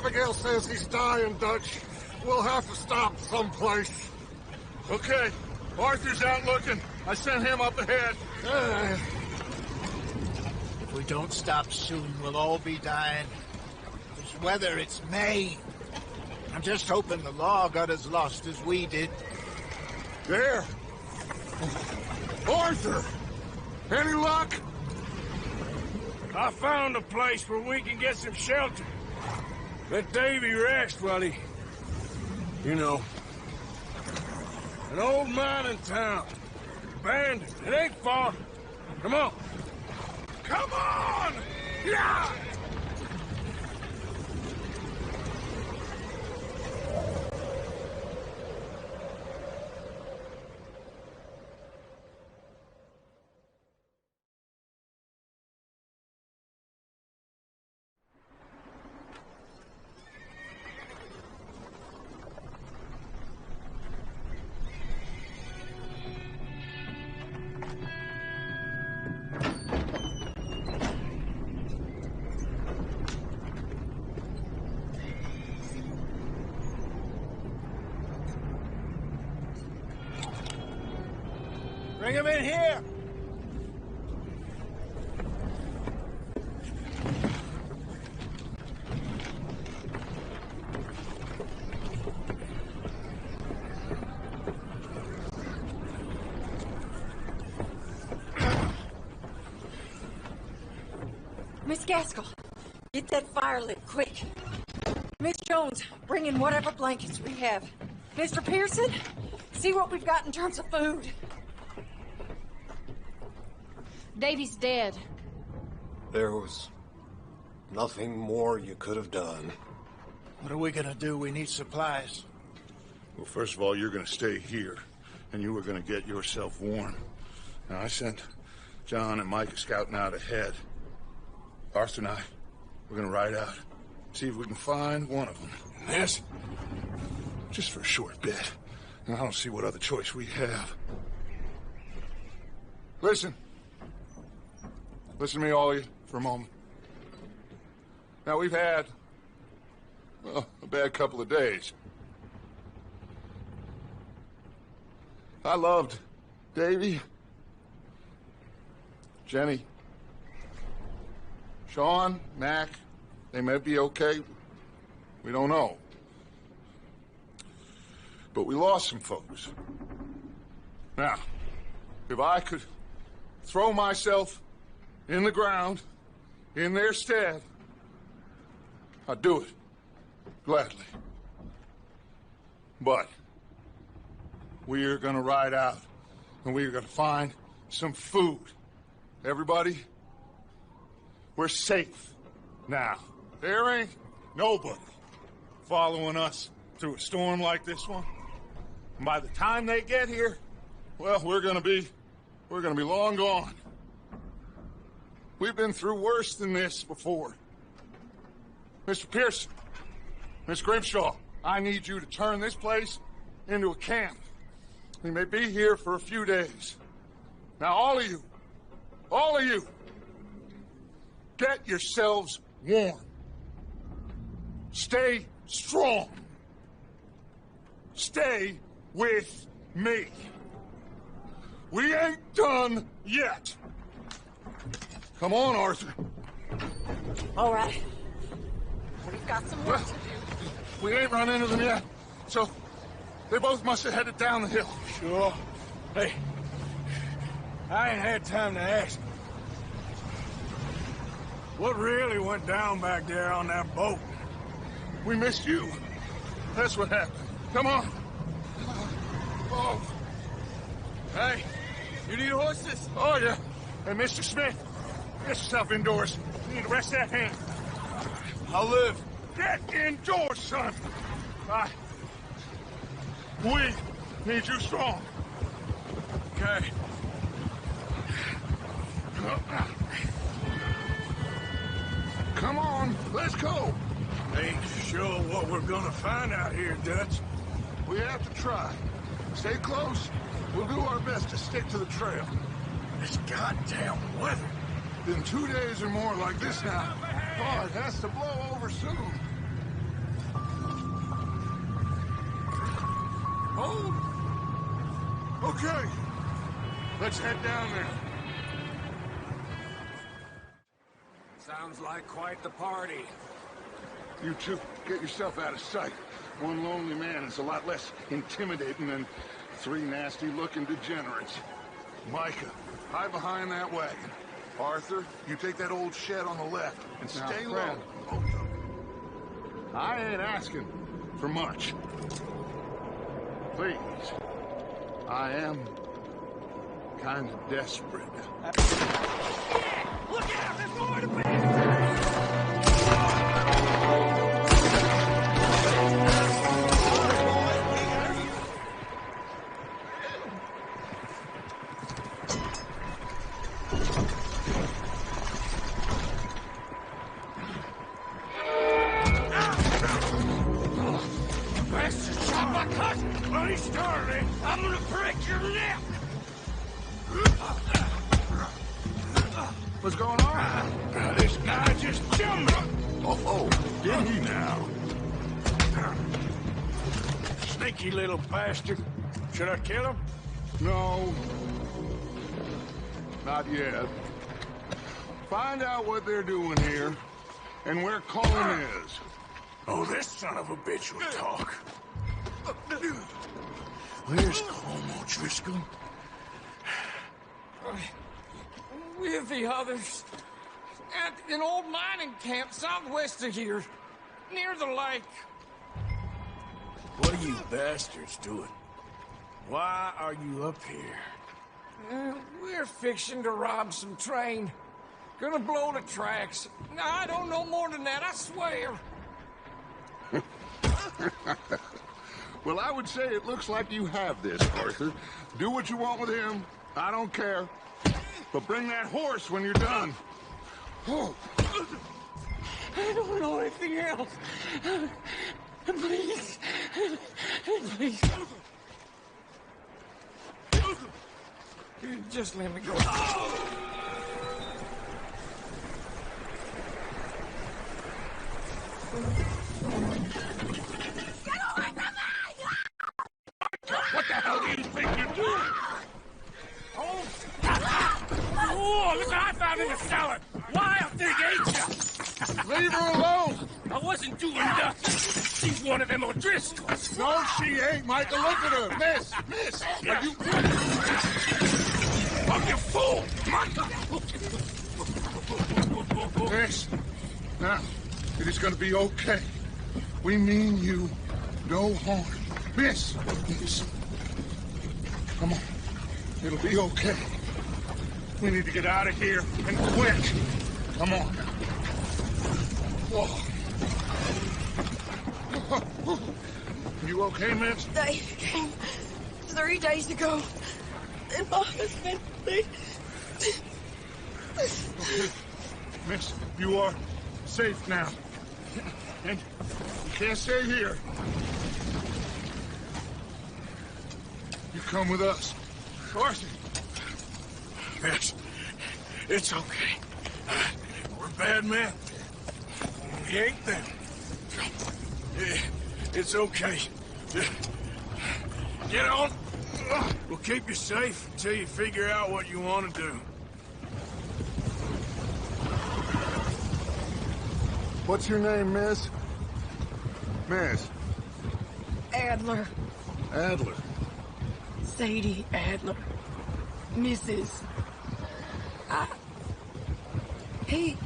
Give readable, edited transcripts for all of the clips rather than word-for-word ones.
Abigail says he's dying, Dutch. We'll have to stop someplace. Okay. Arthur's out looking. I sent him up ahead. If we don't stop soon, we'll all be dying. This weather, it's May. I'm just hoping the law got as lost as we did. There! Arthur! Any luck? I found a place where we can get some shelter. Let Davy rest while he... You know. An old mining town. Abandoned. It ain't far. Come on. Come on! Yeah! Bring him in here! Miss Gaskell, get that fire lit, quick. Miss Jones, bring in whatever blankets we have. Mr. Pearson, see what we've got in terms of food. Davy's dead. There was nothing more you could have done. What are we gonna do? We need supplies. Well, first of all, you're gonna stay here, and you were gonna get yourself warm. Now, I sent John and Mike scouting out ahead. Arthur and I, we're gonna ride out, see if we can find one of them. Yes? Just for a short bit. And I don't see what other choice we have. Listen. Listen to me, all of you, for a moment. Now, we've had, well, a bad couple of days. I loved Davy, Jenny, Sean, Mac. They may be okay. We don't know. But we lost some folks. Now, if I could throw myself in the ground, in their stead, I'd do it, gladly. But we are gonna ride out, and we are gonna find some food. Everybody, we're safe now. There ain't nobody following us through a storm like this one. And by the time they get here, well, we're gonna be long gone. We've been through worse than this before. Mr. Pearson, Miss Grimshaw, I need you to turn this place into a camp. We may be here for a few days. Now, all of you, get yourselves warm. Stay strong. Stay with me. We ain't done yet. Come on, Arthur. All right. We've got some work to do. We ain't run into them yet, so they both must have headed down the hill. Sure. Hey, I ain't had time to ask. What really went down back there on that boat? We missed you. That's what happened. Come on. Oh. Hey, you need horses? Oh, yeah. Hey, Mr. Smith, get yourself indoors. You need to rest that hand. I'll live. Get indoors, son. We need you strong. Okay. Come on, let's go. Ain't sure what we're gonna find out here, Dutch. We have to try. Stay close. We'll do our best to stick to the trail. This goddamn weather. Been 2 days or more like this now. Oh, it has to blow over soon. Hold. Okay. Let's head down there. Sounds like quite the party. You two, get yourself out of sight. One lonely man is a lot less intimidating than 3 nasty-looking degenerates. Micah, hide behind that wagon. Arthur, you take that old shed on the left and stay low. I ain't asking for much. Please. I am kind of desperate. Look out! There's more to be! I'm gonna break your neck! What's going on? This guy just jumped me! Oh, did he now? Sneaky little bastard. Should I kill him? No. Not yet. Find out what they're doing here, and where Colin is. Oh, this son of a bitch will talk. Where's Colm O'Driscoll? With the others. At an old mining camp southwest of here. Near the lake. What are you bastards doing? Why are you up here? We're fixing to rob some train. Gonna blow the tracks. I don't know more than that, I swear. Well, I would say it looks like you have this, Arthur. Do what you want with him. I don't care. But bring that horse when you're done. Oh. I don't know anything else. Please. Please. Just let me go. What the hell do you think you're doing? Oh, look what I found in the cellar! Wild thing ate you! Leave her alone! I wasn't doing nothing. She's one of them O'Driscolls. No, she ain't, Micah. Look at her. Miss. Are you... Oh, you fool! Miss. Now, it is gonna be okay. We mean you no harm. Miss. Come on. It'll be okay. We need to get out of here, and quick. Come on. Oh. You okay, miss? Dave came 3 days ago. And my husband, Okay. Miss, you are safe now. And you can't stay here. You come with us. Arthur. Yes, it's okay. We're bad men. We ain't them. It's okay. Get on. We'll keep you safe until you figure out what you want to do. What's your name, miss? Miss. Adler, Adler. Sadie Adler, Mrs. He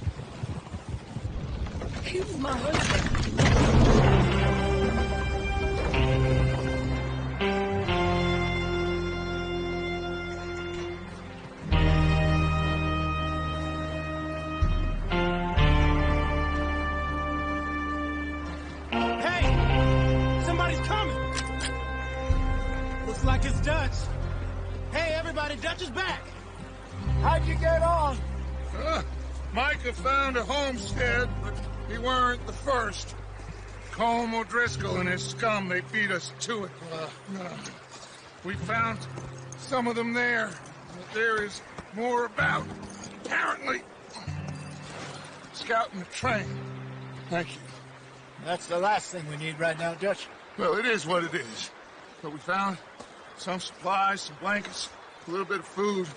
was my husband. Hey! Somebody's coming! Looks like it's Dutch. Hey, everybody, Dutch is back! How'd you get on? Micah found a homestead, but he weren't the first. Colm O'Driscoll and his scum, they beat us to it. We found some of them there, but there is more about. Apparently, scouting the train. Thank you. That's the last thing we need right now, Dutch. Well, it is what it is. But we found some supplies, some blankets, a little bit of food,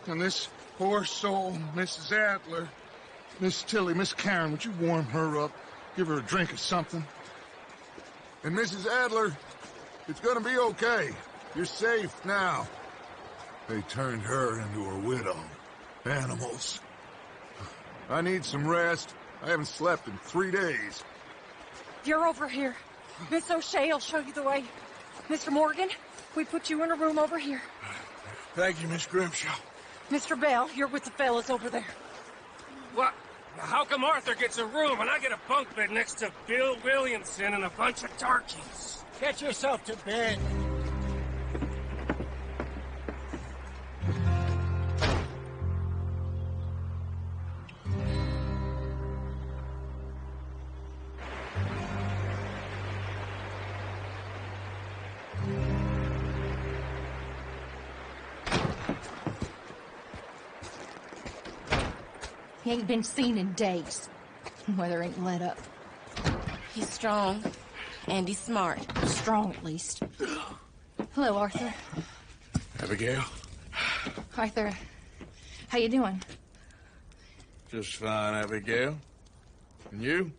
and this poor soul, Mrs. Adler, Miss Tilly, Miss Karen, would you warm her up? Give her a drink or something? And Mrs. Adler, it's gonna be okay. You're safe now. They turned her into a widow. Animals. I need some rest. I haven't slept in 3 days. You're over here. Miss O'Shea will show you the way. Mr. Morgan, we put you in a room over here. Thank you, Miss Grimshaw. Mr. Bell, you're with the fellas over there. What? How come Arthur gets a room and I get a bunk bed next to Bill Williamson and a bunch of darkies? Get yourself to bed. He ain't been seen in days. Weather ain't let up. He's strong, and he's smart. Strong, at least. Hello, Arthur. Abigail? Arthur, how you doing? Just fine, Abigail. And you?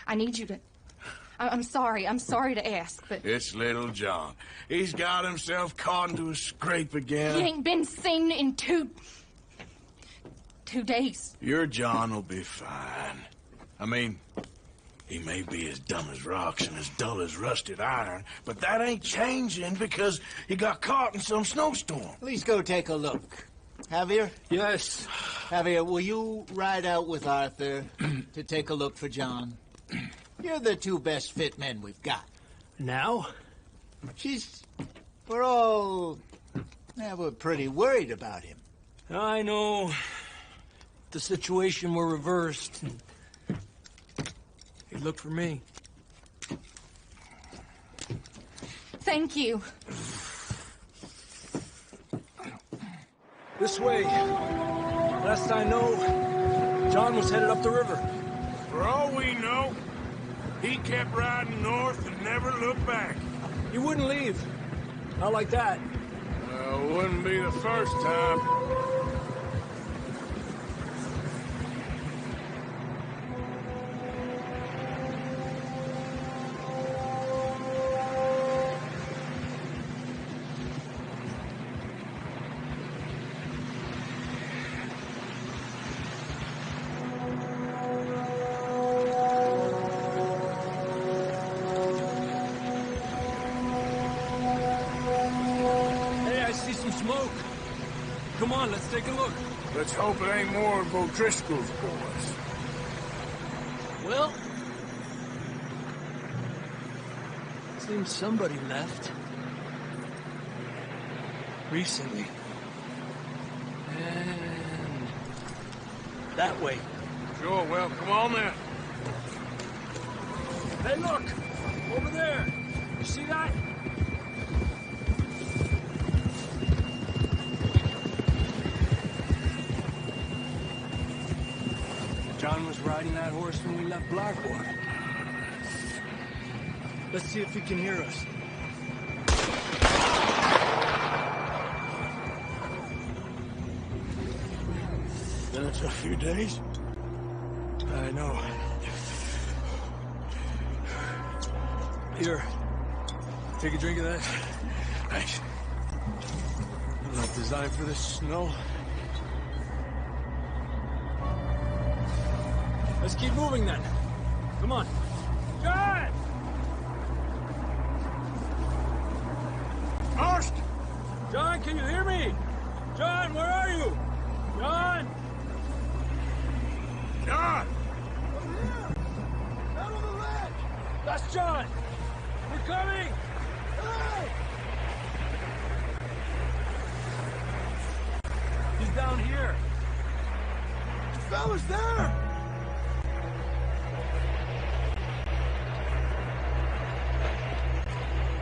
I need you to... I'm sorry to ask, but... It's little John. He's got himself caught into a scrape again. He ain't been seen in 2 days. Your John will be fine. I mean, he may be as dumb as rocks and as dull as rusted iron, but that ain't changing because he got caught in some snowstorm. Please go take a look. Javier? Yes. Javier, will you ride out with Arthur to take a look for John? You're the 2 best fit men we've got. Now? We're pretty worried about him. I know. The situation were reversed. He looked for me. Thank you. This way. Last I know, John was headed up the river. For all we know, he kept riding north and never looked back. He wouldn't leave. Not like that. Well, it wouldn't be the first time. Smoke. Come on, let's take a look. Let's hope it ain't more of O'Driscoll's boys. Well, seems somebody left. Recently. And that way. Sure, well, come on then. Hey, look! Over there! You see that? John was riding that horse when we left Blackwater. Let's see if he can hear us. Been a few days. I know. Here, take a drink of that. Thanks. Not designed for this snow. Let's keep moving then. Come on. John! Horst! John, can you hear me? John, where are you? John! John! Over here! Down on the ledge! That's John! We're coming! Hey! He's down here. The fella's there!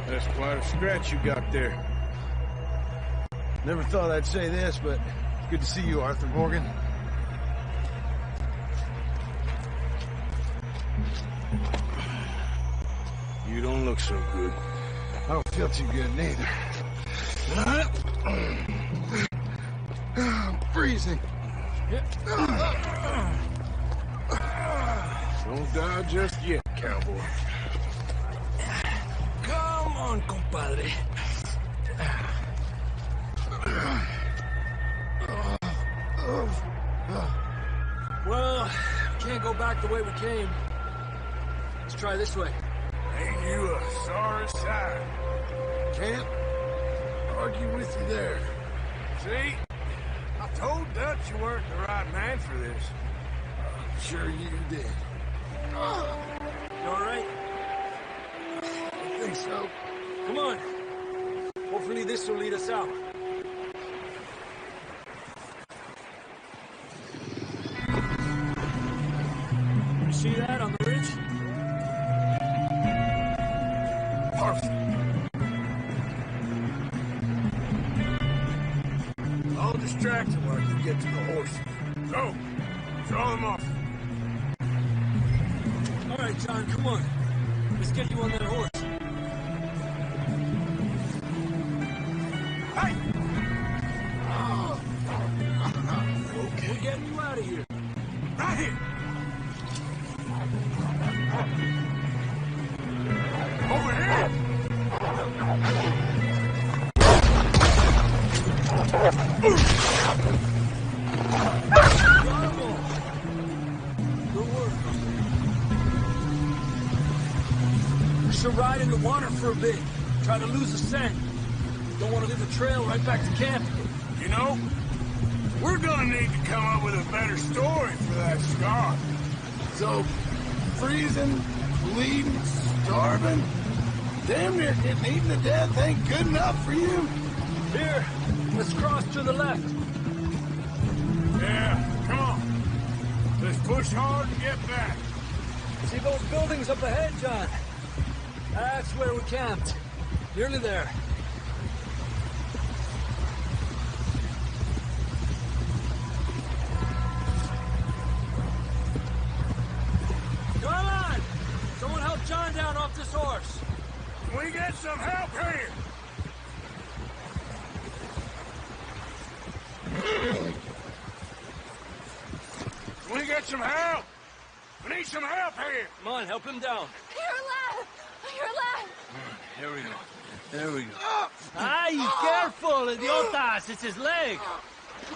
That's quite a stretch you got there. Never thought I'd say this, but it's good to see you, Arthur Morgan. You don't look so good. I don't feel too good neither. I'm freezing. Don't die just yet, cowboy. Come on, compadre. Well, can't go back the way we came. Let's try this way. Ain't you a sorry sight? Can't argue with you there. See? I told Dutch you weren't the right man for this. Sure you did. You all right? I think so. Come on. Hopefully this will lead us out. You see that on the ridge? Perfect. I'll distract him while you get to the horses. Go. Draw them off. All right, John, come on. Let's get you on that horse. Hey! Okay. We're getting you out of here. Right here. Over here. Good work. We should ride in the water for a bit. Try to lose the scent. Don't want to leave a trail right back to camp. You know, we're gonna need to come up with a better story for that scar. So, freezing, bleeding, starving, damn near getting eaten to death ain't good enough for you? Here, let's cross to the left. Yeah, come on. Let's push hard and get back. See those buildings up ahead, John? That's where we camped. Nearly there. Come on! Someone help John down off this horse. Can we get some help here? Can we get some help? We need some help here. Come on, help him down. You're alive! You're alive! There we go. There we go. Ay, careful, idiotas! It's his leg.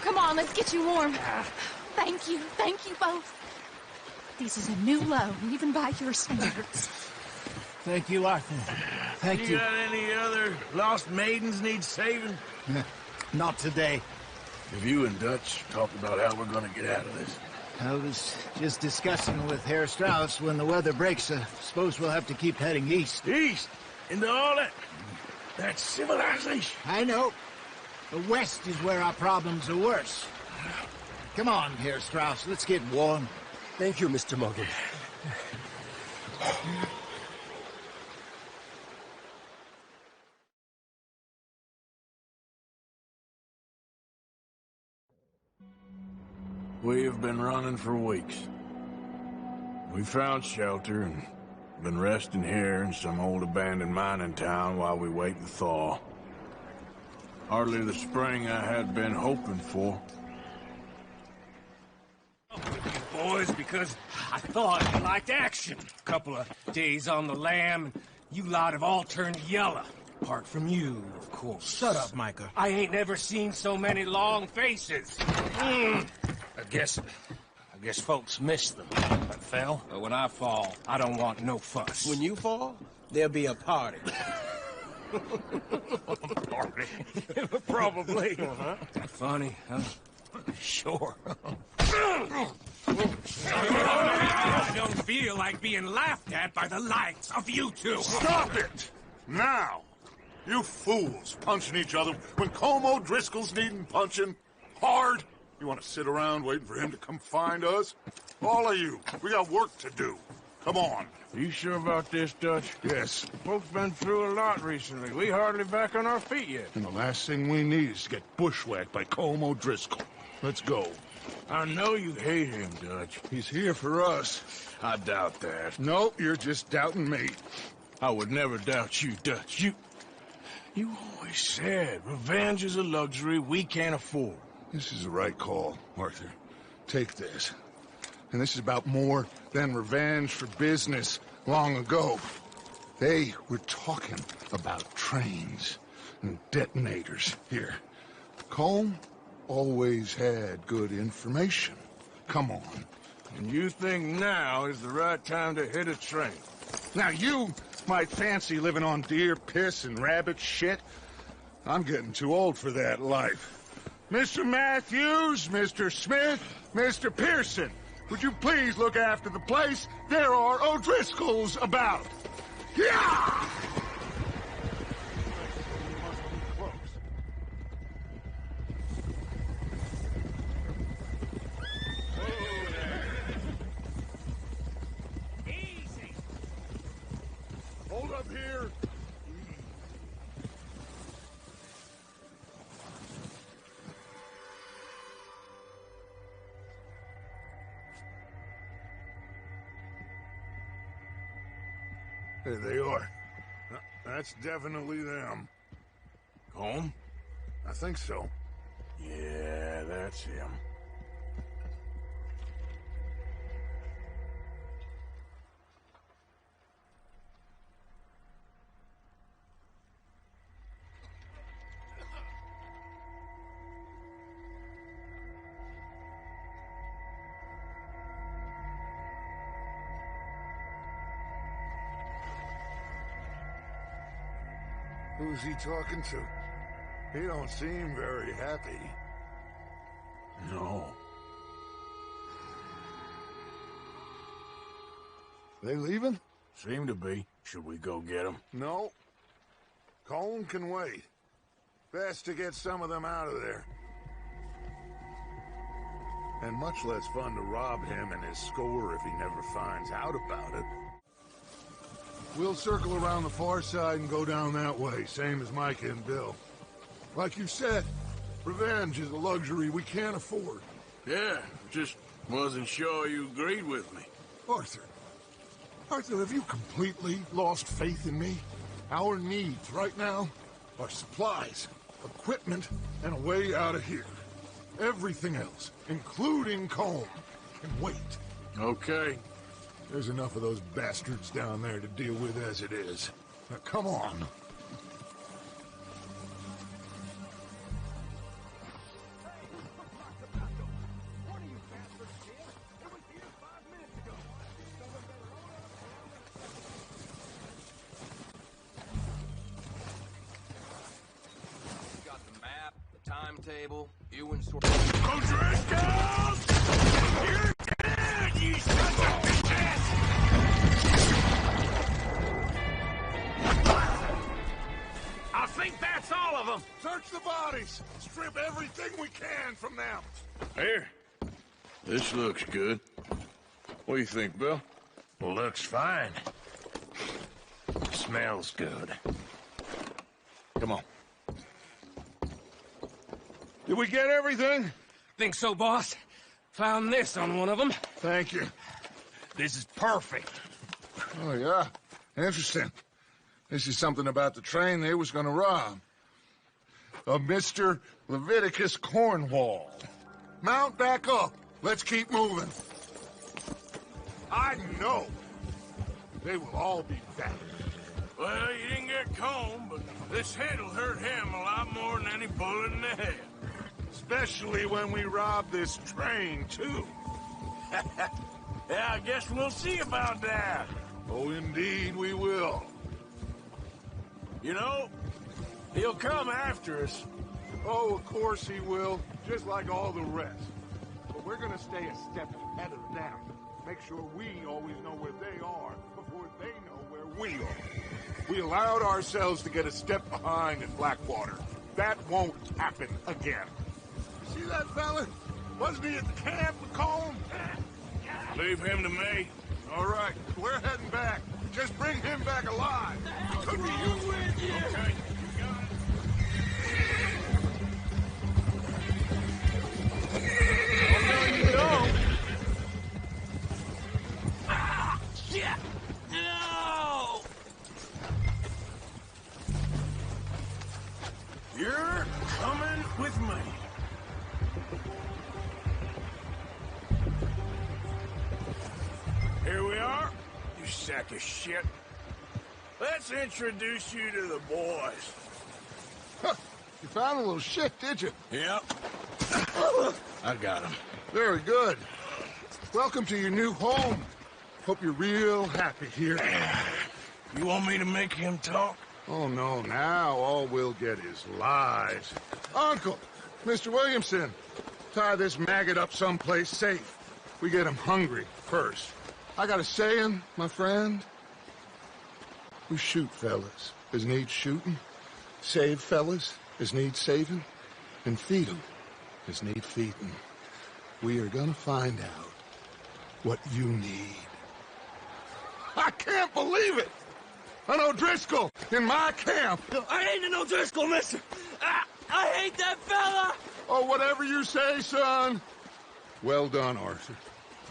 Come on, let's get you warm. Thank you both. This is a new low, even by your standards. Thank you, Arthur. Thank you. You got any other lost maidens need saving? Not today. Have you and Dutch talked about how we're gonna get out of this? I was just discussing with Herr Strauss when the weather breaks. Suppose we'll have to keep heading east. East? Into all that civilization? I know. The west is where our problems are worse. Come on, Herr Strauss, let's get warm. Thank you, Mr. Morgan. We have been running for weeks. We found shelter and been resting here in some old abandoned mining town while we wait the thaw. Hardly the spring I had been hoping for. Boys, because I thought you liked action. Couple of days on the lam, and you lot have all turned yellow. Apart from you, of course. Shut up, Micah. I ain't never seen so many long faces. I guess folks miss them. I fell, but when I fall, I don't want no fuss. When you fall, there'll be a party. Party? Probably. Funny, huh? Sure. I don't feel like being laughed at by the likes of you two. Stop it! Now! You fools punching each other when Como Driscoll's needing punching. Hard! You want to sit around waiting for him to come find us? All of you, we got work to do. Come on. You sure about this, Dutch? Yes. Folks been through a lot recently. We hardly back on our feet yet. And the last thing we need is to get bushwhacked by Como Driscoll. Let's go. I know you hate him, Dutch. He's here for us. I doubt that. No, you're just doubting me. I would never doubt you, Dutch. You always said revenge is a luxury we can't afford. This is the right call, Arthur. Take this. And this is about more than revenge for business long ago. They were talking about trains and detonators here. Colm always had good information. Come on. And you think now is the right time to hit a train? Now you might fancy living on deer piss and rabbit shit. I'm getting too old for that life. Mr. Matthews, Mr. Smith, Mr. Pearson, would you please look after the place? There are O'Driscolls about. Yeah! Easy. Hold up here. There they are. That's definitely them. Home? I think so. Yeah, that's him. Who's he talking to? He don't seem very happy. No. They leaving? Seem to be. Should we go get them? No. Colm can wait. Best to get some of them out of there. And much less fun to rob him and his score if he never finds out about it. We'll circle around the far side and go down that way, same as Micah and Bill. Like you said, revenge is a luxury we can't afford. Yeah, just wasn't sure you agreed with me. Arthur, have you completely lost faith in me? Our needs right now are supplies, equipment, and a way out of here. Everything else, including Colm, can wait. Okay. There's enough of those bastards down there to deal with as it is. Now, come on. Got the map, the timetable, you and sort. O'Driscolls! You're dead, you sons of bitches! I think that's all of them. Search the bodies! Strip everything we can from them! Here. This looks good. What do you think, Bill? Looks fine. Smells good. Come on. Did we get everything? Think so, boss? Found this on one of them. Thank you. This is perfect. Oh, yeah? Interesting. This is something about the train they was gonna rob. A Mr. Leviticus Cornwall. Mount back up. Let's keep moving. I know they will all be back. Well, you didn't get Colm, but this hit'll hurt him a lot more than any bullet in the head. Especially when we rob this train, too. Yeah, I guess we'll see about that. Oh, indeed we will. You know, he'll come after us. Oh, of course he will, just like all the rest. But we're gonna stay a step ahead of them. Make sure we always know where they are before they know where we are. We allowed ourselves to get a step behind in Blackwater. That won't happen again. See that fella? Wasn't he at the camp with Colm? Leave him to me. All right, we're heading back. Just bring him back alive. Could be you with you. Okay. Coming with me. Here we are, you sack of shit. Let's introduce you to the boys. Huh. You found a little shit, did you? Yep. I got him. Very good. Welcome to your new home. Hope you're real happy here. You want me to make him talk? Oh, no. Now all we'll get is lies. Uncle, Mr. Williamson, tie this maggot up someplace safe. We get him hungry first. I got a saying, my friend. We shoot fellas as need shooting, save fellas as need saving, and feed 'em as need feeding. We are gonna find out what you need. I can't believe it! An O'Driscoll in my camp! I ain't an O'Driscoll, mister! I hate that fella! Oh, whatever you say, son. Well done, Arthur.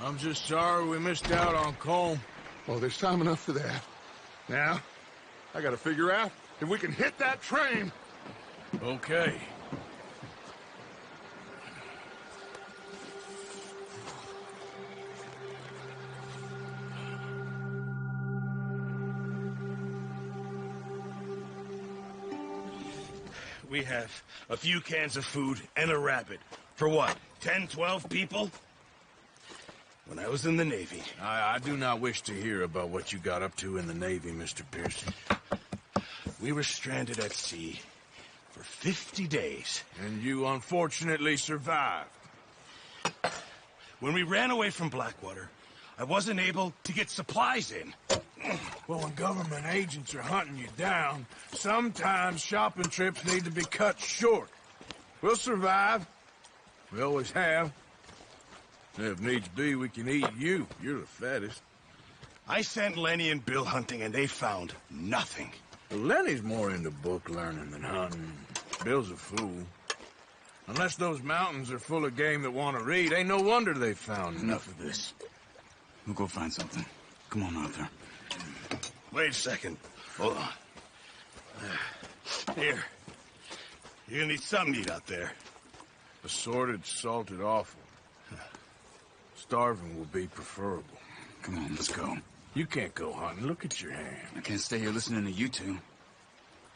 I'm just sorry we missed out on Colm. Oh, there's time enough for that. Now, I gotta figure out if we can hit that train. Okay. We have a few cans of food and a rabbit. For what, 10, 12 people? When I was in the Navy... I do not wish to hear about what you got up to in the Navy, Mr. Pearson. We were stranded at sea for 50 days. And you unfortunately survived. When we ran away from Blackwater, I wasn't able to get supplies in. Well, when government agents are hunting you down, sometimes shopping trips need to be cut short. We'll survive. We always have. If needs be, we can eat you. You're the fattest. I sent Lenny and Bill hunting, and they found nothing. Well, Lenny's more into book learning than hunting. Bill's a fool. Unless those mountains are full of game that want to read, ain't no wonder they found Enough of this. We'll go find something. Come on, Arthur. Wait a second. Hold on. Here. You're gonna need something to eat out there. Assorted, salted offal. Starving will be preferable. Come on, let's go. You can't go hunting. Look at your hand. I can't stay here listening to you two.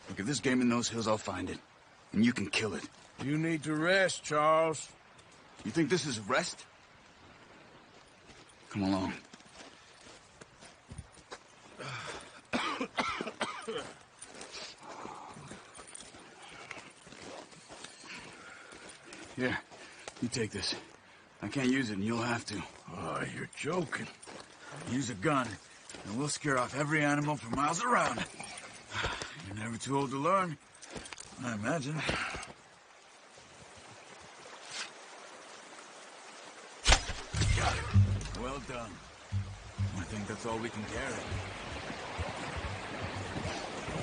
Look, if there's game in those hills, I'll find it. And you can kill it. You need to rest, Charles. You think this is rest? Come along. Here, you take this. I can't use it, and you'll have to. Oh, you're joking. Use a gun, and we'll scare off every animal for miles around. You're never too old to learn, I imagine. Got it. Well done. I think that's all we can carry.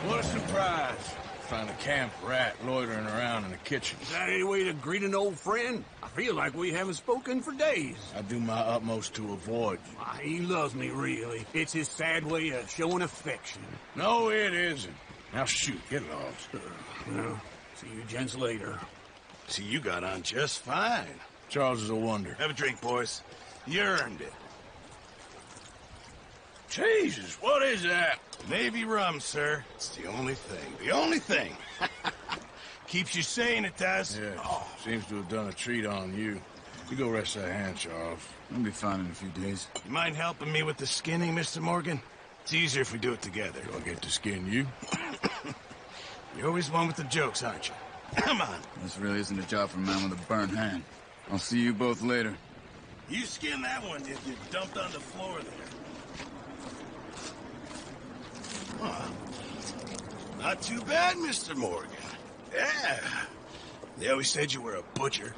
What a surprise. Found a camp rat loitering around in the kitchen. Is that any way to greet an old friend? I feel like we haven't spoken for days. I do my utmost to avoid you. He loves me, really. It's his sad way of showing affection. No, it isn't. Now shoot, get lost. Well, see you gents later. See, you got on just fine. Charles is a wonder. Have a drink, boys. You earned it. Jesus, what is that? Navy rum, sir. It's the only thing. The only thing. Keeps you sane, it does. Yeah, seems to have done a treat on you. You go rest that hand, Charles. I'll be fine in a few days. You mind helping me with the skinning, Mr. Morgan? It's easier if we do it together. Do I get to skin you? You're always one with the jokes, aren't you? Come on. This really isn't a job for a man with a burnt hand. I'll see you both later. You skinned that one, did you? Dumped on the floor there. Oh, not too bad, Mr. Morgan. Yeah. They always said you were a butcher.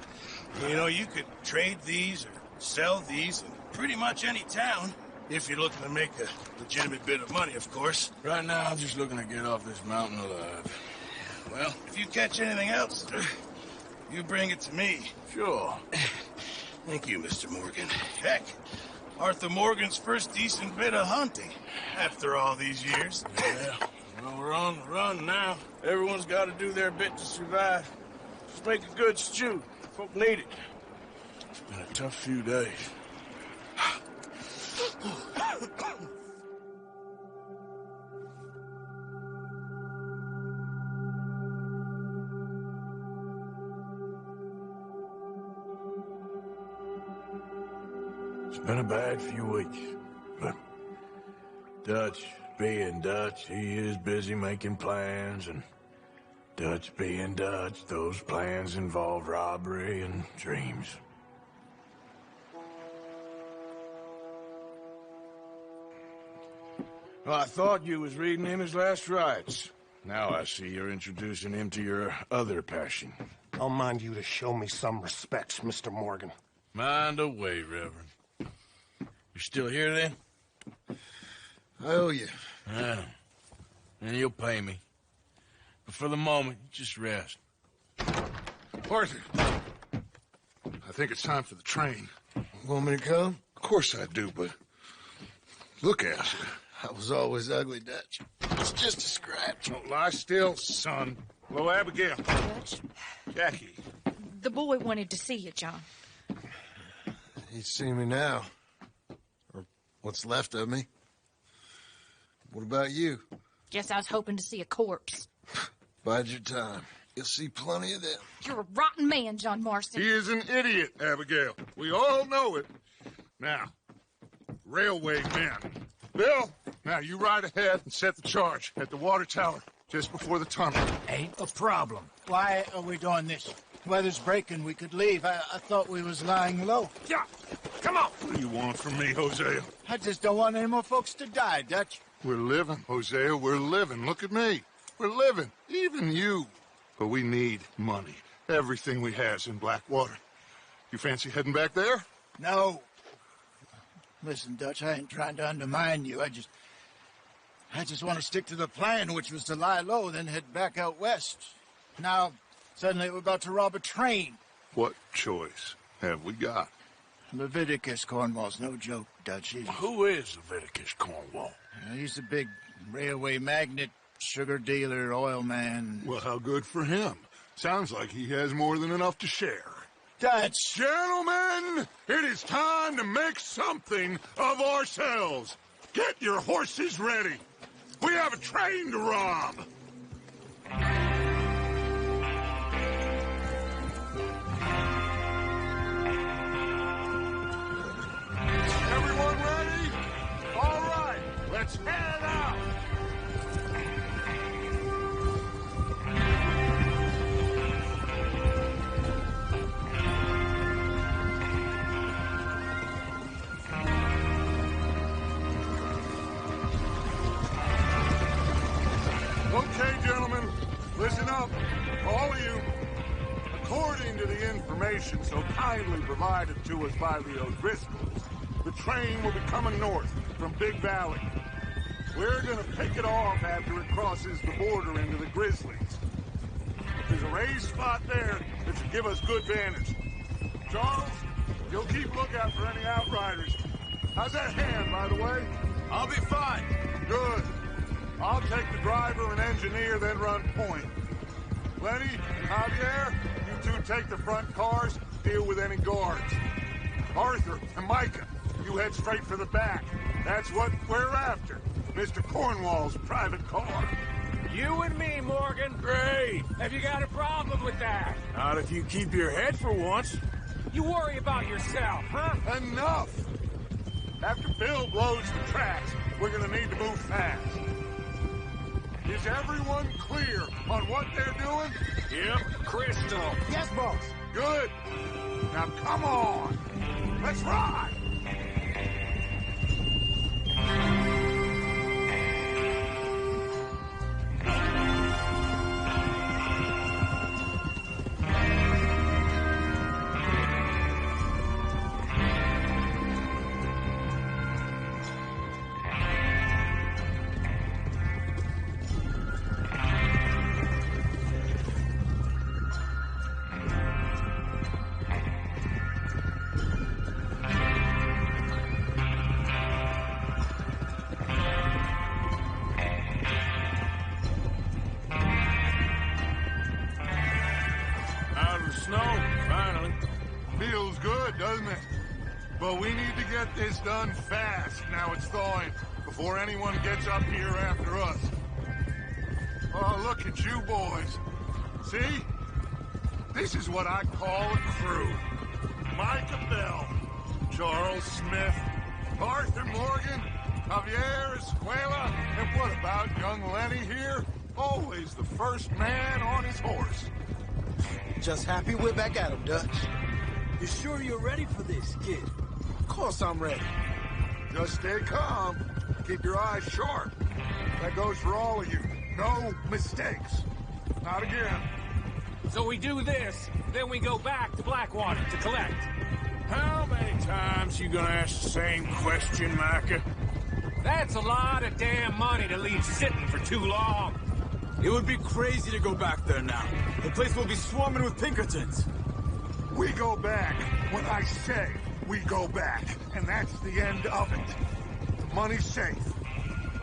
You know, you could trade these or sell these in pretty much any town. If you're looking to make a legitimate bit of money, of course. Right now, I'm just looking to get off this mountain alive. Well, if you catch anything else, you bring it to me. Sure. Thank you, Mr. Morgan. Heck, Arthur Morgan's first decent bit of hunting after all these years. Yeah, well, we're on the run now. Everyone's got to do their bit to survive. Let's make a good stew. Folk need it. It's been a tough few days. It's been a bad few weeks, but Dutch being Dutch, he is busy making plans, and Dutch being Dutch, those plans involve robbery and dreams. Well, I thought you was reading him his last rites. Now I see you're introducing him to your other passion. I'll mind you to show me some respect, Mr. Morgan. Mind away, Reverend. You still here, then? I owe you. Yeah. And you'll pay me. But for the moment, just rest. Arthur, I think it's time for the train. Want me to come? Of course I do, but look at you. I was always ugly, Dutch. It's just a scratch. Don't lie still, son. Hello, Abigail. Dutch, Jackie. the boy wanted to see you, John. He's seen me now. Or what's left of me. What about you? Guess I was hoping to see a corpse. Bide your time. You'll see plenty of them. You're a rotten man, John Marston. He is an idiot, Abigail. We all know it. Now, railway men. Bill, now you ride ahead and set the charge at the water tower just before the tunnel. Ain't a problem. Why are we doing this? Weather's breaking. We could leave. I thought we was lying low. Yeah, come on. What do you want from me, Hosea? I just don't want any more folks to die, Dutch. We're living, Hosea. We're living. Look at me. We're living. Even you. But we need money. Everything we has in Blackwater. You fancy heading back there? No. Listen, Dutch, I ain't trying to undermine you. I just want to stick to the plan, which was to lie low, then head back out west. Now, suddenly we're about to rob a train. What choice have we got? Leviticus Cornwall's no joke, Dutch. Who is Leviticus Cornwall? He's a big railway magnate, sugar dealer, oil man. Well, how good for him. Sounds like he has more than enough to share. Dutch! Gentlemen, it is time to make something of ourselves. Get your horses ready. We have a train to rob. Everyone ready? All right, let's head out. Okay, gentlemen, listen up, all of you. According to the information so kindly provided to us by the O'Driscolls, the train will be coming north from Big Valley. We're gonna pick it off after it crosses the border into the Grizzlies. There's a raised spot there that should give us good vantage. Charles, you'll keep lookout for any outriders. How's that hand, by the way? I'll be fine. Good. I'll take the driver and engineer, then run point. Lenny, Javier, you two take the front cars, deal with any guards. Arthur and Micah, you head straight for the back. That's what we're after. Mr. Cornwall's private car. You and me, Morgan. Great. Have you got a problem with that? Not if you keep your head for once. You worry about yourself, huh? Enough! After Bill blows the tracks, we're gonna need to move fast. Is everyone clear on what they're doing? Yep, crystal. Yes, boss. Good. Now come on. Let's ride. snow, finally. Feels good, doesn't it? But we need to get this done fast now it's thawing, before anyone gets up here after us. Oh, look at you boys. See? This is what I call a crew. Micah Bell, Charles Smith, Arthur Morgan, Javier Escuela, and what about young Lenny here? Always the first man on his horse. Just happy we're back at him, Dutch. You sure you're ready for this, kid? Of course I'm ready. Just stay calm. Keep your eyes sharp. That goes for all of you. No mistakes. Not again. So we do this, then we go back to Blackwater to collect. How many times you gonna ask the same question, Micah? That's a lot of damn money to leave sitting for too long. It would be crazy to go back there now. The place will be swarming with Pinkertons. We go back when I say we go back, and that's the end of it. The money's safe.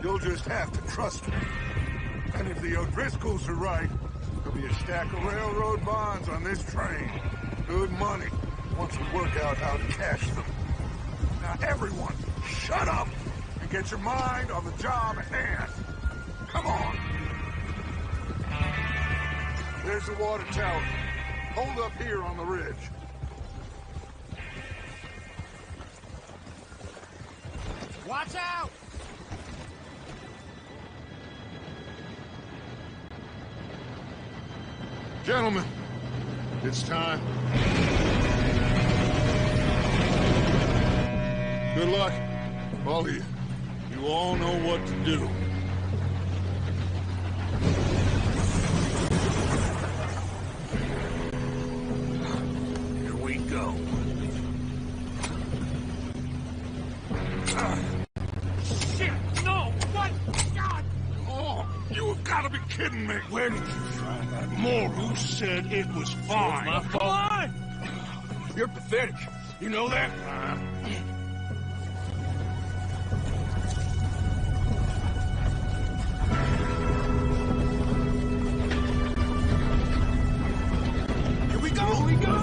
You'll just have to trust me. And if the O'Driscolls are right, there'll be a stack of railroad bonds on this train. Good money, once we work out how to cash them. Now everyone, shut up and get your mind on the job at hand. Come on. There's the water tower. Hold up here on the ridge. Watch out! Gentlemen, it's time. Good luck, all of you. You all know what to do. Here we go. Shit! No! What? God! Oh, you have got to be kidding me! Where did you find that? Moru said it was fine. My fault. Come on! You're pathetic. You know that? Here we go! Here we go!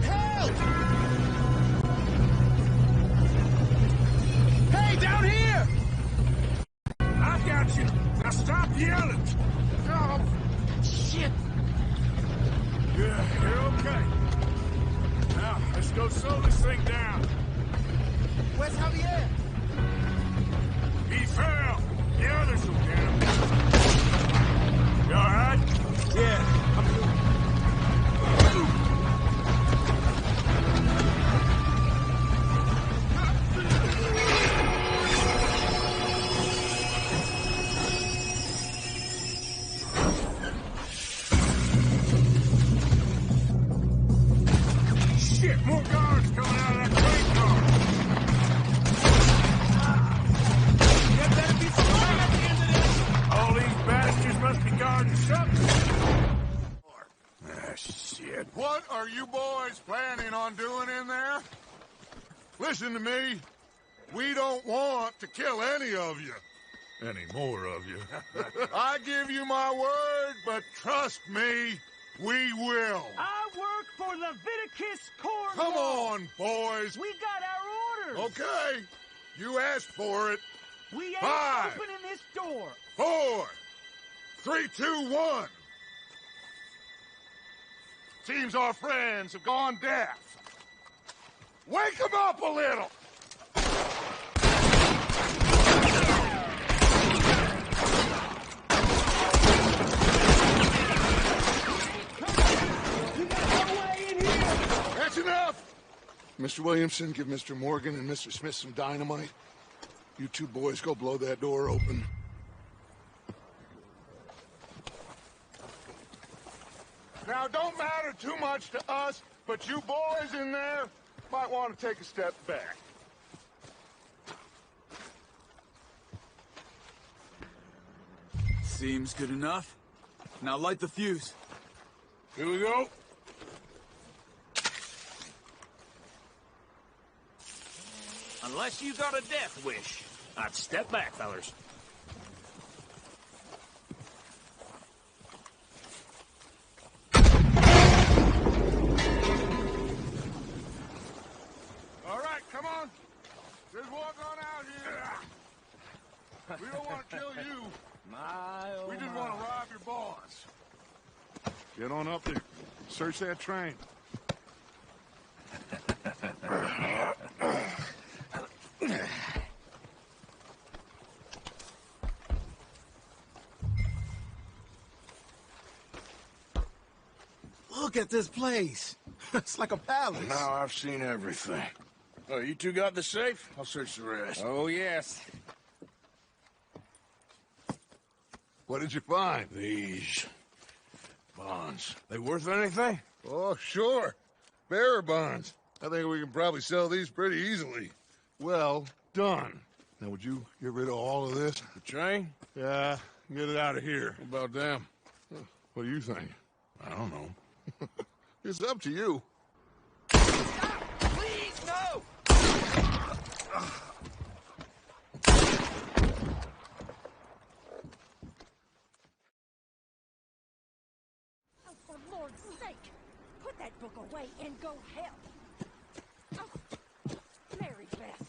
Help! Hey, down here! I got you. Now stop yelling. Oh, shit! Yeah, you're okay. Now, let's go slow this thing down. Where's Javier? He fell. The others will get him. You all right? Yeah, I'm good. Shit, more guards coming out of that train car. There better be some time at the end of this. All these bastards must be guarding something. Ah, shit. What are you boys planning on doing in there? Listen to me. We don't want to kill any of you. Any more of you. I give you my word, but trust me, we will. I work for Leviticus Corps. Come on, boys. We got our orders. Okay. You asked for it. We ain't 5, opening this door. 4, 3, 2, 1. Seems our friends have gone deaf. Wake them up a little. That's enough. Mr. Williamson, give Mr. Morgan and Mr. Smith some dynamite. You two boys go blow that door open. Now, it don't matter too much to us, but you boys in there might want to take a step back. Seems good enough. Now light the fuse. Here we go. Unless you got a death wish, I'd step back, fellers. We just want to rob your boss. Get on up there. Search that train. Look at this place. It's like a palace. Now I've seen everything. Oh, you two got the safe? I'll search the rest. Oh, yes. What did you find? These bonds. They worth anything? Oh, sure. Bearer bonds. I think we can probably sell these pretty easily. Well done. Now, would you get rid of all of this? The train? Yeah, get it out of here. What about them? What do you think? I don't know. It's up to you. Stop! Please, no! Oh, for Lord's sake! Put that book away and go help! Oh, Mary Beth.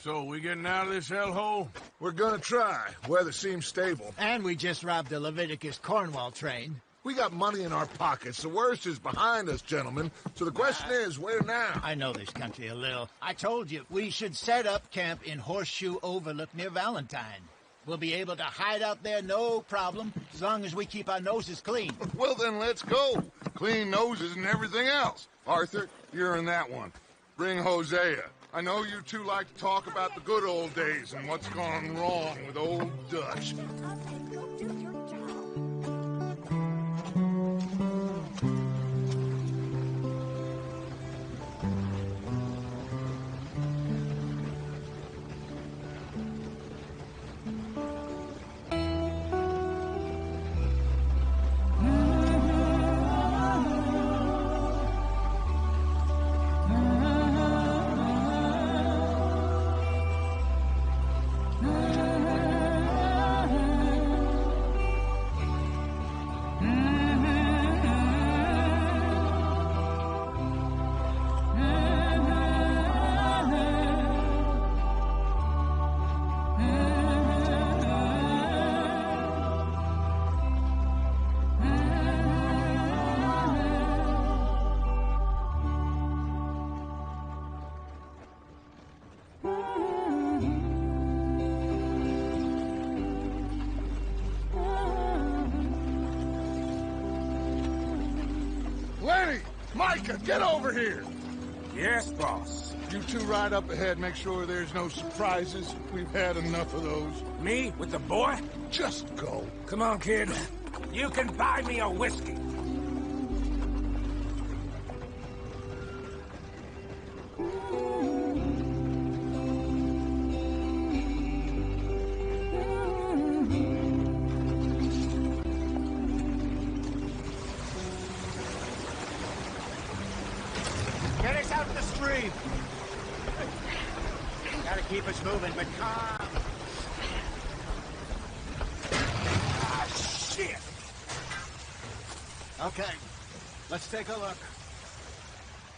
So, we getting out of this hellhole? We're gonna try. Weather seems stable. And we just robbed the Leviticus Cornwall train. We got money in our pockets. The worst is behind us, gentlemen. So the question is, where now? I know this country a little. I told you, we should set up camp in Horseshoe Overlook near Valentine. We'll be able to hide out there, no problem, as long as we keep our noses clean. Well, then let's go. Clean noses and everything else. Arthur, you're in that one. Bring Hosea. I know you two like to talk about the good old days and what's gone wrong with old Dutch. Micah, get over here! Yes, boss. You two ride up ahead, make sure there's no surprises. We've had enough of those. Me? With the boy? Just go. Come on, kid. You can buy me a whiskey. Get us out the stream. Gotta keep us moving, but calm. Ah, shit! Okay, let's take a look.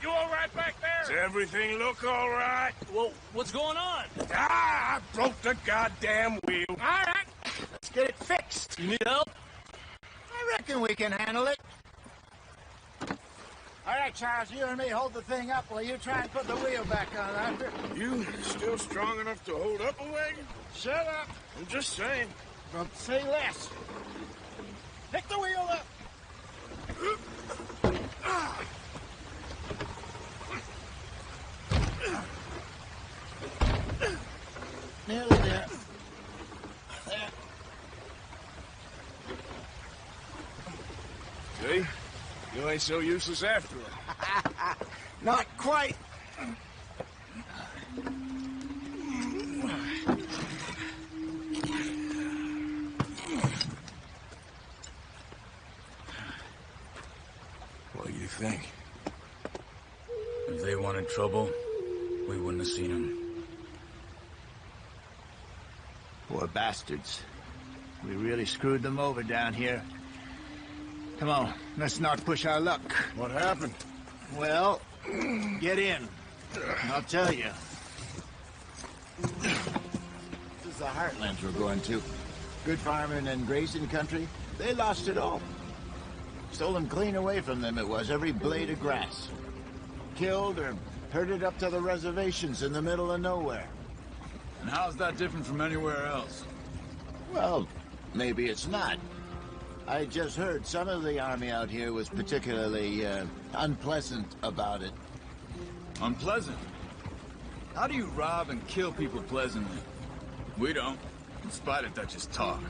You all right back there? Does everything look all right? Well, what's going on? Ah, I broke the goddamn wheel. All right, let's get it fixed. You need help? I reckon we can handle it. All right, Charles, you and me hold the thing up while you try and put the wheel back on, Arthur. You still strong enough to hold up a wagon? Shut up. I'm just saying. Well, say less. Pick the wheel up. Nearly there. There. See? You ain't so useless after all. Not quite. What do you think? If they wanted trouble, we wouldn't have seen them. Poor bastards. We really screwed them over down here. Come on, let's not push our luck. What happened? Well, get in. I'll tell you. the Heartlands were going to. Good farming and grazing country, they lost it all. Stolen clean away from them it was, every blade of grass. Killed or herded up to the reservations in the middle of nowhere. And how's that different from anywhere else? Well, maybe it's not. I just heard some of the army out here was particularly, unpleasant about it. Unpleasant? How do you rob and kill people pleasantly? We don't, in spite of Dutch's talk.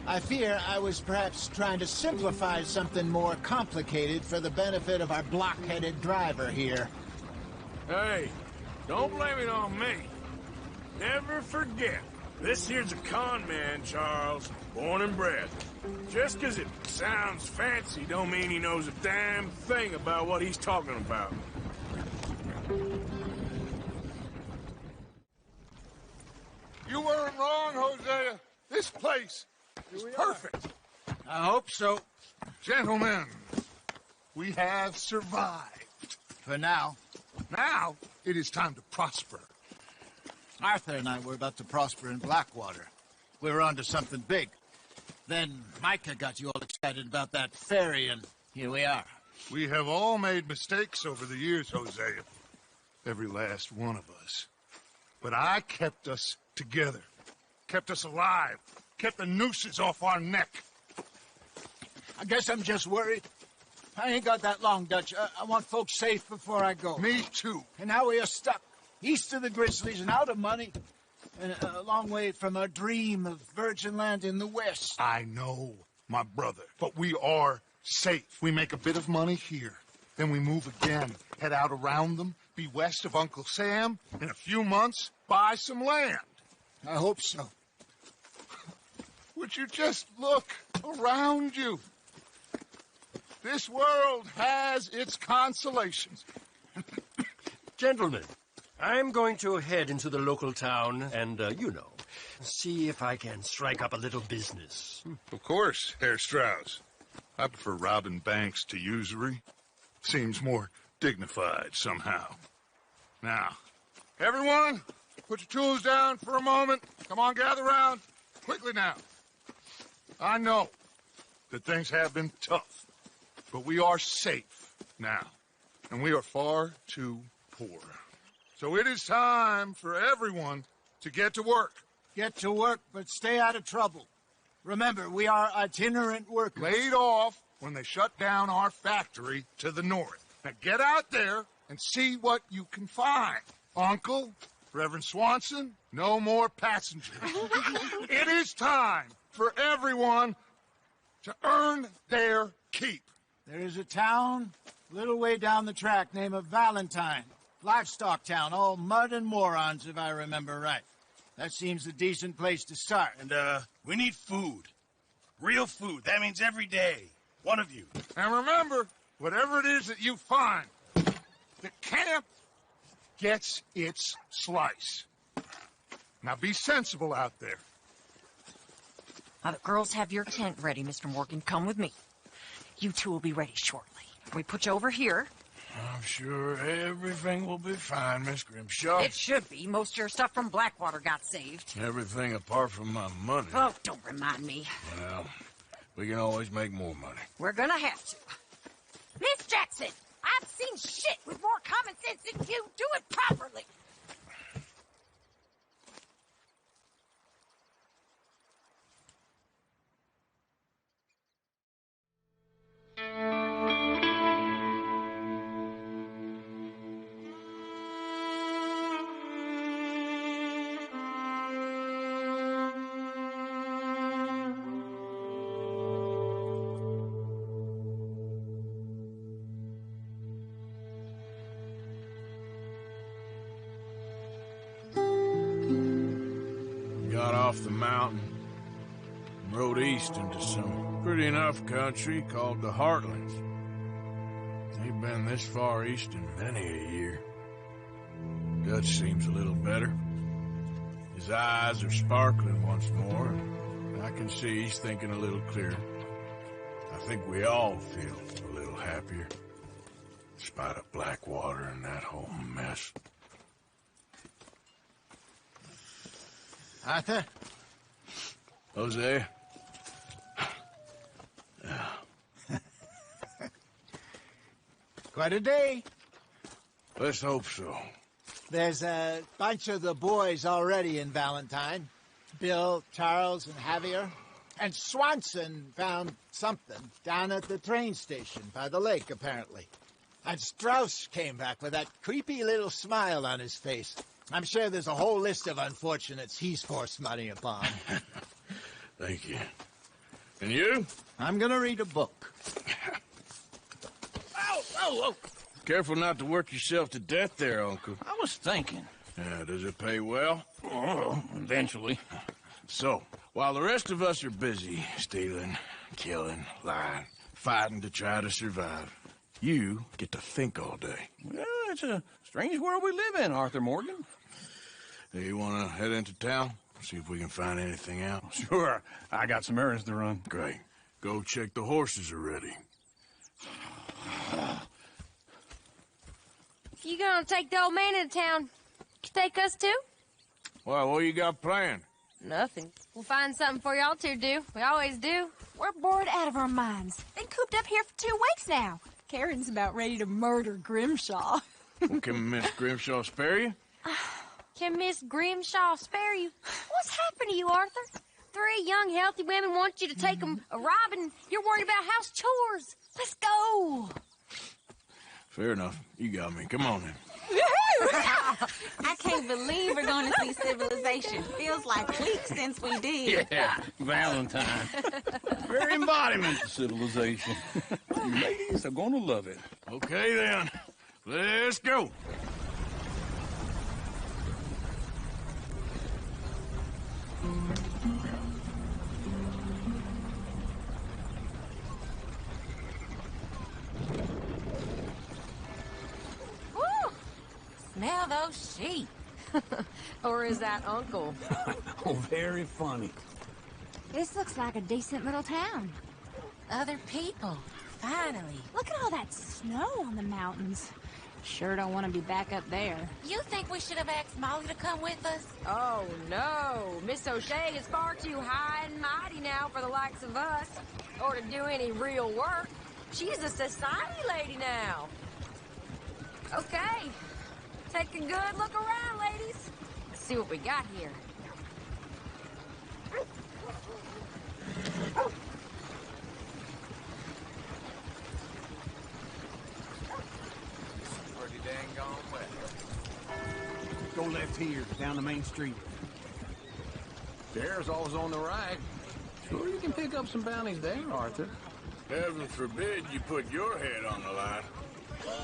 I fear I was perhaps trying to simplify something more complicated for the benefit of our block-headed driver here. Hey, don't blame it on me. Never forget, this here's a con man, Charles, born and bred. Just 'cause it sounds fancy don't mean he knows a damn thing about what he's talking about. You weren't wrong, Hosea. This place is perfect. I hope so. Gentlemen, we have survived. For now. Now, it is time to prosper. Arthur and I were about to prosper in Blackwater. We were onto something big. Then Micah got you all excited about that ferry, and here we are. We have all made mistakes over the years, Hosea. Every last one of us. But I kept us together. Kept us alive. Kept the nooses off our neck. I guess I'm just worried. I ain't got that long, Dutch. I want folks safe before I go. Me too. And now we are stuck east of the Grizzlies and out of money. And a long way from our dream of virgin land in the west. I know, my brother. But we are safe. We make a bit of money here. Then we move again. Head out around them. Be west of Uncle Sam. In a few months, buy some land. I hope so. Would you just look around you? This world has its consolations. Gentlemen, I'm going to head into the local town and, see if I can strike up a little business. Of course, Herr Strauss. I prefer robbing banks to usury. Seems more dignified somehow. Now, everyone, put your tools down for a moment. Come on, gather round. Quickly now. I know that things have been tough, but we are safe now, and we are far too poor. So it is time for everyone to get to work. Get to work, but stay out of trouble. Remember, we are itinerant workers. Laid off when they shut down our factory to the north. Now get out there and see what you can find. Uncle, Reverend Swanson, no more passengers. It is time for everyone to earn their keep. There is a town a little way down the track named Valentine. Livestock town, all mud and morons, if I remember right. That seems a decent place to start. And, we need food. Real food. That means every day. One of you. And remember, whatever it is that you find, the camp gets its slice. Now be sensible out there. Now, the girls have your tent ready, Mr. Morgan. Come with me. You two will be ready shortly. We put you over here. I'm sure everything will be fine, Miss Grimshaw. It should be. Most of your stuff from Blackwater got saved. Everything apart from my money. Oh, don't remind me. Well, we can always make more money. We're gonna have to. Miss Jackson, I've seen shit with more common sense than you. Do it properly. Got off the mountain and rode east into some pretty enough country called the Heartlands. Ain't been this far east in many a year. Dutch seems a little better. His eyes are sparkling once more, and I can see he's thinking a little clearer. I think we all feel a little happier, in spite of Blackwater and that whole mess. Arthur? Jose? Quite a day. Let's hope so. There's a bunch of the boys already in Valentine. Bill, Charles, and Javier. And Swanson found something down at the train station by the lake, apparently. And Strauss came back with that creepy little smile on his face. I'm sure there's a whole list of unfortunates he's forced money upon. Thank you. And you? I'm gonna read a book. Oh! Careful not to work yourself to death there, Uncle. I was thinking. Yeah, does it pay well? Oh, eventually. So, while the rest of us are busy stealing, killing, lying, fighting to try to survive, you get to think all day. Well, it's a strange world we live in, Arthur Morgan. Hey, you want to head into town? See if we can find anything out? Sure. I got some errands to run. Great. Go check the horses are ready. You gonna take the old man into town? Take us too? Well, what you got planned? Nothing. We'll find something for y'all two to do. We always do. We're bored out of our minds. Been cooped up here for 2 weeks now. Karen's about ready to murder Grimshaw. Well, can Miss Grimshaw spare you? Can Miss Grimshaw spare you? What's happened to you, Arthur? 3 young, healthy women want you to take them a robbing. You're worried about house chores. Let's go. Fair enough. You got me. Come on then. I can't believe we're going to see civilization. Feels like weeks since we did. Yeah, Valentine. Very embodiment of civilization. You ladies are going to love it. Okay, then. Let's go. Smell those sheep. Or is that Uncle? Oh, very funny. This looks like a decent little town. Other people. Finally. Look at all that snow on the mountains. Sure don't want to be back up there. You think we should have asked Molly to come with us? Oh, no. Miss O'Shea is far too high and mighty now for the likes of us. Or to do any real work. She's a society lady now. Okay. Take a good look around, ladies. Let's see what we got here. Pretty dang gone wet. Go left here, down the main street. There's always on the right. Sure you can pick up some bounties there, Arthur. Heaven forbid you put your head on the line.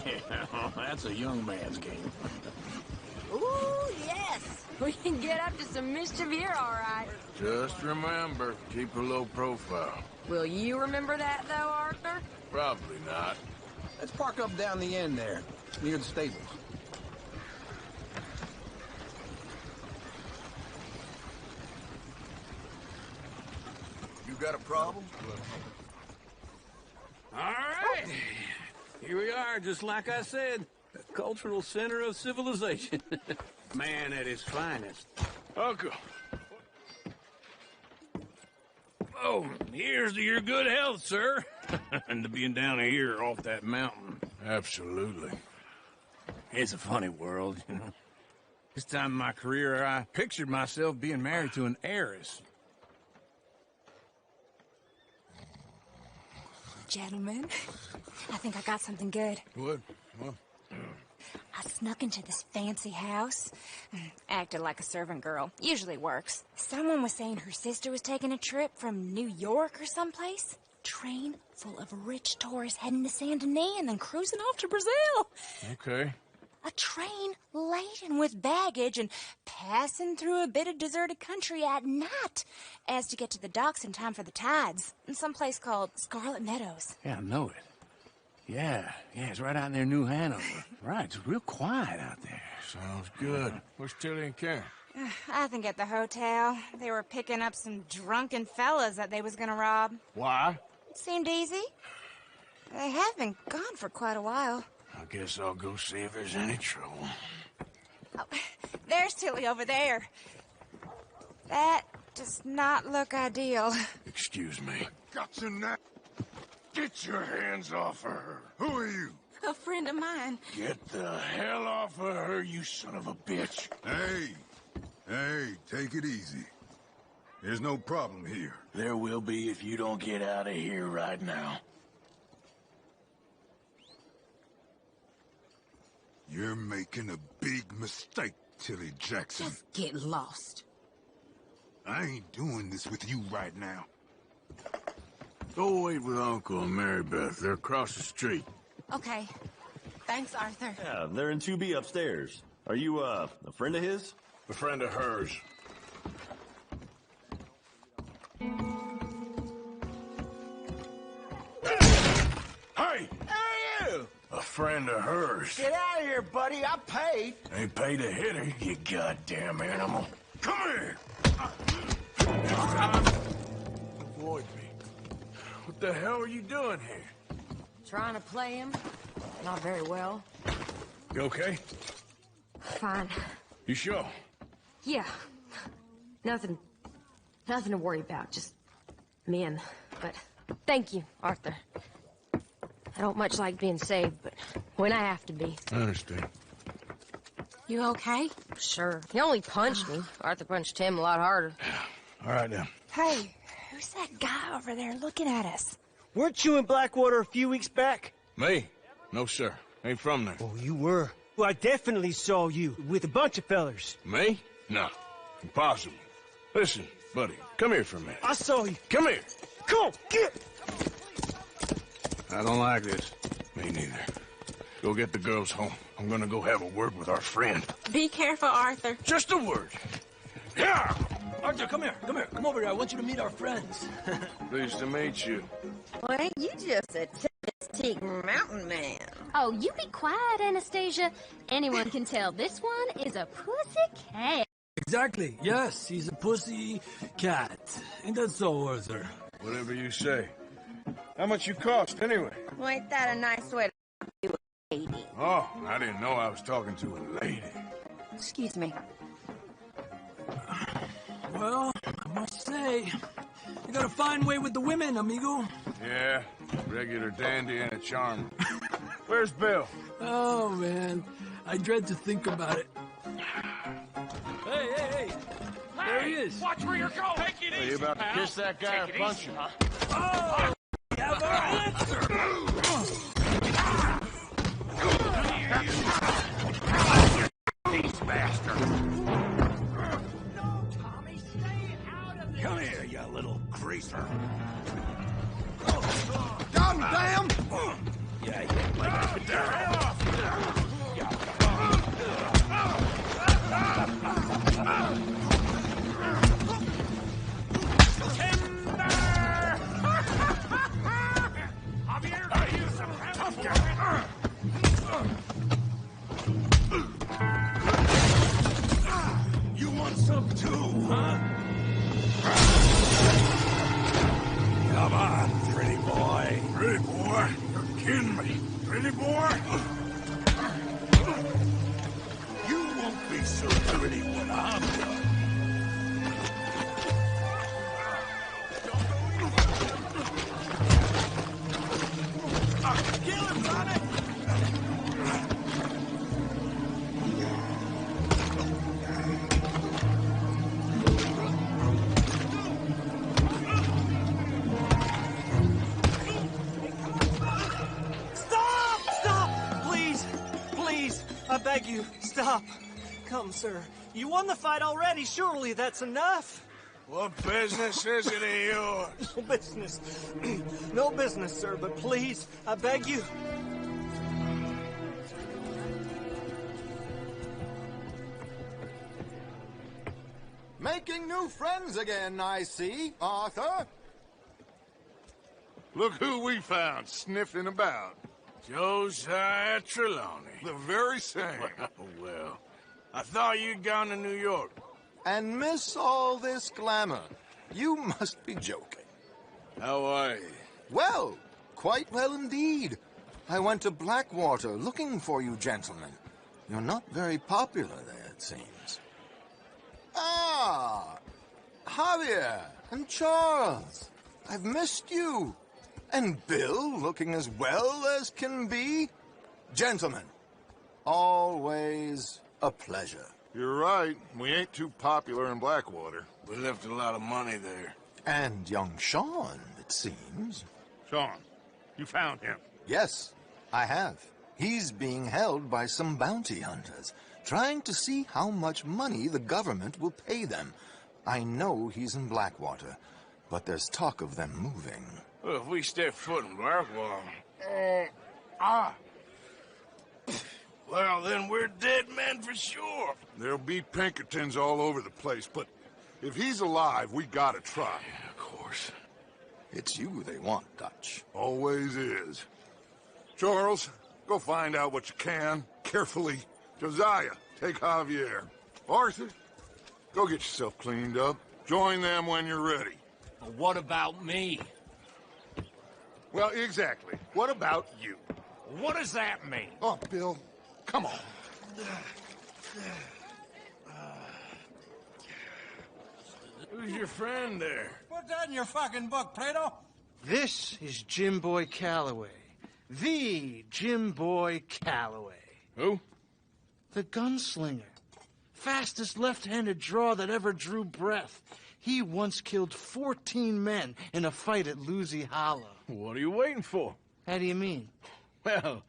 Yeah, that's a young man's game. Ooh, yes. We can get up to some mischief here, all right. Just remember, keep a low profile. Will you remember that, though, Arthur? Probably not. Let's park up down the end there, near the stables. You got a problem? All right. Here we are, just like I said. The cultural center of civilization. Man at his finest. Uncle. Oh, here's to your good health, sir. And to being down here off that mountain. Absolutely. It's a funny world, you know. This time in my career, I pictured myself being married to an heiress. Gentlemen, I think I got something good. What? What? I snuck into this fancy house. Acted like a servant girl. Usually works. Someone was saying her sister was taking a trip from New York or someplace. Train full of rich tourists heading to Saint Denis and then cruising off to Brazil. Okay. A train laden with baggage and passing through a bit of deserted country at night as to get to the docks in time for the tides in some place called Scarlet Meadows. Yeah, I know it. Yeah, it's right out near New Hanover. Right, it's real quiet out there. Sounds good. Where's Tilly and Karen? I think at the hotel. They were picking up some drunken fellas that they was gonna rob. Why? It seemed easy. They have been gone for quite a while. I guess I'll go see if there's any trouble. Oh, there's Tilly over there. That does not look ideal. Excuse me. Got to now. Get your hands off of her. Who are you? A friend of mine. Get the hell off of her, you son of a bitch. Hey, take it easy. There's no problem here. There will be if you don't get out of here right now. You're making a big mistake, Tilly Jackson. Just get lost. I ain't doing this with you right now. Go wait with Uncle and Mary Beth. They're across the street. Okay. Thanks, Arthur. Yeah, they're in 2B upstairs. Are you, a friend of his? A friend of hers. Hey! Hey, you! A friend of hers. Get out of here, buddy. I paid. Ain't paid to hit her, you goddamn animal. Come here! Avoid me. What the hell are you doing here? Trying to play him. Not very well. You okay? Fine. You sure? Yeah. Nothing to worry about. Just men. But thank you, Arthur. I don't much like being saved, but when I have to be. I understand. You okay? Sure. He only punched me. Arthur punched him a lot harder. All right, now. Hey, who's that guy over there looking at us? Weren't you in Blackwater a few weeks back? Me? No, sir. Ain't from there. Oh, you were. Well, I definitely saw you with a bunch of fellers. Me? No. Impossible. Listen, buddy, come here for a minute. I saw you. Come here. Come on, get! I don't like this. Me neither. Go get the girls home. I'm gonna go have a word with our friend. Be careful, Arthur. Just a word. Yeah! Arthur, come here. Come here. Come over here. I want you to meet our friends. Pleased to meet you. Well, ain't you just a Teak mountain man? Oh, you be quiet, Anastasia. Anyone can tell this one is a pussy cat. Exactly. Yes, he's a pussy cat. Ain't that so, Arthur? Whatever you say. How much you cost, anyway? Well, ain't that a nice way to do a lady? Oh, I didn't know I was talking to a lady. Excuse me. Well, I must say, you got a fine way with the women, amigo. Yeah, regular dandy and a charmer. Where's Bill? Oh, man. I dread to think about it. Hey! There he is. Watch where you're going. Take it Are easy, you about to pal. kiss that guy or punch him? Oh! We have our answer! These bastards. No, Tommy, stay out of this. Come here, you little greaser. Got him, damn! Yeah, like that. Javier, are you some tough guy? You want some too, huh? Come on, pretty boy. Pretty boy? You're kidding me. Pretty boy? You won't be so pretty when I'm done. Kill him, Tommy! Stop! Please, I beg you, stop. Come, sir. You won the fight already. Surely that's enough. What business is it of yours? No business. No business, sir, but please, I beg you. Making new friends again, I see, Arthur. Look who we found sniffing about. Josiah Trelawney. The very same. Well, I thought you'd gone to New York. And miss all this glamour. You must be joking. How are you? Well, quite well indeed. I went to Blackwater looking for you gentlemen. You're not very popular there, it seems. Ah, Javier and Charles. I've missed you. And Bill looking as well as can be. Gentlemen, always a pleasure. You're right. We ain't too popular in Blackwater. We left a lot of money there. And young Sean, it seems. Sean, you found him? Yes, I have. He's being held by some bounty hunters, trying to see how much money the government will pay them. I know he's in Blackwater, but there's talk of them moving. Well, if we step foot in Blackwater... Well, then we're dead men for sure. There'll be Pinkertons all over the place, but if he's alive, we gotta try. Yeah, of course. It's you they want, Dutch. Always is. Charles, go find out what you can, carefully. Josiah, take Javier. Arthur, go get yourself cleaned up. Join them when you're ready. But what about me? Well, exactly. What about you? What does that mean? Oh, Bill, come on. Who's your friend there? Put that in your fucking book, Plato. This is Jim Boy Calloway. The Jim Boy Calloway. Who? The gunslinger. Fastest left-handed draw that ever drew breath. He once killed 14 men in a fight at Lucy Hollow. What are you waiting for? How do you mean? Well,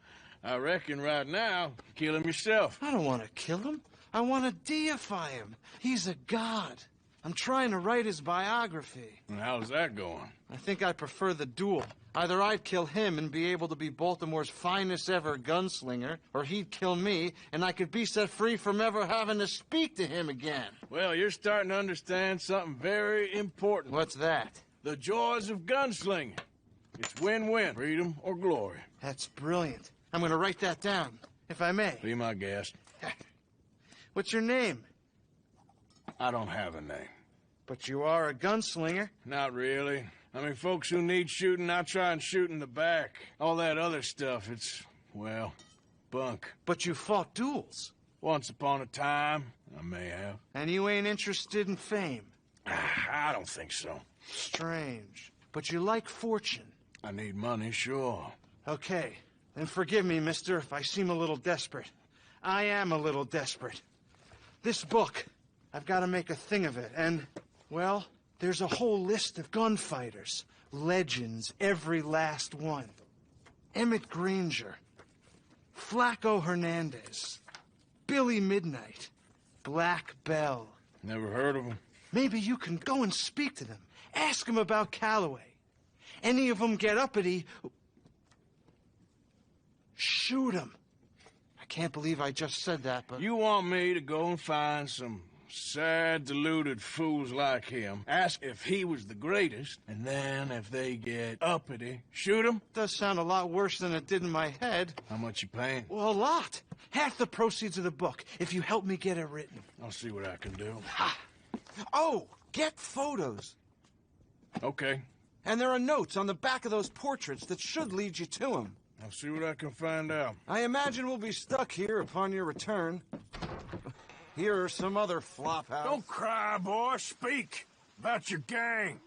I reckon right now, kill him yourself. I don't want to kill him. I want to deify him. He's a god. I'm trying to write his biography. And how's that going? I think I prefer the duel. Either I'd kill him and be able to be Baltimore's finest ever gunslinger, or he'd kill me and I could be set free from ever having to speak to him again. Well, you're starting to understand something very important. What's that? The joys of gunslinging. It's win-win, freedom or glory. That's brilliant. I'm going to write that down, if I may. Be my guest. What's your name? I don't have a name. But you are a gunslinger. Not really. I mean, folks who need shooting, I try and shoot in the back. All that other stuff, it's, well, bunk. But you fought duels. Once upon a time, I may have. And you ain't interested in fame? I don't think so. Strange. But you like fortune. I need money, sure. Okay. Then forgive me, mister, if I seem a little desperate. I am a little desperate. This book, I've got to make a thing of it, and, well, there's a whole list of gunfighters. Legends, every last one. Emmett Granger. Flaco Hernandez. Billy Midnight. Black Bell. Never heard of them. Maybe you can go and speak to them. Ask them about Calloway. Any of them get uppity, shoot them. I can't believe I just said that, but... You want me to go and find some sad, deluded fools like him, ask if he was the greatest, and then if they get uppity, shoot him? Does sound a lot worse than it did in my head. How much you paying? Well, a lot. Half the proceeds of the book, if you help me get it written. I'll see what I can do. Ha! Oh, get photos. Okay. And there are notes on the back of those portraits that should lead you to him. I'll see what I can find out. I imagine we'll be stuck here upon your return. Here are some other flophouse. Don't cry, boy. Speak about your gang.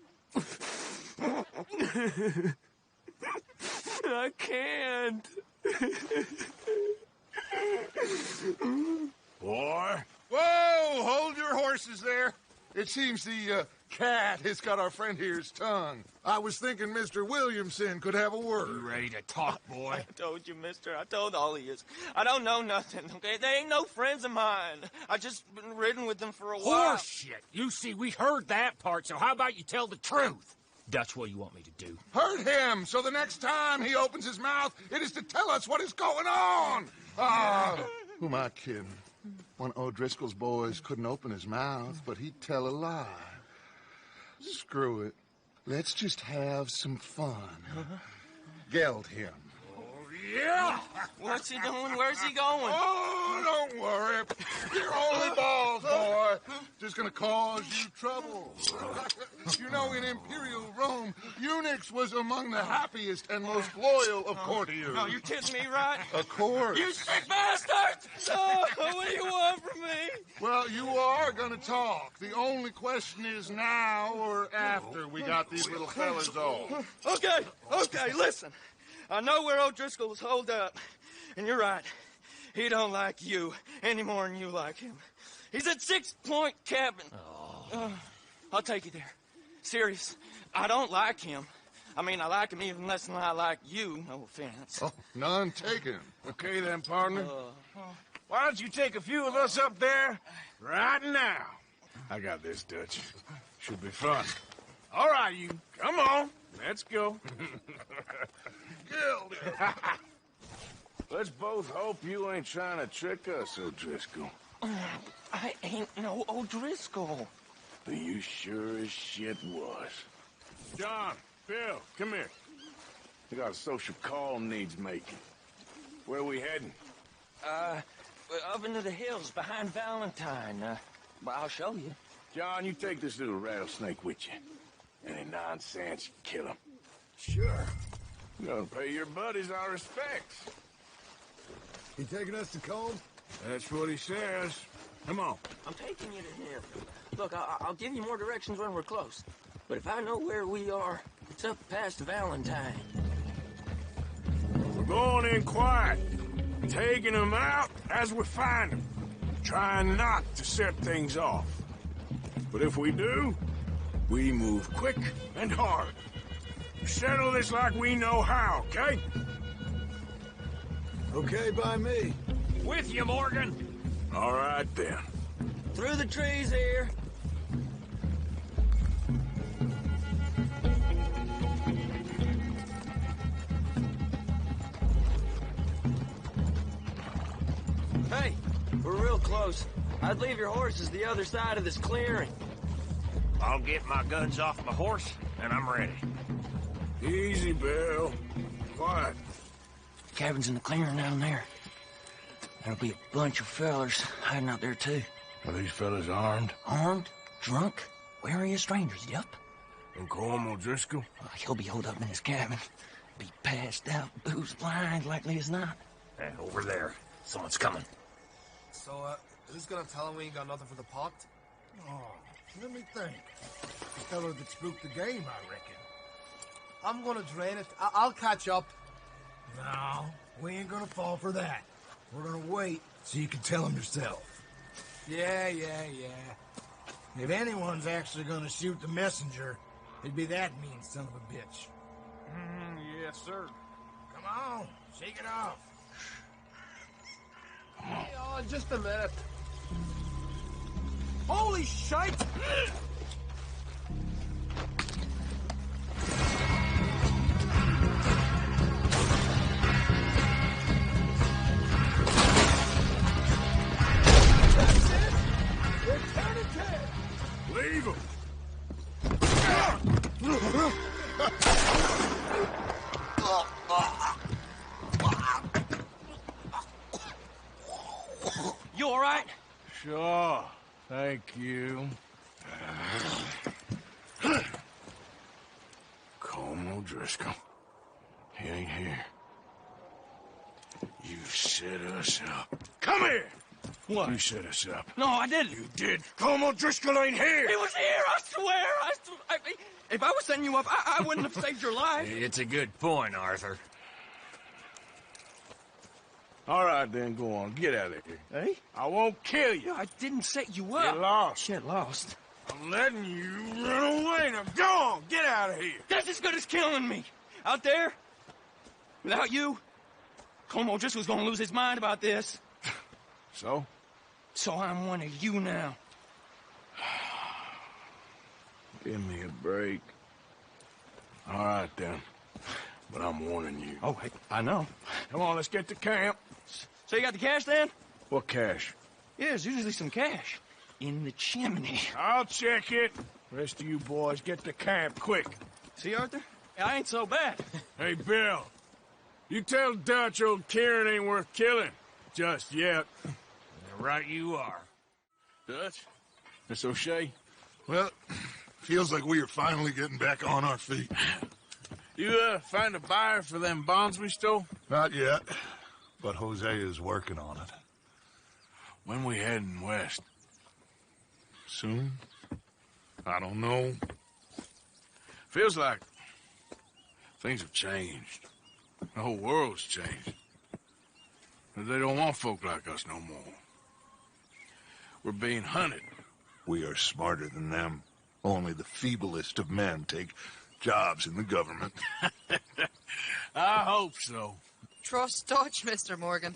I can't. Boy. Whoa! Hold your horses there. It seems the cat has got our friend here's tongue. I was thinking Mr. Williamson could have a word. You ready to talk, boy? I told you, mister. I told all of you. I don't know nothing, okay? They ain't no friends of mine. I just been ridden with them for a while. Horseshit. You see, we heard that part, so how about you tell the truth? Dutch, what do you want me to do? Hurt him, so the next time he opens his mouth, it is to tell us what is going on. Who am I kidding? One of O'Driscoll's boys couldn't open his mouth, but he'd tell a lie. Screw it. Let's just have some fun. Geld him. Oh, Yeah. What's he doing? Where's he going? Oh, don't worry. You're only balls, boy. Just gonna cause you trouble. You know, in Imperial Rome, eunuchs was among the happiest and most loyal of courtiers. No, you're kidding me, right? Of course. You sick bastard! No, what do you want from me? Well, you are gonna talk. The only question is now or after we got these little fellas off. Okay, listen. I know where O'Driscoll's holed up, and you're right. He don't like you any more than you like him. He's at 6 Point Cabin. I'll take you there. Serious. I don't like him. I mean, I like him even less than I like you. No offense. Oh, none taken. Okay then, partner. Why don't you take a few of us up there right now? I got this, Dutch. Should be fun. All right, you. Come on. Let's go. Let's both hope you ain't trying to trick us, O'Driscoll. I ain't no O'Driscoll. But you sure as shit was. John, Bill, come here. We got a social call needs making. Where we heading? Up into the hills behind Valentine. Well, I'll show you. John, you take this little rattlesnake with you. Any nonsense, you kill him. Sure. You gotta pay your buddies our respects. He taking us to Combe? That's what he says. Come on. I'm taking you to him. Look, I'll give you more directions when we're close. But if I know where we are, it's up past Valentine. We're going in quiet. Taking them out as we find them. Trying not to set things off. But if we do, we move quick and hard. Settle this like we know how, okay? Okay by me. With you, Morgan. All right, then. Through the trees here. Hey, we're real close. I'd leave your horses the other side of this clearing. I'll get my guns off my horse, and I'm ready. Easy, Bill. Quiet. The cabin's in the clearing down there. There'll be a bunch of fellers hiding out there, too. Are these fellas armed? Armed? Drunk? Wary of strangers, yup. And Colm O'Driscoll? He'll be holed up in his cabin. Be passed out, booze blind, likely as not. And over there. Someone's coming. So, who's gonna tell him we ain't got nothing for the pot? Oh, let me think. The fellow that spooked the game, I reckon. I'm gonna drain it. I'll catch up. No, we ain't gonna fall for that. We're gonna wait so you can tell him yourself. Yeah. If anyone's actually gonna shoot the messenger, it'd be that mean son of a bitch. Yes, sir. Come on, shake it off. Hey, just a minute. Holy shite! Leave him! You all right? Sure. Thank you. Colm O'Driscoll. He ain't here. You set us up. Come here! What? You set us up. No, I didn't. You did. Colm O'Driscoll ain't here! He was here, I swear! If I was setting you up, I wouldn't have saved your life. It's a good point, Arthur. All right, then, go on. Get out of here. Hey? I won't kill you. I didn't set you up. Get lost. Get lost. I'm letting you run away. Now, go on. Get out of here. That's as good as killing me. Out there, without you, Colm O'Driscoll's gonna lose his mind about this. So? So I'm one of you now. Give me a break. All right, then. But I'm warning you. Oh, I know. Come on, let's get to camp. So you got the cash, then? What cash? Yeah, there's usually some cash. In the chimney. I'll check it. Rest of you boys, get to camp, quick. See, Arthur? I ain't so bad. Hey, Bill. You tell Dutch old Kieran ain't worth killing. Just yet. Right you are. Dutch? Miss O'Shea? Well, feels like we are finally getting back on our feet. You, find a buyer for them bonds we stole? Not yet, but Jose is working on it. When we heading west? Soon? I don't know. Feels like things have changed. The whole world's changed. They don't want folk like us no more. We're being hunted. We are smarter than them. Only the feeblest of men take jobs in the government. I hope so. Trust Dutch, Mr. Morgan.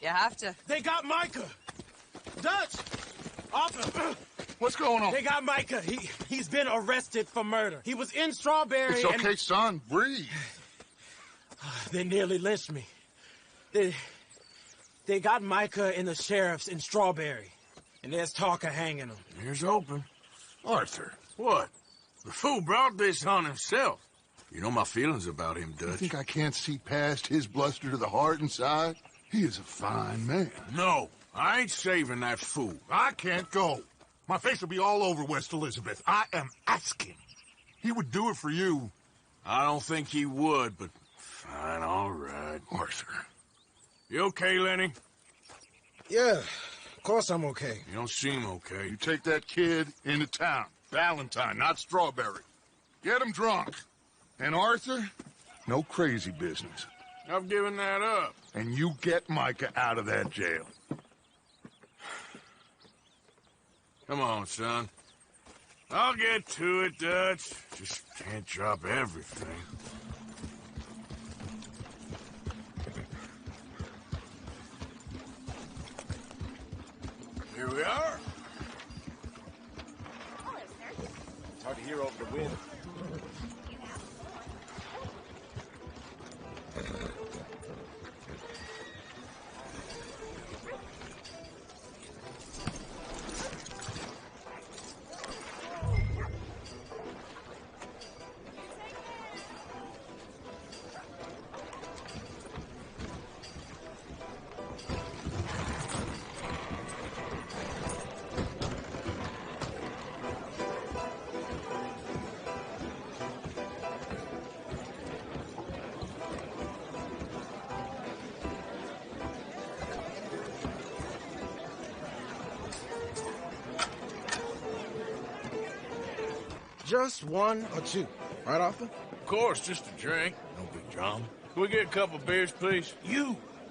You have to. They got Micah! Dutch! Arthur! What's going on? They got Micah. He's been arrested for murder. He was in Strawberry. It's okay, son. Breathe. They nearly lynched me. They got Micah and the sheriffs in Strawberry. And there's talk of hanging him. Here's open. Arthur. What? The fool brought this on himself. You know my feelings about him, Dutch. You think I can't see past his bluster to the heart inside? He is a fine man. No, I ain't saving that fool. I can't go. My face will be all over West Elizabeth. I am asking. He would do it for you. I don't think he would, but fine, all right. Arthur. You okay, Lenny? Yeah, of course I'm okay. You don't seem okay. You take that kid into town. Valentine, not Strawberry. Get him drunk. And Arthur, no crazy business. I've given that up. And you get Micah out of that jail. Come on, son. I'll get to it, Dutch. Just can't drop everything. Here we are. It's hard to hear over the wind. Just one or two, right, Arthur? Of course, just a drink. No big drama. Can we get a couple beers, please?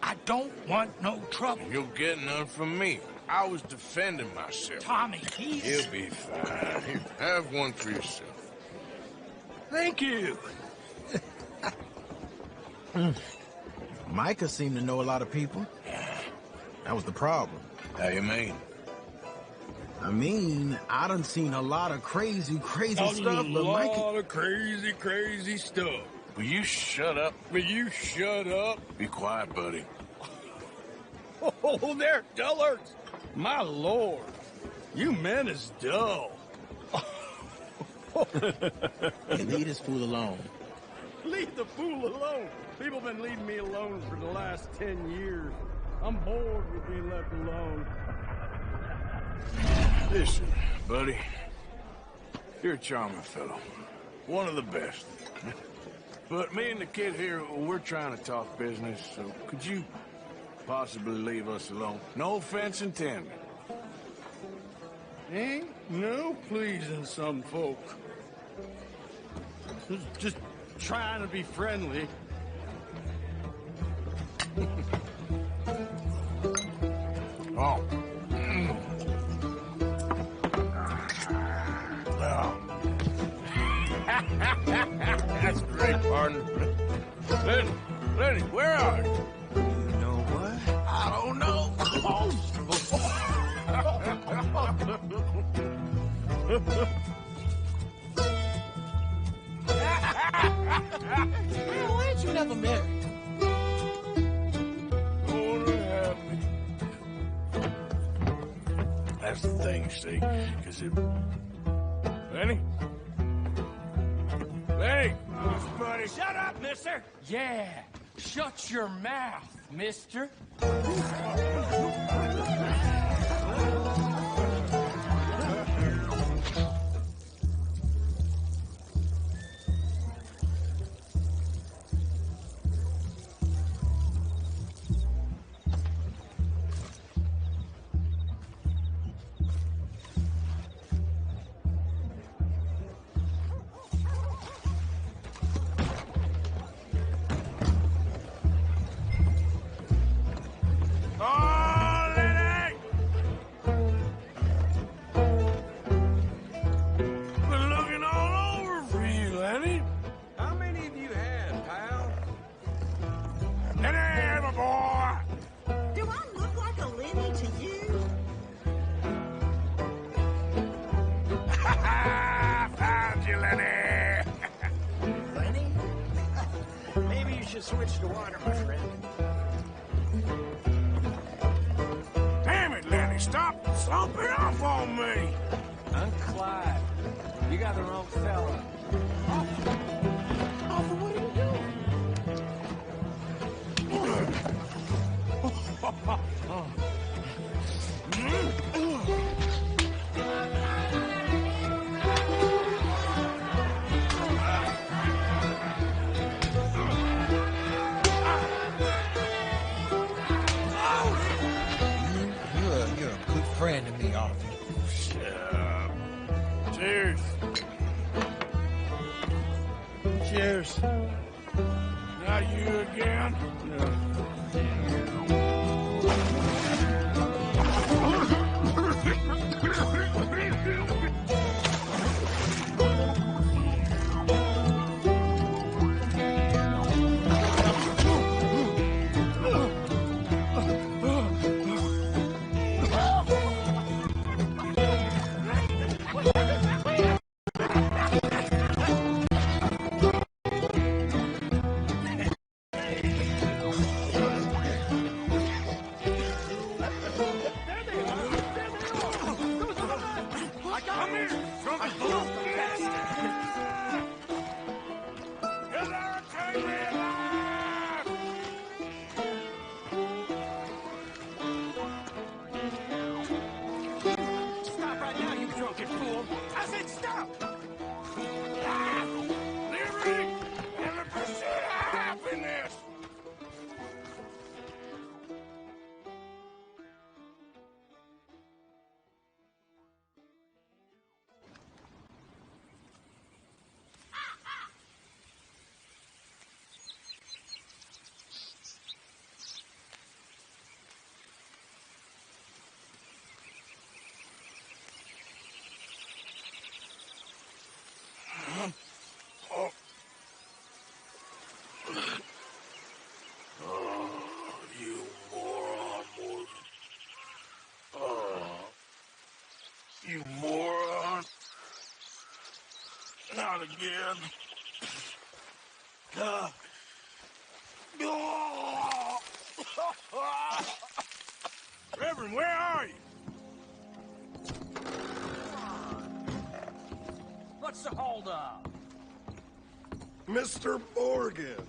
I don't want no trouble. You'll get none from me. I was defending myself. Tommy, He'll be fine. Here, have one for yourself. Thank you. Micah seemed to know a lot of people. That was the problem. How you mean? I mean, I done seen a lot of crazy stuff, but A Micah... lot of crazy stuff. Will you shut up? Will you shut up? Be quiet, buddy. Oh, they're dullards. My lord. You men is dull. Hey, leave this fool alone. Leave the fool alone. People been leaving me alone for the last 10 years. I'm bored with being left alone. Listen, buddy. You're a charming fellow. One of the best. But me and the kid here, we're trying to talk business, so could you possibly leave us alone? No offense intended. Ain't no pleasing some folk. Just trying to be friendly. Oh. That's great, partner. Lenny, where are you? You know what? I don't know. Why ain't you never married? That's the thing, see, because it... Lenny? Lenny! Buddy. Shut up, mister! Yeah, Shut your mouth, mister. Switch to water, my friend. Damn it, Lenny, stop slumping off on me! I'm Clyde. You got the wrong fella. Arthur, what are you doing? Friend to me, Arthur. Cheers. Cheers. Not you again? You moron. Not again. Reverend, where are you? What's the holdup? Mr. Morgan,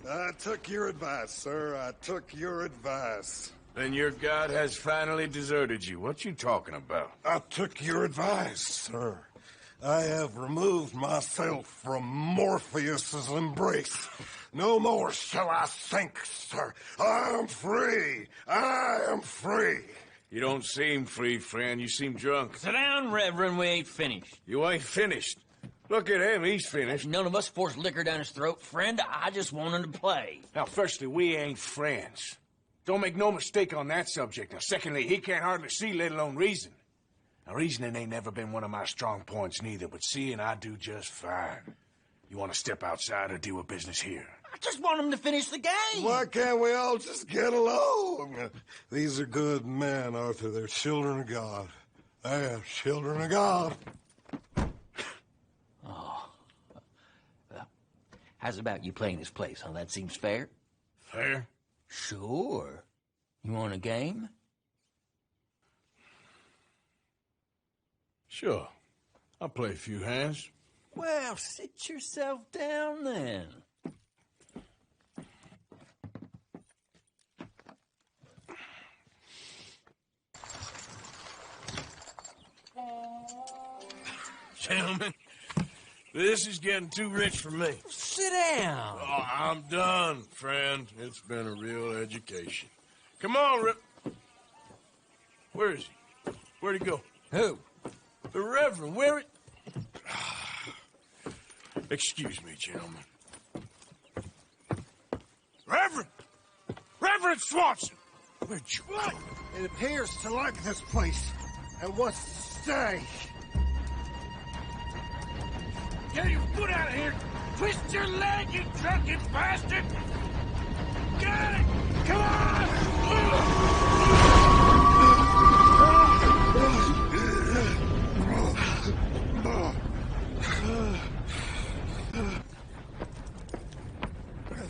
I took your advice, sir. I took your advice. Then your god has finally deserted you. What you talking about? I took your advice, sir. I have removed myself from Morpheus's embrace. No more shall I sink, sir. I am free. I am free. You don't seem free, friend. You seem drunk. Sit down, Reverend. We ain't finished. You ain't finished. Look at him. He's finished. None of us forced liquor down his throat. Friend, I just want him to play. Now, firstly, we ain't friends. Don't make no mistake on that subject. Now, secondly, he can't hardly see, let alone reason. Now, reasoning ain't never been one of my strong points neither, but seeing I do just fine. You want to step outside or deal with business here? I just want him to finish the game. Why can't we all just get along? These are good men, Arthur. They're children of God. They are children of God. Oh. Well, how's about you playing this place, huh? That seems fair? Fair? Sure. You want a game? Sure. I'll play a few hands. Well, sit yourself down then. Gentlemen, this is getting too rich for me. Sit down. Oh, I'm done, friend. It's been a real education. Come on, Rip. Where is he? Where'd he go? Who? The Reverend. Where it? Excuse me, gentlemen. Reverend! Reverend Swanson! Where'd you go? It appears to like this place and wants to stay. Get your foot out of here! Twist your leg, you drunken bastard! Get it! Come on!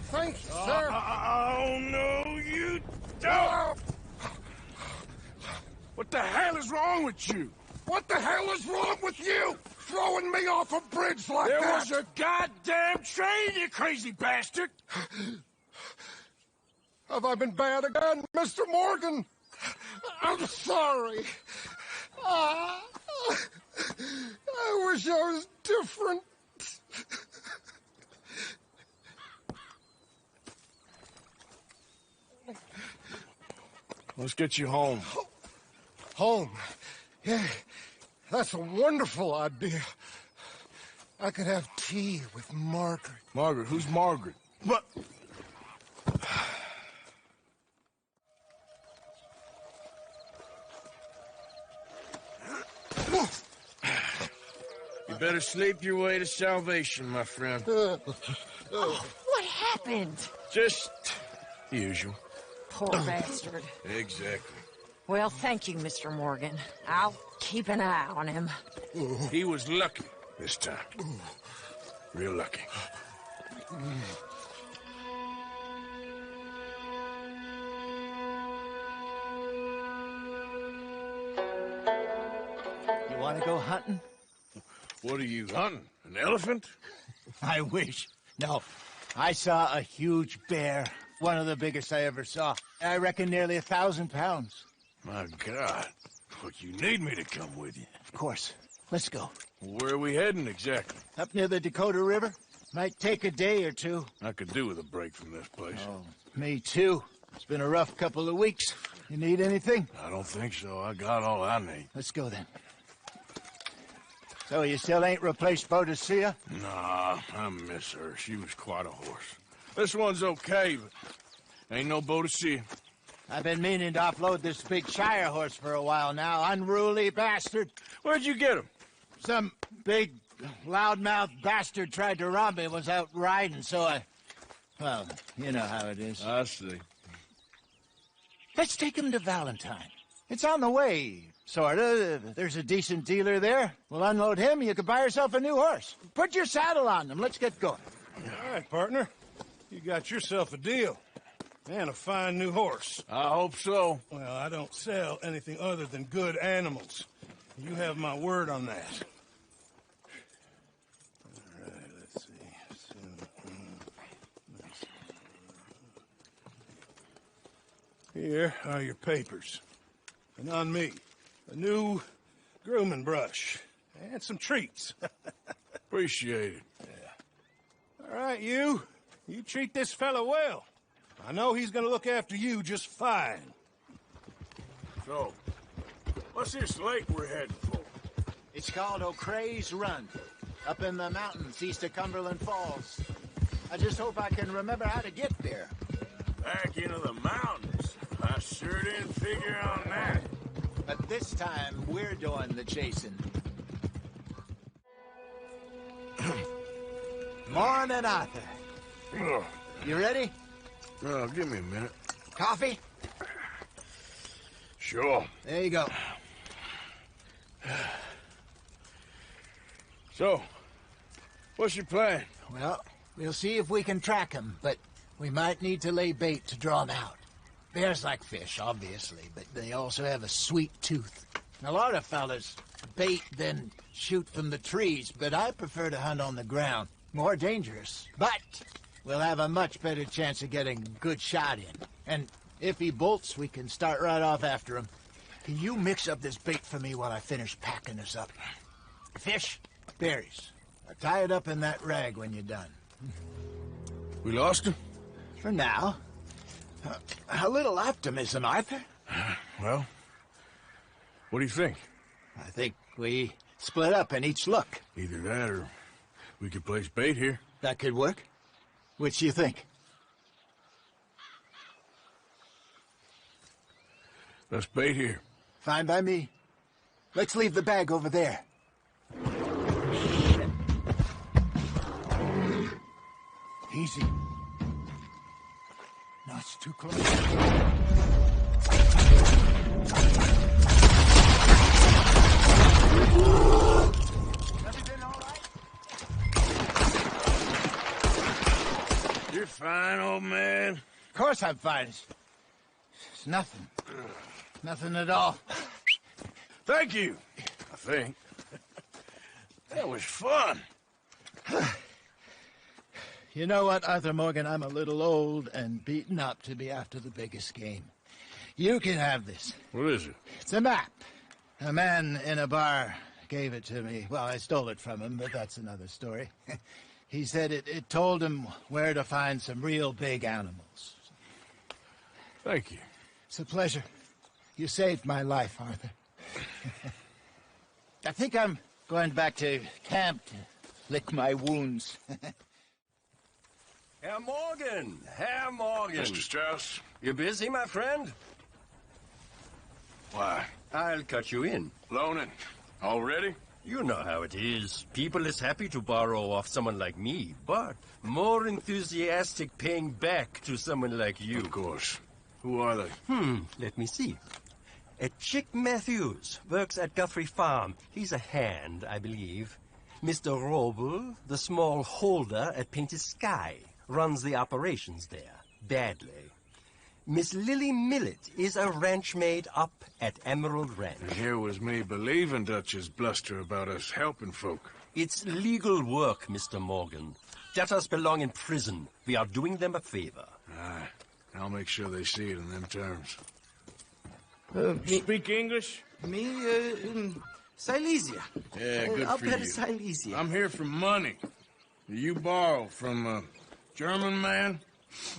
Thank you, sir. Oh, no, you don't! What the hell is wrong with you? What the hell is wrong with you? Throwing me off a bridge like There that? was a goddamn train, you crazy bastard! Have I been bad again, Mr. Morgan? I'm sorry. I wish I was different. Let's get you home. Home? Yeah, that's a wonderful idea. I could have tea with Margaret. Margaret? Who's Margaret? What? You better sleep your way to salvation, my friend. Oh, what happened? Just the usual. Poor bastard. Exactly. Well, thank you, Mr. Morgan. I'll keep an eye on him. He was lucky this time. Real lucky. You want to go hunting? What are you hunting? An elephant? I wish. No. I saw a huge bear. One of the biggest I ever saw. I reckon nearly 1,000 pounds. My God. Look, you need me to come with you. Of course. Let's go. Where are we heading exactly? Up near the Dakota River. Might take a day or two. I could do with a break from this place. Oh, me too. It's been a rough couple of weeks. You need anything? I don't think so. I got all I need. Let's go then. So you still ain't replaced Boadicea? Nah, I miss her. She was quite a horse. This one's okay, but ain't no Boadicea. I've been meaning to offload this big Shire horse for a while now. Unruly bastard. Where'd you get him? Some big, loudmouth bastard tried to rob me, was out riding, so I... Well, you know how it is. I see. Let's take him to Valentine. It's on the way, sorta. There's a decent dealer there. We'll unload him, you can buy yourself a new horse. Put your saddle on him, let's get going. All right, partner. You got yourself a deal. And a fine new horse. I hope so. Well, I don't sell anything other than good animals. You have my word on that. All right, let's see. Here are your papers. And on me, a new grooming brush. And some treats. Appreciate it. Yeah. All right, you. You treat this fella well. I know he's gonna look after you just fine. So, what's this lake we're heading for? It's called O'Creagh's Run, up in the mountains east of Cumberland Falls. I just hope I can remember how to get there. Back into the mountains? I sure didn't figure on that. But this time, we're doing the chasing. Morning, Arthur. You ready? Oh, give me a minute. Coffee? Sure. There you go. So, what's your plan? Well, we'll see if we can track him, but we might need to lay bait to draw him out. Bears like fish, obviously, but they also have a sweet tooth. A lot of fellas bait, then shoot from the trees, but I prefer to hunt on the ground. More dangerous. But we'll have a much better chance of getting a good shot in. And if he bolts, we can start right off after him. Can you mix up this bait for me while I finish packing this up? Fish? Berries. Tie it up in that rag when you're done. We lost him? For now. A little optimism, Arthur. Well, what do you think? I think we split up and each look. Either that or we could place bait here. That could work. Which do you think? Let's bait here. Fine by me. Let's leave the bag over there. Easy. No, it's too close. Everything all right? You're fine, old man. Of course I'm fine. It's nothing. Nothing at all. Thank you, I think. That was fun. You know what, Arthur Morgan? I'm a little old and beaten up to be after the biggest game. You can have this. What is it? It's a map. A man in a bar gave it to me. Well, I stole it from him, but that's another story. He said it told him where to find some real big animals. Thank you. It's a pleasure. You saved my life, Arthur. I think I'm going back to camp to lick my wounds. Herr Morgan! Herr Morgan! Mr. Strauss? You busy, my friend? Why? I'll cut you in. Loaning. Already? You know how it is. People is happy to borrow off someone like me, but more enthusiastic paying back to someone like you. Of course. Who are they? Let me see. Chick Matthews works at Guthrie Farm. He's a hand, I believe. Mr. Roble, the small holder at Painted Sky, runs the operations there, badly. Miss Lily Millet is a ranch maid up at Emerald Ranch. And here was me believing Dutch's bluster about us helping folk. It's legal work, Mr. Morgan. Debtors belong in prison. We are doing them a favor. Aye. I'll make sure they see it in them terms. Speak English? Me, Silesia. Yeah, good up for at you. Silesia. I'm here for money. You borrow from a German man?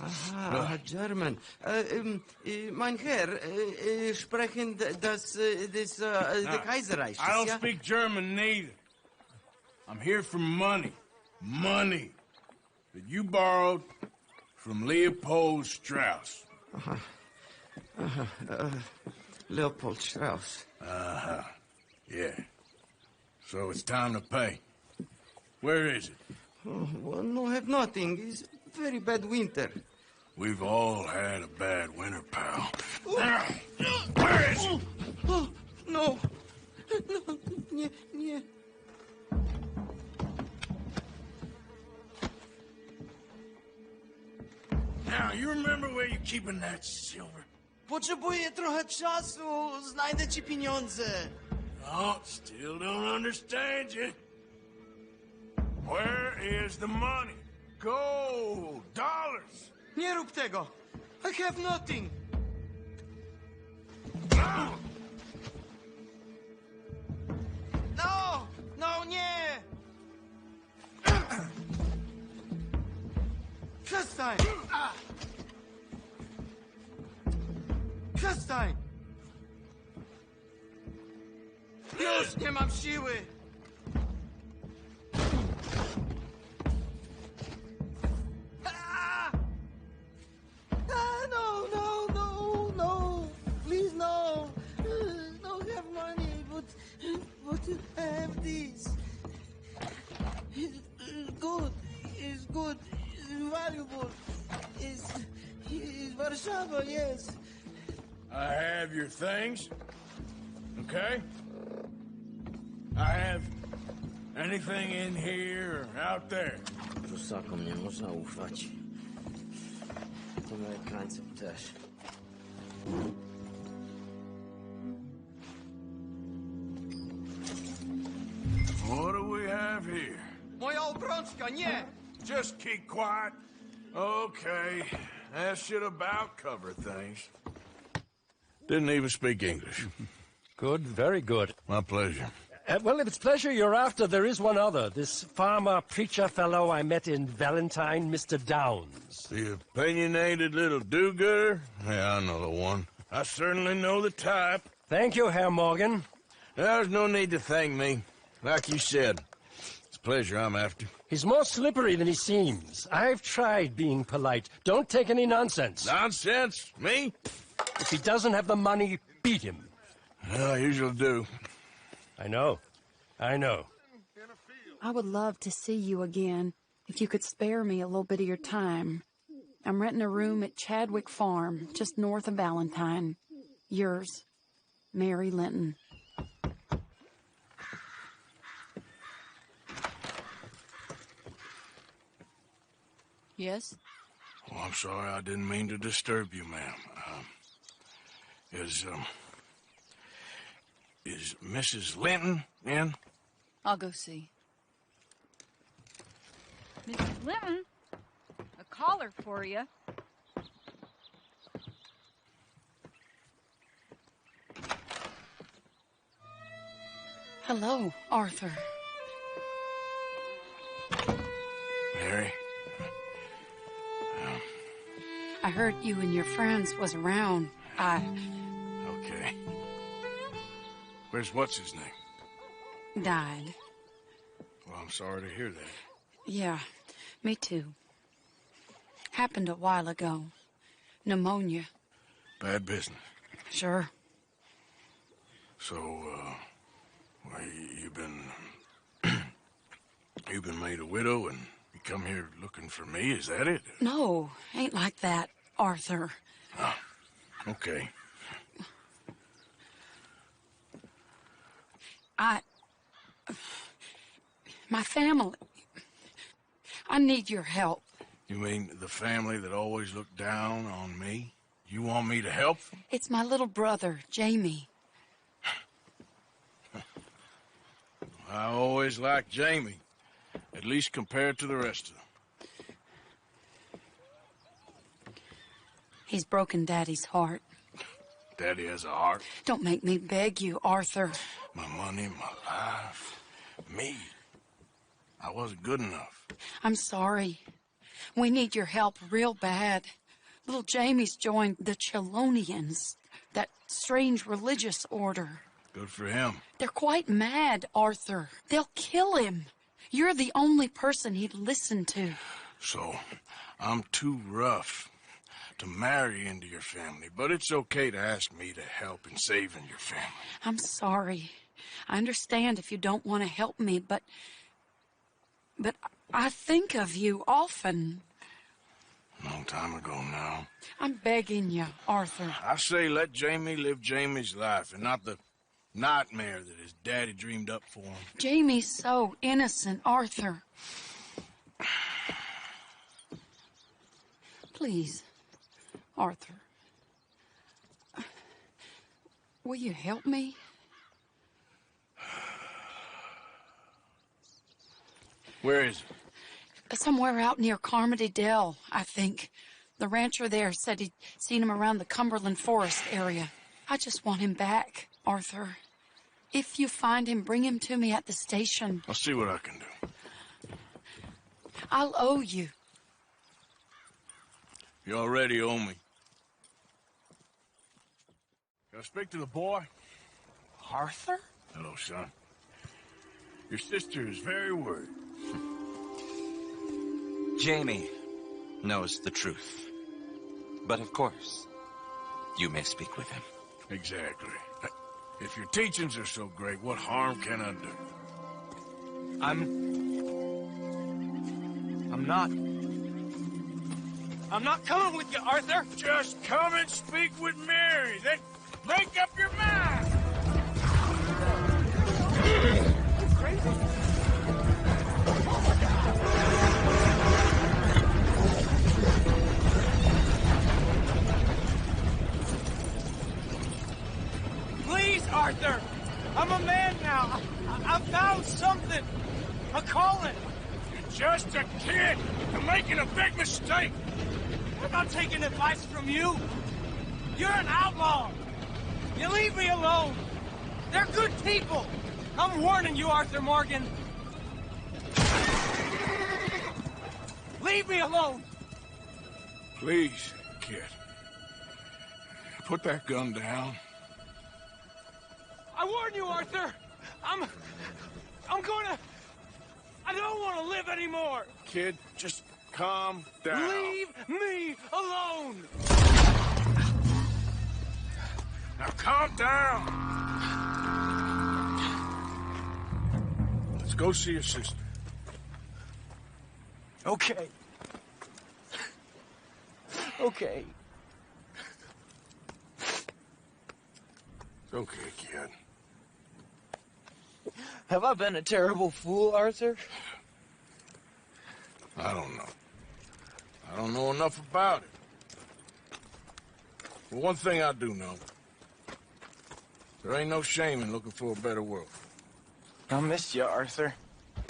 Aha, German. Mein Herr, sprechen the Kaiserreich. I don't speak German neither. I'm here for money. Money that you borrowed from Leopold Strauss. Leopold Strauss. Yeah. So it's time to pay. Where is it? Oh, well, no, have nothing. It's very bad winter. We've all had a bad winter, pal. Where is it? Oh, no. No, nie. Now, you remember where you're keeping that silver? Potrzebuję trochę czasu. Znajdę ci pieniądze. Oh, still don't understand you. Where is the money? Gold, dollars. Nie rób tego. I have nothing. No! No, nie! Przestań! Przestań! Już nie mam siły! No! Please, no! Don't have money, but I have this. It's good. It's good. It's valuable. It's Warszawa, yes. I have your things, okay? I have anything in here or out there. Rusakom nie można ufać. To Amerykańcom też. What do we have here? Moja obrączka, nie! Just keep quiet. Okay, that should about cover things. Didn't even speak English. Good, very good. My pleasure. Well, if it's pleasure you're after, there is one other. This farmer preacher fellow I met in Valentine, Mr. Downs. The opinionated little do-gooder? Yeah, I know the one. I certainly know the type. Thank you, Herr Morgan. There's no need to thank me. Like you said, it's pleasure I'm after. He's more slippery than he seems. I've tried being polite. Don't take any nonsense. Nonsense? Me? If he doesn't have the money, beat him. Well, I usually do. I know. I know. I would love to see you again, if you could spare me a little bit of your time. I'm renting a room at Chadwick Farm, just north of Valentine. Yours, Mary Linton. Yes? Oh, I'm sorry. I didn't mean to disturb you, ma'am. Is Mrs. Linton in? I'll go see. Mrs. Linton, a caller for you. Hello, Arthur. Mary? I heard you and your friends was around. Okay. Where's what's-his name? Died. Well, I'm sorry to hear that. Yeah, me too. Happened a while ago. Pneumonia. Bad business. Sure. So, well, you've been made a widow and you come here looking for me, is that it? No, ain't like that, Arthur. Oh, okay. My family. I need your help. You mean the family that always looked down on me? You want me to help them? It's my little brother, Jamie. I always liked Jamie, at least compared to the rest of them. He's broken Daddy's heart. Daddy has a heart. Don't make me beg you, Arthur. My money, my life, me. I wasn't good enough. I'm sorry. We need your help real bad. Little Jamie's joined the Chelonians, that strange religious order. Good for him. They're quite mad, Arthur. They'll kill him. You're the only person he'd listen to. So, I'm too rough to marry into your family, but it's okay to ask me to help in saving your family. I'm sorry. I understand if you don't want to help me, but I think of you often. Long time ago now. I'm begging you, Arthur. I say let Jamie live Jamie's life and not the nightmare that his daddy dreamed up for him. Jamie's so innocent, Arthur. Please, Arthur. Will you help me? Where is he? Somewhere out near Carmody Dell, I think. The rancher there said he'd seen him around the Cumberland Forest area. I just want him back, Arthur. If you find him, bring him to me at the station. I'll see what I can do. I'll owe you. You already owe me. Can I speak to the boy? Arthur? Hello, son. Your sister is very worried. Jamie knows the truth. But of course, you may speak with him. Exactly. If your teachings are so great, what harm can I do? I'm not coming with you, Arthur. Just come and speak with Mary. Then make up your mind. Please, Arthur. I'm a man now. I found something. A calling. You're just a kid. You're making a big mistake. I'm not taking advice from you. You're an outlaw. You leave me alone. They're good people. I'm warning you, Arthur Morgan. Leave me alone. Please, kid. Put that gun down. I warn you, Arthur. I don't want to live anymore. Kid, just calm down. Leave me alone. Now calm down. Let's go see your sister. Okay. Okay. It's okay, kid. Have I been a terrible fool, Arthur? I don't know. I don't know enough about it. But one thing I do know. There ain't no shame in looking for a better world. I missed you, Arthur.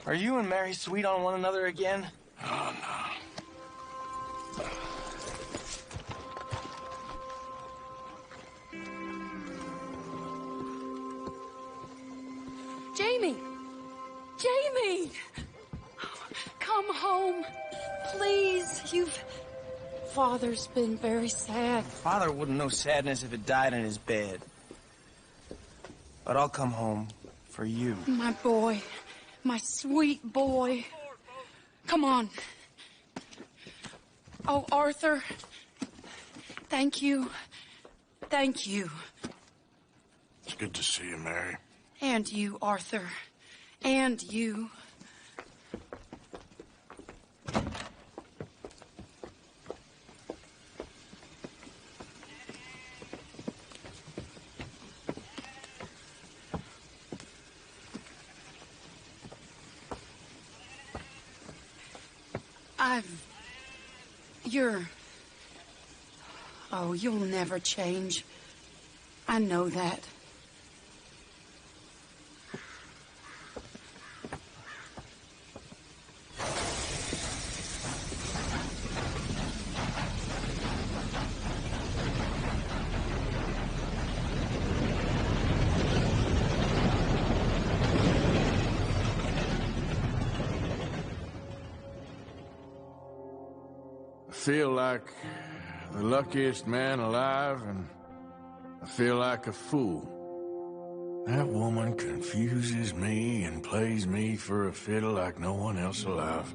Are you and Mary sweet on one another again? Oh, no. Jamie! Jamie! Come home, please. Father's been very sad. Father wouldn't know sadness if it died in his bed. But I'll come home for you. My boy, my sweet boy. Come on. Oh, Arthur, thank you. Thank you. It's good to see you, Mary. And you, Arthur. And you. Oh, you'll never change. I know that. I feel like the luckiest man alive, and I feel like a fool. That woman confuses me and plays me for a fiddle like no one else alive.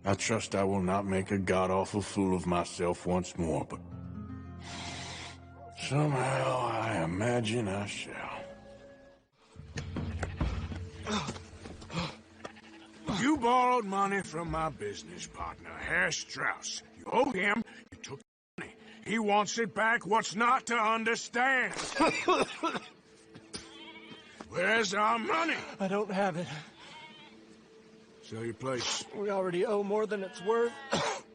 I trust I will not make a god-awful fool of myself once more, but somehow I imagine I shall. You borrowed money from my business partner, Herr Strauss. You owe him, you took the money. He wants it back. What's not to understand? Where's our money? I don't have it. Sell your place. We already owe more than it's worth.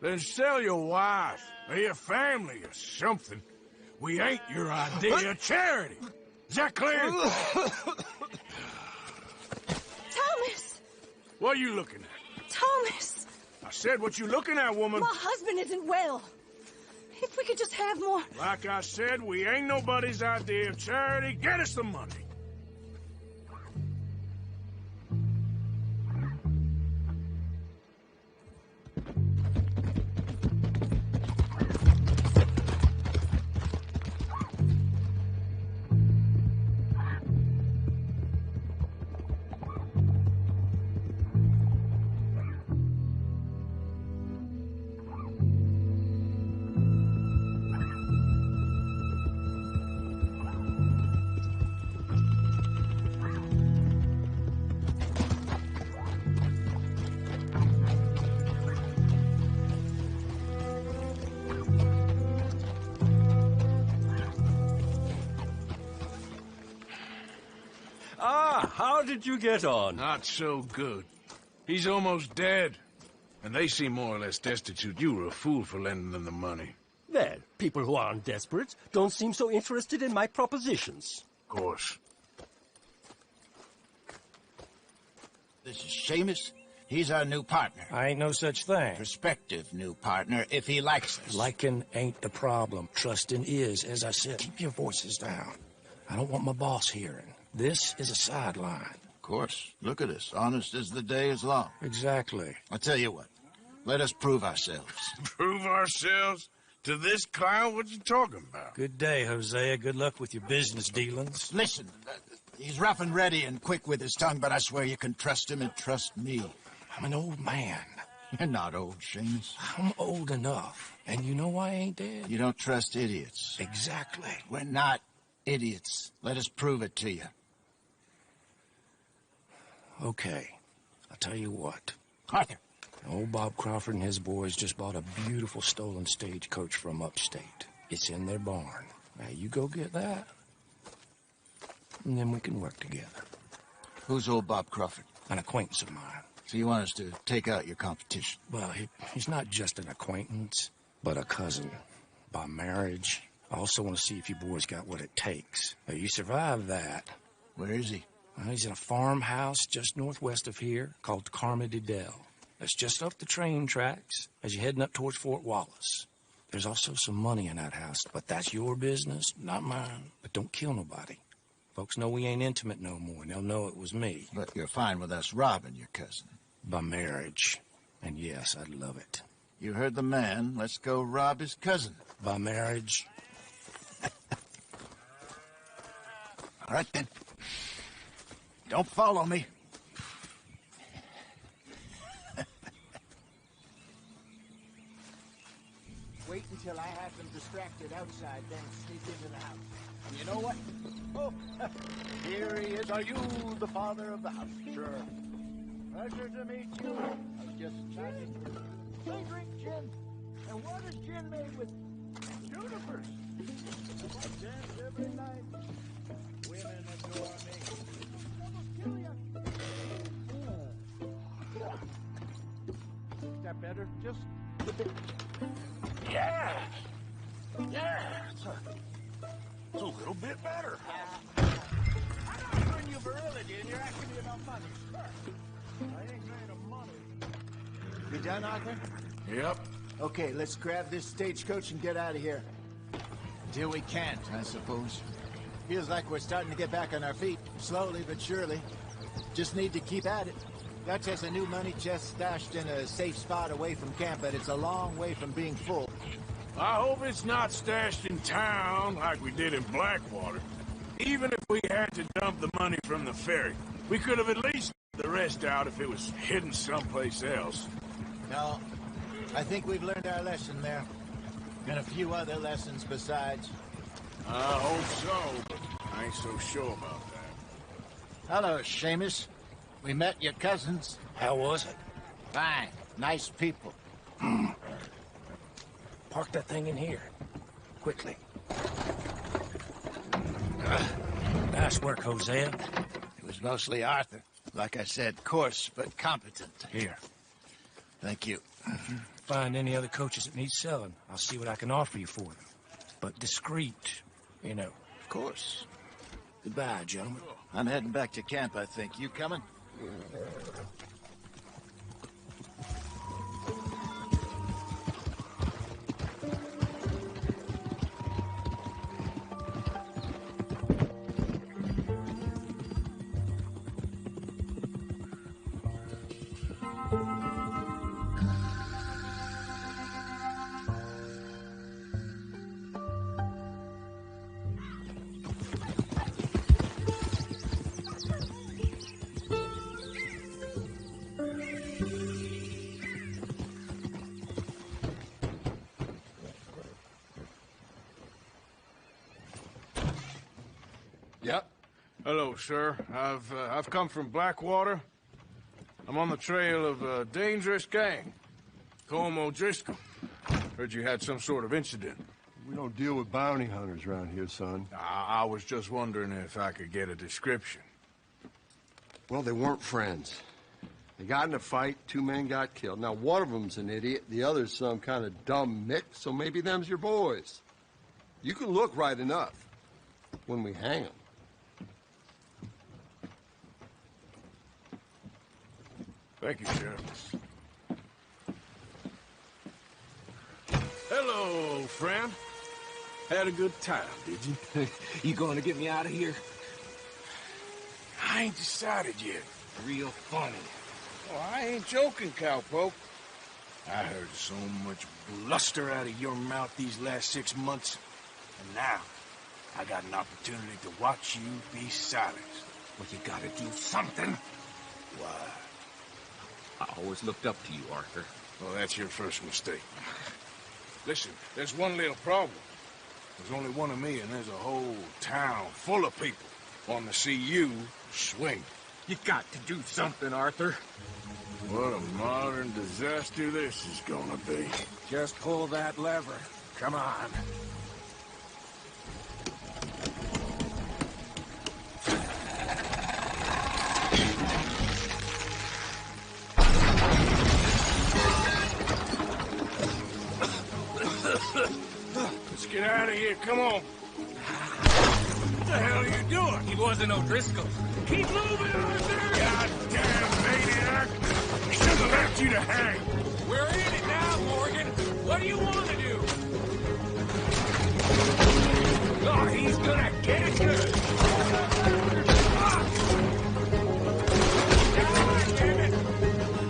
Then sell your wife, or your family, or something. We ain't your idea of charity. Is that clear? Thomas! What are you looking at? Thomas! I said, what you looking at, woman? My husband isn't well. If we could just have more... Like I said, we ain't nobody's idea of charity. Get us the money. How did you get on? Not so good. He's almost dead. And they seem more or less destitute. You were a fool for lending them the money. Well, people who aren't desperate don't seem so interested in my propositions. Of course. This is Seamus. He's our new partner. I ain't no such thing. Prospective new partner, if he likes us. Liking ain't the problem. Trusting is, as I said. Keep your voices down. I don't want my boss hearing. This is a sideline. Of course. Look at us. Honest as the day is long. Exactly. I tell you what. Let us prove ourselves. Prove ourselves? To this clown? What you talking about? Good day, Hosea. Good luck with your business dealings. Listen, he's rough and ready and quick with his tongue, but I swear you can trust him and trust me. I'm an old man. You're not old, Seamus. I'm old enough. And you know I ain't dead. You don't trust idiots. Exactly. We're not idiots. Let us prove it to you. Okay. I'll tell you what. Arthur. Old Bob Crawford and his boys just bought a beautiful stolen stagecoach from upstate. It's in their barn. Now, you go get that, and then we can work together. Who's old Bob Crawford? An acquaintance of mine. So you want us to take out your competition? Well, he's not just an acquaintance, but a cousin. By marriage. I also want to see if you boys got what it takes. Now, you survive that. Where is he? Well, he's in a farmhouse just northwest of here called Carmody Dell. That's just up the train tracks as you're heading up towards Fort Wallace. There's also some money in that house, but that's your business, not mine. But don't kill nobody. Folks know we ain't intimate no more, and they'll know it was me. But you're fine with us robbing your cousin. By marriage. And yes, I'd love it. You heard the man. Let's go rob his cousin. By marriage. All right, then. Don't follow me. Wait until I have them distracted outside, then sneak into the house. And you know what? Oh, here he is. Are you the father of the house? Sure. Pleasure to meet you. I was just chatting. They drink gin. And what is gin made with? Junipers. I dance every night. Women adore me. Kill ya. Is that better? Just a bit. Yeah! Yeah! It's a little bit better. I'm not offering you virility, and you're asking me about money. Sure. I ain't made of money. You done, Arthur? Yep. Okay, let's grab this stagecoach and get out of here. Till we can't, I suppose. Feels like we're starting to get back on our feet. Slowly but surely. Just need to keep at it. Dutch has a new money chest stashed in a safe spot away from camp, but it's a long way from being full. I hope it's not stashed in town like we did in Blackwater. Even if we had to dump the money from the ferry, we could have at least the rest out if it was hidden someplace else. No, I think we've learned our lesson there. And a few other lessons besides. I hope so, but I ain't so sure about that. Hello, Seamus. We met your cousins. How was it? Fine. Nice people. Park that thing in here. Quickly. Nice work, Hosea. It was mostly Arthur. Like I said, coarse but competent. Here. Thank you. If you find any other coaches that need selling, I'll see what I can offer you for them. But discreet, you know. Of course. Goodbye, gentlemen. I'm heading back to camp, I think. You coming? Yep. Hello, sir. I've come from Blackwater. I'm on the trail of a dangerous gang. Colm O'Driscoll. Heard you had some sort of incident. We don't deal with bounty hunters around here, son. I was just wondering if I could get a description. Well, they weren't friends. They got in a fight, 2 men got killed. Now, one of them's an idiot, the other's some kind of dumb mick, so maybe them's your boys. You can look right enough when we hang them. Thank you, Sheriff. Hello, old friend. Had a good time, did you? You going to get me out of here? I ain't decided yet. Real funny. Oh, I ain't joking, cowpoke. I heard so much bluster out of your mouth these last 6 months. And now, I got an opportunity to watch you be silenced. Well, you gotta do something. Why? I always looked up to you, Arthur. Well, that's your first mistake. Listen, there's one little problem. There's only one of me, and there's a whole town full of people wanting to see you swing. You got to do something, Arthur. What a modern disaster this is gonna be. Just pull that lever. Come on. Let's get out of here. Come on. What the hell are you doing? He wasn't O'Driscoll. Keep moving, Arthur! Goddamn maniac! I should have left you to hang. We're in it now, Morgan. What do you want to do? Oh, he's gonna get it good. God damn it!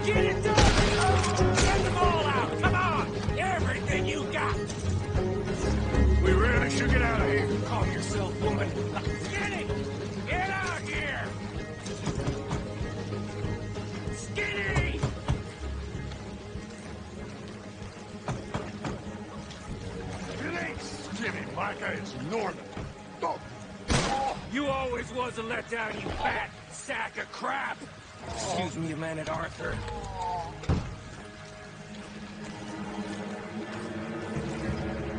Get it done! Get them all out! Come on! Everything you got! We really should get out of here. Call yourself, woman. Get it! Get out here! Skinny! It ain't skinny, Micah. It's Norman. You always was a letdown, you fat sack of crap! Excuse me a minute, Arthur.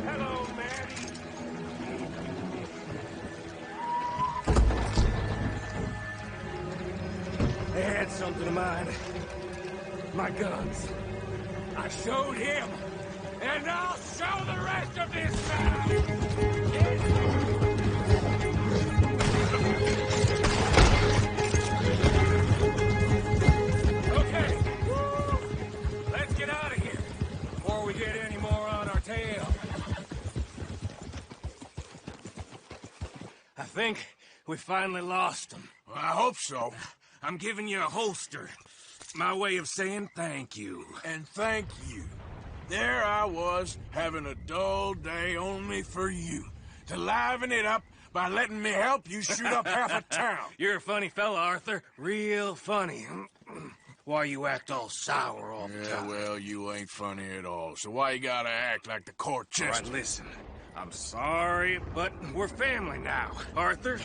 Hello, Maddie. They had something of mine. My guns. I showed him, and I'll show the rest of this town! Okay. Let's get out of here before we get any more on our tail. I think we finally lost them. Well, I hope so. I'm giving you a holster. My way of saying thank you. And thank you. There I was, having a dull day only for you. To liven it up by letting me help you shoot up half a town. You're a funny fella, Arthur. Real funny. Why you act all sour all the time? Yeah, well, you ain't funny at all. So why you gotta act like the court chest? All right, listen. I'm sorry, but we're family now. Arthur,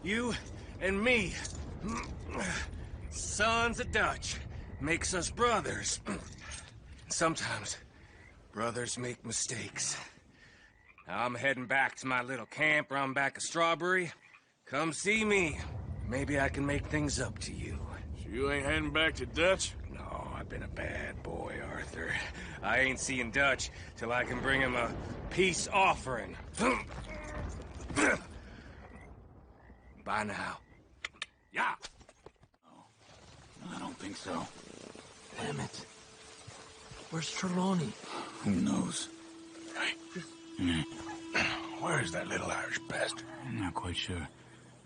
you and me. Sons of Dutch. Makes us brothers. Sometimes brothers make mistakes. Now I'm heading back to my little camp around back of Strawberry. Come see me. Maybe I can make things up to you. So you ain't heading back to Dutch? No, I've been a bad boy, Arthur. I ain't seeing Dutch till I can bring him a peace offering. Bye now. Yeah. I don't think so. Damn it. Where's Trelawney? Who knows? Where's that little Irish bastard? I'm not quite sure.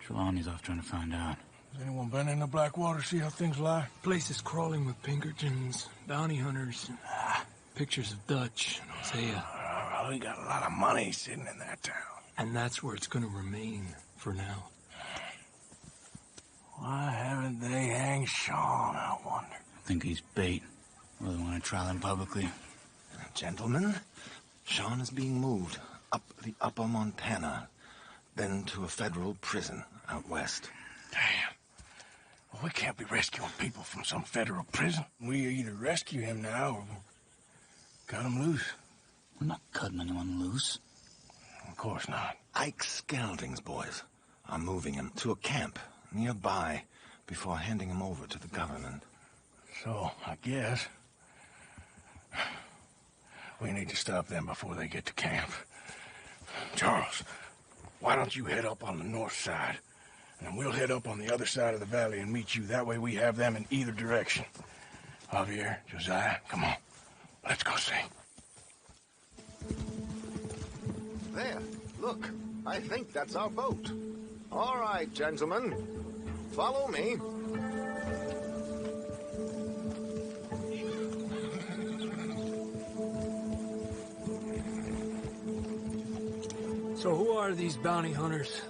Trelawney's off trying to find out. Has anyone been in the Blackwater, see how things lie? Place is crawling with Pinkertons, bounty hunters, pictures of Dutch and Hosea. Well, we got a lot of money sitting in that town. And that's where it's gonna remain for now. Why haven't they hanged Sean, I wonder? I think he's bait. Well, they want to trial him publicly. Gentlemen, Sean is being moved up the upper Montana, then to a federal prison out west. Damn. Well, we can't be rescuing people from some federal prison. We either rescue him now or cut him loose. We're not cutting anyone loose. Of course not. Ike Skelding's boys are moving him to a camp nearby before handing him over to the government. So, I guess we need to stop them before they get to camp. Charles, why don't you head up on the north side, and we'll head up on the other side of the valley and meet you. That way we have them in either direction. Javier, Josiah, come on. Let's go see. There, look. I think that's our boat. All right, gentlemen. Follow me. So who are these bounty hunters?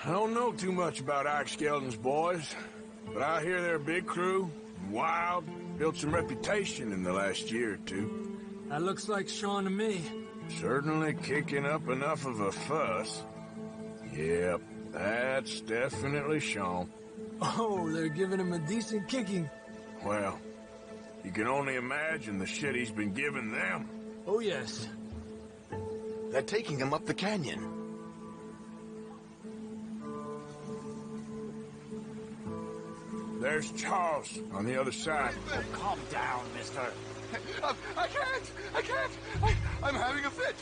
I don't know too much about Ike Skelton's boys, but I hear they're a big crew, wild, built some reputation in the last year or two. That looks like Sean to me. Certainly kicking up enough of a fuss. Yep, that's definitely Sean. Oh, they're giving him a decent kicking. Well, you can only imagine the shit he's been giving them. Oh, yes. They're taking him up the canyon. There's Charles on the other side. Oh, calm down, mister. I can't! I'm having a fit!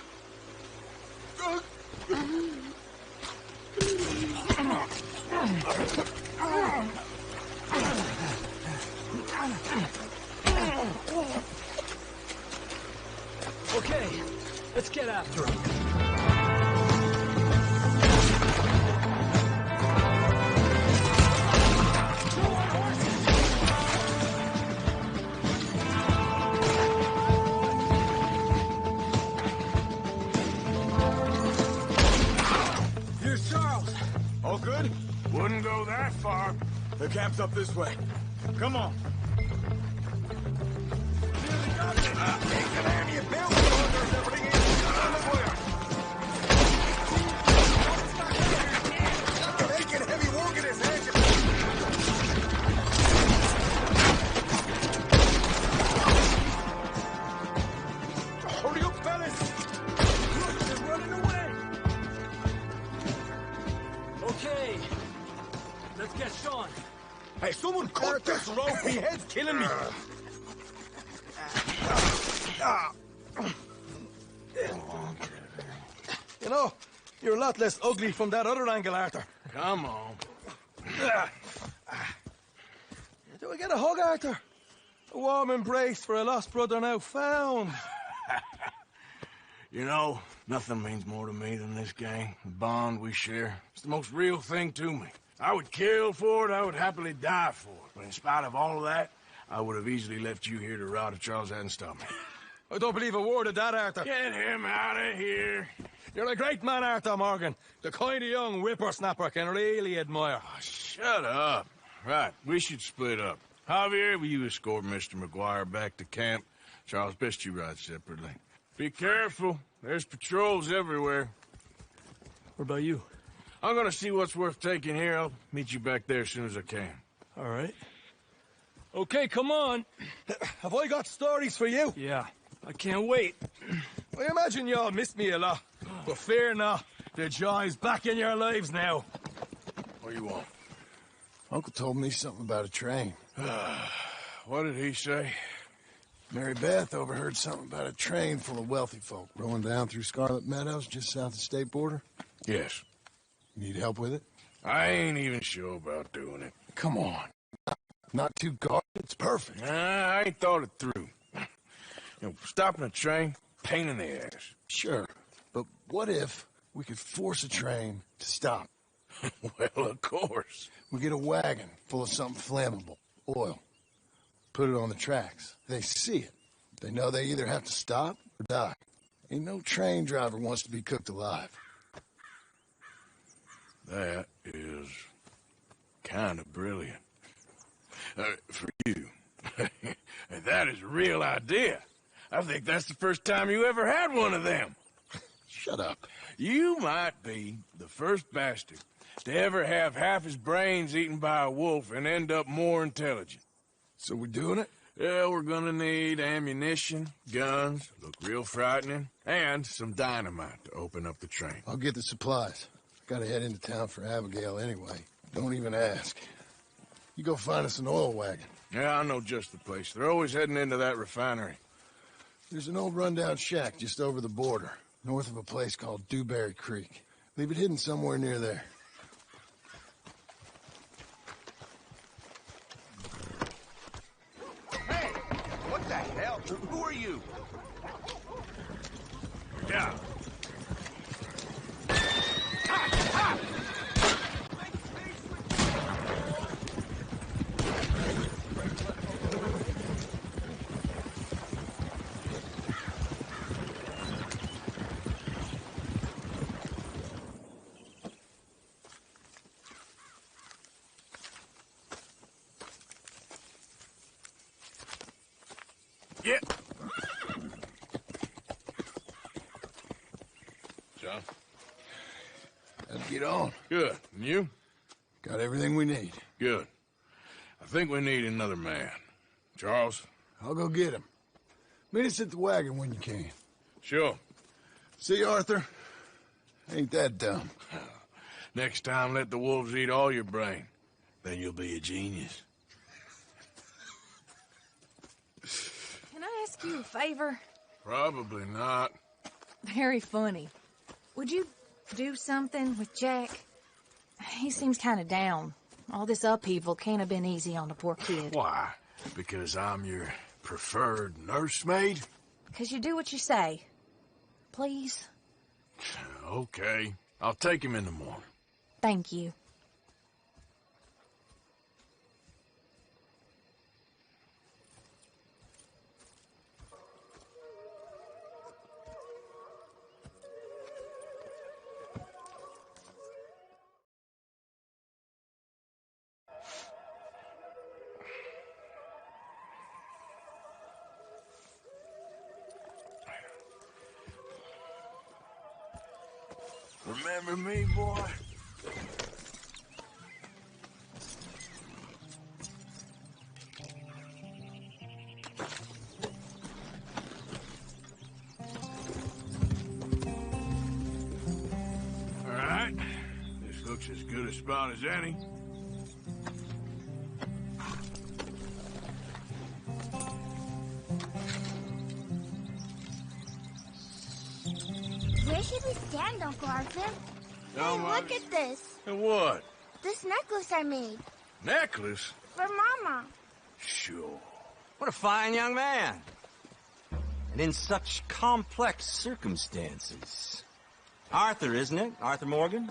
Okay, let's get after him. Here's Charles. All good? Wouldn't go that far. The camp's up this way. Come on. Hurry up, fellas! Look, they're running away. Okay, let's get Sean. Hey, someone cut this rope! He head's killing me! You know, you're a lot less ugly from that other angle, Arthur. Come on. Do I get a hug, Arthur? A warm embrace for a lost brother now found. You know, nothing means more to me than this gang, the bond we share. It's the most real thing to me. I would kill for it, I would happily die for it. But in spite of all of that, I would have easily left you here to rot if Charles hadn't stopped me. I don't believe a word of that, Arthur. Get him out of here. You're a great man, Arthur Morgan. The kind of young whippersnapper I can really admire. Oh, shut up. Right, we should split up. Javier, will you escort Mr. McGuire back to camp? Charles, best you ride separately. Be careful. There's patrols everywhere. What about you? I'm gonna see what's worth taking here. I'll meet you back there as soon as I can. All right. Okay, come on. Have I got stories for you? Yeah, I can't wait. I imagine y'all missed me a lot. But fear not, the joy's back in your lives now. What do you want? Uncle told me something about a train. What did he say? Mary Beth overheard something about a train full of wealthy folk rolling down through Scarlet Meadows just south of the state border. Yes. You need help with it? I ain't even sure about doing it. Come on. Not too guarded. It's perfect. Nah, I ain't thought it through. You know, stopping a train, pain in the ass. Sure. But what if we could force a train to stop? Well, of course. We get a wagon full of something flammable, oil. Put it on the tracks. They see it. They know they either have to stop or die. Ain't no train driver wants to be cooked alive. That is kind of brilliant. For you. That is a real idea. I think that's the first time you ever had one of them. Shut up. You might be the first bastard to ever have half his brains eaten by a wolf and end up more intelligent. So we're doing it? Yeah, we're gonna need ammunition, guns, look real frightening, and some dynamite to open up the train. I'll get the supplies. Gotta head into town for Abigail anyway. Don't even ask. You go find us an oil wagon. Yeah, I know just the place. They're always heading into that refinery. There's an old rundown shack just over the border, north of a place called Dewberry Creek. Leave it hidden somewhere near there. Hey! What the hell? Who are you? Yeah. Get. John? Let's get on. Good. And you? Got everything we need. Good. I think we need another man. Charles? I'll go get him. Meet us at the wagon when you can. Sure. See, Arthur? Ain't that dumb. Next time, let the wolves eat all your brain. Then you'll be a genius. Can I ask you a favor? Probably not. Very funny. Would you do something with Jack? He seems kind of down. All this upheaval can't have been easy on the poor kid. Why? Because I'm your preferred nursemaid? Because you do what you say. Please? Okay. I'll take him in the morning. Thank you. Remember me, boy? All right. This looks as good a spot as any. Where should we stand, Uncle Arthur? Don't Hey, look at this. And what? This necklace I made. Necklace? For Mama. Sure. What a fine young man. And in such complex circumstances. Arthur, isn't it? Arthur Morgan?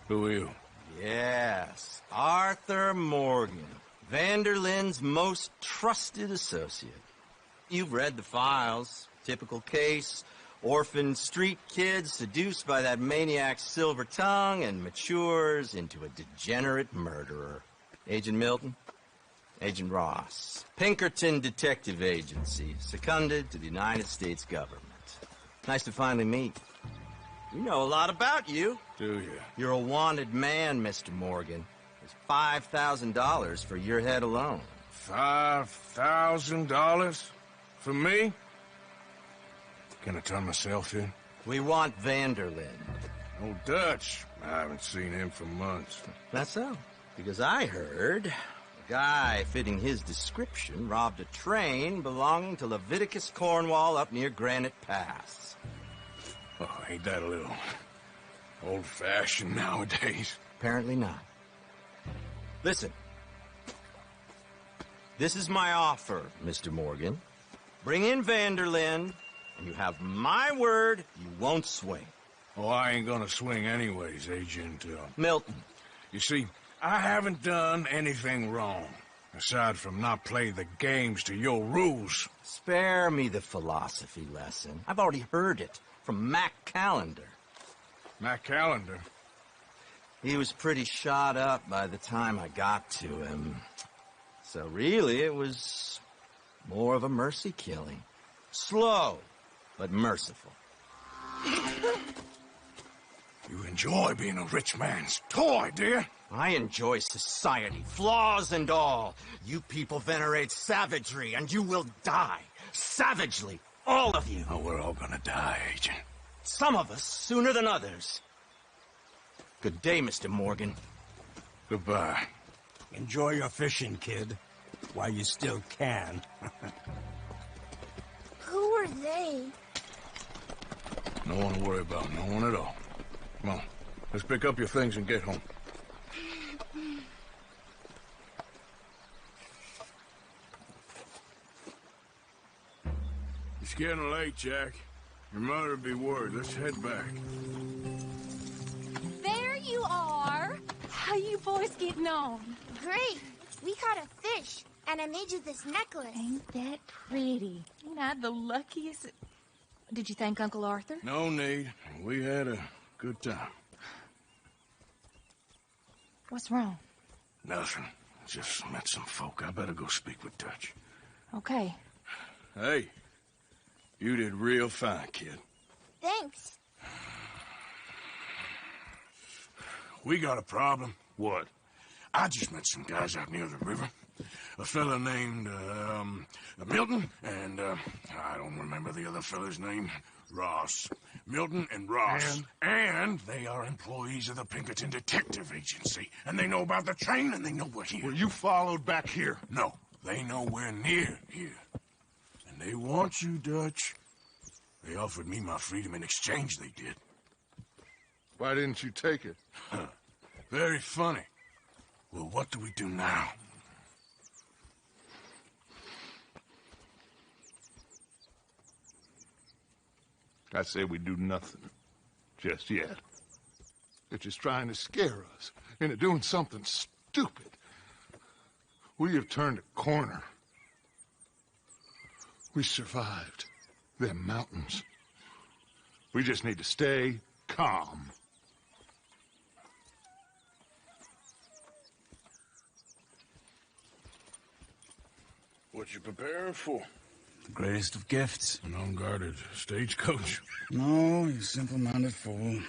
Who are you? Yes, Arthur Morgan. Vanderlyn's most trusted associate. You've read the files. Typical case. Orphan street kid seduced by that maniac's silver tongue and matures into a degenerate murderer. Agent Milton? Agent Ross. Pinkerton Detective Agency, seconded to the United States government. Nice to finally meet. We know a lot about you. Do you? You're a wanted man, Mr. Morgan. There's $5,000 for your head alone. $5,000? For me? Can I turn myself in? We want Vanderlyn. Old Dutch. I haven't seen him for months. That's so. Because I heard a guy fitting his description robbed a train belonging to Leviticus Cornwall up near Granite Pass. Oh, ain't that a little old-fashioned nowadays? Apparently not. Listen. This is my offer, Mr. Morgan. Bring in Vanderlyn, and you have my word you won't swing. Oh, I ain't gonna swing anyways, Agent Milton. You see, I haven't done anything wrong, aside from not playing the games to your rules. Spare me the philosophy lesson. I've already heard it from Mac Callender. Mac Callender? He was pretty shot up by the time I got to him. So really, it was more of a mercy killing. Slow, but merciful. You enjoy being a rich man's toy, dear. I enjoy society, flaws and all. You people venerate savagery, and you will die. Savagely, all of you. Oh, we're all gonna die, Agent. Some of us sooner than others. Good day, Mr. Morgan. Goodbye. Enjoy your fishing, kid, while you still can. Who are they? No one to worry about, no one at all. Come on, let's pick up your things and get home. It's getting late, Jack. Your mother'll be worried. Let's head back. There you are. How you boys getting on? Great. We caught a fish, and I made you this necklace. Ain't that pretty? Ain't I the luckiest? Did you thank Uncle Arthur? No need. We had a good time. What's wrong? Nothing. Just met some folk. I better go speak with Dutch. Okay. Hey, you did real fine, kid. Thanks. We got a problem. What? I just met some guys out near the river. A fella named, Milton, and, I don't remember the other fella's name. Ross. Milton and Ross. And they are employees of the Pinkerton Detective Agency. And they know about the train, and they know we're here. Were you followed back here? No, they know we're near here. And they want you, Dutch. They offered me my freedom in exchange, they did. Why didn't you take it? Very funny. Well, what do we do now? I say we do nothing. Just yet. They're just trying to scare us into doing something stupid. We have turned a corner. We survived them mountains. We just need to stay calm. What you preparing for? The greatest of gifts. An unguarded stagecoach? No, you simple-minded fool.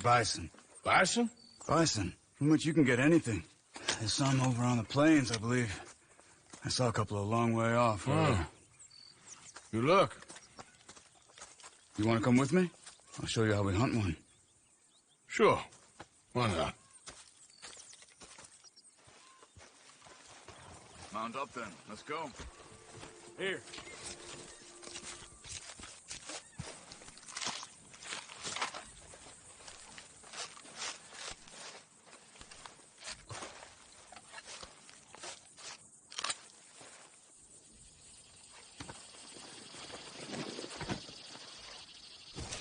Bison. Bison? Bison. From which you can get anything. There's some over on the plains, I believe. I saw a couple a long way off. Oh. Good luck. You want to come with me? I'll show you how we hunt one. Sure. Why not? Mount up then. Let's go. Here.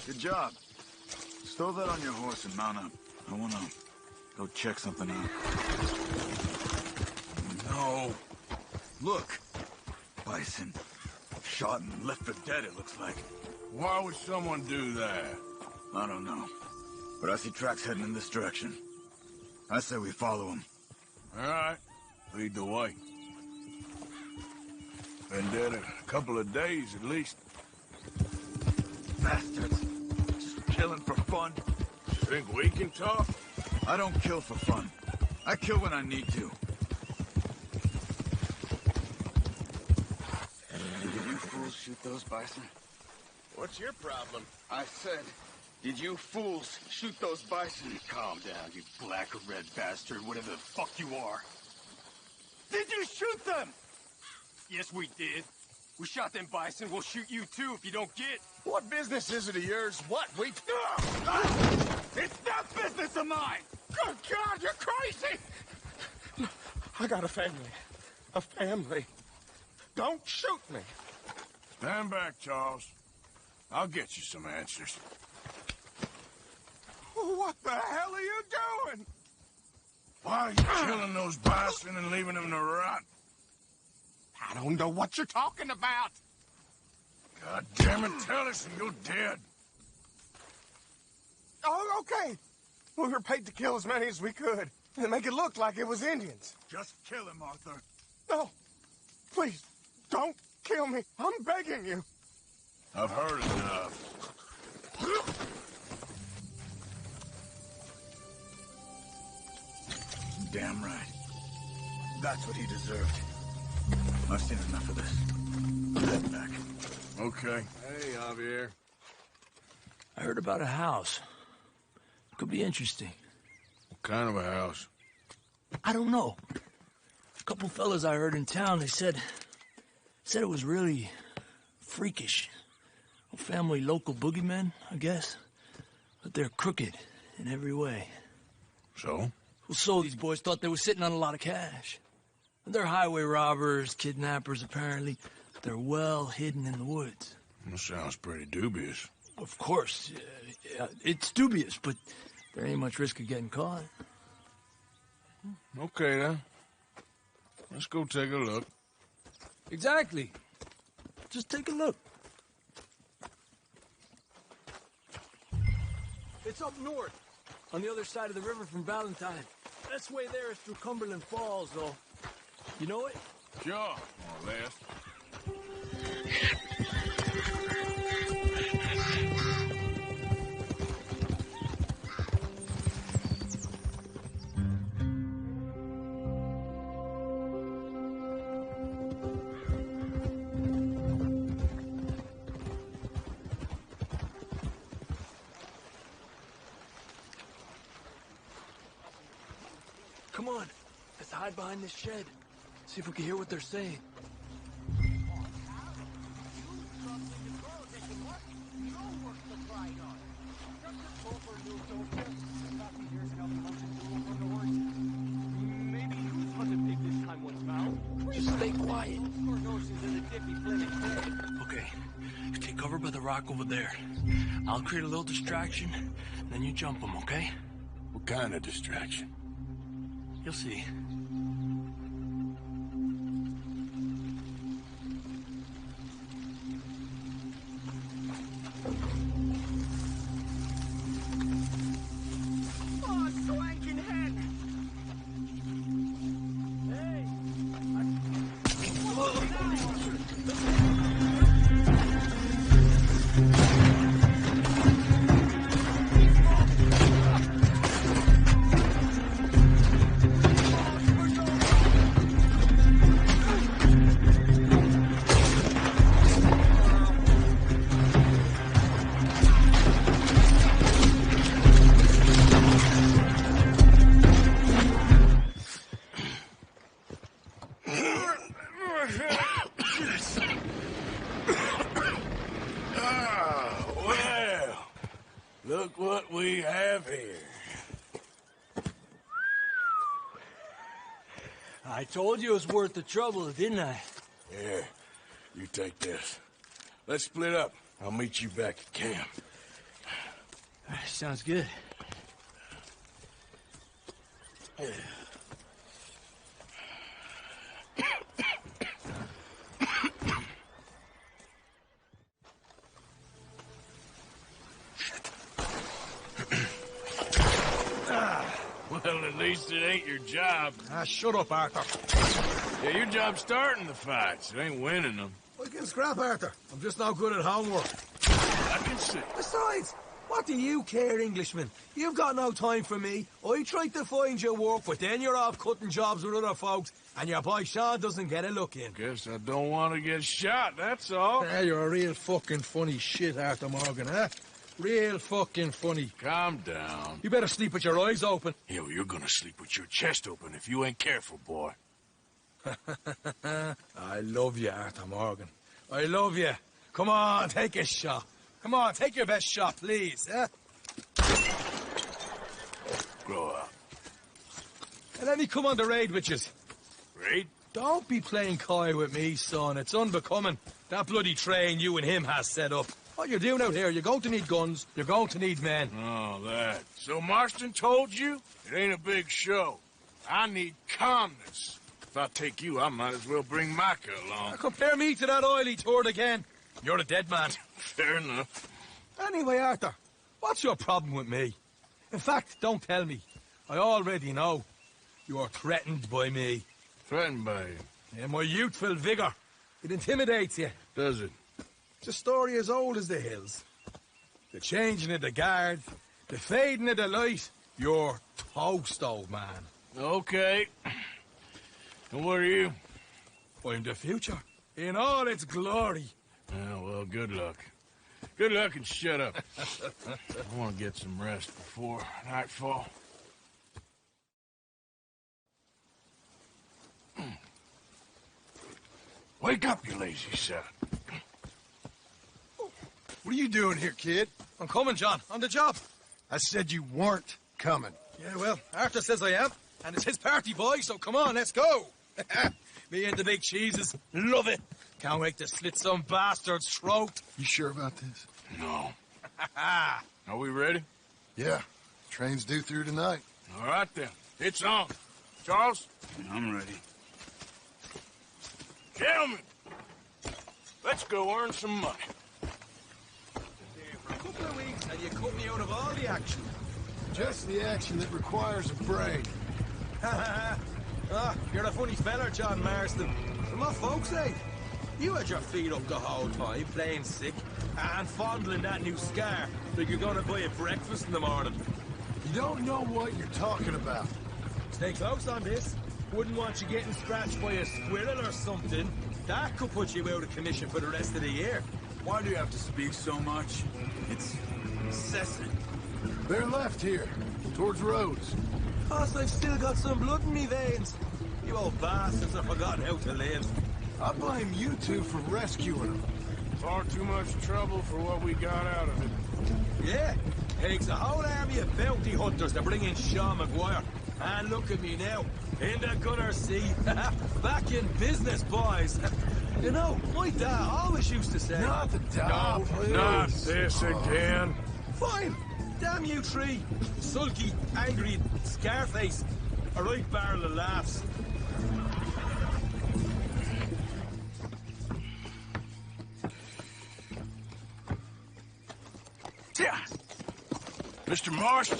Good job. Stow that on your horse and mount up. I want to go check something out. No. Look. Bison. Shot and left for dead, it looks like. Why would someone do that? I don't know. But I see tracks heading in this direction. I say we follow them. All right. Lead the way. Been dead a couple of days, at least. Bastards. Just killing for fun. Think we can talk? I don't kill for fun. I kill when I need to. Did you fools shoot those bison? What's your problem? I said, did you fools shoot those bison? Calm down, you black or red bastard, whatever the fuck you are. Did you shoot them? Yes, we did. We shot them bison. We'll shoot you too if you don't get. What business is it of yours? What? We... It's not business of mine! Good God, you're crazy! I got a family. A family. Don't shoot me. Stand back, Charles. I'll get you some answers. What the hell are you doing? Why are you killing those bison and leaving them to rot? I don't know what you're talking about. God damn it, tell us and you're dead. Oh, okay. We were paid to kill as many as we could and make it look like it was Indians. Just kill him, Arthur. No. Please, don't kill me. I'm begging you. I've heard enough. Damn right. That's what he deserved. I've seen enough of this. Head back. Okay. Hey, Javier. I heard about a house. Could be interesting. What kind of a house? I don't know. A couple fellas I heard in town, they said it was really freakish. A family local boogeymen, I guess. But they're crooked in every way. So? Well, so these boys thought they were sitting on a lot of cash. They're highway robbers, kidnappers, apparently. They're well hidden in the woods. That sounds pretty dubious. Of course. It's dubious, but there ain't much risk of getting caught. Okay, then. Let's go take a look. Exactly. Just take a look. It's up north, on the other side of the river from Valentine. Best way there is through Cumberland Falls, though. You know it? Sure, more or less. hide behind this shed. See if we can hear what they're saying. Just stay quiet. Okay, take cover by the rock over there. I'll create a little distraction, then you jump them, okay? What kind of distraction? You'll see. Oh, swanking hen! Well, look what we have here. I told you it was worth the trouble, didn't I? Yeah, you take this. Let's split up. I'll meet you back at camp. Sounds good. Well, at least it ain't your job. Shut up, Arthur. Yeah, your job's starting the fights. It ain't winning them. I can scrap, Arthur. I'm just not good at homework. I can see. Besides, what do you care, Englishman? You've got no time for me. I tried to find you work, but then you're off cutting jobs with other folks, and your boy Sean doesn't get a look in. Guess I don't want to get shot, that's all. Yeah, you're a real fucking funny shit, Arthur Morgan, huh? Real fucking funny. Calm down. You better sleep with your eyes open. Yeah, well, you're gonna sleep with your chest open if you ain't careful, boy. I love you, Arthur Morgan. I love you. Come on, take a shot. Come on, take your best shot, please, huh? Grow up. And let me come on the raid with you. Raid? Don't be playing coy with me, son. It's unbecoming. That bloody train you and him has set up. What you're doing out here, you're going to need guns, you're going to need men. Oh, that. So Marston told you? It ain't a big show. I need calmness. If I take you, I might as well bring Micah along. Now compare me to that oily turd again. You're a dead man. Fair enough. Anyway, Arthur, what's your problem with me? In fact, don't tell me. I already know. You're threatened by me. Threatened by you? Yeah, my youthful vigor. It intimidates you. Does it? It's a story as old as the hills. The changing of the guard, the fading of the light. You're toast, old man. Okay. And what are you? I'm the future, in all its glory. Yeah, well, good luck. Good luck and shut up. I want to get some rest before nightfall. Wake up, you lazy son. What are you doing here, kid? I'm coming, John. On the job. I said you weren't coming. Yeah, well, Arthur says I am. And it's his party, boy, so come on, let's go. Me and the big cheeses. Love it. Can't wait to slit some bastard's throat. You sure about this? No. Are we ready? Yeah. Train's due through tonight. All right, then. It's on. Charles? I'm ready. Gentlemen, let's go earn some money. For a couple of weeks, and you cut me out of all the action. Just the action that requires a brain. You're a funny feller, John Marston. From what folks say, you had your feet up the whole time, playing sick, and fondling that new scar like you're gonna buy a breakfast in the morning. You don't know what you're talking about. Stay close on this. Wouldn't want you getting scratched by a squirrel or something. That could put you out of commission for the rest of the year. Why do you have to speak so much? It's incessant. They're left here, towards Rhodes. Cause I've still got some blood in me veins. You old bastards have forgotten how to live. I blame you two for rescuing him. Far too much trouble for what we got out of it. Yeah, takes a whole army of bounty hunters to bring in Sean McGuire. And look at me now, in the gunner seat. Back in business, boys. You know, my dad always used to say... Not the dad, please. Not this again. Fine. Damn you three. Sulky, angry, Scarface. A right barrel of laughs. Yeah. Mr. Marston,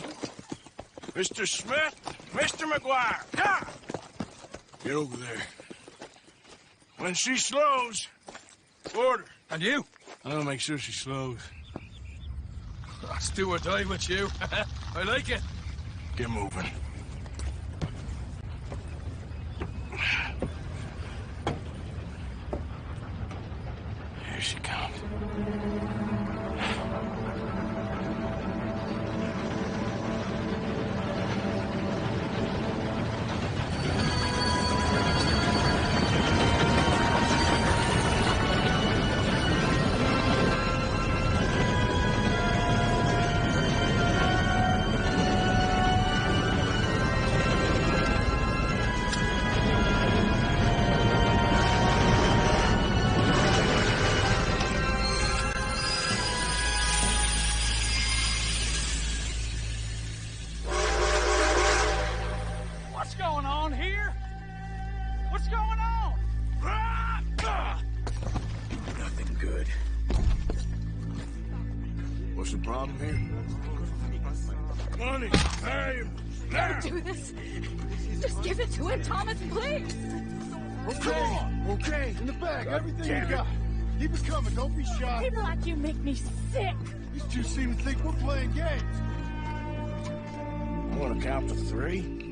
Mr. Smith, Mr. McGuire, yeah! Get over there. When she slows, order. And you? I'll make sure she slows. Let's do or die with you. I like it. Get moving. Here she comes. What's going on here? What's going on? Nothing good. What's the problem here? Money! Hey! Don't do this. Just give it to him, Thomas, please. Okay, okay. In the bag, everything you got. Keep it coming, don't be shy. People like you make me sick. These two seem to think we're playing games. I want to count to 3.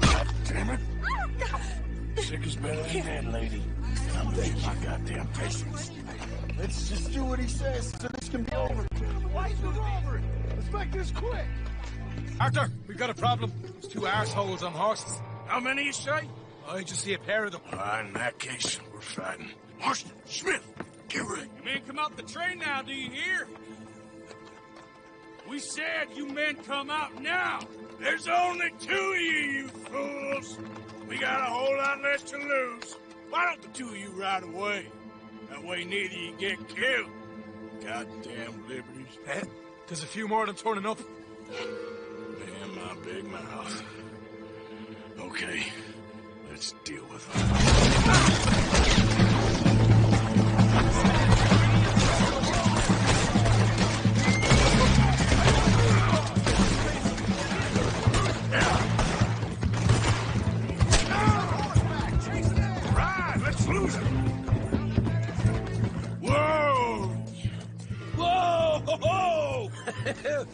God damn it. Sick is better than dead, lady. And I'm losing my goddamn patience. Let's just do what he says so this can be over. Why is it over? Let's make this quick. Arthur, we've got a problem. There's 2 arseholes on horses. How many you say? I just see a pair of them. In that case, we're fighting. Marston, Smith, get ready. You men come out the train now, do you hear? We said you men come out now. There's only 2 of you fools. We got a whole lot less to lose. Why don't the 2 of you ride away? That way neither you get killed. Goddamn liberties. Eh? There's a few more of them turning up. Damn my big mouth. Okay, let's deal with them. Right, let's lose him. Whoa! Whoa!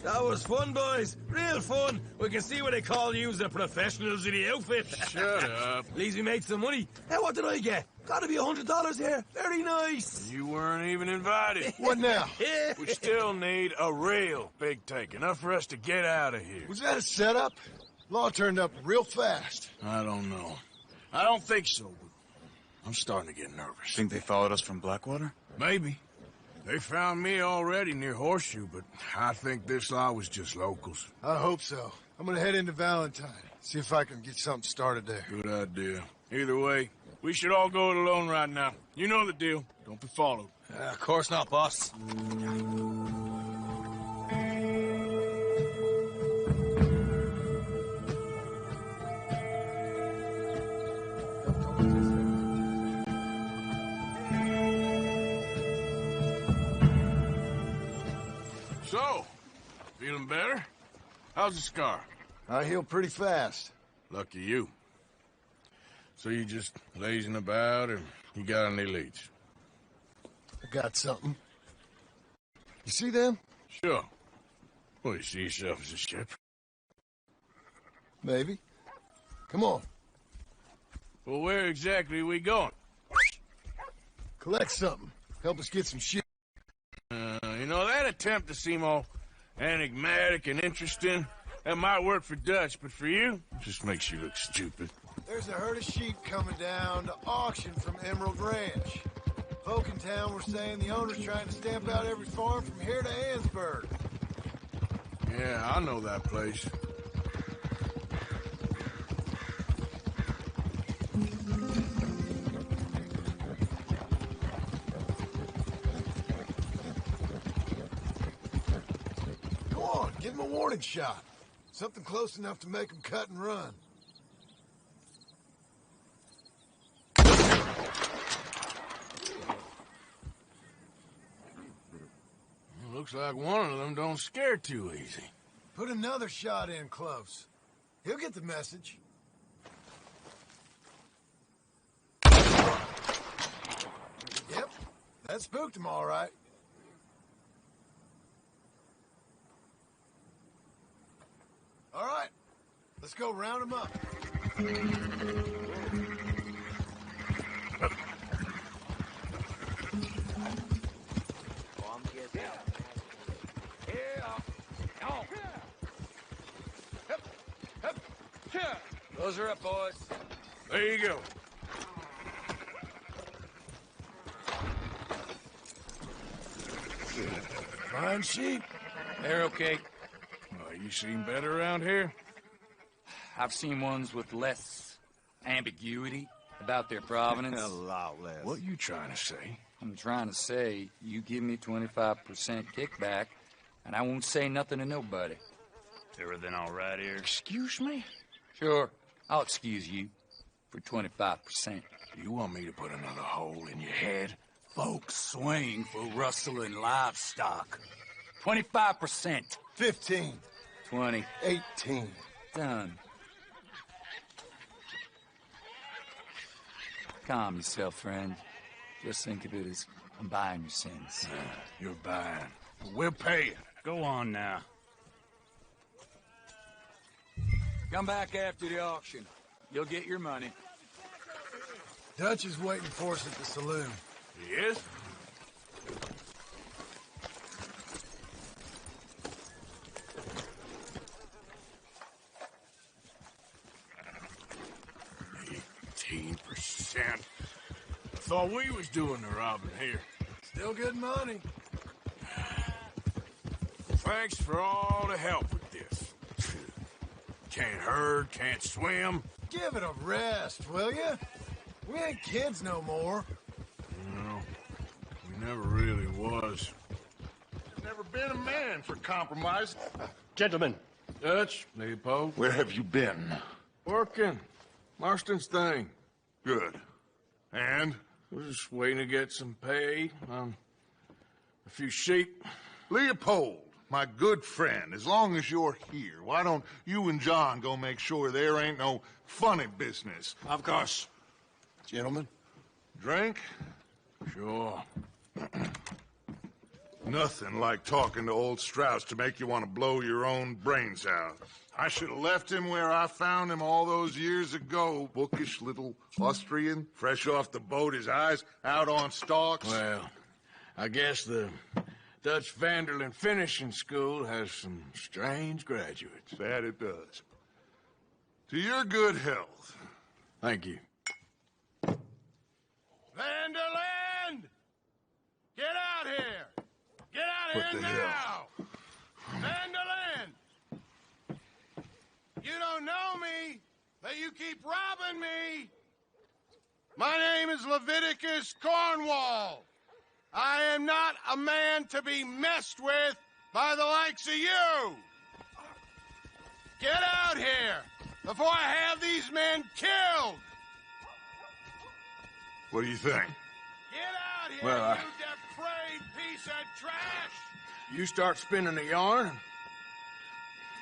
That was fun, boys. Real fun. We can see what they call you the professionals in the outfit. Shut up. At least we made some money. Now, what did I get? Gotta be $100 here. Very nice. You weren't even invited. What now? We still need a real big take. Enough for us to get out of here. Was that a setup? Law turned up real fast. I don't know. I don't think so, but I'm starting to get nervous. Think they followed us from Blackwater? Maybe. They found me already near Horseshoe, but I think this lot was just locals. I hope so. I'm gonna head into Valentine, see if I can get something started there. Good idea. Either way, we should all go it alone right now. You know the deal. Don't be followed. Of course not, boss. So, feeling better? How's the scar? I heal pretty fast. Lucky you. So you just lazing about, or you got any leads? I got something. You see them? Sure. Well, you see yourself as a ship? Maybe. Come on. Well, where exactly are we going? Collect something. Help us get some shit. You know, that attempt to seem all enigmatic and interesting, that might work for Dutch, but for you, it just makes you look stupid. There's a herd of sheep coming down to auction from Emerald Ranch. Folk in town were saying the owner's trying to stamp out every farm from here to Ansburg. Yeah, I know that place. Go on, give him a warning shot. Something close enough to make him cut and run. Looks like one of them don't scare too easy. Put another shot in close. He'll get the message. Yep, that spooked him all right. All right, let's go round him up. Those are up, boys. There you go. Fine sheep. They're okay. Well, you seen better around here? I've seen ones with less ambiguity about their provenance. A lot less. What you trying to say? I'm trying to say you give me 25% kickback, and I won't say nothing to nobody. Everything all right here? Excuse me? Sure, I'll excuse you for 25%. You want me to put another hole in your head? Folks swing for rustling livestock. 25%. 15. 20. 18. Done. Calm yourself, friend. Just think of it as I'm buying your sins. You're buying. We'll pay you. Go on now. Come back after the auction. You'll get your money. Dutch is waiting for us at the saloon. He is? %. Thought we was doing the robbing here. Still good money. Thanks for all the help with this. Can't herd, can't swim. Give it a rest, will you? We ain't kids no more. No, we never really was. Never been a man for compromise. Gentlemen. Dutch, Leopold. Where have you been? Working. Marston's thing. Good. And? We're just waiting to get some pay on a few sheep. Leopold, my good friend, as long as you're here, why don't you and John go make sure there ain't no funny business? Of course. Gentlemen? Drink? Sure. Nothing like talking to old Strauss to make you want to blow your own brains out. I should have left him where I found him all those years ago. Bookish little Austrian, fresh off the boat, his eyes out on stalks. Well, I guess the Dutch Vanderlyn Finishing School has some strange graduates. That it does. To your good health. Thank you. Vanderlyn! Get out here! Get out What here the now! hell? Vanderlyn! You don't know me, but you keep robbing me! My name is Leviticus Cornwall. I am not a man to be messed with by the likes of you! Get out here before I have these men killed! What do you think? Get out here, Well, you depraved piece of trash! You start spinning the yarn.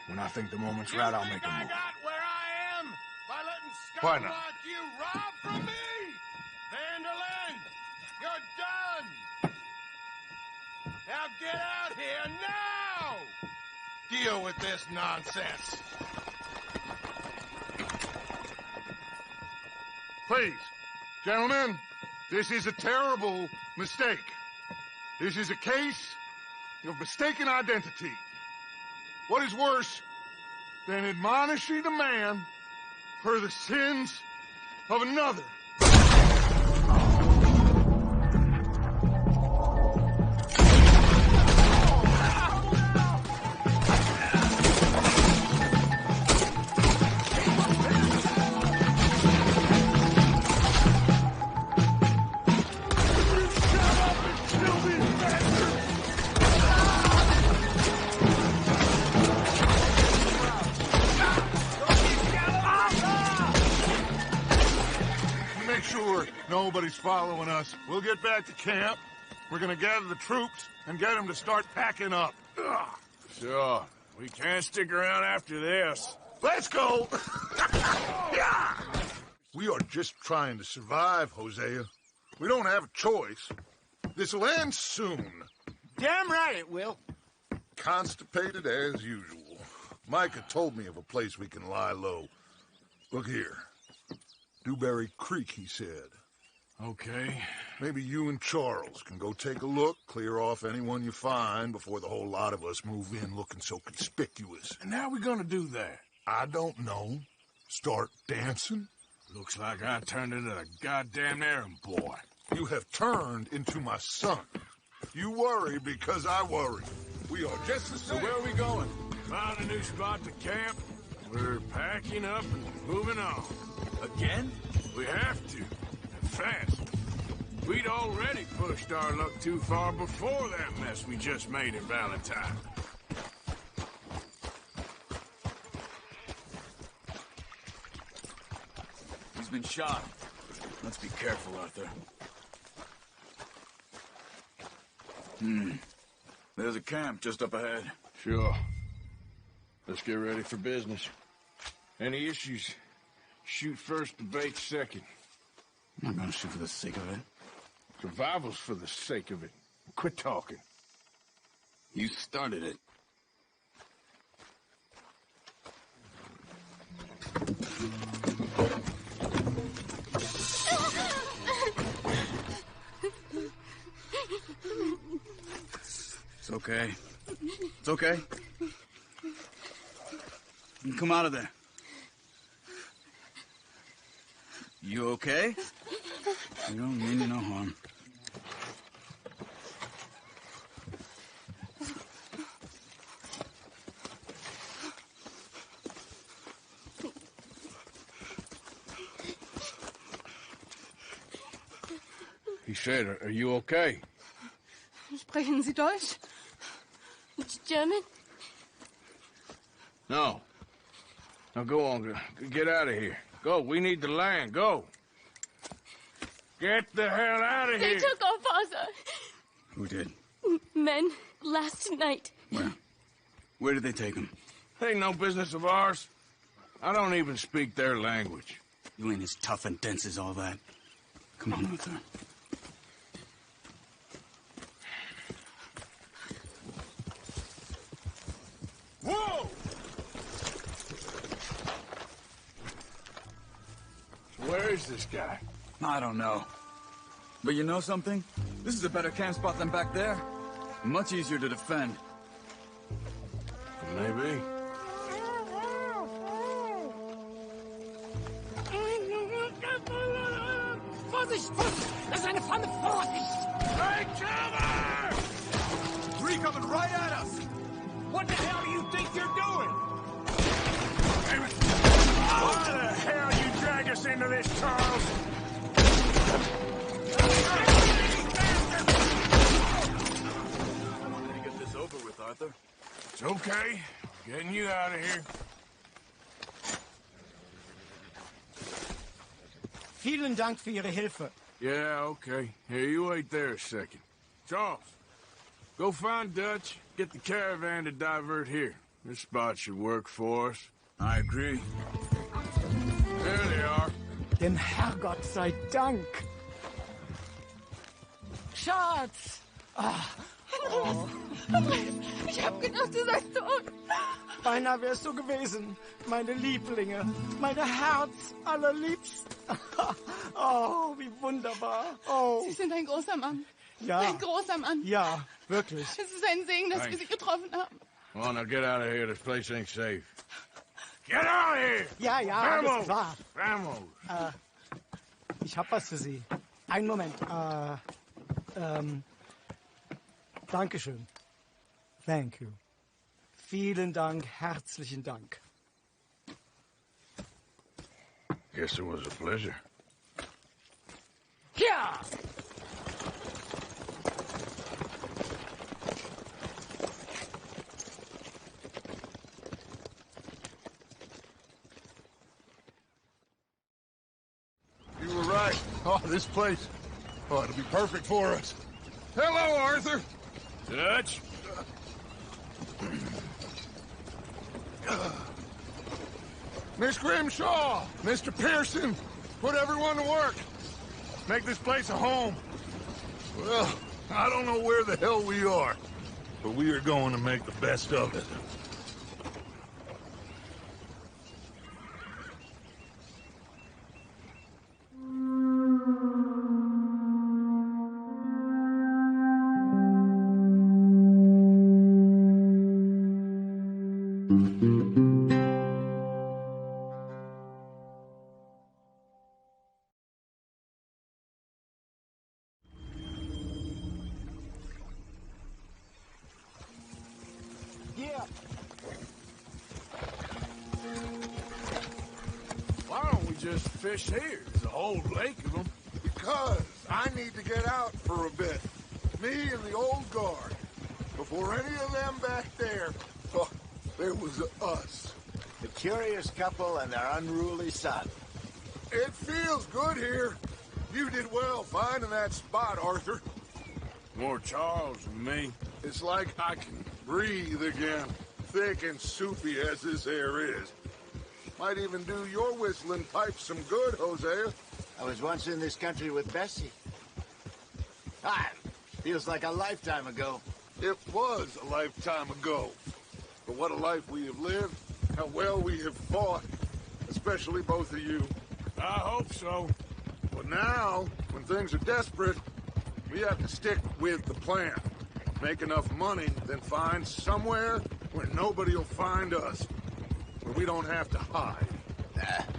When I think the moment's right, I'll make a I move. got where I am by letting Why scum not? like you rob from me! Vanderlyn, you're done! Now get out here now! Deal with this nonsense. Please, gentlemen, this is a terrible mistake. This is a case of mistaken identity. What is worse than admonishing a man for the sins of another. Make sure nobody's following us. We'll get back to camp. We're gonna gather the troops and get them to start packing up. Ugh. Sure. We can't stick around after this. Let's go! Yeah! We are just trying to survive, Hosea. We don't have a choice. This'll end soon. Damn right it will. Constipated as usual. Micah told me of a place we can lie low. Look here. Dewberry Creek, he said. Okay. Maybe you and Charles can go take a look, clear off anyone you find before the whole lot of us move in looking so conspicuous. And how are we gonna do that? I don't know. Start dancing? Looks like I turned into a goddamn errand boy. You have turned into my son. You worry because I worry. We are just the same. So where are we going? Found a new spot to camp. We're packing up and moving on. Again? We have to. And fast. We'd already pushed our luck too far before that mess we just made in Valentine. He's been shot. Let's be careful, Arthur. There's a camp just up ahead. Sure. Let's get ready for business. Any issues? Shoot first, debate second. I'm not gonna shoot for the sake of it. Survival's for the sake of it. Quit talking. You started it. It's okay. It's okay. You can come out of there. You okay? You don't mean you no harm. He said, are you okay? Sprechen Sie Deutsch? German? No. Now go on. Get out of here. Go. We need the land. Go. Get the hell out of They here. took our father. Who did? Men, last night. Where? Where did they take him? Ain't no business of ours. I don't even speak their language. You ain't as tough and dense as all that. Come on, Arthur. Whoa! Where is this guy? I don't know. But you know something? This is a better camp spot than back there. Much easier to defend. Maybe. Vorsicht! Vorsicht! Das ist eine Flamme! Vorsicht! Take cover! Three coming right at us! What the hell do you think you're doing? Why the hell you drag us into this, Charles? Let me get this over with, Arthur. It's okay. Getting you out of here. Vielen Dank für Ihre Hilfe. Yeah, okay. Here, you wait there a second. Charles, go find Dutch. Get the caravan to divert here. This spot should work for us. I agree. There they are. Dem Herrgott sei Dank. Schatz! Ich hab gedacht, du seist tot. Beinahe wär's so gewesen. Meine Lieblinge. Meine Herz allerliebst. Oh, wie wunderbar. Oh. Sie sind ein großer Mann. Ja. Ein großer Mann. Ja, wirklich. Es ist ein Segen, dass wir Sie getroffen haben. Come on, now get out of here. This place ain't safe. Get out of here! Ja, ja, alles Vamos! klar. Vamos! Ich hab was für Sie. Einen Moment. Dankeschön. Thank you. Vielen Dank, herzlichen Dank. Guess it was a pleasure. Ja! You were right. Oh, this place. Oh, it'll be perfect for us. Hello, Arthur. Dutch. Miss Grimshaw, Mr. Pearson, put everyone to work. Make this place a home. Well, I don't know where the hell we are, but we are going to make the best of it. Why don't we just fish here? There's a whole lake of them. Because I need to get out for a bit. Me and the old guard. Before any of them back there, oh, there was us. The curious couple and their unruly son. It feels good here. You did well finding that spot, Arthur. More Charles than me. It's like I can breathe again, thick and soupy as this air is. Might even do your whistling pipe some good, Hosea. I was once in this country with Bessie. Ah, feels like a lifetime ago. It was a lifetime ago. But what a life we have lived, how well we have fought, especially both of you. I hope so. But now, when things are desperate, we have to stick with the plan. Make enough money, then find somewhere where nobody will find us. Where we don't have to hide.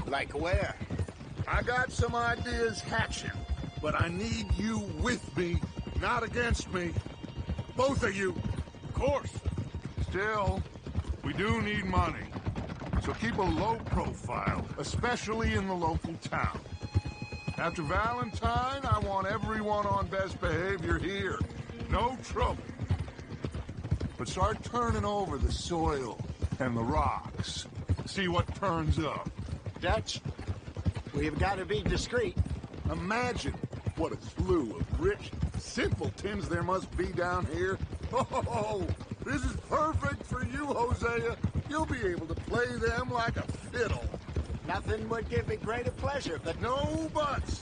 Like where? I got some ideas hatching, but I need you with me, not against me. Both of you. Of course. Still, we do need money. So keep a low profile, especially in the local town. After Valentine, I want everyone on best behavior here. No trouble. But start turning over the soil and the rocks. See what turns up. Dutch, we've got to be discreet. Imagine what a slew of rich simpletons there must be down here. Oh, this is perfect for you, Hosea. You'll be able to play them like a fiddle. Nothing would give me greater pleasure, but... No buts.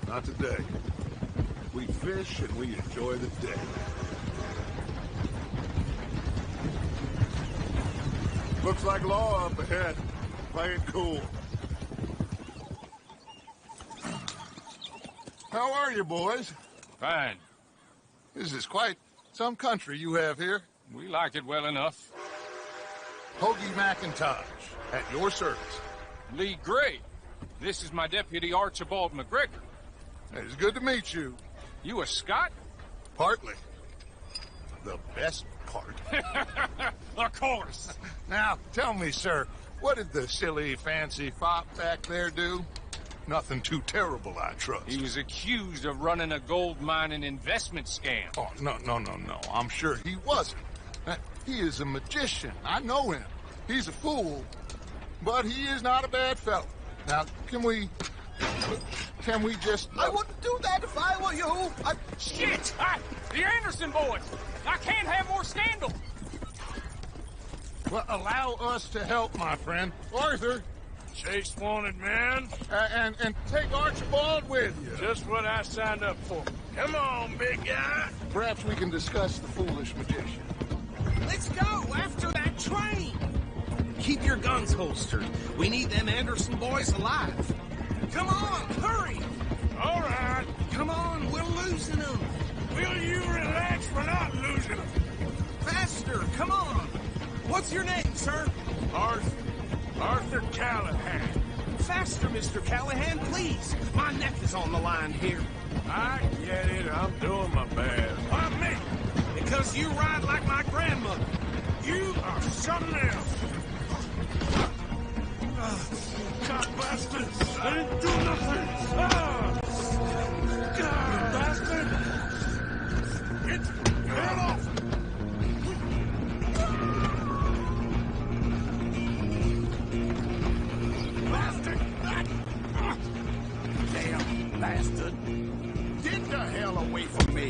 Not today. We fish and we enjoy the day. Looks like law up ahead. Play it cool. How are you, boys? Fine. This is quite some country you have here. We like it well enough. Hoagie McIntosh, at your service. Lee Gray. This is my deputy, Archibald McGregor. It's good to meet you. You a Scot? Partly. The best part. Of course. Now, tell me, sir, what did the silly, fancy fop back there do? Nothing too terrible, I trust. He was accused of running a gold mining investment scam. Oh, no. I'm sure he wasn't. He is a magician. I know him. He's a fool, but he is not a bad fellow. Now, can we just... I wouldn't do that if I were you. Shit! The Anderson boys! I can't have more scandal! Well, allow us to help, my friend. Arthur! Chase wanted man. And take Archibald with you. Just what I signed up for. Come on, big guy. Perhaps we can discuss the foolish magician. Let's go after that train. Keep your guns holstered. We need them Anderson boys alive. Come on, hurry. All right. Come on, we're losing them. Will you relax? We're not losing them. Faster, come on. What's your name, sir? Arthur Callahan. Faster, Mr. Callahan, please. My neck is on the line here. I get it. I'm doing my best. Why me? Because you ride like my grandmother. You are something else. God bastards! I didn't do nothing! God bastard! Get the hell off! Bastard! Damn bastard! Get the hell away from me!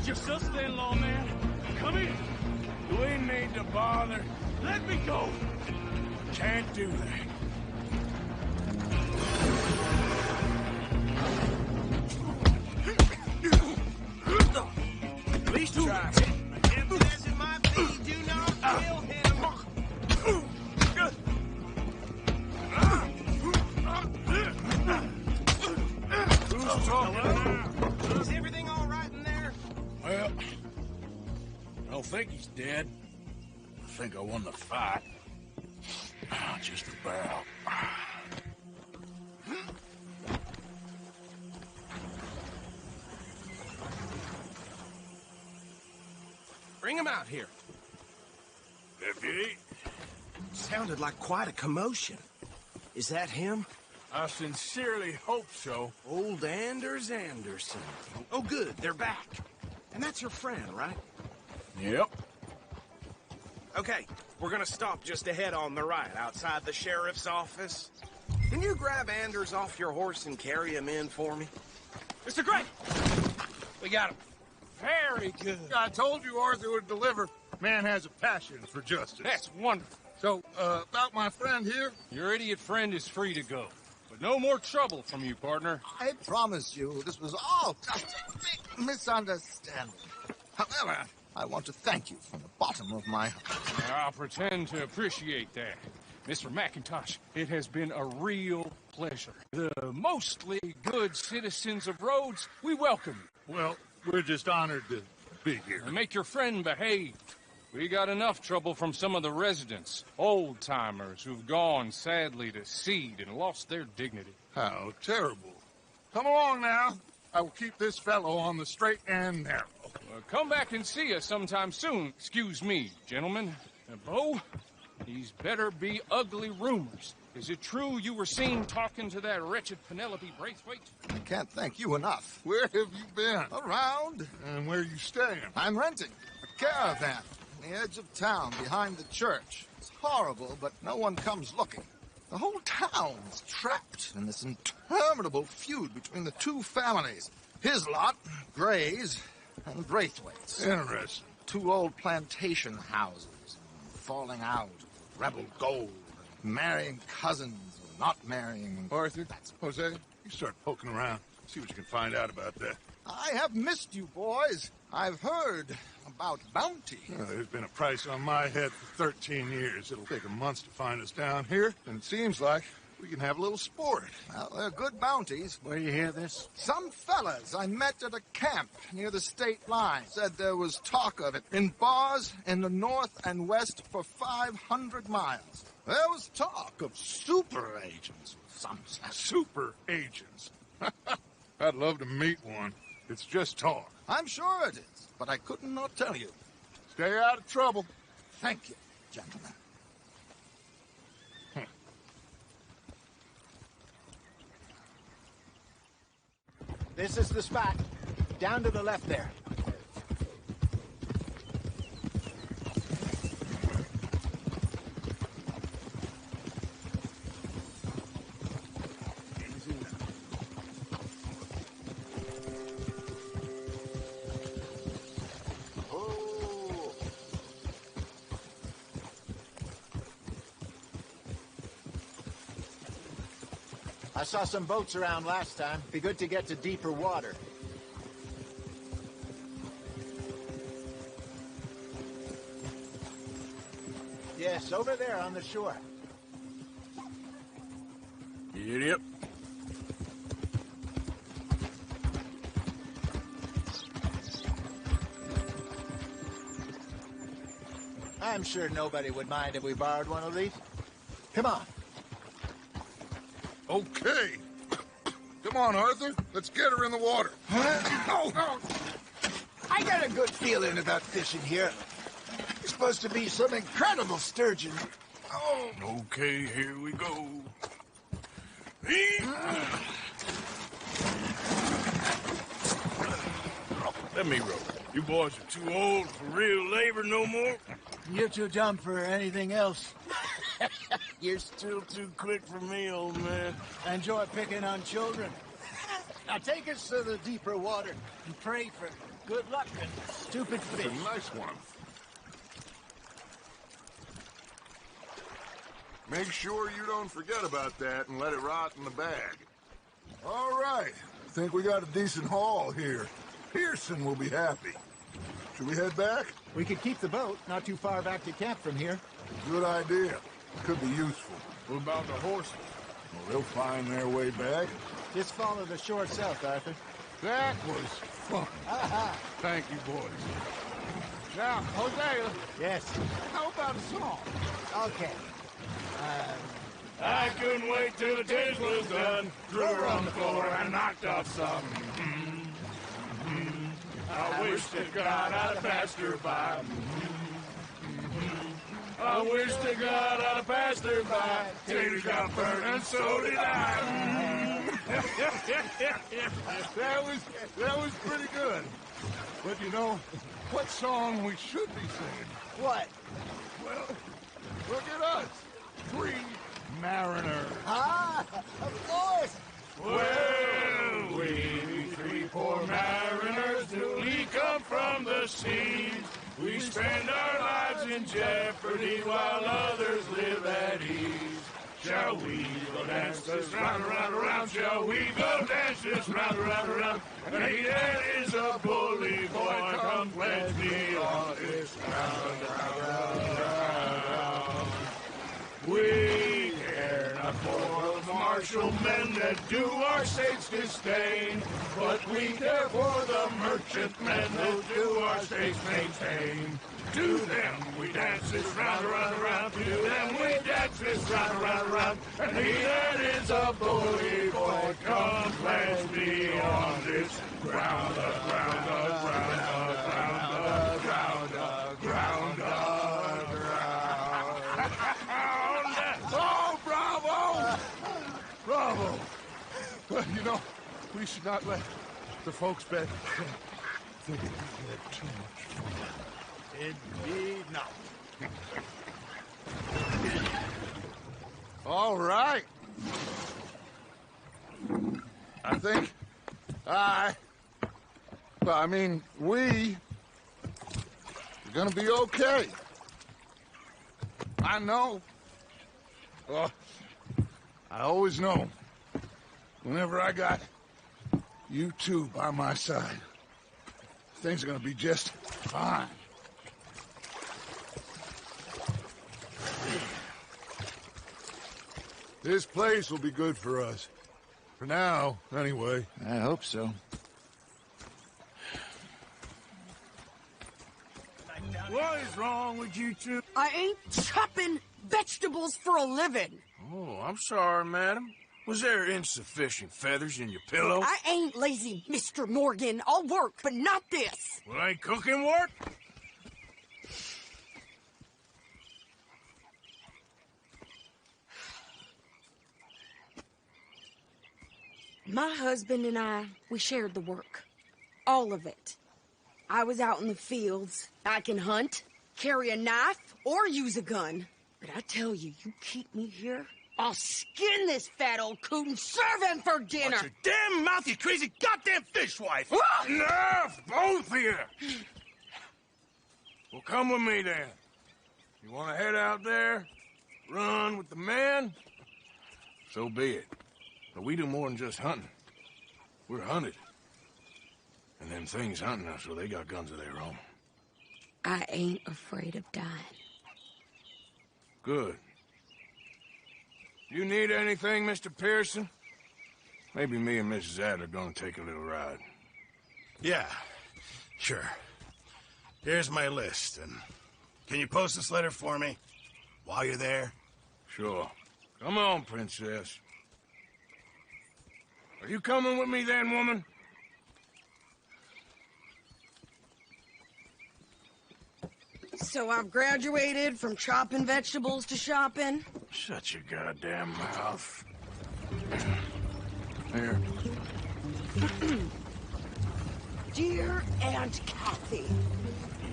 Your sister-in-law, man. Come here. You ain't need to bother. Let me go. Can't do that. Please try it. Simple as it might be, do not kill him. Who's talking now? Is everything all right in there? Well, I don't think he's dead. I think I won the fight. Just about. Bring him out here. Deputy? Sounded like quite a commotion. Is that him? I sincerely hope so. Old Anders Anderson. Oh, good. They're back. And that's your friend, right? Yep. Okay, we're gonna stop just ahead on the right, outside the sheriff's office. Can you grab Anders off your horse and carry him in for me? Mr. Gray! We got him. Very good. I told you Arthur would deliver. Man has a passion for justice. That's wonderful. So, about my friend here? Your idiot friend is free to go. But no more trouble from you, partner. I promise you this was all just a big misunderstanding. However, I want to thank you from the bottom of my heart. I'll pretend to appreciate that. Mr. McIntosh, it has been a real pleasure. The mostly good citizens of Rhodes, we welcome you. Well, we're just honored to be here. And make your friend behave. We got enough trouble from some of the residents, old-timers who've gone, sadly, to seed and lost their dignity. How terrible. Come along now. I will keep this fellow on the straight and narrow. Come back and see us sometime soon. Excuse me, gentlemen. Bo, these better be ugly rumors. Is it true you were seen talking to that wretched Penelope Braithwaite? I can't thank you enough. Where have you been? Around. And where are you staying? I'm renting a caravan on the edge of town behind the church. It's horrible, but no one comes looking. The whole town's trapped in this interminable feud between the two families. His lot, Gray's, and Braithwaite's. Interesting. Two old plantation houses, falling out, rebel gold, marrying cousins, or not marrying. Arthur, Jose, you start poking around. See what you can find out about that. I have missed you, boys. I've heard about bounty. There's been a price on my head for 13 years. It'll take a month to find us down here, and it seems like we can have a little sport. Well, they're good bounties. Where do you hear this? Some fellas I met at a camp near the state line said there was talk of it in bars in the north and west for 500 miles. There was talk of super agents of some sort. Super agents? I'd love to meet one. It's just talk. I'm sure it is, but I could not tell you. Stay out of trouble. Thank you, gentlemen. This is the spot. Down to the left there. I saw some boats around last time. Be good to get to deeper water. Yes, over there on the shore. Yep. I'm sure nobody would mind if we borrowed one of these. Come on. Okay. Come on, Arthur. Let's get her in the water. Oh. I got a good feeling about fishing here. It's supposed to be some incredible sturgeon. Oh. Okay, here we go. Let me row. You boys are too old for real labor no more. You're too dumb for anything else. You're still too quick for me, old man. Enjoy picking on children. Now take us to the deeper water and pray for good luck and stupid fish. It's a nice one. Make sure you don't forget about that and let it rot in the bag. All right. Think we got a decent haul here. Pearson will be happy. Should we head back? We could keep the boat not too far back to camp from here. Good idea. Could be useful. What about the horses? Well, they'll find their way back. Just follow the shore south, Arthur. That was fun. Aha. Thank you, boys. Now, Hosea. Yes. How about a song? Okay. I couldn't wait till the dish was done. Threw her on the floor and knocked off some. I wish to God I'd have passed her by. I wish to God I'd have passed her by. Taters got burnt and so did I. That was pretty good. But you know, what song we should be singing? What? Well, look at us. 3 mariners. Ah, of course. Well, we 3 poor mariners newly come from the seas. We spend our lives in jeopardy while others live at ease. Shall we go dance this round, around, around? Shall we go dance this round, around, around? And he that is a bully boy, come pledge me on this round, round, round. We care not for the martial men that do our states disdain, but we care for the merchantmen that do our states maintain. To them we dance this round, around, around. To them we dance this round, around, around. And he that is a bully boy, come pledge me on this ground, ground, ground, ground, ground, ground, ground. Oh, bravo! Bravo! Well, you know, we should not let the folks back think we had too much fun. Indeed not. All right. I think we are gonna be okay. I know. Well, I always know. Whenever I got you two by my side, things are gonna be just fine. This place will be good for us. For now, anyway. I hope so. What is wrong with you two? I ain't chopping vegetables for a living. Oh, I'm sorry, madam. Was there insufficient feathers in your pillow? I ain't lazy, Mr. Morgan. I'll work, but not this. Well, ain't cooking work? My husband and I, we shared the work. All of it. I was out in the fields. I can hunt, carry a knife, or use a gun. But I tell you, you keep me here, I'll skin this fat old coot and serve him for dinner. Watch your damn mouth, you crazy goddamn fishwife! Enough, both of you! Well, come with me, then. You want to head out there, run with the men? So be it. But we do more than just hunting. We're hunted. And them things hunting us, well, they got guns of their own. I ain't afraid of dying. Good. You need anything, Mr. Pearson? Maybe me and Mrs. Adler gonna take a little ride. Yeah, sure. Here's my list, and can you post this letter for me while you're there? Sure. Come on, Princess. Are you coming with me then, woman? So I've graduated from chopping vegetables to shopping. Shut your goddamn mouth. Here. Dear Aunt Kathy,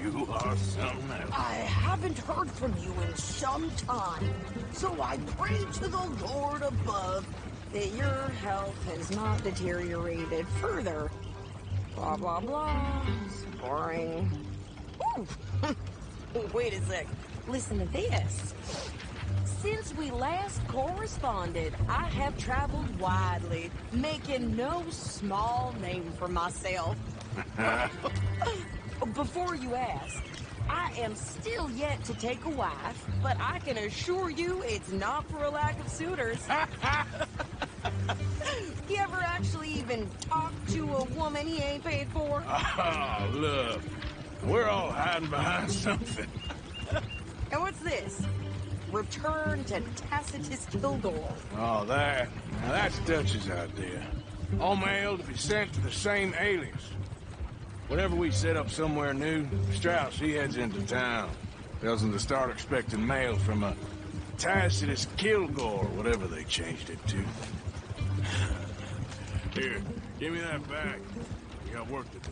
You are something else. I haven't heard from you in some time, so I pray to the Lord above that your health has not deteriorated further. Blah, blah, blah. It's boring. Ooh. Wait a sec. Listen to this. Since we last corresponded, I have traveled widely, making no small name for myself. Before you ask, I am still yet to take a wife, but I can assure you it's not for a lack of suitors. You ever actually even talk to a woman he ain't paid for? Oh, look. We're all hiding behind something. And what's this? Return to Tacitus Kilgore. Oh, that. Now, that's Dutch's idea. All mail to be sent to the same alias. Whenever we set up somewhere new, Strauss, he heads into town. Tells them to start expecting mail from a Tacitus Kilgore, whatever they changed it to. Here, give me that bag. We got work to do.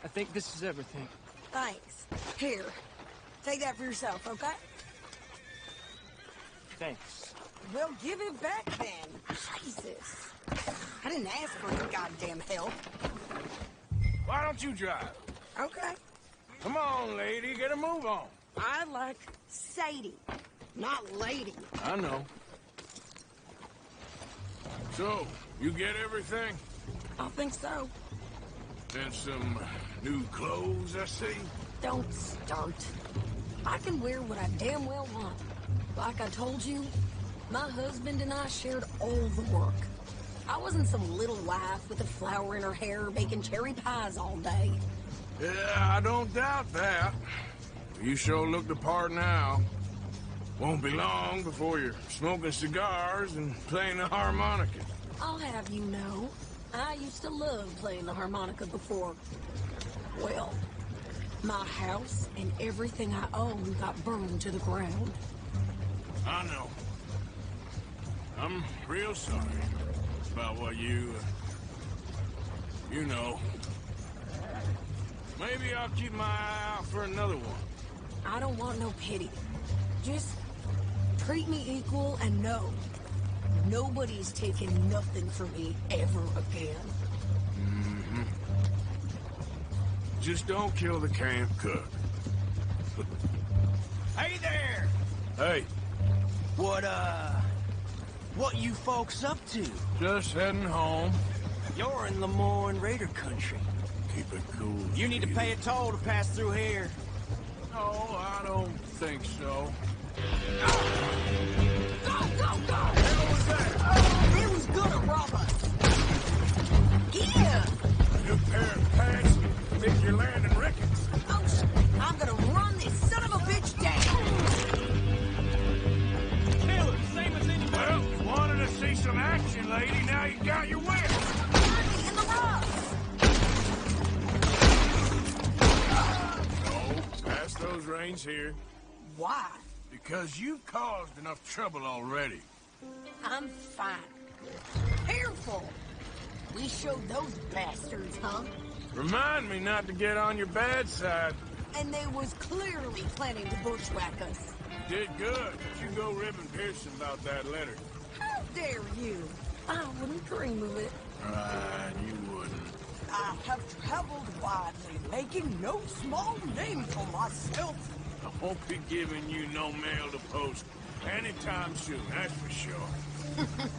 I think this is everything. Thanks. Here, take that for yourself, okay? Thanks. Well, give it back then. Jesus. I didn't ask for your goddamn help. Why don't you drive? Okay. Come on, lady, get a move on. I like Sadie, not lady. I know. So, you get everything? I think so. And some new clothes, I see? Don't start. I can wear what I damn well want. Like I told you, my husband and I shared all the work. I wasn't some little wife with a flower in her hair baking cherry pies all day. Yeah, I don't doubt that. You sure look the part now. Won't be long before you're smoking cigars and playing the harmonica. I'll have you know, I used to love playing the harmonica before. Well, my house and everything I own got burned to the ground. I know. I'm real sorry about what you know. Maybe I'll keep my eye out for another one. I don't want no pity. Just treat me equal and know nobody's taking nothing from me ever again. Mm-hmm. Just don't kill the camp cook. Hey there! Hey. What you folks up to? Just heading home. You're in Lemoyne Raider country. Keep it cool. You need to pay a toll to pass through here. No, I don't think so. Go, go, go! What was that? It was gonna rob us. Yeah! A new pair of pants. Think you're landing Ricketts. Oh, I'm gonna run this son of a bitch down! Kill him, same as anybody. Well, you wanted to see some action, lady. Now you got your wish. In the rough! No, pass those reins here. Why? Because you've caused enough trouble already. I'm fine. Careful! We showed those bastards, huh? Remind me not to get on your bad side. And they was clearly planning to bushwhack us. Did good. You go ribbing Pearson about that letter. How dare you? I wouldn't dream of it. Right, you wouldn't. I have traveled widely, making no small name for myself. I won't be giving you no mail to post anytime soon, that's for sure.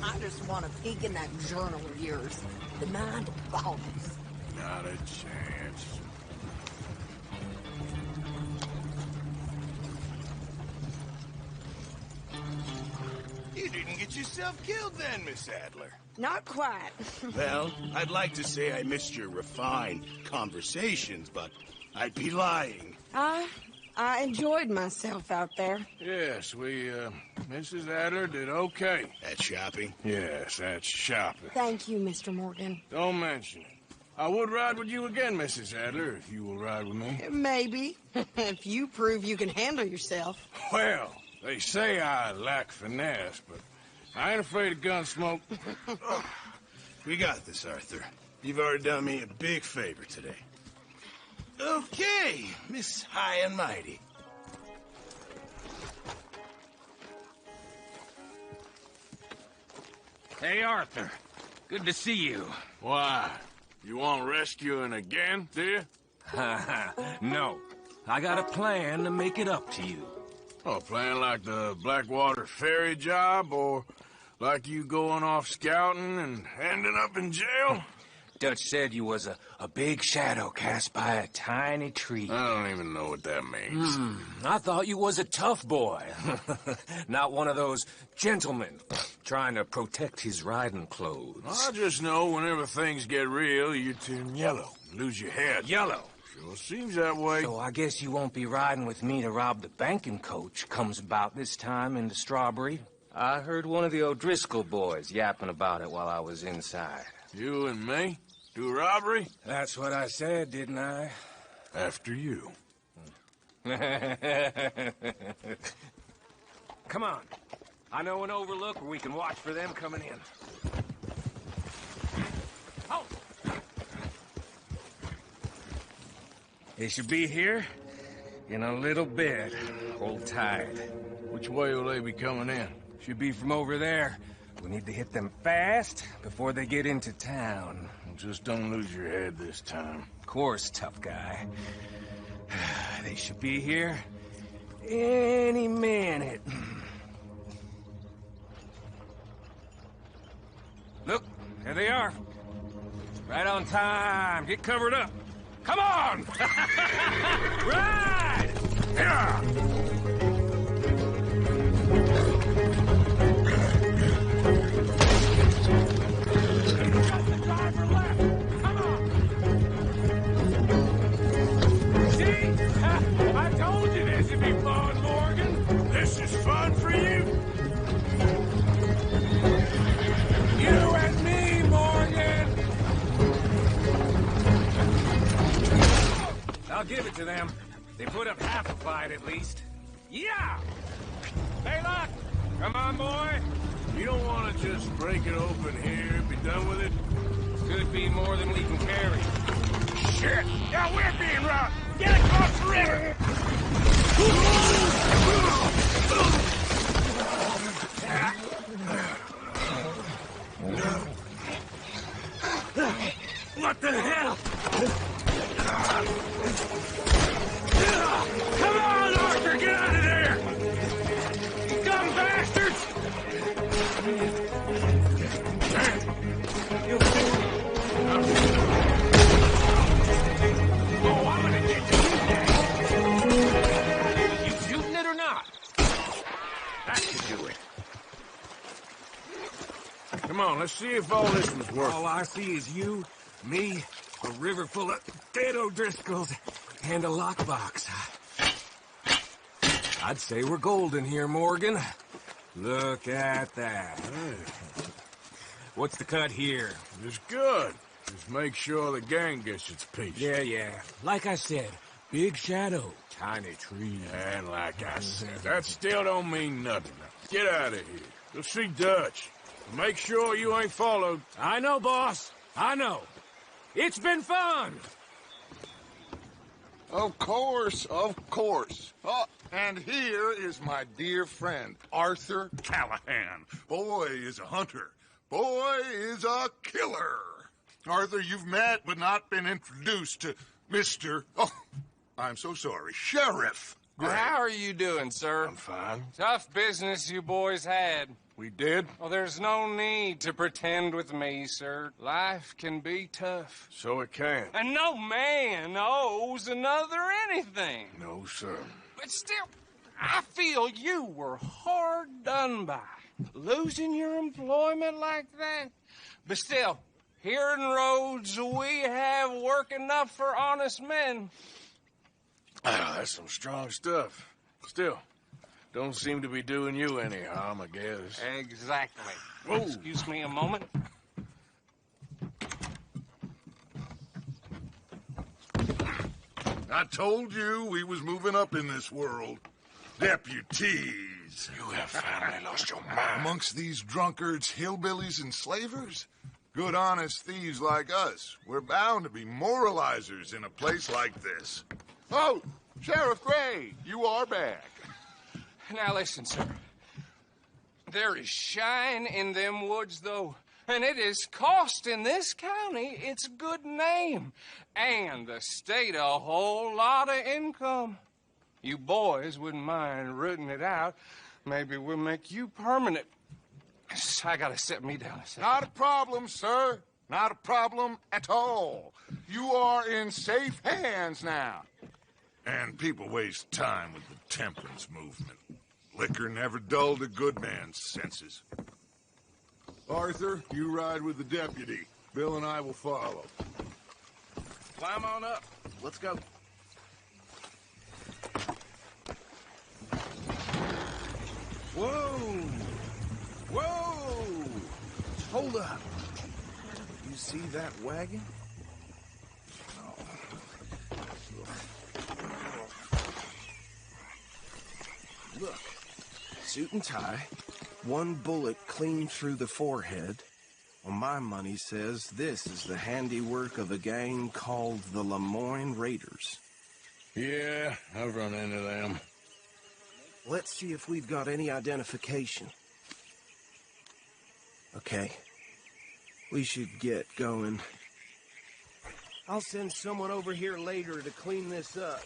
I just want to peek in that journal of yours. The mind boggles. Not a chance. got yourself killed then, Miss Adler. Not quite. Well, I'd like to say I missed your refined conversations, but I'd be lying. I enjoyed myself out there. Yes, Mrs. Adler did okay. At shopping? Yes, that's shopping. Thank you, Mr. Morgan. Don't mention it. I would ride with you again, Mrs. Adler, if you will ride with me. Maybe. If you prove you can handle yourself. Well, they say I lack finesse, but I ain't afraid of gun smoke. We got this, Arthur. You've already done me a big favor today. Okay, Miss High and Mighty. Hey, Arthur. Good to see you. Why? You want rescuing again, do you? No. I got a plan to make it up to you. Oh, plan like the Blackwater ferry job, or like you going off scouting and ending up in jail? Dutch said you was a big shadow cast by a tiny tree. I don't even know what that means. I thought you was a tough boy. Not one of those gentlemen trying to protect his riding clothes. I just know whenever things get real, you turn yellow, lose your head. Yellow? Sure seems that way. So I guess you won't be riding with me to rob the banking coach comes about this time in the Strawberry. I heard one of the O'Driscoll boys yapping about it while I was inside. You and me? Do robbery? That's what I said, didn't I? After you. Come on. I know an overlook where we can watch for them coming in. Oh! They should be here in a little bit. Hold tight. Which way will they be coming in? Should be from over there. We need to hit them fast before they get into town. Just don't lose your head this time. Of course, tough guy. They should be here any minute. Look, there they are. Right on time. Get covered up. Come on! Ride! Yeah! I told you this would be fun, Morgan. This is fun for you. You and me, Morgan. I'll give it to them. They put up half a fight at least. Yeah! Hey, look! Come on, boy. You don't want to just break it open here, be done with it? Could be more than we can carry. Shit! Yeah, we're being robbed! Get across the river! What the hell? Come on, Arthur, get out of there! Dumb bastards! Oh, I'm gonna get you. You shooting it or not? That should do it. Come on, let's see if all this was worth it. All I see is you, me, a river full of dead O'Driscolls, and a lockbox. I'd say we're golden here, Morgan. Look at that. What's the cut here? It's good. Just make sure the gang gets its piece. Yeah. Like I said, big shadow, tiny tree. And like I said, that still don't mean nothing. Get out of here. You'll see Dutch. Make sure you ain't followed. I know, boss. I know. It's been fun. Of course, of course. Oh, and here is my dear friend, Arthur Callahan. Boy is a hunter. Boy is a killer. Arthur, you've met but not been introduced to Mr. Oh, I'm so sorry, Sheriff Gray. How are you doing, sir? I'm fine. Tough business you boys had. We did? Well, there's no need to pretend with me, sir. Life can be tough. So it can. And no man owes another anything. No, sir. But still, I feel you were hard done by. losing your employment like that. But still, here in Rhodes, we have work enough for honest men. Ah, that's some strong stuff. Still, don't seem to be doing you any harm, I guess. Exactly. Whoa. Excuse me a moment. I told you we was moving up in this world. Deputies. You have finally lost your mind. Amongst these drunkards, hillbillies, and slavers? Good, honest thieves like us. We're bound to be moralizers in a place like this. Oh, Sheriff Gray, you are back. Now listen, sir. There is shine in them woods, though. And it is costing this county its good name. And the state a whole lot of income. You boys wouldn't mind rooting it out. Maybe we'll make you permanent. I gotta sit me down a second. Not a problem, sir. Not a problem at all. You are in safe hands now. And people waste time with the temperance movement. Liquor never dulled a good man's senses. Arthur, you ride with the deputy. Bill and I will follow. Climb on up. Let's go. Whoa! Whoa! Hold up. You see that wagon? Look. Suit and tie. One bullet clean through the forehead. Well, my money says this is the handiwork of a gang called the Lemoyne Raiders. Yeah, I've run into them. Let's see if we've got any identification. Okay. We should get going. I'll send someone over here later to clean this up.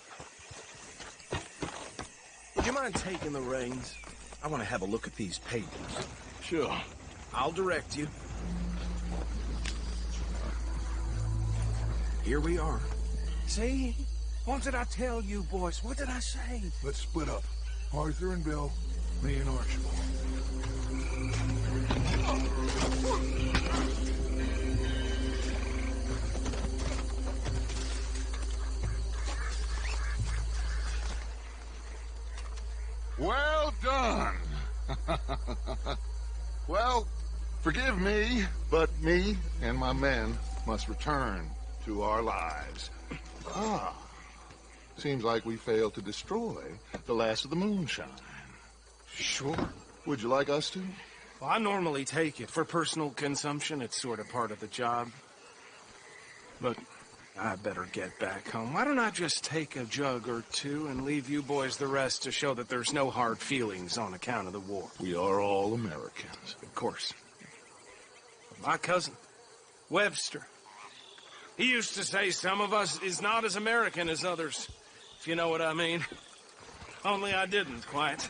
Would you mind taking the reins? I want to have a look at these papers. Sure. I'll direct you. Here we are. See? What did I tell you, boys? What did I say? Let's split up. Arthur and Bill, me and Archibald. Well done. Well, forgive me, but me and my men must return to our lives. Ah. Seems like we failed to destroy the last of the moonshine. Sure. Would you like us to? Well, I normally take it. For personal consumption, it's sort of part of the job. But I better get back home. Why don't I just take a jug or two and leave you boys the rest to show that there's no hard feelings on account of the war? We are all Americans. Of course. My cousin, Webster, he used to say some of us is not as American as others, if you know what I mean. Only I didn't quite.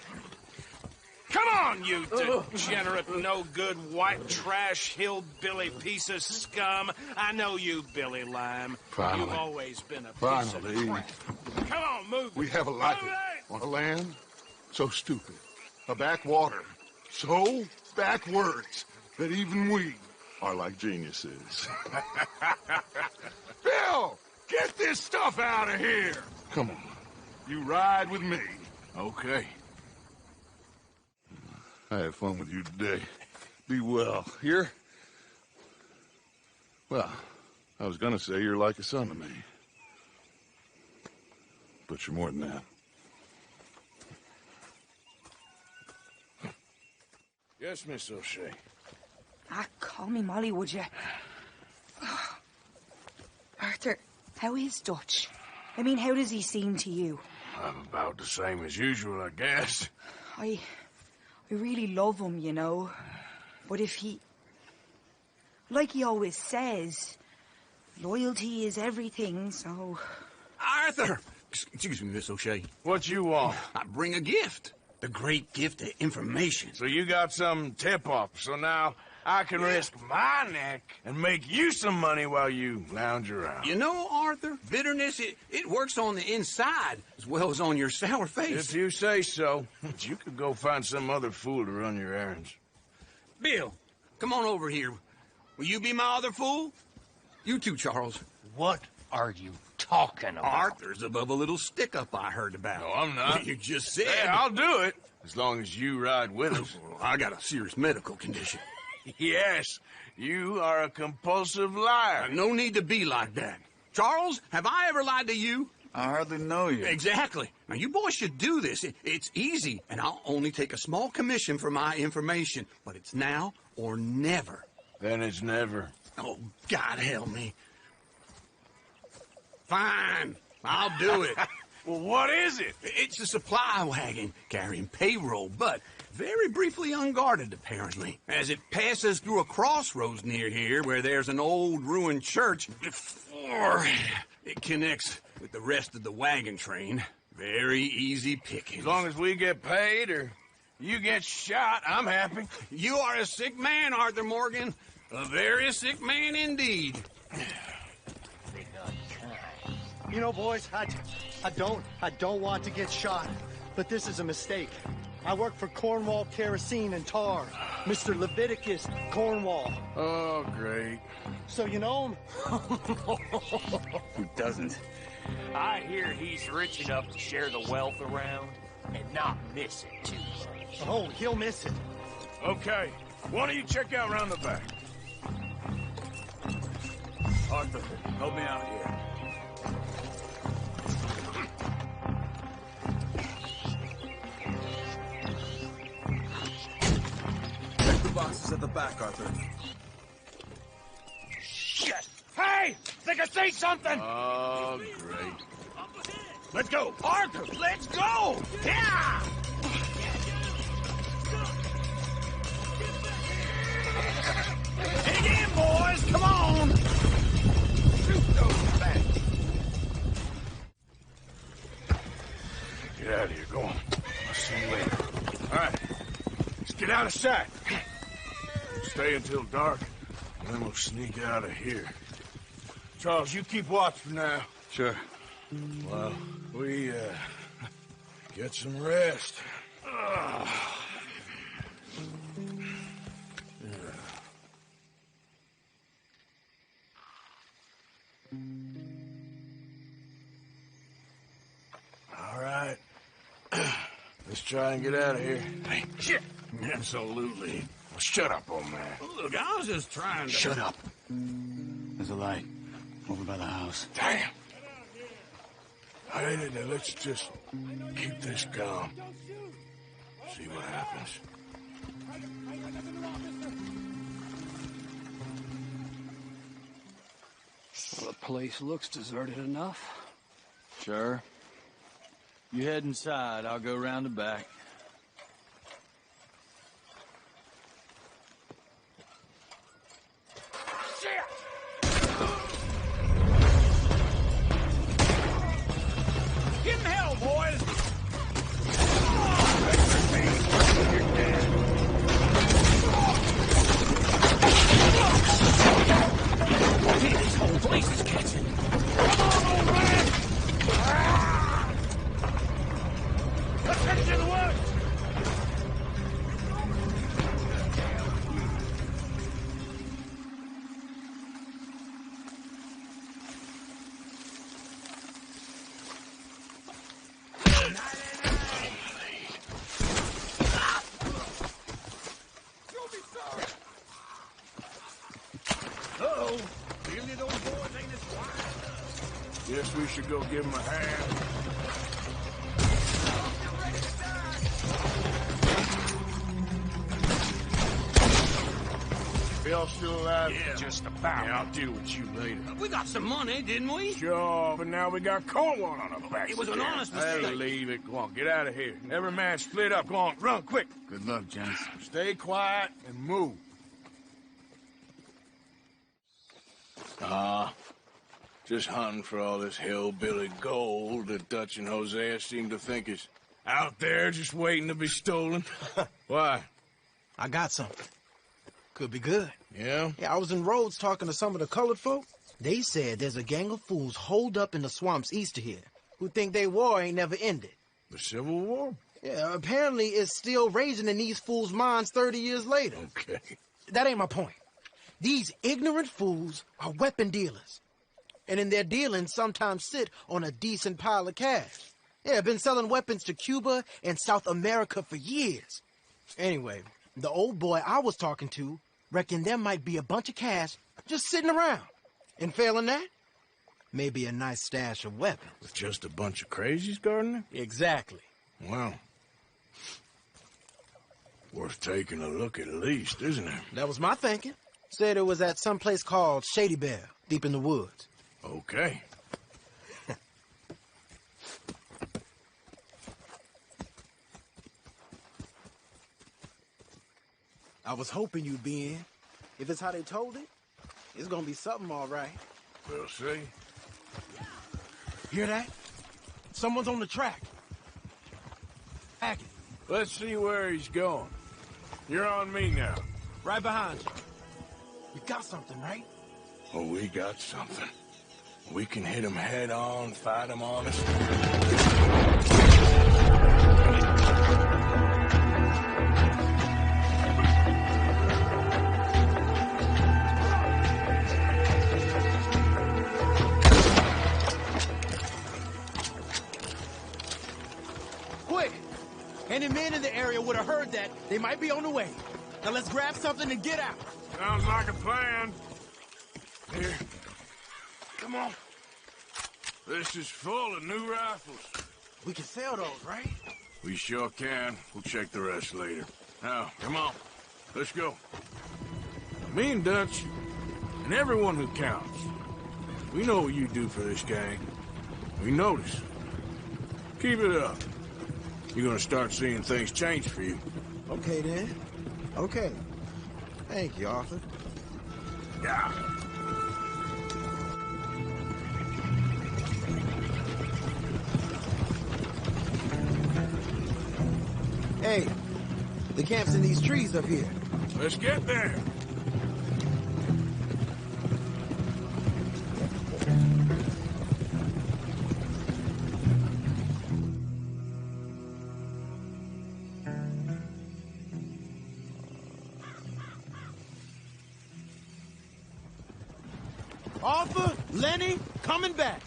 Come on, you degenerate, no-good, white trash, hillbilly piece of scum. I know you, Billy Lime. Finally. You've always been a piece of crap. Come on, move. We have a life on a land so stupid, a backwater so backwards that even we are like geniuses. Bill, get this stuff out of here. Come on, you ride with me. Okay. I had fun with you today. Be well. Here? Well, I was gonna say you're like a son to me. But you're more than that. Yes, Miss O'Shea. Call me Molly, would you? Arthur, how is Dutch? I mean, how does he seem to you? I'm about the same as usual, I guess. I really love him, you know. But if he... Like he always says, loyalty is everything, so... Arthur! Excuse me, Miss O'Shea. What you want? I bring a gift. The great gift of information. So you got some tip-off, so now I can risk my neck and make you some money while you lounge around. You know, Arthur, bitterness, it works on the inside as well as on your sour face. If you say so. But you could go find some other fool to run your errands. Bill, come on over here. Will you be my other fool? You too, Charles. What are you talking about? Arthur's above a little stick-up I heard about. No, I'm not. You just said. Hey, I'll do it, as long as you ride with us. I got a serious medical condition. Yes, you are a compulsive liar. No need to be like that. Charles, have I ever lied to you? I hardly know you. Exactly. Now, you boys should do this. It's easy, and I'll only take a small commission for my information. But it's now or never. Then it's never. Oh, God help me. Fine. I'll do it. Well, what is it? It's a supply wagon carrying payroll, but very briefly unguarded, apparently. As it passes through a crossroads near here where there's an old ruined church before it connects with the rest of the wagon train. Very easy picking. As long as we get paid or you get shot, I'm happy. You are a sick man, Arthur Morgan. A very sick man indeed. You know, boys, I don't want to get shot, but this is a mistake. I work for Cornwall Kerosene and Tar, Mr. Leviticus Cornwall. Oh, great. So you know him? Who doesn't? I hear he's rich enough to share the wealth around and not miss it too much. Oh, he'll miss it. Okay, why don't you check out round the back? Arthur, help me out here. Check the boxes at the back, Arthur. Shit! Hey! Think I see something! Oh, great. Let's go! Arthur, let's go! Yeah! Dig in, boys! Come on! Shoot those back! Get out of here. Go on. I'll see you later. All right. Let's get out of sight. Stay until dark, and then we'll sneak out of here. Charles, you keep watch for now. Sure. Well, we, get some rest. All right. Let's try and get out of here. Hey, shit! Absolutely. Well, shut up, old man. Look, I was just trying to... Shut up. There's a light over by the house. Damn. All right, now let's just keep this calm. See what happens. Well, the place looks deserted enough. Sure. You head inside, I'll go round the back. Give him hell, boys! This whole place is catching. Come on, old man! Let's head to the woods! Uh-oh. Really, those boys ain't as quiet. Guess we should go give them a hand. Bill still alive? Yeah. Just about. Yeah, I'll deal with you later. We got some money, didn't we? Sure, but now we got Cornwall on our backs. It was an again. honest mistake. Hey, leave it. Go on, get out of here. Every man split up. Go on, run, quick. Good luck, gents. Stay quiet and move. Just hunting for all this hillbilly gold that Dutch and Hosea seem to think is out there just waiting to be stolen. Why? I got something. Could be good. Yeah? Yeah, I was in Rhodes talking to some of the colored folk. They said there's a gang of fools holed up in the swamps east of here who think their war ain't never ended. The Civil War? Yeah, apparently it's still raging in these fools' minds 30 years later. Okay. That ain't my point. These ignorant fools are weapon dealers. And in their dealing sometimes sit on a decent pile of cash. Yeah, been selling weapons to Cuba and South America for years. Anyway, the old boy I was talking to reckoned there might be a bunch of cash just sitting around. And failing that, maybe a nice stash of weapons. With just a bunch of crazies guarding it? Exactly. Well, worth taking a look at least, isn't it? That was my thinking. Said it was at some place called Shady Belle, deep in the woods. Okay. I was hoping you'd be in. If it's how they told it, it's gonna be something all right. We'll see. Hear that? Someone's on the track. Hack it. Let's see where he's going. You're on me now. Right behind you. We got something, right? Oh, we got something. We can hit him head on, fight him honest. Quick! Any men in the area would have heard that. They might be on the way. Now let's grab something and get out. Sounds like a plan. Here. Come on. This is full of new rifles. We can sell those, right? We sure can. We'll check the rest later. Now, come on. Let's go. Me and Dutch, and everyone who counts, we know what you do for this gang. We notice. Keep it up. You're gonna start seeing things change for you. Okay, then. Okay. Thank you, Arthur. Yeah. Hey, the camp's in these trees up here. Let's get there. Arthur, Lenny, coming back.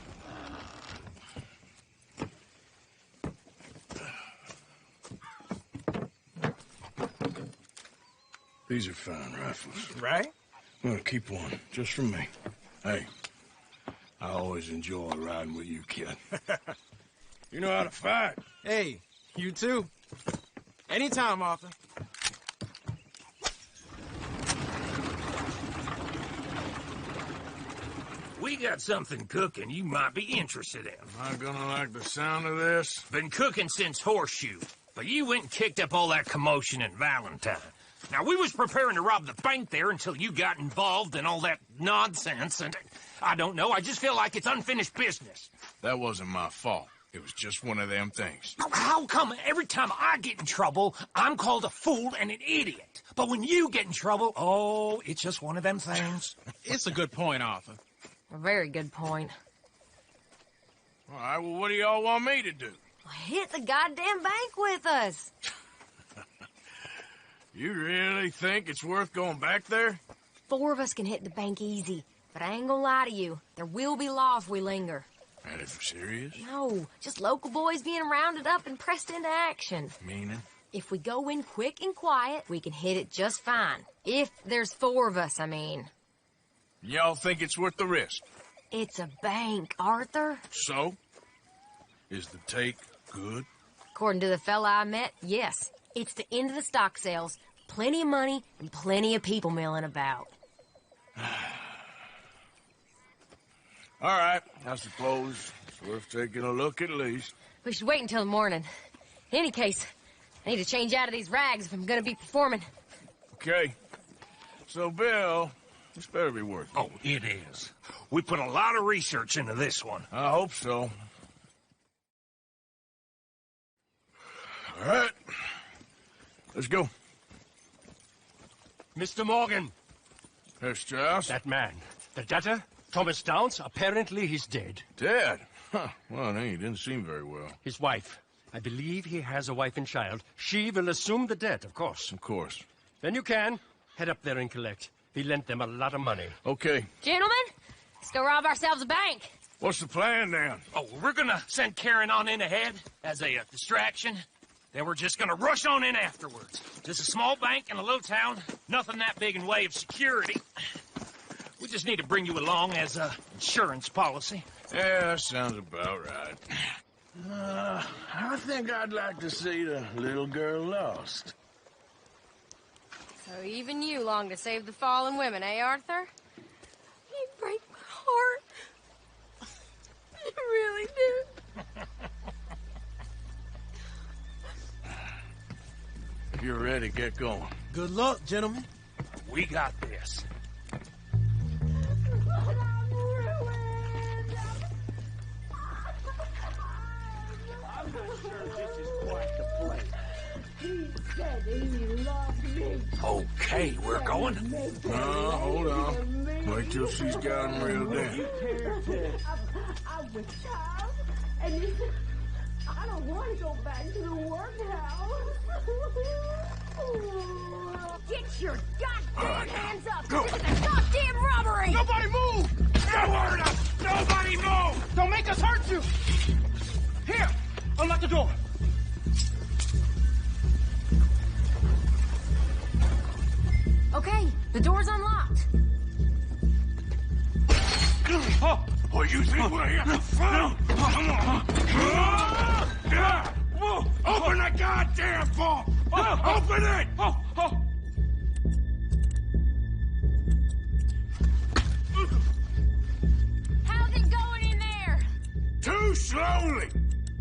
These are fine rifles. Right? I'm gonna keep one, just for me. Hey, I always enjoy riding with you, kid. You know how to fight. Hey, you too. Anytime, Arthur. We got something cooking you might be interested in. Am I gonna like the sound of this? Been cooking since Horseshoe, but you went and kicked up all that commotion in Valentine. Now, we was preparing to rob the bank there until you got involved in all that nonsense, and I don't know, I just feel like it's unfinished business. That wasn't my fault. It was just one of them things. How come every time I get in trouble, I'm called a fool and an idiot? But when you get in trouble, oh, it's just one of them things. It's a good point, Arthur. A very good point. All right, well, what do y'all want me to do? Hit the goddamn bank with us. You really think it's worth going back there? 4 of us can hit the bank easy, but I ain't gonna lie to you. There will be law if we linger. And if serious? No, just local boys being rounded up and pressed into action. Meaning? If we go in quick and quiet, we can hit it just fine. If there's 4 of us, I mean. Y'all think it's worth the risk? It's a bank, Arthur. So? Is the take good? According to the fella I met, yes. It's the end of the stock sales. Plenty of money and plenty of people milling about. All right, I suppose it's worth taking a look at least. We should wait until the morning. In any case, I need to change out of these rags if I'm gonna be performing. Okay. So, Bill, this better be worth it. Oh, it is. We put a lot of research into this one. I hope so. All right. Let's go. Mr. Morgan. Herr Strauss? That man. The debtor, Thomas Downs, apparently he's dead. Dead? Huh. Well, he didn't seem very well. His wife, I believe he has a wife and child. She will assume the debt, of course. Of course. Then you can head up there and collect. He lent them a lot of money. Okay. Gentlemen, let's go rob ourselves a bank. What's the plan, then? Oh, we're gonna send Karen on in ahead as a distraction. Then we're just gonna rush on in afterwards. Just a small bank in a little town. Nothing that big in way of security. We just need to bring you along as a insurance policy. Yeah, that sounds about right. I think I'd like to see the little girl lost. So even you long to save the fallen women, eh, Arthur? You break my heart. You really do. If you're ready, get going. Good luck, gentlemen. We got this. He said he loved me. Okay, we're going. Hold on. Wait till she's gotten real down. I was child, and he said, I don't want to go back to the workhouse. Get your goddamn hands up! This is a goddamn robbery! Nobody move! No word up! Nobody move! Don't make us hurt you! Here, unlock the door. Okay, the door's unlocked. Oh, you think we're here for fun? Come on. Open the goddamn vault! Open it! How's it going in there? Too slowly!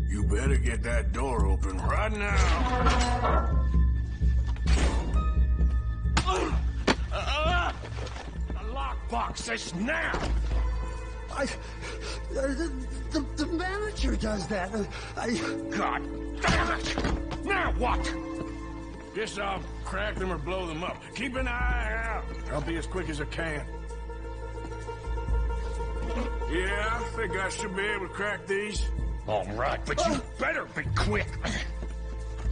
You better get that door open right now. The lockbox says now! The manager does that. God damn it! Now what? Guess I'll crack them or blow them up. Keep an eye out. I'll be as quick as I can. Yeah, I think I should be able to crack these. All right, but you better be quick.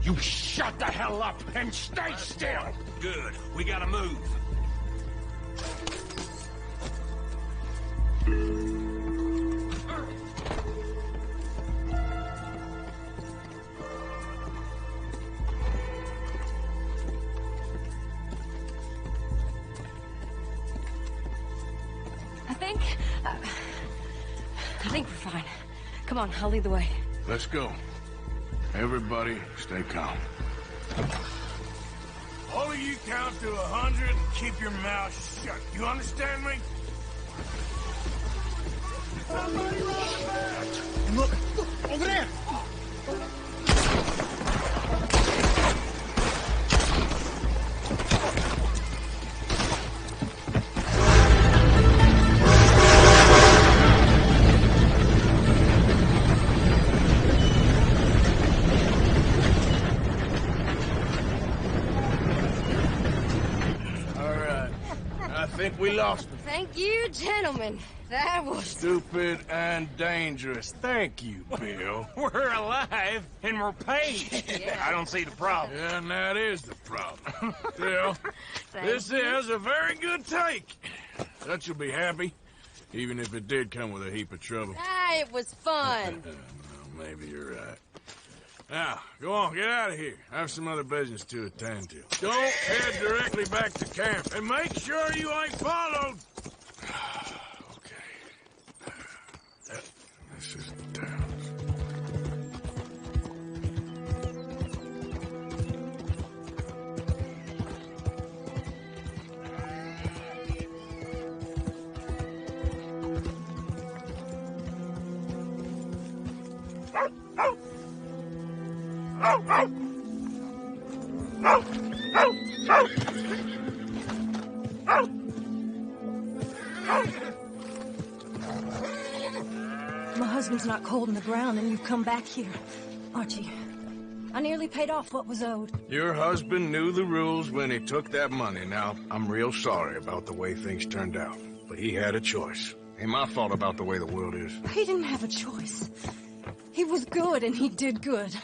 You shut the hell up and stay still. Good. We gotta move. I think we're fine. Come on, I'll lead the way. Let's go. Everybody, stay calm. All of you count to 100 and keep your mouth shut. You understand me? And look, over there! We lost them. Thank you, gentlemen. That was... Stupid and dangerous. Thank you, Bill. We're alive and we're paid. Yeah. I don't see the problem. Yeah, and that is the problem. Bill, this is a very good take. That you'll be happy, even if it did come with a heap of trouble. Ah, it was fun. Well, maybe you're right. Now, go on, get out of here. I have some other business to attend to. Don't head directly back to camp, and make sure you ain't followed. Okay. This is the town. My husband's not cold in the ground, and you've come back here. Archie, I nearly paid off what was owed. Your husband knew the rules when he took that money. Now, I'm real sorry about the way things turned out. But he had a choice. Ain't my fault about the way the world is. He didn't have a choice. He was good, and he did good.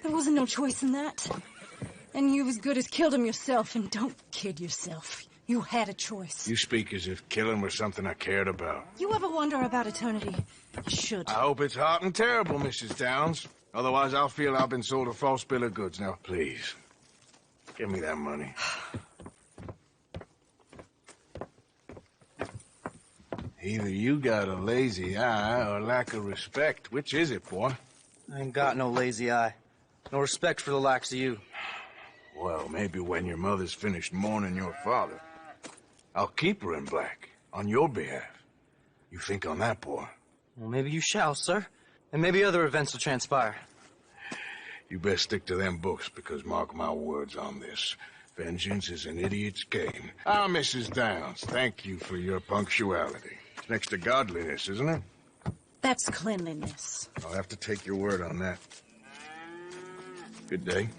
There wasn't no choice in that. And you as good as killed him yourself, and don't kid yourself. You had a choice. You speak as if killing was something I cared about. You ever wonder about eternity? You should. I hope it's hot and terrible, Mrs. Downs. Otherwise, I'll feel I've been sold a false bill of goods. Now, please, give me that money. Either you got a lazy eye or lack of respect. Which is it, boy? I ain't got no lazy eye. No respect for the likes of you. Well, maybe when your mother's finished mourning your father, I'll keep her in black on your behalf. You think on that, boy? Well, maybe you shall, sir. And maybe other events will transpire. You best stick to them books, because mark my words on this. Vengeance is an idiot's game. Ah, Mrs. Downs, thank you for your punctuality. It's next to godliness, isn't it? That's cleanliness. I'll have to take your word on that. Good day.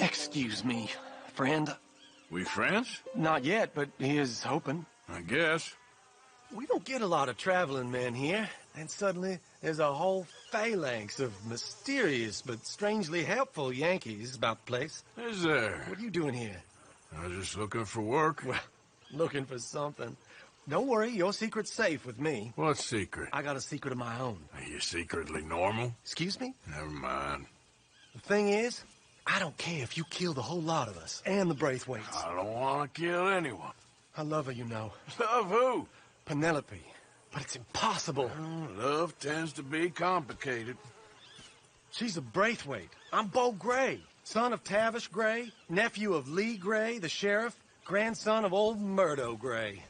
Excuse me, friend. We friends? Not yet, but he is hoping. I guess. We don't get a lot of traveling men here, and suddenly there's a whole phalanx of mysterious but strangely helpful Yankees about the place. Is there? What are you doing here? I was just looking for work. Well, looking for something. Don't worry, your secret's safe with me. What secret? I got a secret of my own. Are you secretly normal? Excuse me? Never mind. The thing is, I don't care if you kill the whole lot of us, and the Braithwaites. I don't want to kill anyone. I love her, you know. Love who? Penelope. But it's impossible. Love tends to be complicated. She's a Braithwaite. I'm Beau Gray, son of Tavish Gray, nephew of Lee Gray, the sheriff, grandson of old Murdo Gray.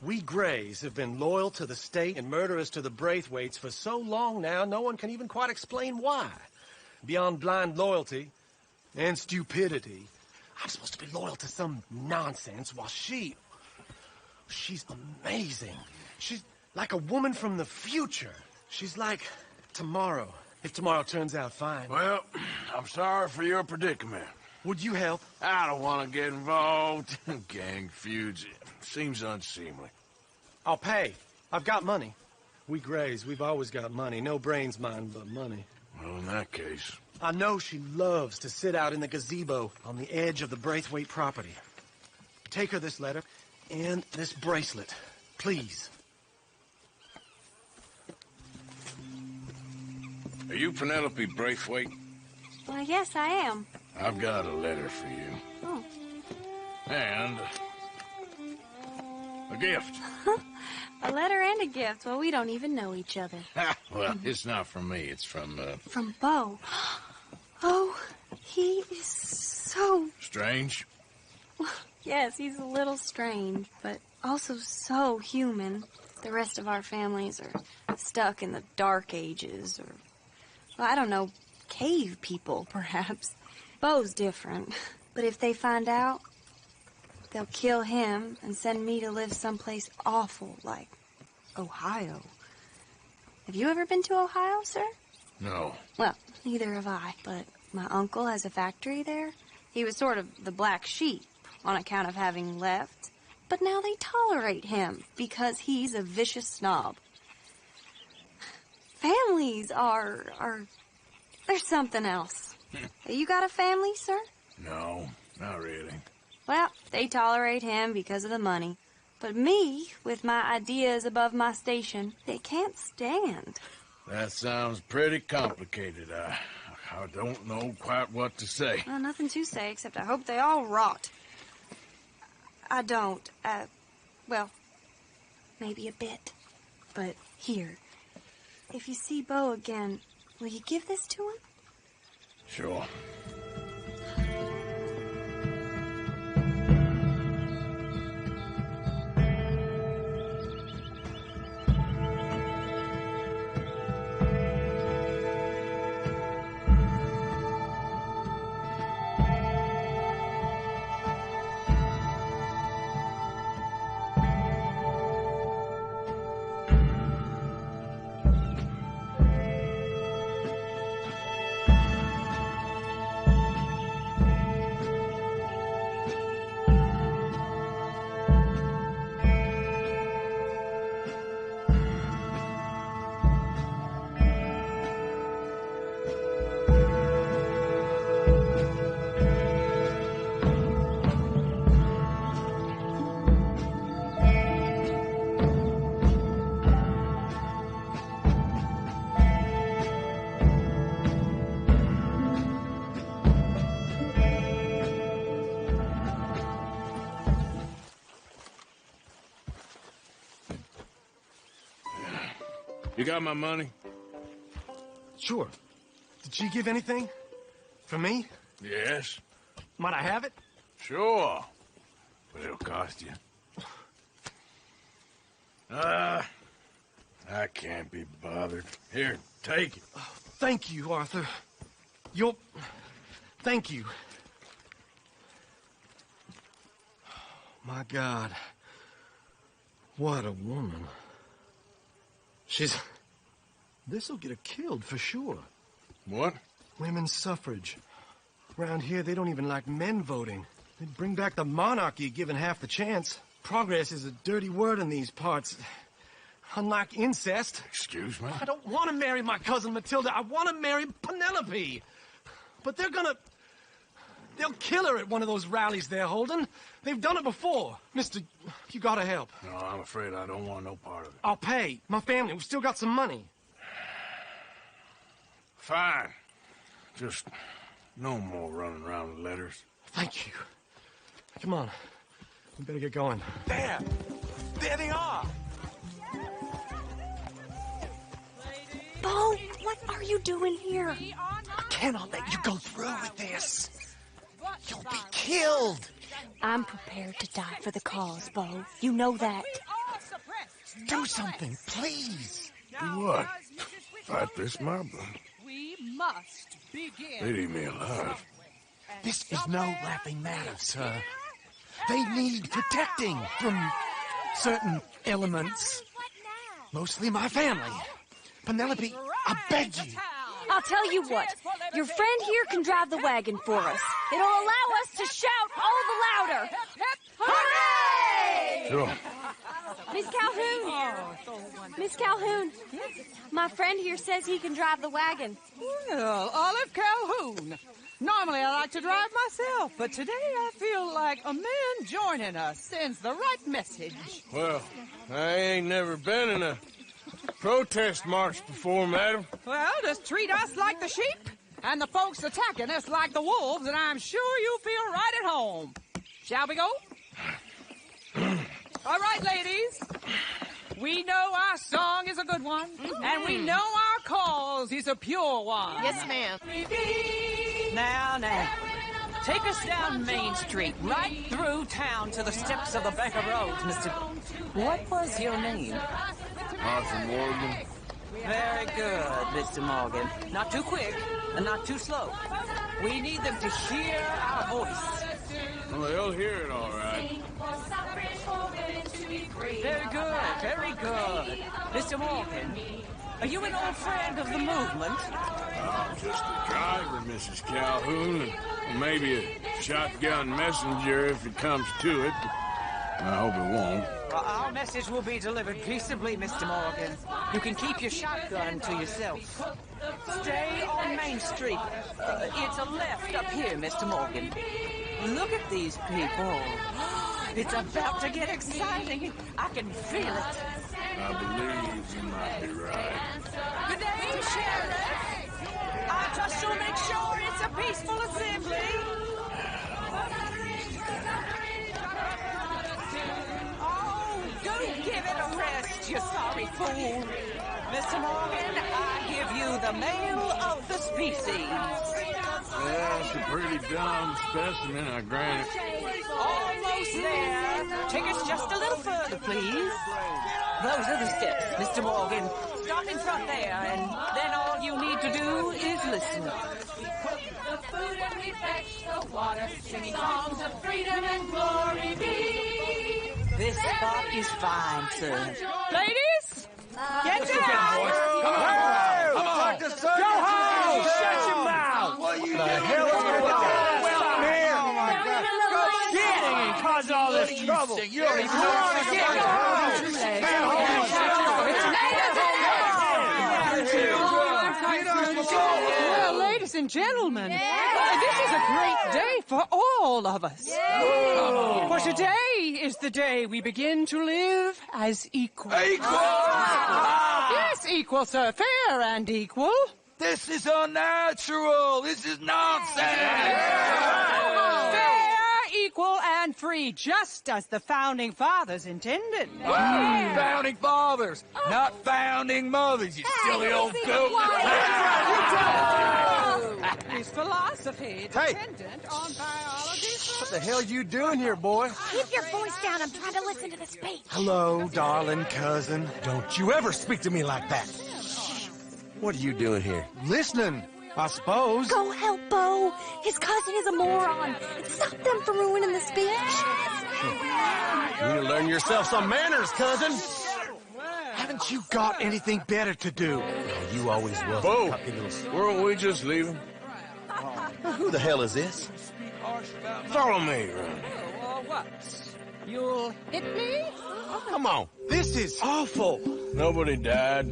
We Grays have been loyal to the state and murderous to the Braithwaites for so long now, no one can even quite explain why. Beyond blind loyalty and stupidity, I'm supposed to be loyal to some nonsense while she's amazing. She's like a woman from the future. She's like tomorrow, if tomorrow turns out fine. Well, I'm sorry for your predicament. Would you help? I don't want to get involved. Gang feuds seems unseemly. I'll pay. I've got money. We Grays, we've always got money. No brains, mind, but money. Well, in that case... I know she loves to sit out in the gazebo on the edge of the Braithwaite property. Take her this letter and this bracelet, please. Are you Penelope Braithwaite? Well, yes, I am. I've got a letter for you. Oh. And... a gift. A letter and a gift. Well, we don't even know each other. Well, it's not from me. It's from, From Beau. Oh, he is so... Strange? Yes, he's a little strange, but also so human. The rest of our families are stuck in the Dark Ages, or... well, I don't know, cave people, perhaps. Beau's different. But if they find out, they'll kill him and send me to live someplace awful, like Ohio. Have you ever been to Ohio, sir? No. Well, neither have I, but my uncle has a factory there. He was sort of the black sheep on account of having left, but now they tolerate him because he's a vicious snob. Families are they're something else. You got a family, sir? No, not really. Well, they tolerate him because of the money. But me, with my ideas above my station, they can't stand. That sounds pretty complicated. I don't know quite what to say. Well, nothing to say, except I hope they all rot. I don't. Well, maybe a bit. But here, if you see Bo again, will you give this to him? Sure. You got my money? Sure. Did she give anything? For me? Yes. Might I have it? Sure. But it'll cost you. I can't be bothered. Here, take it. Oh, thank you, Arthur. Thank you. My God. What a woman. This'll get her killed for sure. What? Women's suffrage. Around here, they don't even like men voting. They'd bring back the monarchy given half the chance. Progress is a dirty word in these parts. Unlike incest. Excuse me? I don't want to marry my cousin Matilda. I want to marry Penelope. But they'll kill her at one of those rallies they're holding. They've done it before. Mister, you gotta help. No, I'm afraid I don't want no part of it. I'll pay. My family, we've still got some money. Fine. Just no more running around with letters. Thank you. Come on. We better get going. There! There they are! Bo, what are you doing here? I cannot let you go through with this. You'll be killed. I'm prepared to die for the cause, Bo. You know that. Do something, please. Do what? Fight this mob? We must begin. They'd eat me alive. This is no laughing matter, sir. They need protecting from certain elements. Mostly my family. Penelope, I beg you. I'll tell you what. Your friend here can drive the wagon for us. It'll allow us to shout all the louder. Hooray! Sure. Miss Calhoun. Miss Calhoun. My friend here says he can drive the wagon. Well, Olive Calhoun. Normally I like to drive myself, but today I feel like a man joining us sends the right message. Well, I ain't never been in a protest march before, madam. Well, just treat us like the sheep, and the folks attacking us like the wolves, and I'm sure you feel right at home. Shall we go? All right, ladies. We know our song is a good one, and we know our cause is a pure one. Yes, ma'am. Now. Take us down Main Street, right through town to the steps of the Bank of Roads, Mr. What was your name? Arthur Morgan. Very good, Mr. Morgan. Not too quick and not too slow. We need them to hear our voice. Well, they'll hear it all right. Very good, very good. Mr. Morgan, are you an old friend of the movement? I'm just a driver, Mrs. Calhoun, and maybe a shotgun messenger if it comes to it. I hope it won't. Our message will be delivered peaceably, Mr. Morgan. You can keep your shotgun to yourself. Stay on Main Street. It's a left up here, Mr. Morgan. Look at these people. It's about to get exciting. I can feel it. I believe you might be right. Good day, Sheriff. I just to make sure it's a peaceful assembly. Oh, don't give it a rest, you sorry silly fool. Mr. Morgan, I give you the male of the species. Yeah, it's a pretty dumb specimen, I grant it. Almost there. Take us just a little further, please. Those are the steps, Mr. Morgan. Stop in front there, and then all you need to do is listen. We cook the food and we fetch the water, singing songs of freedom and glory be. This spot is fine, sir. Ladies, get down! Come on! Come on! Go home! Shut your mouth! What are you doing? The hell is going on? Here! Oh, my God. Get and cause all this trouble. You don't even know how to get Well, ladies and gentlemen, this is a great day for all of us. For today is the day we begin to live as equal. Yes, equal, sir. Fair and equal. This is unnatural. This is nonsense. Fair, equal, and free, just as the Founding Fathers intended. Founding fathers, not founding mothers, you silly old goat. His philosophy dependent on biology. What the hell you doing here, boy? Keep your voice down. I'm trying to listen to the speech. Hello, darling cousin. Don't you ever speak to me like that. What are you doing here? Listening, I suppose. Go help Bo. His cousin is a moron. Stop them from ruining the speech. You need to learn yourself some manners, cousin. Haven't you got anything better to do? You always will. Bo, weren't we just leaving? Who the hell is this? Follow me. What? You'll hit me? Come on. This is awful. Nobody died.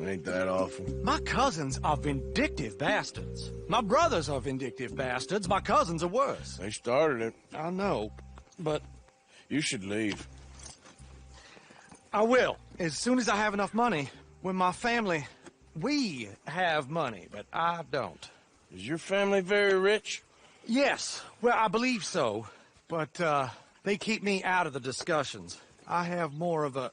Ain't that awful? My cousins are vindictive bastards. My brothers are vindictive bastards. My cousins are worse. They started it. I know, but You should leave. I will. As soon as I have enough money. When my family... We have money, but I don't. Is your family very rich? Yes. Well, I believe so. But, they keep me out of the discussions. I have more of a...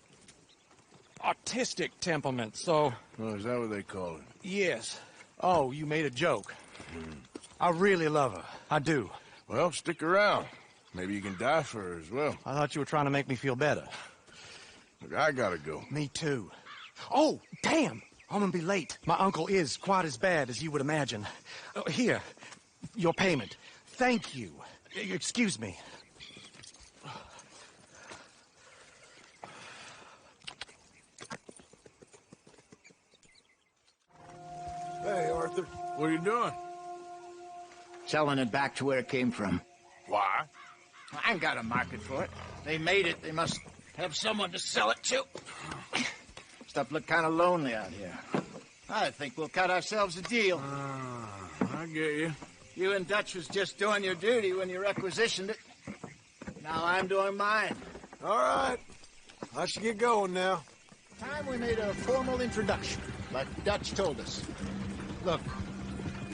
artistic temperament, so... Oh, is that what they call it? Yes. Oh, you made a joke. I really love her. I do. Well, stick around. Maybe you can die for her as well. I thought you were trying to make me feel better. Look, I gotta go. Me too. Oh, damn! I'm gonna be late. My uncle is quite as bad as you would imagine. Here, your payment. Thank you. Excuse me. Hey, Arthur. What are you doing? Selling it back to where it came from. Why? I ain't got a market for it. They made it. They must have someone to sell it to. Stuff look kind of lonely out here. I think we'll cut ourselves a deal. I get you. You and Dutch was just doing your duty when you requisitioned it. Now I'm doing mine. All right. I should get going now. Time we made a formal introduction, like Dutch told us. Look,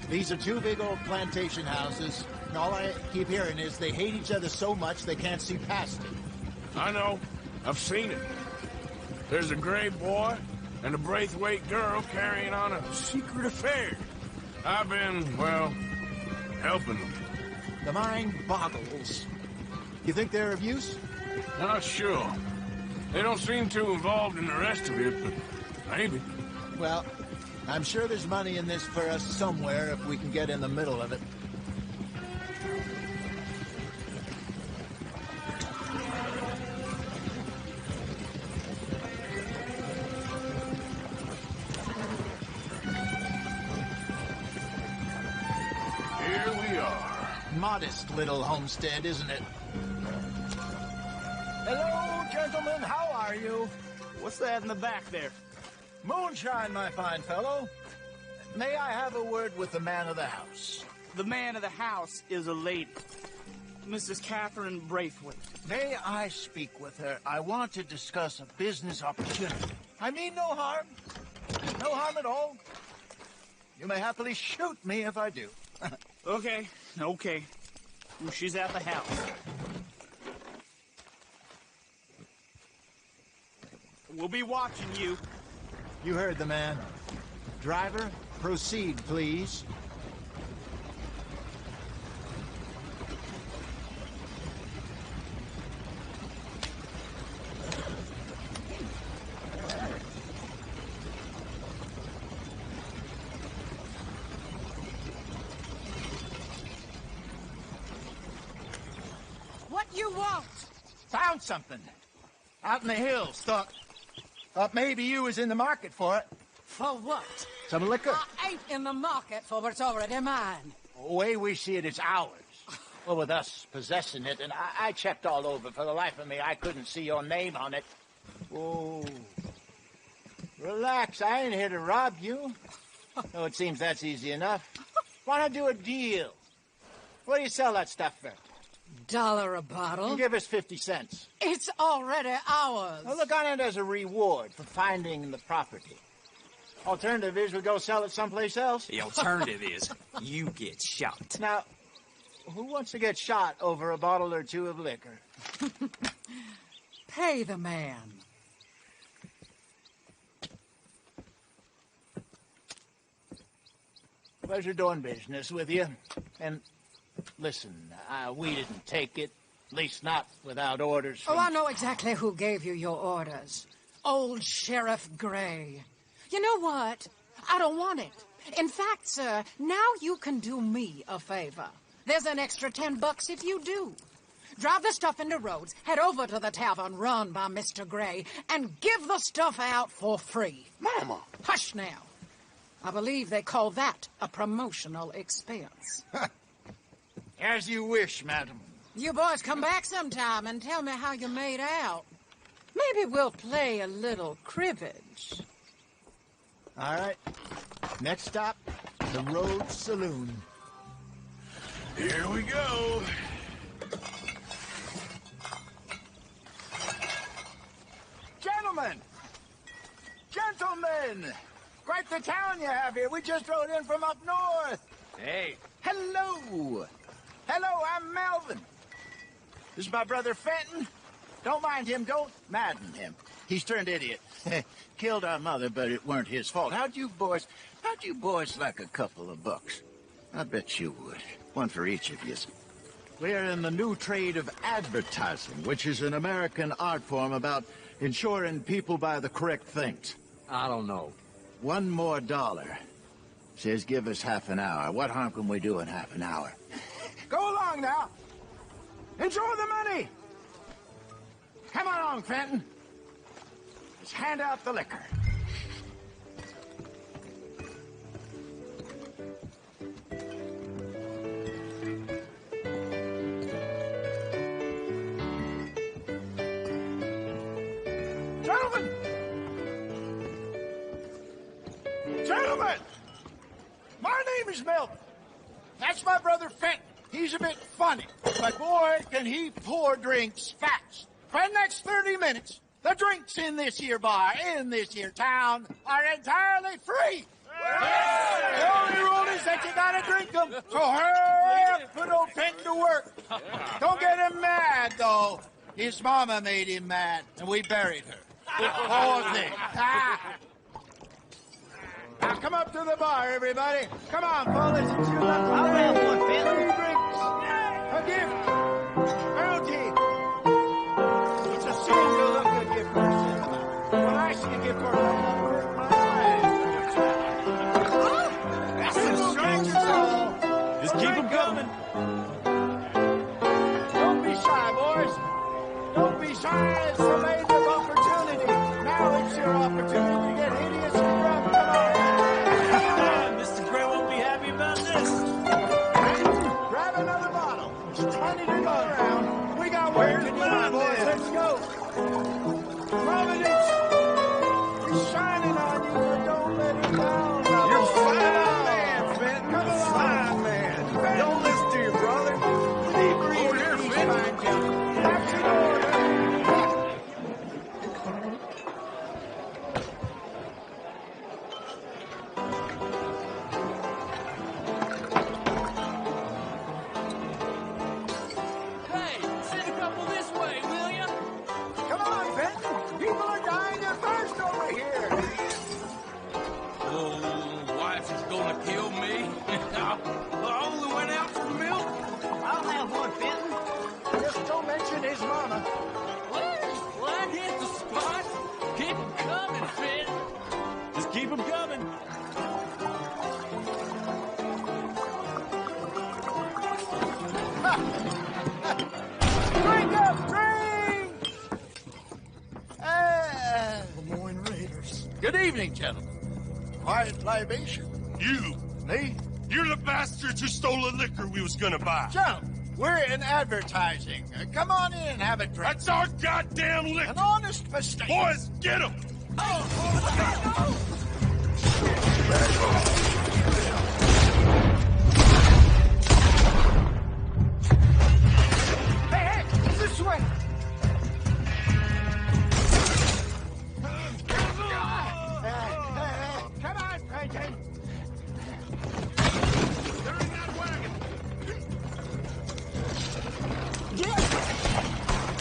these are two big old plantation houses, and all I keep hearing is they hate each other so much they can't see past it. I know. I've seen it. There's a gray boy and a Braithwaite girl carrying on a secret affair. I've been, well, helping them. The mind boggles. You think they're of use? Not sure. They don't seem too involved in the rest of it, but maybe. Well, I'm sure there's money in this for us somewhere if we can get in the middle of it. Here we are. Modest little homestead, isn't it? Hello, gentlemen. How are you? What's that in the back there? Moonshine, my fine fellow. May I have a word with the man of the house? The man of the house is a lady. Mrs. Catherine Braithwaite. May I speak with her? I want to discuss a business opportunity. I mean no harm. No harm at all. You may happily shoot me if I do. Okay. Well, she's at the house. We'll be watching you. You heard the man. Driver, proceed, please. What you want? Found something. Out in the hills, thought maybe you was in the market for it. For what? Some liquor. I ain't in the market for what's already mine. The way we see it, it's ours. Well, with us possessing it, and I checked all over. For the life of me, I couldn't see your name on it. Oh. Relax, I ain't here to rob you. Oh, it seems that's easy enough. Why not do a deal? What do you sell that stuff for? $1 a bottle? Give us 50 cents. It's already ours. Well, look on it as a reward for finding the property. Alternative is we go sell it someplace else. The alternative is you get shot. Now, who wants to get shot over a bottle or two of liquor? Pay the man. Pleasure doing business with you. And listen, we didn't take it. At least not without orders from... Oh, I know exactly who gave you your orders. Old Sheriff Gray. You know what? I don't want it. In fact, sir, now you can do me a favor. There's an extra $10 if you do. Drive the stuff into Rhodes, head over to the tavern run by Mr. Gray, and give the stuff out for free. Mama! Hush now. I believe they call that a promotional expense. As you wish, madam. You boys come back sometime and tell me how you made out. Maybe we'll play a little cribbage. All right. Next stop, the Rhodes Saloon. Here we go. Gentlemen! Gentlemen! Quite the town you have here. We just rode in from up north. Hey. Hello. Hello, I'm Melvin. This is my brother Fenton. Don't mind him. Don't madden him. He's turned idiot. Killed our mother, but it weren't his fault. How'd you boys like a couple of bucks? I bet you would. One for each of you. We're in the new trade of advertising, which is an American art form about ensuring people buy the correct things. I don't know. $1 more. Says give us half an hour. What harm can we do in half an hour? Go along now. Enjoy the money. Come on along, Fenton. Let's hand out the liquor. Gentlemen! Gentlemen! My name is Melvin. That's my brother Fenton. He's a bit funny, but boy, can he pour drinks fast. For the next 30 minutes, the drinks in this here bar, in this here town, are entirely free. The only rule is that you gotta drink them. So hurry up, put old Fenton to work. Don't get him mad, though. His mama made him mad, and we buried her. Poor thing. Now come up to the bar, everybody. Come on, fellas. It's your lucky day. I'll have one, Fenton. Free drinks. A gift. Bounty. It's a sin to look a gift horse in the mouth. When I see a gift horse, I want to work my eyes. That's the strangers all. Just keep them coming. Don't be shy, boys. Don't be shy. It's the maid of opportunity. Now it's your opportunity to get hideous and drunk. Come on. Mr. Gray won't be happy about this. Grab another bottle. There's 20 to go around. We got work to do, boys. Let's go. Providence is shining on you, so don't let it down. You're fine man, Fenton. Come along. Fine man. Don't listen to your brother. Over here, Fenton. That's in order. Hey, send a couple this way, will ya? Come on, Fenton. People are dying to find Keep them coming. Drink up, drink! Lemoyne Raiders. Good evening, gentlemen. Quiet libation. You. Me? You're the bastards who stole the liquor we was gonna buy. Jump! We're in advertising. Come on in and have a drink. That's our goddamn liquor. An honest mistake. Boys, get him! Hey, this way! Come on, Frankie! They're in that wagon.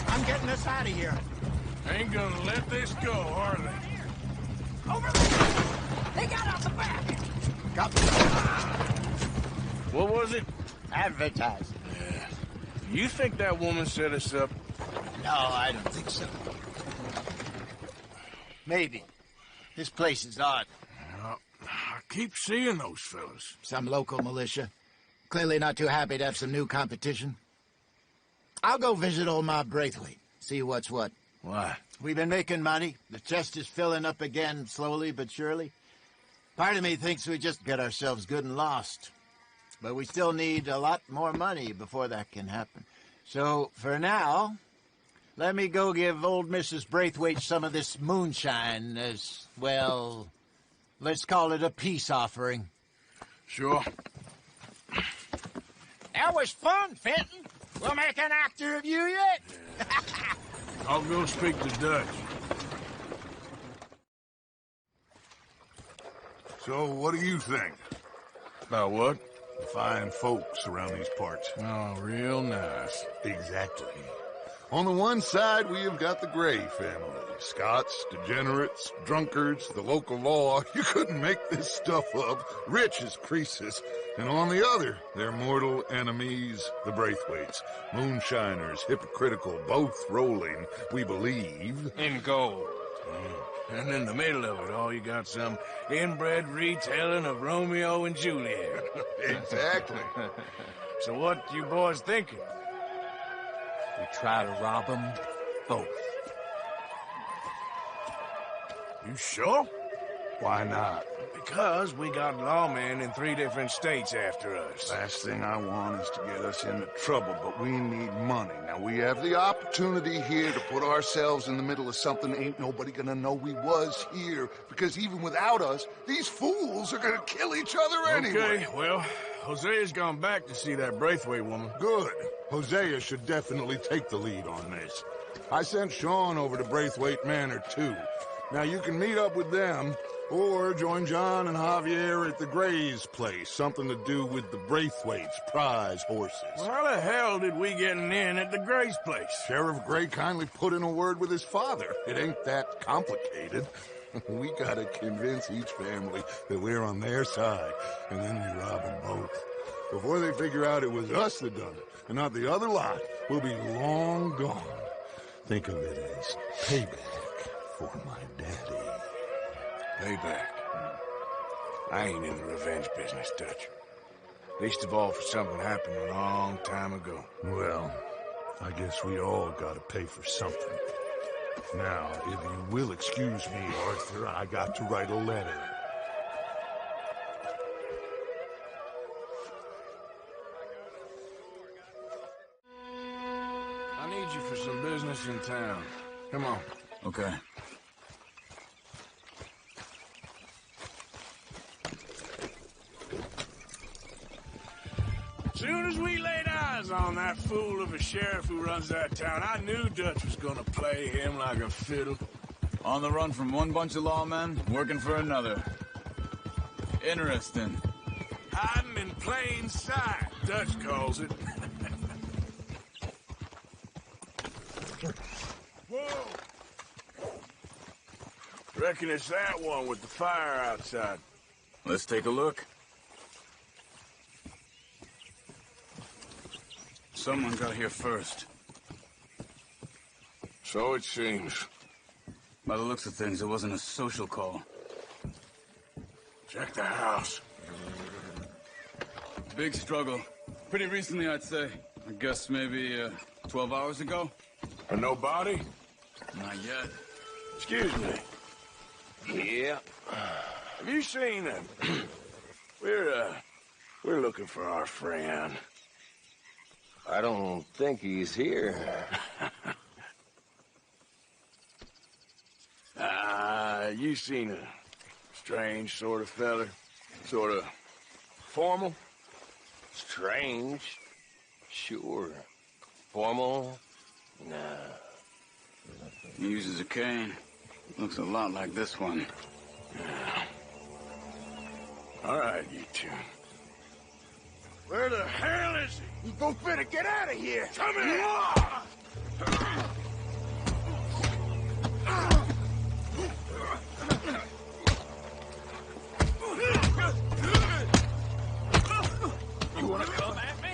I'm getting us out of here. Ain't gonna let this go, are they? Over there! They got out the back! Got What was it? advertising. Yeah. You think that woman set us up? No, I don't think so. Maybe. This place is odd. I keep seeing those fellas. Some local militia. Clearly not too happy to have some new competition. I'll go visit old Ma Braithwaite. See what's what. Why? We've been making money. The chest is filling up again, slowly but surely. Part of me thinks we just get ourselves good and lost. But we still need a lot more money before that can happen. So, for now, let me go give old Mrs. Braithwaite some of this moonshine as, well, let's call it a peace offering. Sure. That was fun, Fenton. We'll make an actor of you yet. I'll go speak to Dutch. So, what do you think? About what? The fine folks around these parts. Oh, real nice. Exactly. On the one side, we have got the Gray family. Scots, degenerates, drunkards, the local law. You couldn't make this stuff up. Rich as Croesus. And on the other, their mortal enemies, the Braithwaites. Moonshiners, hypocritical, both rolling, we believe. In gold. And in the middle of it all, you got some inbred retelling of Romeo and Juliet. Exactly. So what you boys thinking? We try to rob them both. You sure? Why not? Because we got lawmen in 3 different states after us. Last thing I want is to get us into trouble, but we need money. Now, we have the opportunity here to put ourselves in the middle of something ain't nobody gonna know we was here, because even without us, these fools are gonna kill each other anyway. Okay, well, Hosea's gone back to see that Braithwaite woman. Good. Hosea should definitely take the lead on this. I sent Sean over to Braithwaite Manor, too. Now, you can meet up with them, or join John and Javier at the Gray's place. Something to do with the Braithwaite's prize horses. Well, how the hell did we get in at the Gray's place? Sheriff Gray kindly put in a word with his father. It ain't that complicated. We gotta convince each family that we're on their side, and then we rob them both. Before they figure out it was us that done it, and not the other lot, we'll be long gone. Think of it as payback for my daddy. Payback. I ain't in the revenge business, Dutch. Least of all for something happened a long time ago. Well, I guess we all gotta pay for something. Now, if you will excuse me, Arthur, I got to write a letter. I need you for some business in town. Come on. Okay. Soon as we laid eyes on that fool of a sheriff who runs that town, I knew Dutch was gonna play him like a fiddle. On the run from one bunch of lawmen, working for another. Interesting. Hiding in plain sight, Dutch calls it. Whoa! Reckon it's that one with the fire outside. Let's take a look. Someone got here first. So it seems. By the looks of things, it wasn't a social call. Check the house. Big struggle. Pretty recently, I'd say. I guess maybe 12 hours ago. And no body? Not yet. Excuse me. Yeah. Have you seen him? We're looking for our friend. I don't think he's here. You seen a strange sort of feller? Sort of formal? Strange? Sure. Formal? Nah. He uses a cane. Looks a lot like this one. Yeah. All right, you two. Where the hell is he? You both better get out of here! Come here! You wanna come at me?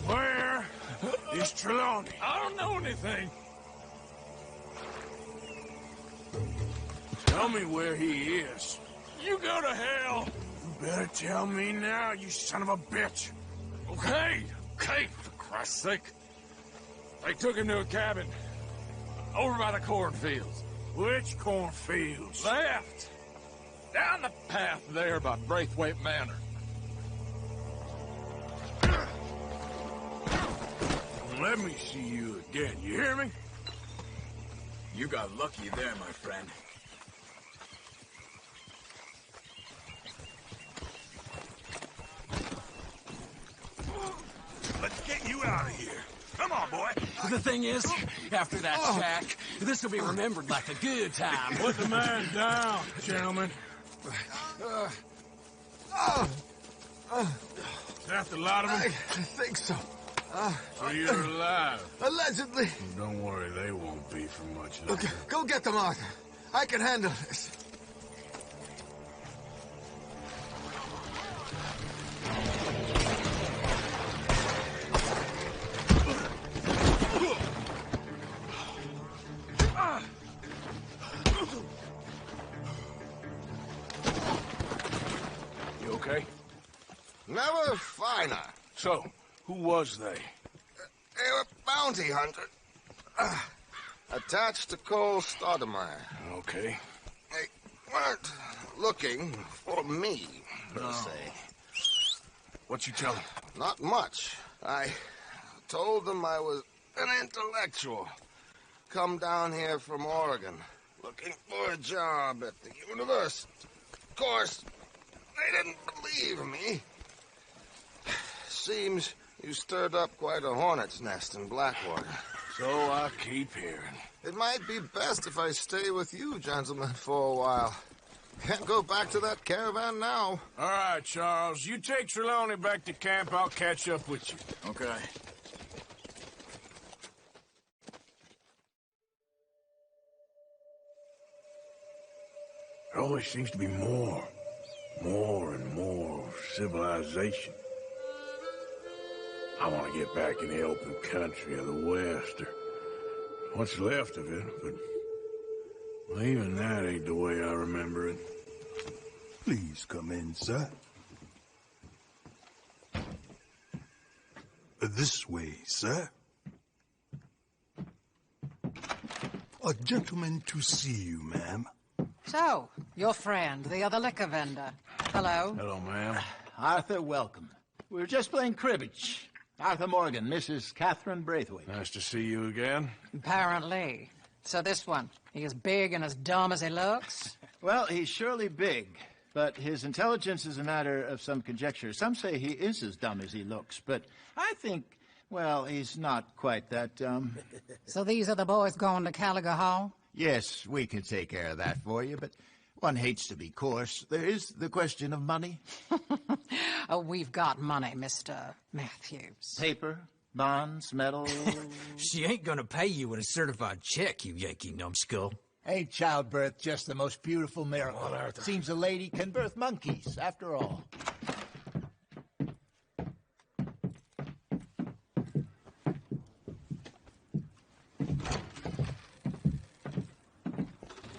Where is Trelawney? I don't know anything. Tell me where he is. You go to hell. You better tell me now, you son of a bitch. Okay, for Christ's sake. They took him to a cabin over by the cornfields. Which cornfields? Left. Down the path there by Braithwaite Manor. Let me see you again, you hear me? You got lucky there, my friend. Let's get you out of here. Come on, boy. The thing is, after that shack, this will be remembered like a good time. Put the man down, gentlemen. Is that the lot of them? I think so. So you're alive? Allegedly. Don't worry, they won't be for much longer. Okay, go get them, Arthur. I can handle this. You okay? Never finer. So, who was they? They were bounty hunters. Attached to Cole Stoudemire. Okay. They weren't looking for me, per se. What you tell them? Not much. I told them I was an intellectual. Come down here from Oregon, looking for a job at the university. Of course, they didn't believe me. Seems you stirred up quite a hornet's nest in Blackwater. So I keep hearing. It might be best if I stay with you, gentlemen, for a while. Can't go back to that caravan now. All right, Charles. You take Trelawney back to camp. I'll catch up with you. Okay. There always seems to be more and more civilization. I want to get back in the open country of the West, or what's left of it, but well, even that ain't the way I remember it. Please come in, sir. This way, sir. A gentleman to see you, ma'am. So, your friend, the other liquor vendor. Hello. Hello, ma'am. Arthur, welcome. We were just playing cribbage. Arthur Morgan, Mrs. Catherine Braithwaite. Nice to see you again. Apparently. So this one, he is big and as dumb as he looks? Well, he's surely big, but his intelligence is a matter of some conjecture. Some say he is as dumb as he looks, but I think, well, he's not quite that dumb. So these are the boys going to Caliga Hall? Yes, we can take care of that for you, but one hates to be coarse. There is the question of money. Oh, we've got money, Mr. Matthews. Paper, bonds, metal. She ain't gonna pay you with a certified check, you Yankee numbskull. Ain't childbirth just the most beautiful miracle? Well, Arthur. Seems a lady can birth monkeys, after all.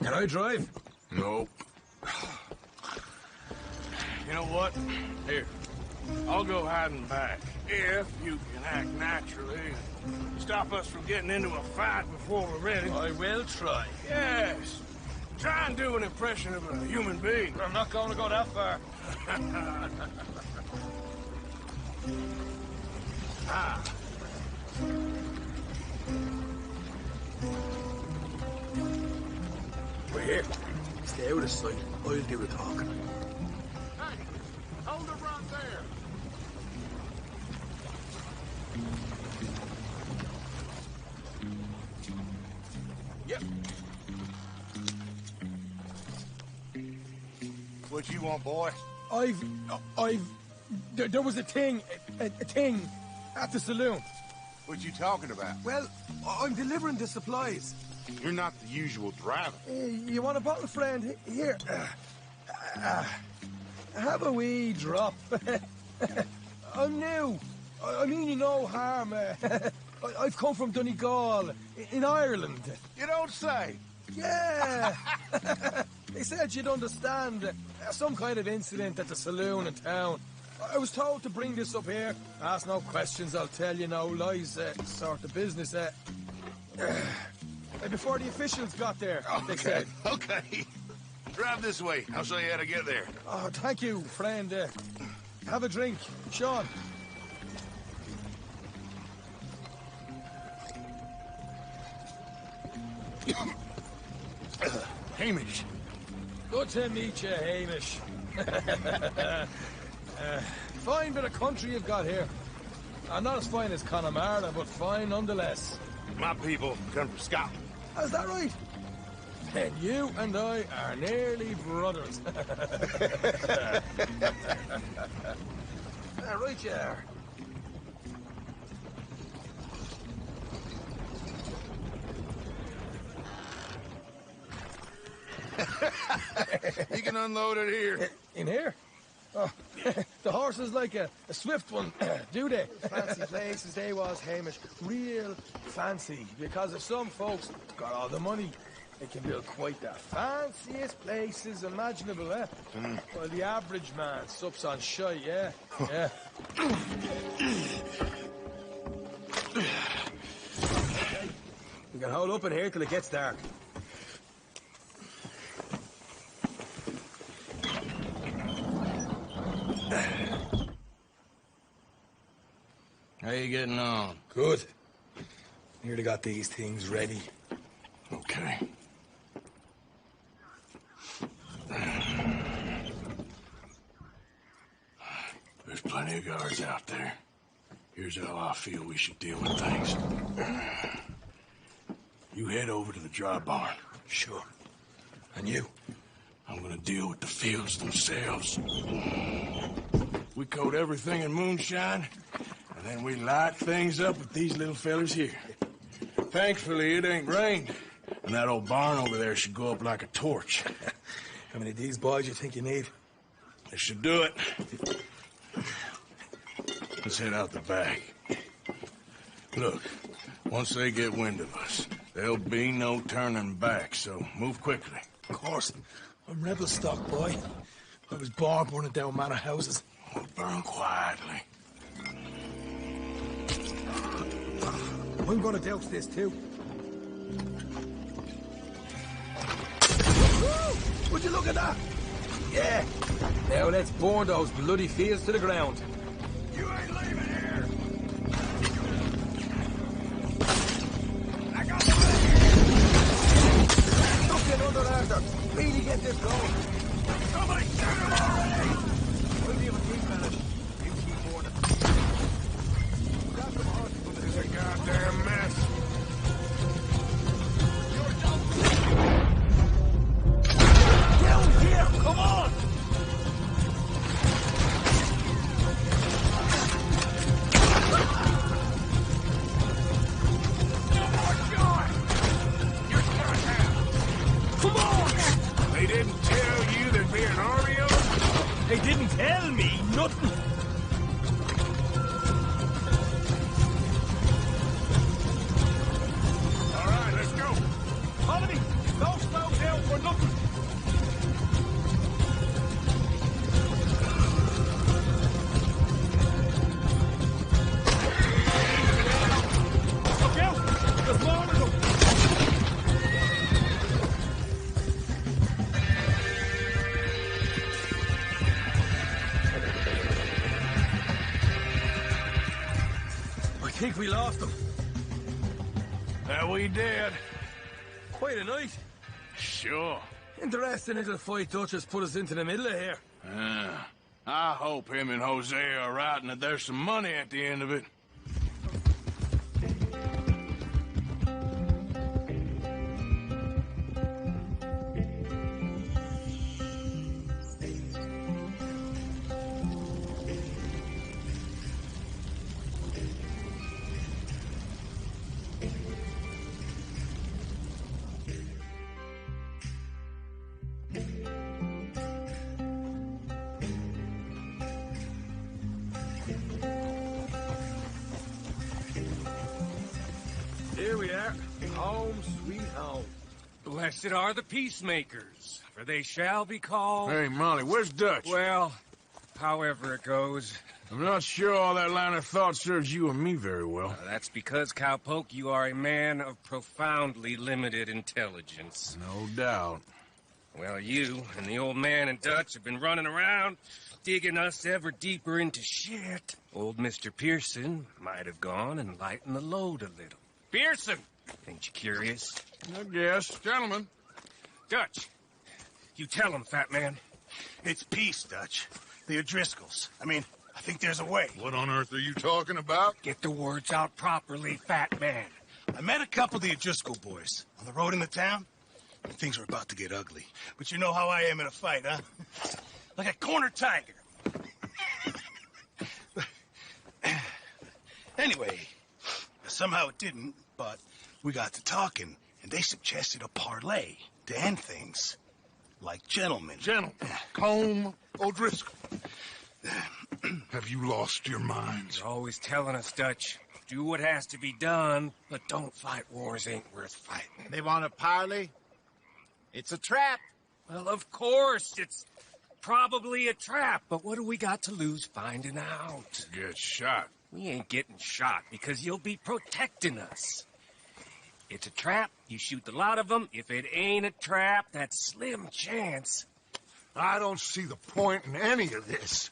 Can I drive? Nope. You know what? Here, I'll go hiding back. If you can act naturally. Stop us from getting into a fight before we're ready. I will try. Yes. Try and do an impression of a human being. I'm not going to go that far. Ah. We're here. Stay out of sight. I'll do the talking. Hey, hold it right there. Yep. What you want, boy? There was a thing at the saloon. What you talking about? Well, I'm delivering the supplies. You're not the usual driver. You want a bottle, friend? Here. Have a wee drop. I'm new. I mean you no harm. I've come from Donegal, in Ireland. You don't say. Yeah. They said you'd understand. Some kind of incident at the saloon in town. I was told to bring this up here. Ask no questions, I'll tell you no lies. Sort of business. Before the officials got there, they said. Okay. Drive this way. I'll show you how to get there. Oh, thank you, friend. Have a drink. Sean. Hamish. Good to meet you, Hamish. Fine bit of country you've got here. Not as fine as Connemara, but fine nonetheless. My people come from Scotland. Is that right? Then you and I are nearly brothers. Right you are. You can unload it here. In here? Oh, the horse is like a swift one, do they? Fancy places they was, Hamish. Real fancy. Because if some folks got all the money, they can build quite the fanciest places imaginable, eh? Well, the average man sups on shite, yeah? Yeah. We can hold up in here till it gets dark. How you getting on? Good. Nearly got these things ready. Okay. There's plenty of guards out there. Here's how I feel we should deal with things. You head over to the dry barn. Sure. And you? I'm gonna deal with the fields themselves. We coat everything in moonshine, and then we light things up with these little fellas here. Thankfully, it ain't rained, and that old barn over there should go up like a torch. How many of these boys you think you need? This should do it. Let's head out the back. Look, once they get wind of us, there'll be no turning back, so move quickly. Of course. I'm rebel stock, boy. I was born burning down manor houses. We'll burn quietly. I'm gonna douse this too. Would you look at that? Yeah. Now let's burn those bloody fields to the ground. You ain't leaving here. I got the Look at under Arthur. Really get this going. Somebody shoot him already! We'll be able to keep managed. You keep burning. Got some horses under This is a goddamn mess. Down here! Come on! Come on! They didn't tell you there'd be an army of them? They didn't tell me nothing. All right, let's go. Follow me. Don't slow down for we lost them. That we did. Quite a night. Sure. Interesting little fight Dutch has put us into the middle of here. I hope him and Hosea are right and that there's some money at the end of it. Here we are. Home, sweet home. Blessed are the peacemakers, for they shall be called... Hey, Molly, where's Dutch? Well, however it goes. I'm not sure all that line of thought serves you and me very well. That's because, Cowpoke, you are a man of profoundly limited intelligence. No doubt. Well, you and the old man and Dutch have been running around, digging us ever deeper into shit. Old Mr. Pearson might have gone and lightened the load a little. Pearson! Ain't you curious? I guess. Gentlemen. Dutch, you tell him, fat man. It's peace, Dutch. The O'Driscolls. I think there's a way. What on earth are you talking about? Get the words out properly, fat man. I met a couple of the O'Driscoll boys on the road in the town. Things were about to get ugly. But you know how I am in a fight, huh? Like a corner tiger. Anyway, somehow it didn't, but we got to talking, and they suggested a parlay to end things. Like gentlemen. Gentlemen. Combe O'Driscoll. Have you lost your minds? You're always telling us, Dutch. Do what has to be done, but don't fight wars ain't worth fighting. They want a parley? It's a trap. Well, of course, it's probably a trap, but what do we got to lose finding out? Get shot. We ain't getting shot because you'll be protecting us. It's a trap, you shoot the lot of them. If it ain't a trap, that's slim chance. I don't see the point in any of this.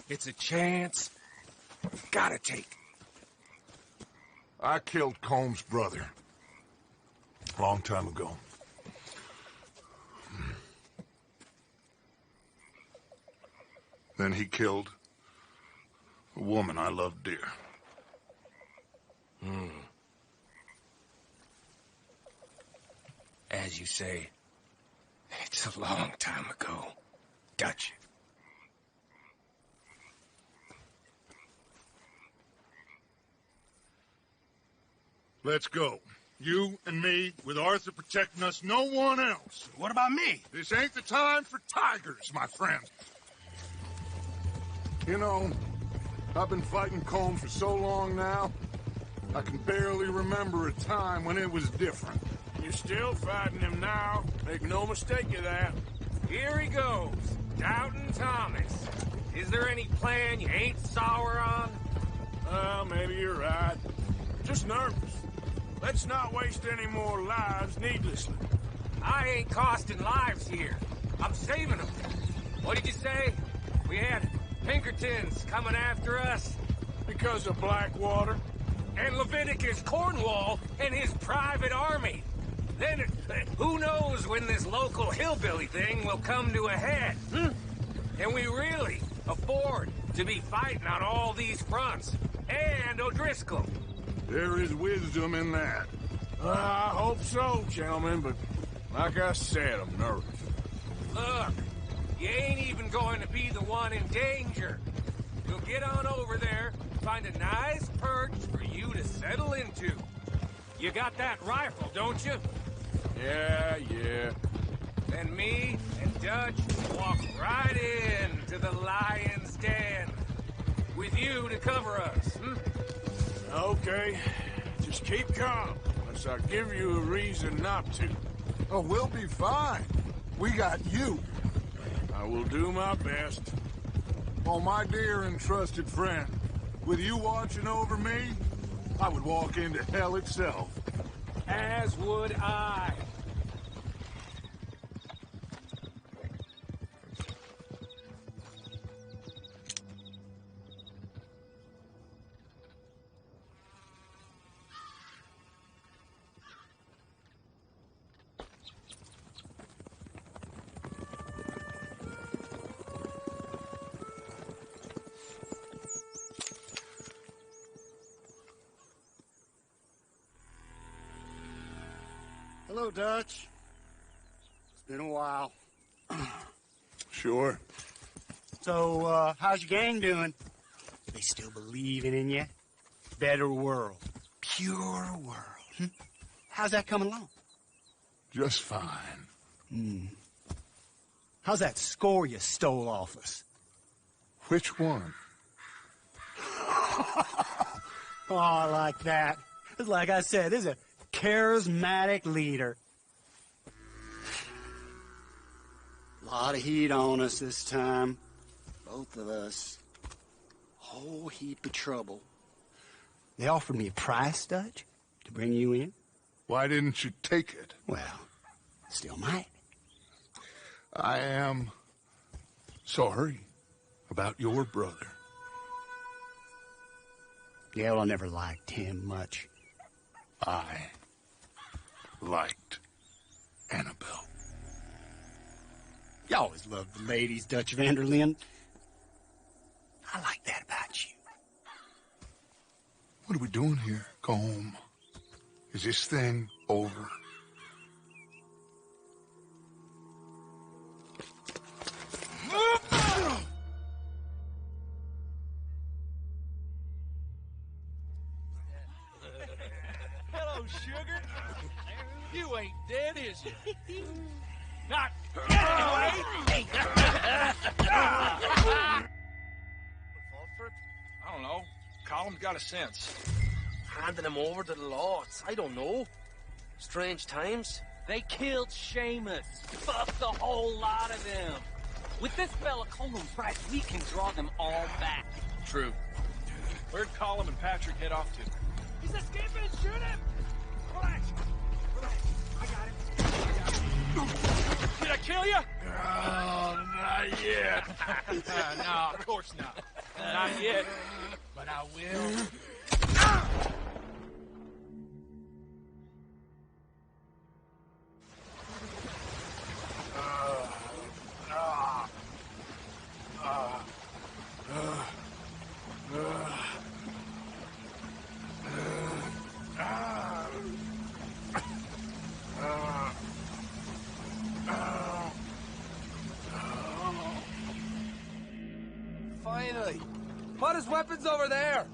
It's a chance. Gotta take. I killed Combs' brother. A long time ago. Then he killed a woman I loved dear. As you say, it's a long time ago. Dutch. Let's go. You and me, with Arthur protecting us, no one else. What about me? This ain't the time for tigers, my friend. You know, I've been fighting Combs for so long now, I can barely remember a time when it was different. You're still fighting him now. Make no mistake of that. Here he goes. Doubting Thomas. Is there any plan you ain't sour on? Well, maybe you're right. Just nervous. Let's not waste any more lives needlessly. I ain't costing lives here. I'm saving them. What did you say? We had Pinkertons coming after us? Because of Blackwater? And Leviticus Cornwall and his private army. Then, who knows when this local hillbilly thing will come to a head? Can we really afford to be fighting on all these fronts? And O'Driscoll. There is wisdom in that. I hope so, gentlemen, but like I said, I'm nervous. Look, you ain't even going to be the one in danger. We'll get on over there, find a nice perch for you to settle into. You got that rifle, don't you? Yeah. Then me and Dutch walk right in to the lion's den. With you to cover us, Okay. Just keep calm, unless I give you a reason not to. Oh, we'll be fine. We got you. I will do my best. Oh, my dear and trusted friend, with you watching over me, I would walk into hell itself. As would I. Hello, Dutch. It's been a while. Sure. So, how's your gang doing? They still believing in you? Better world. Pure world. How's that coming along? Just fine. How's that score you stole off us? Which one? Oh, I like that. It's like I said, this is a charismatic leader. A lot of heat on us this time. Both of us. Whole heap of trouble. They offered me a price, Dutch, to bring you in. Why didn't you take it? Well, still might. I am sorry about your brother. Yeah, well, I never liked him much. I liked Annabelle. You always loved the ladies, Dutch Vanderlyn. I like that about you. What are we doing here? Go home. Is this thing over? Hello, sugar. You ain't dead, is you? Not anyway. Fall for it? I don't know. Colum's got a sense. Handing him over to the lords. I don't know. Strange times. They killed Seamus. Fuck the whole lot of them. With this fella Colum's right, we can draw them all back. True. Where'd Colum and Patrick head off to? He's escaping! Shoot him! Relax. Relax. I got him. Did I kill you? Oh, not yet. No, of course not. Not yet. But I will. Finally. Put his weapons over there.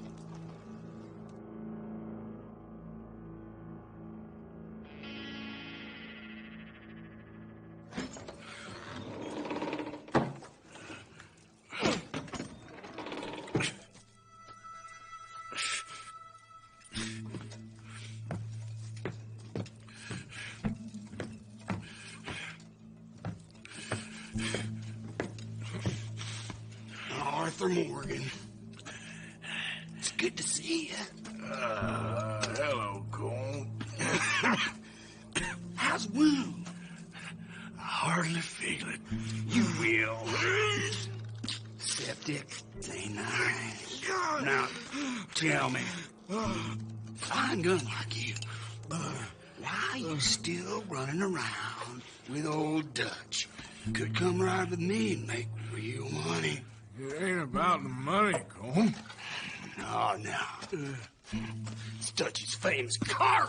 Arthur Morgan. It's good to see you. Hello, Cole. How's the wound? I hardly feel it. You will. Septic. Ain't nice. Now, tell me. Fine gun like you. Why are you still running around with old Dutch? Could come right with me and make real money. It ain't about the money, Cole. No. It's Dutch's famous car.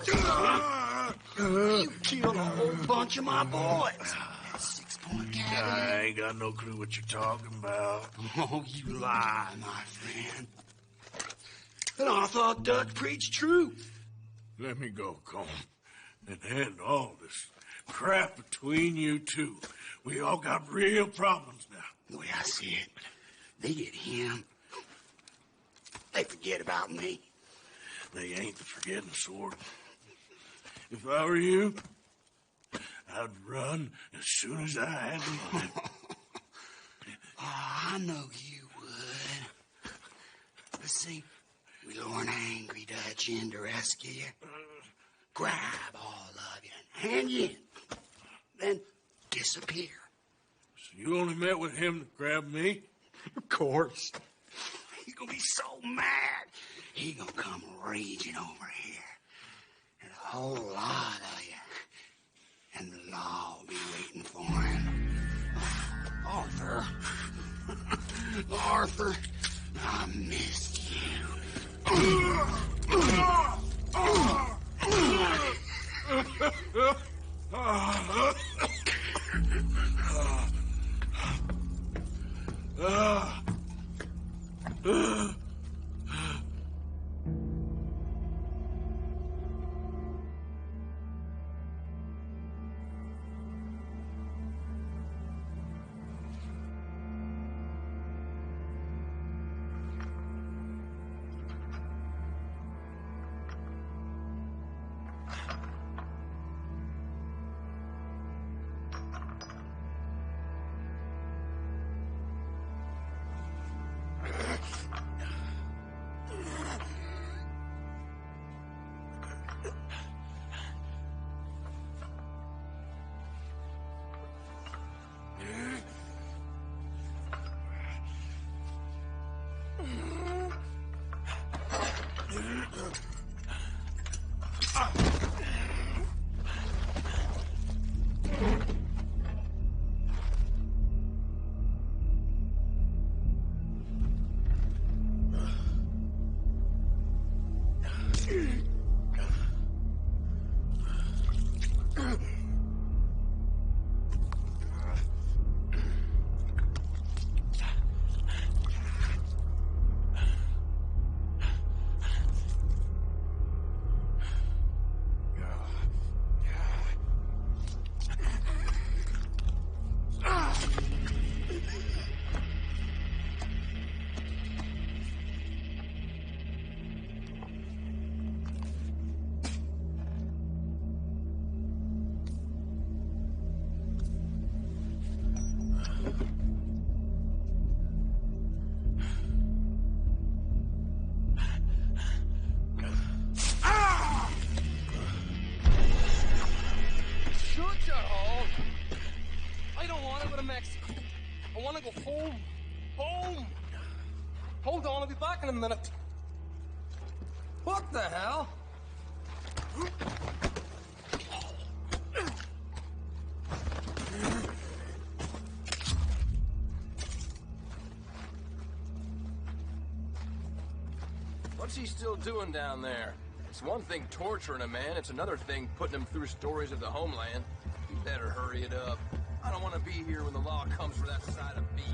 You killed a whole bunch of my boys. 6-point cabin. I ain't got no clue what you're talking about. Oh, you lie, my friend. And I thought Dutch preached truth. Let me go, Cole. And end all this crap between you two. We all got real problems now. The way I see it, they get him. They forget about me. They ain't the forgetting sort. If I were you, I'd run as soon as I had the money. Oh, I know you would. But see, we lure an angry Dutch in to rescue you. Grab all of you and hand you in. Then disappear. So you only met with him to grab me? Of course. He's gonna be so mad. He gonna come raging over here. And a whole lot of you. And the law will be waiting for him. Arthur. Arthur, I missed you. want to go home. Home! Hold on, I'll be back in a minute. What the hell? What's he still doing down there? It's one thing torturing a man, it's another thing putting him through stories of the homeland. You better hurry it up. I don't want to be here when the law comes for that side of beef.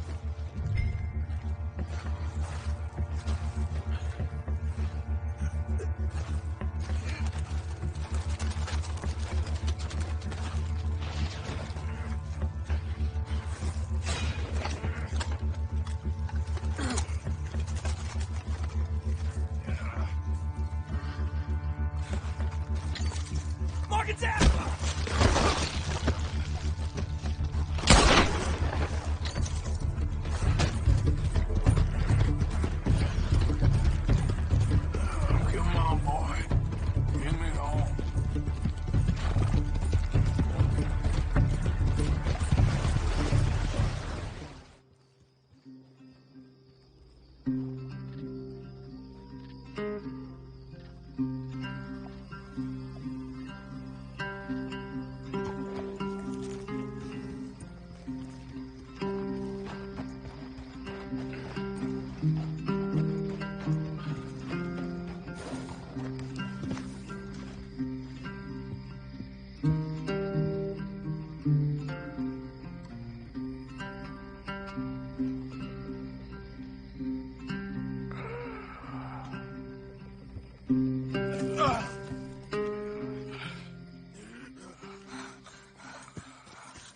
Morgan's out! Come on, boy. Get me home.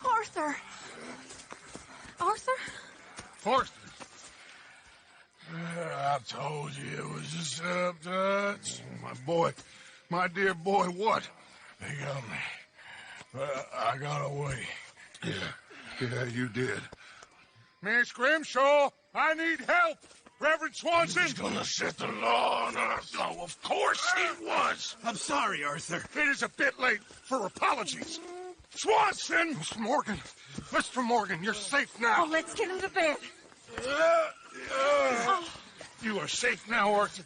Arthur! Arthur? Forster. I told you it was a setup, Dutch. My boy, my dear boy, what? They got me. I got away. Yeah, you did. Miss Grimshaw, I need help. Reverend Swanson. He's gonna set the law on us. Oh, of course he was. I'm sorry, Arthur. It is a bit late for apologies. Swanson! Mr. Morgan. Mr. Morgan, you're safe now. Oh, let's get him to bed. You are safe now, Arthur.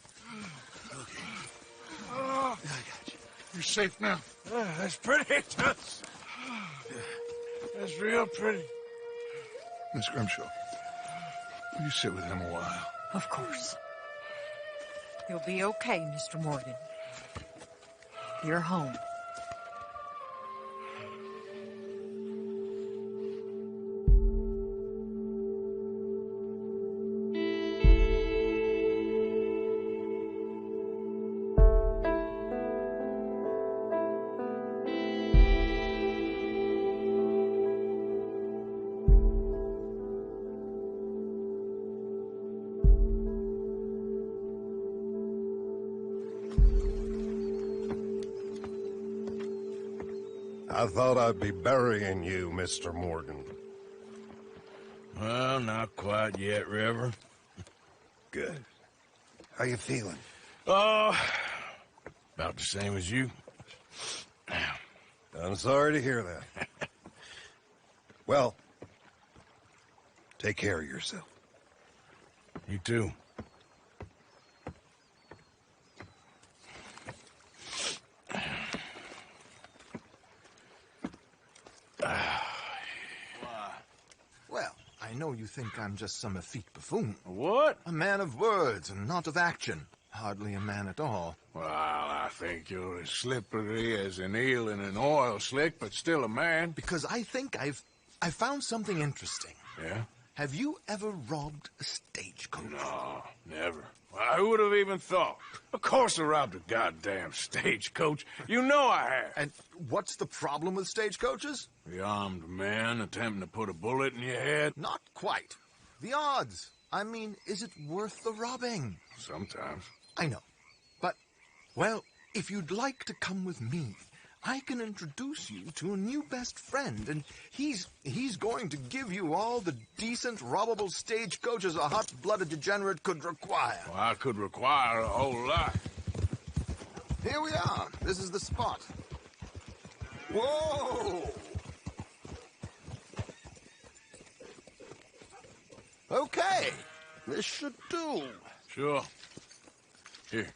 I got you. You're safe now. That's pretty, Toots. That's real pretty. Miss Grimshaw, will you sit with him a while? Of course. You'll be okay, Mr. Morgan. You're home. I thought I'd be burying you, Mr. Morgan. Well, not quite yet, Reverend. Good. How you feeling? Oh, about the same as you. I'm sorry to hear that. Well, take care of yourself. You too. Well, I know you think I'm just some effete buffoon. What? A man of words and not of action. Hardly a man at all. Well, I think you're as slippery as an eel in an oil slick, but still a man. Because I think I've found something interesting. Yeah? Have you ever robbed a stagecoach? No, never. Well, who would have even thought? Of course I robbed a goddamn stagecoach. You know I have. And what's the problem with stagecoaches? The armed man attempting to put a bullet in your head? Not quite. The odds. I mean, is it worth the robbing? Sometimes. I know. But, well, if you'd like to come with me, I can introduce you to a new best friend, and he's going to give you all the decent, robbable stagecoaches a hot-blooded degenerate could require. Well, I could require a whole lot. Here we are. This is the spot. Whoa! Okay. This should do. Sure. Here.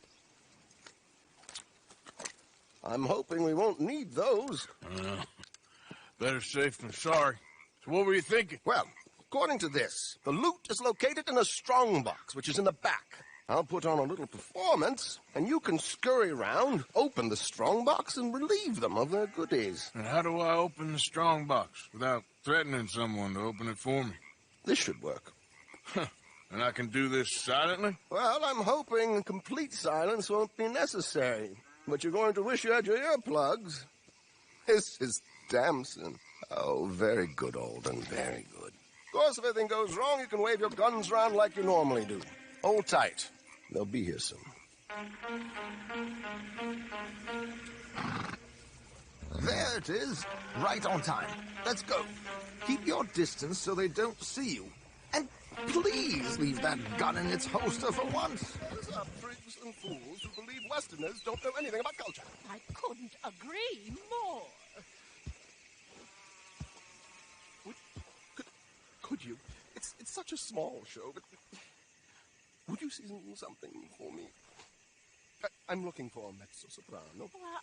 I'm hoping we won't need those. Better safe than sorry. So what were you thinking? Well, according to this, the loot is located in a strongbox, which is in the back. I'll put on a little performance, and you can scurry around, open the strongbox, and relieve them of their goodies. And how do I open the strongbox without threatening someone to open it for me? This should work. And I can do this silently? Well, I'm hoping complete silence won't be necessary. But you're going to wish you had your earplugs. This is Damson. Oh, very good, Alden, very good. Of course, if anything goes wrong, you can wave your guns around like you normally do. Hold tight. They'll be here soon. There it is. Right on time. Let's go. Keep your distance so they don't see you. And please leave that gun in its holster for once. These are prigs and fools who believe Westerners don't know anything about culture. I couldn't agree more. Could you? It's such a small show, but would you season something for me? I'm looking for a mezzo-soprano. Well,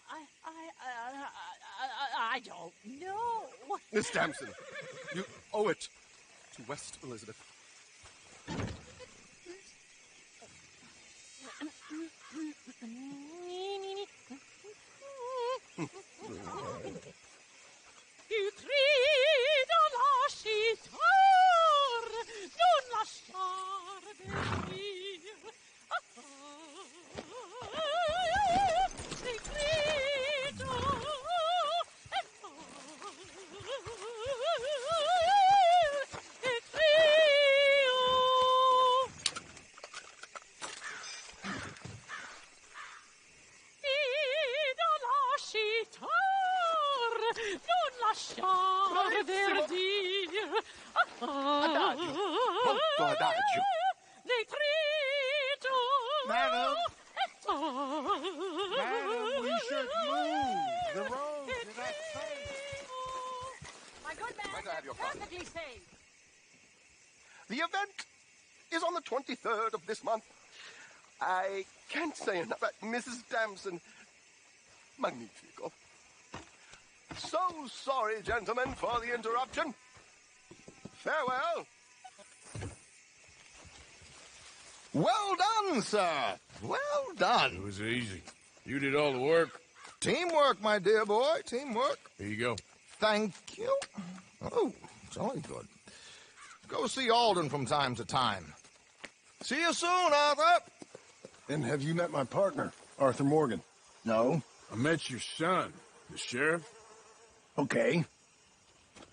I don't know. Miss Damson, you owe it to West Elizabeth. Io grido lasciar, non lasciar venir. Se grido e crio. Grido lasciar, non lasciar verdir. Adagio, molto adagio. Le grido. Madam, we should move. The road to that place. My good man, Might I have your perfectly safe. The event is on the 23rd of this month. I can't say enough about Mrs. Damson. Magnifico. So sorry, gentlemen, for the interruption. Farewell. Well done, sir. Well done. It was easy. You did all the work. Teamwork, my dear boy. Teamwork. Here you go. Thank you. Oh, jolly good. Go see Alden from time to time. See you soon, Arthur. And have you met my partner, Arthur Morgan? No? I met your son, the sheriff. Okay.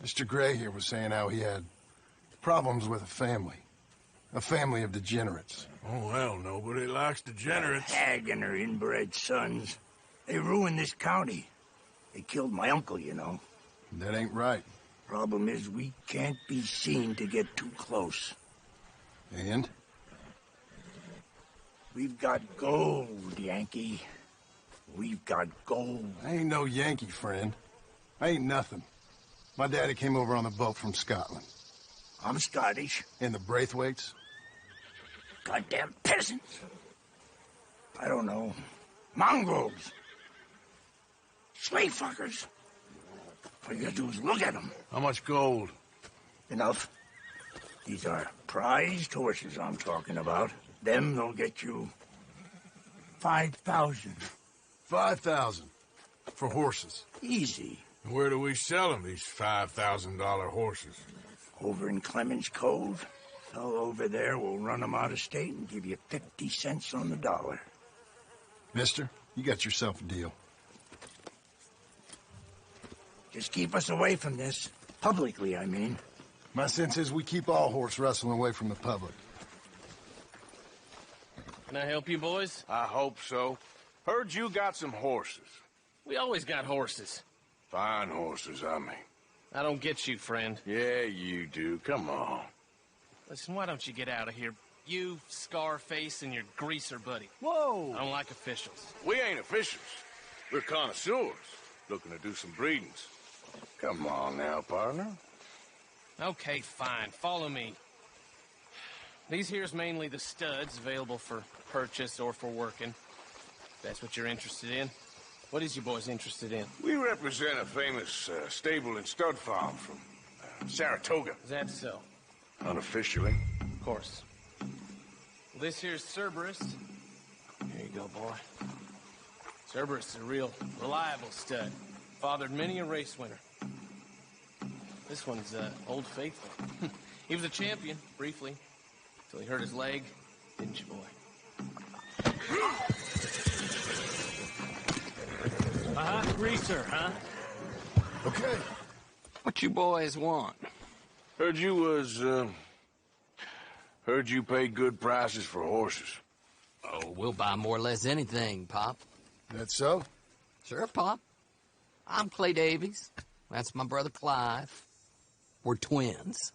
Mr. Gray here was saying how he had problems with a family of degenerates. Oh, well, nobody likes degenerates. Hag and her inbred sons. They ruined this county. They killed my uncle, you know. That ain't right. Problem is, we can't be seen to get too close. And? We've got gold, Yankee. We've got gold. I ain't no Yankee, friend. I ain't nothing. My daddy came over on the boat from Scotland. I'm Scottish. And the Braithwaites? Goddamn peasants. I don't know. Mongrels. Slave fuckers. All you gotta do is look at them. How much gold? Enough. These are prized horses I'm talking about. Them, they'll get you 5,000. 5,000 for horses. Easy. Where do we sell them, these $5,000 horses? Over in Clemens Cove. Fellow over there will run them out of state and give you 50 cents on the dollar. Mister, you got yourself a deal. Just keep us away from this. Publicly, I mean. My sense is we keep all horse rustling away from the public. Can I help you, boys? I hope so. Heard you got some horses. We always got horses. Fine horses, I mean. I don't get you, friend. Yeah, you do. Come on. Listen, why don't you get out of here? You, Scarface, and your greaser buddy. Whoa! I don't like officials. We ain't officials. We're connoisseurs, looking to do some breedings. Come on now, partner. Okay, fine. Follow me. These here's mainly the studs available for purchase or for working. If that's what you're interested in. What is you boys interested in? We represent a famous stable and stud farm from Saratoga. Is that so? Unofficially. Of course. Well, this here's Cerberus. Here you go, boy. Cerberus is a real reliable stud. Fathered many a race winner. This one's Old Faithful. He was a champion, briefly, till he hurt his leg, didn't you, boy? Greaser, huh? Okay. What you boys want? Heard you paid good prices for horses. Oh, we'll buy more or less anything, Pop. That so? Sure, Pop. I'm Clay Davies. That's my brother Clive. We're twins.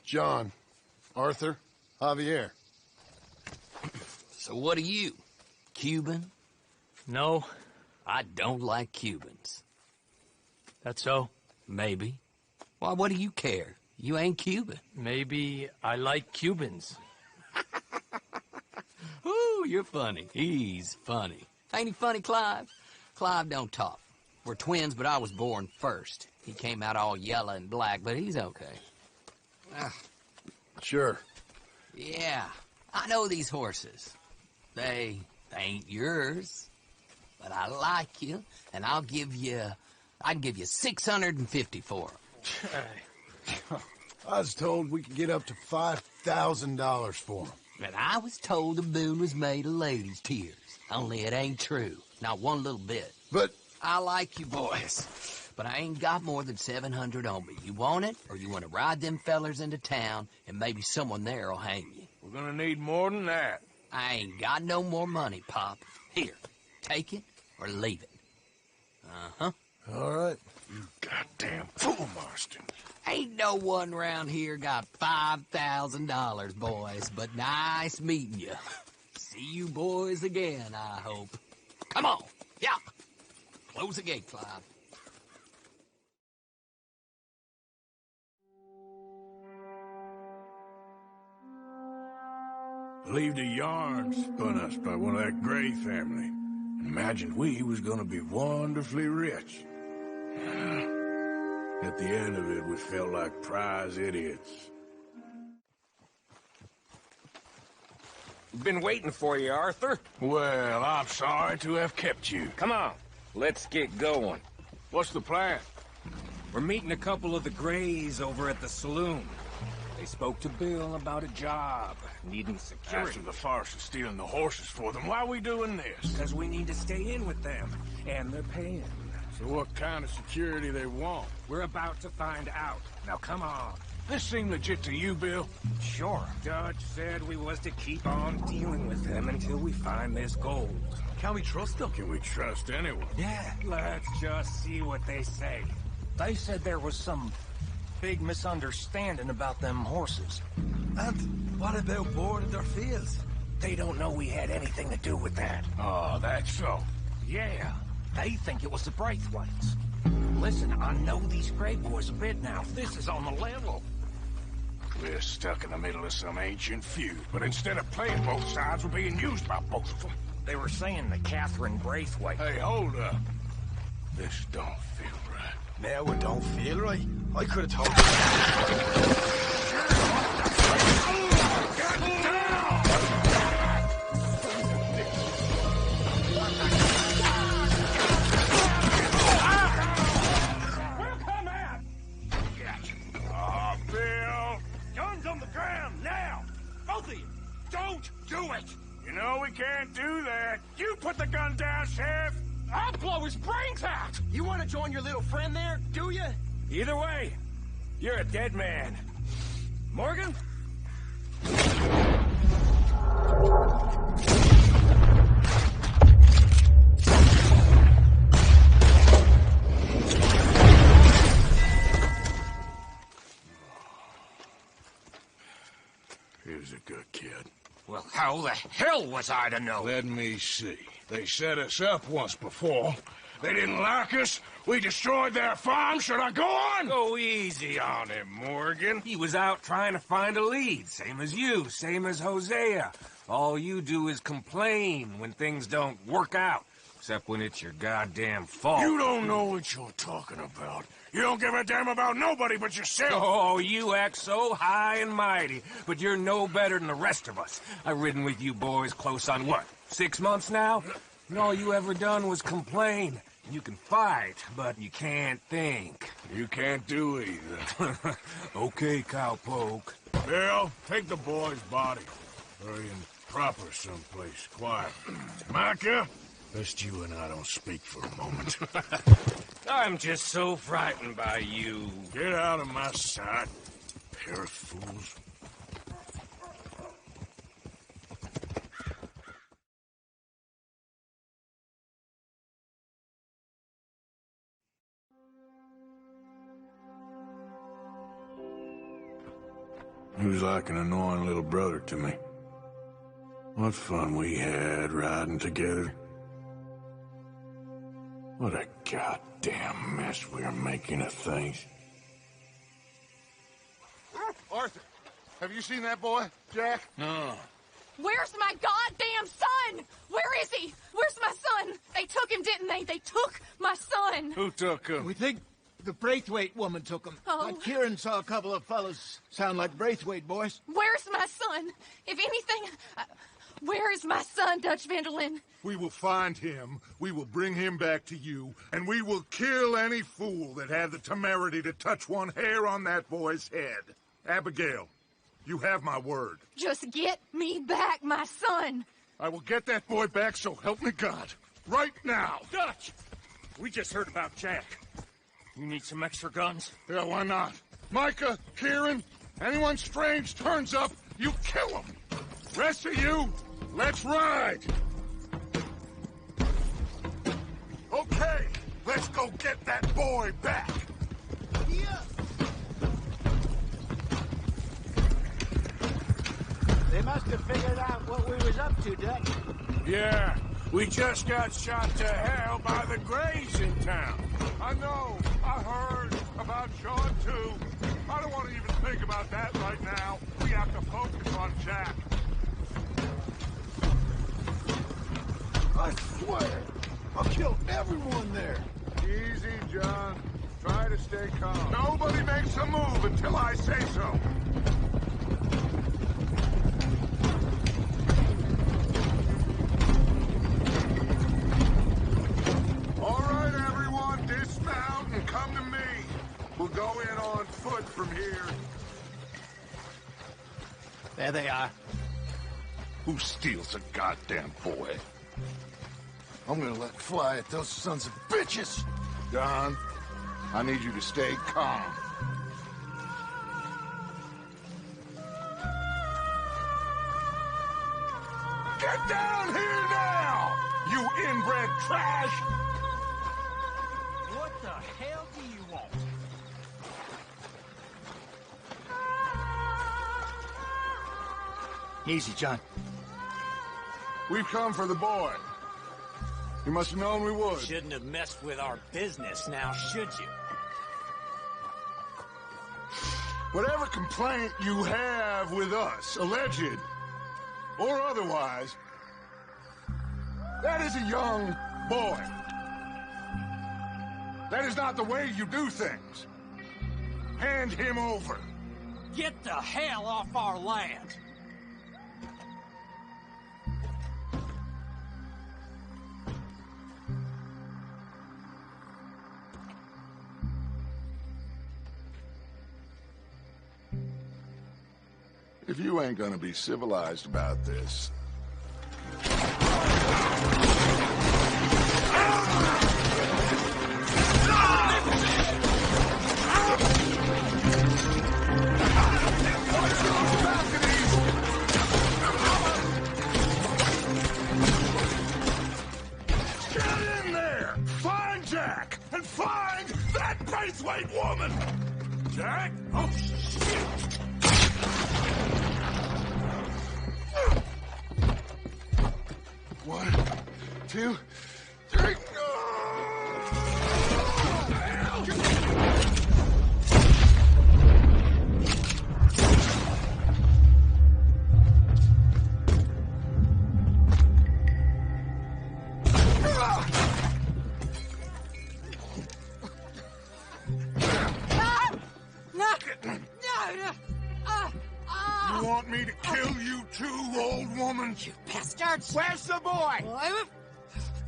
John, Arthur, Javier. So what are you? Cuban? No. I don't like Cubans. That's so? Maybe. Why, what do you care? You ain't Cuban. Maybe I like Cubans. Ooh, you're funny. He's funny. Ain't he funny, Clive? Clive don't talk. We're twins, but I was born first. He came out all yellow and black, but he's okay. Sure. Yeah, I know these horses. They ain't yours. But I like you, and I can give you 650 for them. I was told we could get up to $5,000 for them. And I was told the moon was made of ladies' tears. Only it ain't true. Not one little bit. But I like you boys. But I ain't got more than 700 on me. You want it, or you want to ride them fellers into town, and maybe someone there'll hang you? We're gonna need more than that. I ain't got no more money, Pop. Here, take it or leave it. Uh-huh. All right. You goddamn fool, Marston. Ain't no one round here got $5,000, boys, but nice meeting you. See you boys again, I hope. Come on, yeah. Close the gate, Clive. Believed a yarn spun us by one of that Gray family. Imagined we was gonna be wonderfully rich. At the end of it, we felt like prize idiots. Been waiting for you, Arthur. Well, I'm sorry to have kept you. Come on, let's get going. What's the plan? We're meeting a couple of the Grays over at the saloon. They spoke to Bill about a job, needing security. After the farce of stealing the horses for them, why are we doing this? Because we need to stay in with them, and they're paying. So what kind of security they want? We're about to find out. Now come on. This seem legit to you, Bill? Sure. Dutch said we was to keep on dealing with them until we find this gold. Can we trust them? Can we trust anyone? Yeah, let's just see what they say. They said there was some big misunderstanding about them horses. And what about boarding their fields? They don't know we had anything to do with that. Oh, that's so. Yeah, they think it was the Braithwaites. Listen, I know these Gray boys a bit now. This is on the level. We're stuck in the middle of some ancient feud, but instead of playing both sides, we're being used by both of them. They were saying that Catherine Braithwaite... Hey, hold up. This don't feel right. Now it don't feel right. I could have told you. Don't do it! You know we can't do that. You put the gun down, Sheriff! I'll blow his brains out! You want to join your little friend there, do you? Either way, you're a dead man. Morgan? He was a good kid. Well, how the hell was I to know? Let me see. They set us up once before. They didn't like us. We destroyed their farm. Should I go on? Go easy on him, Morgan. He was out trying to find a lead, same as you, same as Hosea. All you do is complain when things don't work out, except when it's your goddamn fault. You don't know what you're talking about. You don't give a damn about nobody but yourself. Oh, you act so high and mighty, but you're no better than the rest of us. I've ridden with you boys close on what, 6 months now? And all you ever done was complain. You can fight, but you can't think. You can't do either. Okay, cowpoke. Bill, take the boy's body. Bury him proper someplace, quiet. Micah, best you and I don't speak for a moment. I'm just so frightened by you. Get out of my sight, pair of fools. He was like an annoying little brother to me. What fun we had riding together. What a goddamn mess we're making of things. Arthur, have you seen that boy, Jack? No. Where's my goddamn son? Where is he? Where's my son? They took him, didn't they? They took my son. Who took him? We think the Braithwaite woman took him. Oh. But Kieran saw a couple of fellas sound like Braithwaite boys. Where's my son? If anything, where is my son, Dutch Vanderlyn? We will find him, we will bring him back to you, and we will kill any fool that had the temerity to touch one hair on that boy's head. Abigail, you have my word. Just get me back, my son. I will get that boy back, so help me God. Right now. Dutch! We just heard about Jack. You need some extra guns? Yeah, why not? Micah, Kieran, anyone strange turns up, you kill him. Rest of you, let's ride. Okay, let's go get that boy back. Yeah. They must have figured out what we was up to, Dutch. Yeah, we just got shot to hell by the Greys in town. I know, I heard about Sean too. I don't want to even think about that right now. We have to focus on Jack. I swear, I'll kill everyone there. Easy, John. Try to stay calm. Nobody makes a move until I say so. All right, everyone, dismount and come to me. We'll go in on foot from here. There they are. Who steals a goddamn boy? I'm gonna let fly at those sons of bitches. Don, I need you to stay calm. Get down here now, you inbred trash! What the hell do you want? Easy, John. We've come for the boy. You must have known we would. Shouldn't have messed with our business now, should you? Whatever complaint you have with us, alleged or otherwise, that is a young boy. That is not the way you do things. Hand him over. Get the hell off our land! If you ain't gonna be civilized about this... Get in there! Find Jack! And find that Braithwaite woman! Jack? Oh, shit! 1, 2, 3. You want me to kill you too, old woman? You bastards! Where's the boy?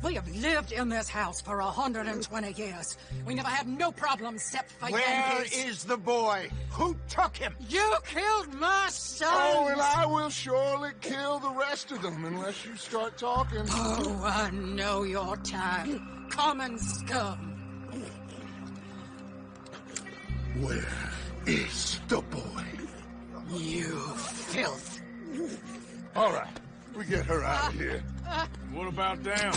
We have lived in this house for 120 years. We never had no problems except for Where Yankees. is the boy? Who took him? You killed my son! Oh, and I will surely kill the rest of them unless you start talking. Oh, I know your type. Common scum. Where is the boy? You filth. All right, we get her out of here. What about them?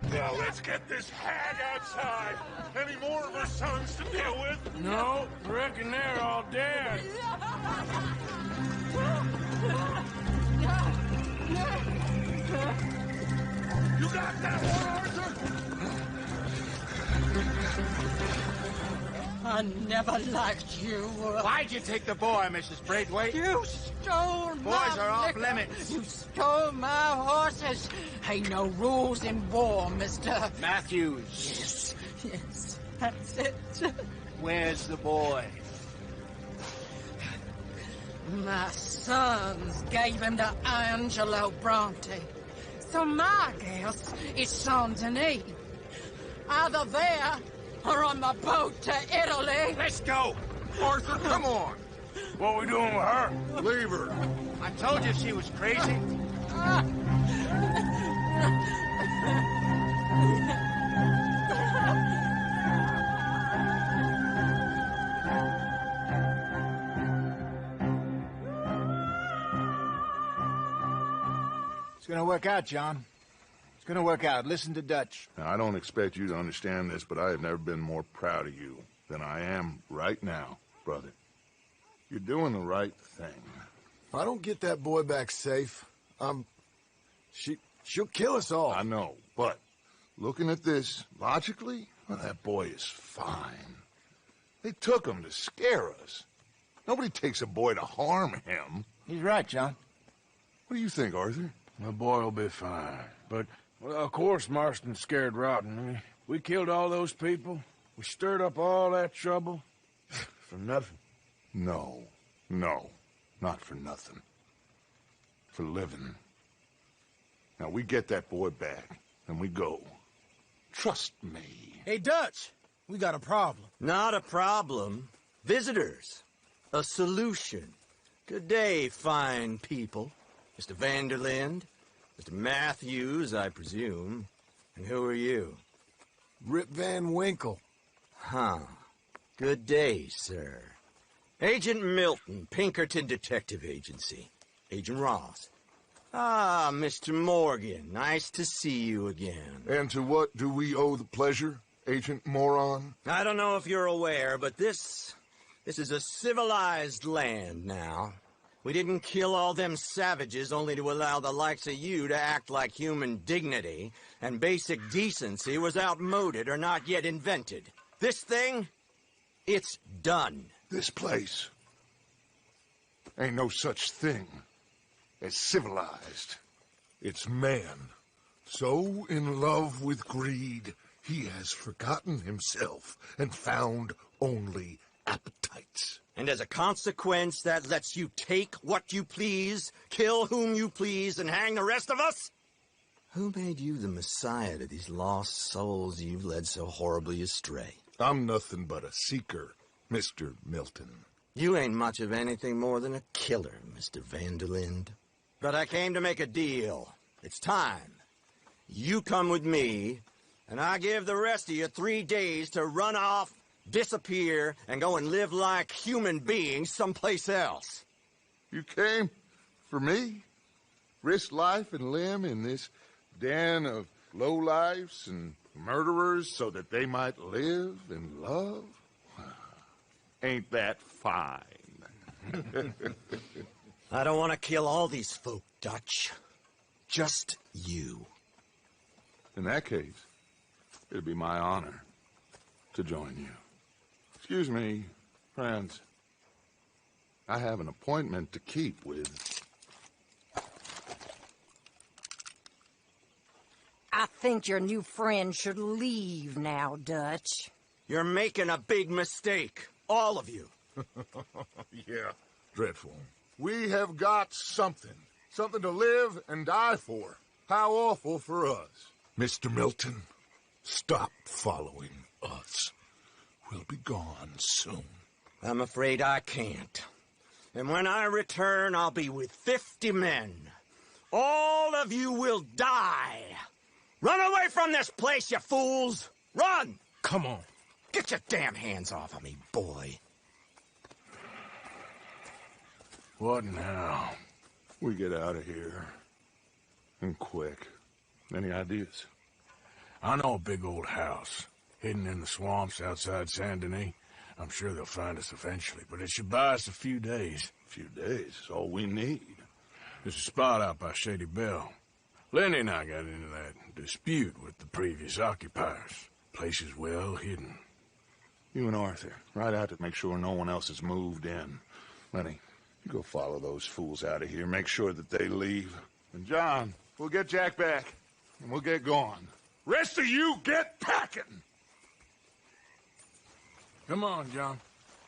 Now let's get this hag outside. Any more of her sons to deal with? No, reckon they're all dead. You got that one, Arthur? I never liked you. Why'd you take the boy, Mrs. Braithwaite? You stole my Boys are off liquor. limits. You stole my horses. Ain't no rules in war, mister. Matthews. Yes, that's it. Where's the boy? My sons gave him to Angelo Bronte. So my guess is Saint Denis. Either there or on the boat to Italy. Let's go. Arthur, come on. What we doing with her? Leave her. I told you she was crazy. It's gonna work out, John. It's gonna work out. Listen to Dutch. Now, I don't expect you to understand this, but I have never been more proud of you than I am right now, brother. You're doing the right thing. If I don't get that boy back safe, she'll kill us all. I know, but looking at this logically, well, that boy is fine. They took him to scare us. Nobody takes a boy to harm him. He's right, John. What do you think, Arthur? The boy will be fine. But, well, of course Marston's scared rotten. We killed all those people. We stirred up all that trouble. For nothing. No, not for nothing. For living. Now, we get that boy back, and we go. Trust me. Hey, Dutch, we got a problem. Not a problem. Visitors. A solution. Good day, fine people. Mr. Vanderlind, Mr. Matthews, I presume. And who are you? Rip Van Winkle. Huh. Good day, sir. Agent Milton, Pinkerton Detective Agency. Agent Ross. Ah, Mr. Morgan, nice to see you again. And to what do we owe the pleasure, Agent Moron? I don't know if you're aware, but this is a civilized land now. We didn't kill all them savages only to allow the likes of you to act like human dignity, and basic decency was outmoded or not yet invented. This thing, it's done. This place ain't no such thing as civilized. It's man, so in love with greed, he has forgotten himself and found only appetites. And as a consequence, that lets you take what you please, kill whom you please, and hang the rest of us? Who made you the messiah to these lost souls you've led so horribly astray? I'm nothing but a seeker, Mr. Milton. You ain't much of anything more than a killer, Mr. Vanderlind. But I came to make a deal. It's time. You come with me, and I give the rest of you 3 days to run off, disappear, and go and live like human beings someplace else. You came for me? Risk life and limb in this den of lowlifes and murderers so that they might live and love? Ain't that fine? I don't want to kill all these folk, Dutch. Just you. In that case, it'd be my honor to join you. Excuse me, friends. I have an appointment to keep with... I think your new friend should leave now, Dutch. You're making a big mistake. All of you. Yeah, dreadful. We have got something. Something to live and die for. How awful for us. Mr. Milton, stop following us. We'll be gone soon. I'm afraid I can't. And when I return, I'll be with 50 men. All of you will die. Run away from this place, you fools! Run! Come on. Get your damn hands off of me, boy. What now? We get out of here. And quick. Any ideas? I know a big old house, hidden in the swamps outside Saint Denis. I'm sure they'll find us eventually, but it should buy us a few days. A few days is all we need. There's a spot out by Shady Bell. Lenny and I got into that dispute with the previous occupiers. Place is well hidden. You and Arthur, ride out to make sure no one else has moved in. Lenny, you go follow those fools out of here. Make sure that they leave. And John, we'll get Jack back, and we'll get going. Rest of you, get packing! Come on, John.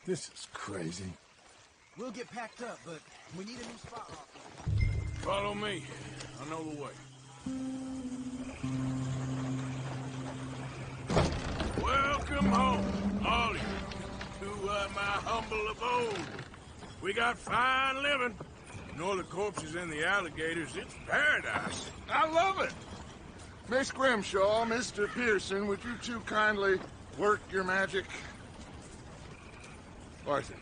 This is crazy. We'll get packed up, but we need a new spot. Follow me. I know the way. Welcome home, all of you, to my humble abode. We got fine living. Ignore the corpses and the alligators. It's paradise. I love it. Miss Grimshaw, Mr. Pearson, would you two kindly work your magic? Arthur,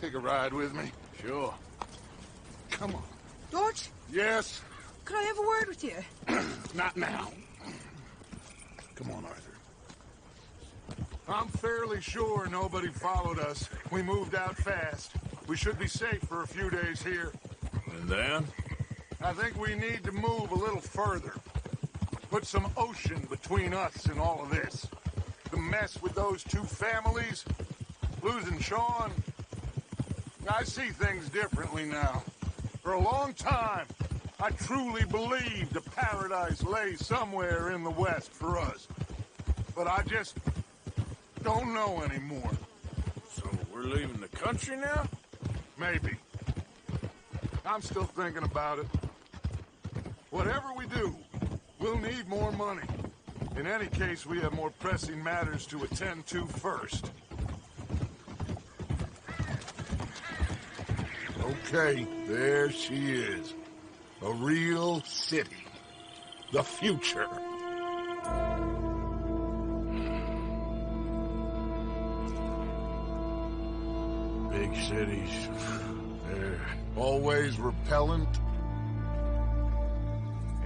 take a ride with me. Sure. Come on. George? Yes? Could I have a word with you? Not now. Come on, Arthur. I'm fairly sure nobody followed us. We moved out fast. We should be safe for a few days here. And then? I think we need to move a little further. Put some ocean between us and all of this. The mess with those two families, losing Sean. I see things differently now. For a long time, I truly believed a paradise lay somewhere in the West for us. But I just don't know anymore. So we're leaving the country now? Maybe. I'm still thinking about it. Whatever we do, we'll need more money. In any case, we have more pressing matters to attend to first. Okay, there she is. A real city. The future. Big cities. They're always repellent.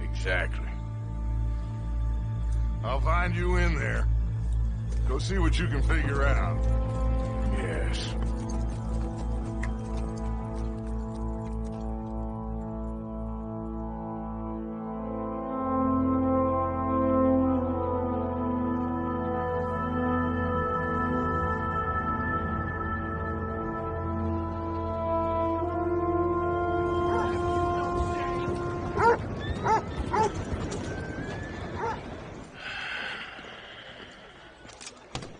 Exactly. I'll find you in there. Go see what you can figure out. Yes.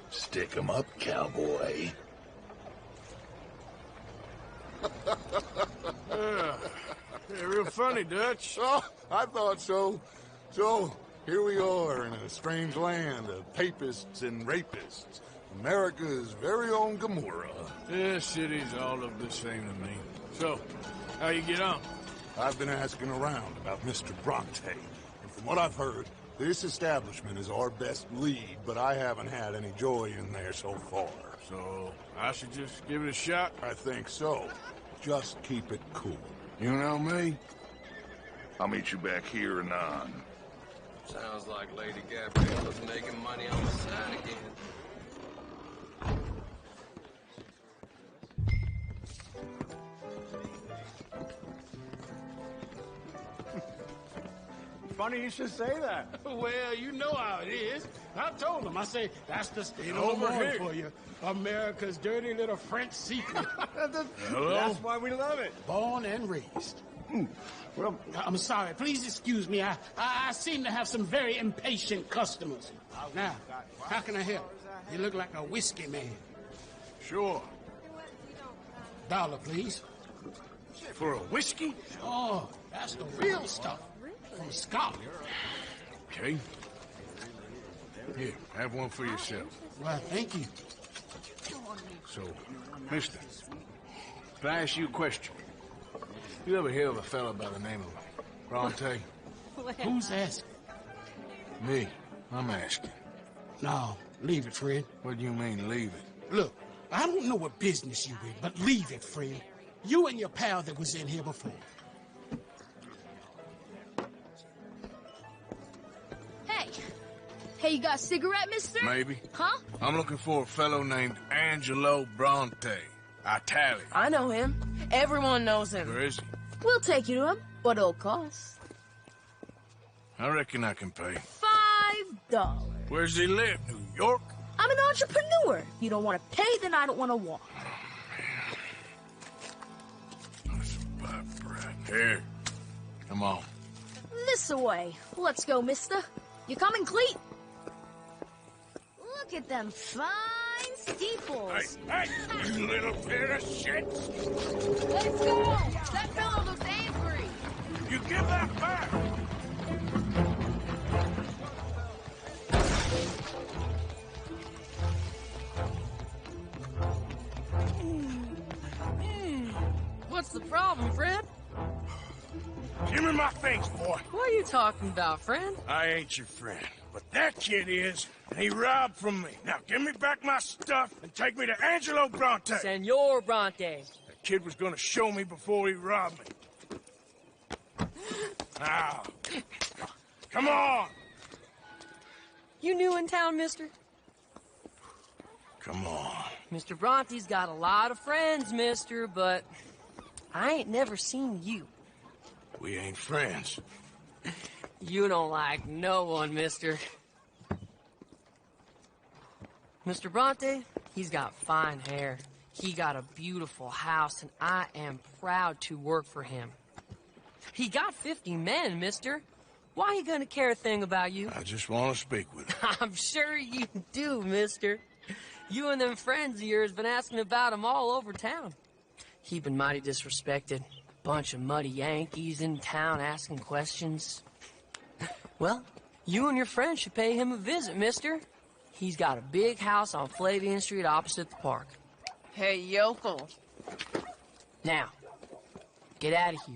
Stick 'em up, cowboy. Yeah, real funny, Dutch. Oh, I thought so. So, here we are in a strange land of papists and rapists. America's very own Gomorrah. Yeah, cities all look the same to me. So, how you get on? I've been asking around about Mr. Bronte, and from what I've heard, this establishment is our best lead, but I haven't had any joy in there so far. So, I should just give it a shot? I think so. Just keep it cool. You know me? I'll meet you back here anon. Sounds like Lady Gabriella's making money on the side again. Funny you should say that. Well, you know how it is. I told him. I say, that's the state of Over Illinois here. for you. America's dirty little French secret. Hello? That's why we love it. Born and raised. Well, I'm sorry. Please excuse me. I seem to have some very impatient customers. Now, how can I help? You look like a whiskey man. Sure. $1, please. For a whiskey? Oh, that's the real stuff. From Scotland. Okay. Here, have one for yourself. Well, thank you. So, mister, can I ask you a question? You ever hear of a fella by the name of Bronte? Who's asking? Me. I'm asking. No, leave it, friend. What do you mean, leave it? Look, I don't know what business you in, but leave it, friend. You and your pal that was in here before. Hey, you got a cigarette, mister? Maybe. Huh? I'm looking for a fellow named Angelo Bronte. Italian. I know him. Everyone knows him. Where is he? We'll take you to him, but it'll cost I reckon I can pay. $5. Where's he live? New York? I'm an entrepreneur. If you don't want to pay, then I don't want to walk. Here. Come on. This away. Let's go, mister. You coming, Cleet? Look at them fine steeples. Hey, you little pair of shits! Let's go! That fellow looks angry. You give that back! What's the problem, friend? Give me my things, boy. What are you talking about, friend? I ain't your friend, but that kid is, and he robbed from me. Now give me back my stuff and take me to Angelo Bronte. Senor Bronte. That kid was gonna show me before he robbed me. Now, come on. You new in town, mister? Come on. Mr. Bronte's got a lot of friends, mister, but I ain't never seen you. We ain't friends. You don't like no one, mister. Mr. Bronte, he's got fine hair. He got a beautiful house, and I am proud to work for him. He got 50 men, mister. Why he gonna care a thing about you? I just want to speak with him. I'm sure you do, mister. You and them friends of yours been asking about him all over town. He been mighty disrespected. Bunch of muddy Yankees in town asking questions. Well, you and your friend should pay him a visit, mister. He's got a big house on Flavian Street opposite the park. Hey, yokel. Now, get out of here.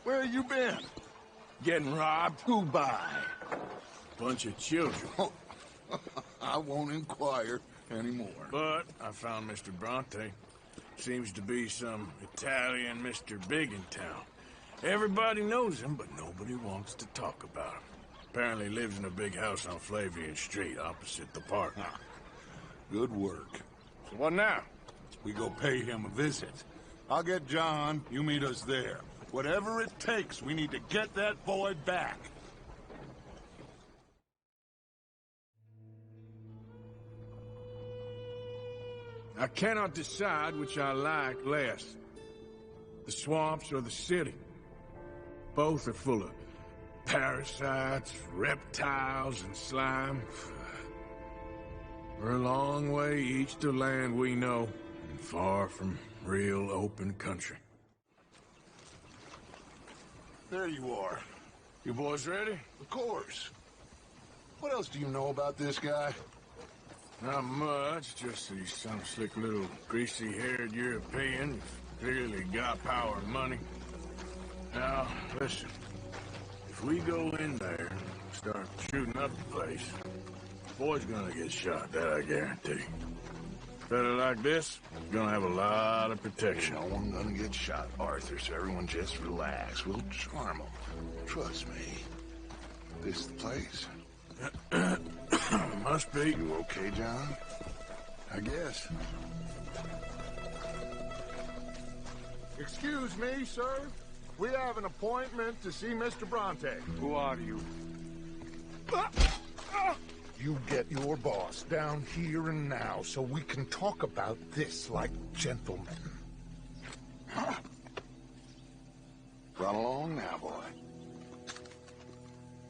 Where you been? Getting robbed? Who by? Bunch of children. I won't inquire anymore. But I found Mr. Bronte. Seems to be some Italian Mr. Big in town. Everybody knows him, but nobody wants to talk about him. Apparently lives in a big house on Flavian Street, opposite the park. Good work. So what now? We go pay him a visit. I'll get John, you meet us there. Whatever it takes, we need to get that boy back. I cannot decide which I like less. The swamps or the city. Both are full of parasites, reptiles, and slime. We're a long way east of land we know, and far from real open country. There you are. You boys ready? Of course. What else do you know about this guy? Not much, just he's some slick little greasy-haired European. Clearly got power and money. Now, listen. If we go in there and start shooting up the place, the boy's gonna get shot, that I guarantee. Better like this, gonna have a lot of protection. No one gonna get shot, Arthur, so everyone just relax. We'll charm them. Trust me. This is the place. Must be. You okay, John? I guess. Excuse me, sir. We have an appointment to see Mr. Bronte. Who are you? you get your boss down here and now so we can talk about this like gentlemen. Run along now, boy.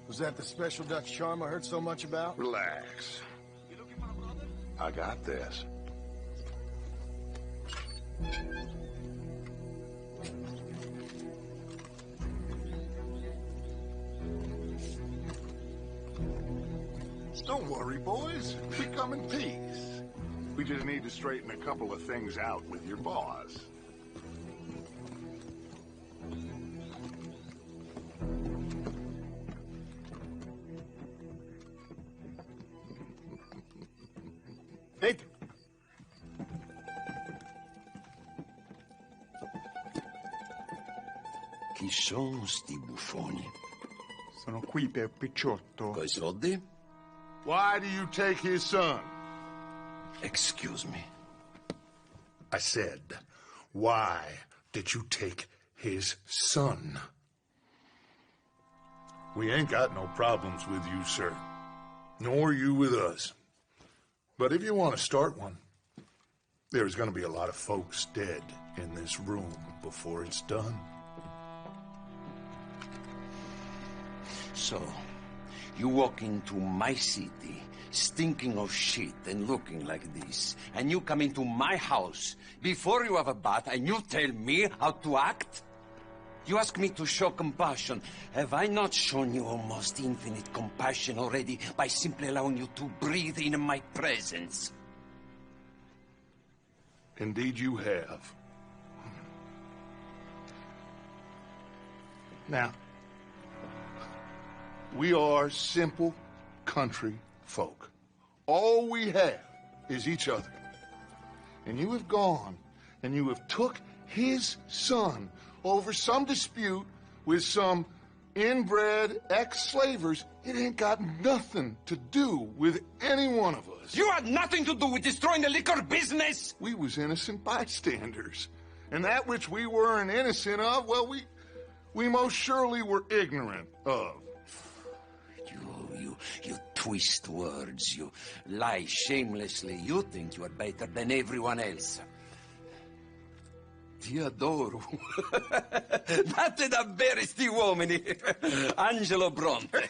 Was that the special Dutch charm I heard so much about? Relax. I got this. Don't worry, boys. We come in peace. We just need to straighten a couple of things out with your boss. Hey. Chi sono sti buffoni? Sono qui per Picciotto. Coi soldi? Why do you take his son? Excuse me. I said, why did you take his son? We ain't got no problems with you, sir. Nor you with us. But if you want to start one, there's going to be a lot of folks dead in this room before it's done. So, you walk into my city, stinking of shit and looking like this, and you come into my house before you have a bath and you tell me how to act? You ask me to show compassion. Have I not shown you almost infinite compassion already by simply allowing you to breathe in my presence? Indeed you have. Now, we are simple country folk. All we have is each other. And you have gone and you have took his son over some dispute with some inbred ex-slavers. It ain't got nothing to do with any one of us. You had nothing to do with destroying the liquor business! We was innocent bystanders. And that which we weren't innocent of, well, we most surely were ignorant of. You twist words, you lie shamelessly. You think you are better than everyone else. Ti adoro. Date davvero sti uomini. Angelo Bronte.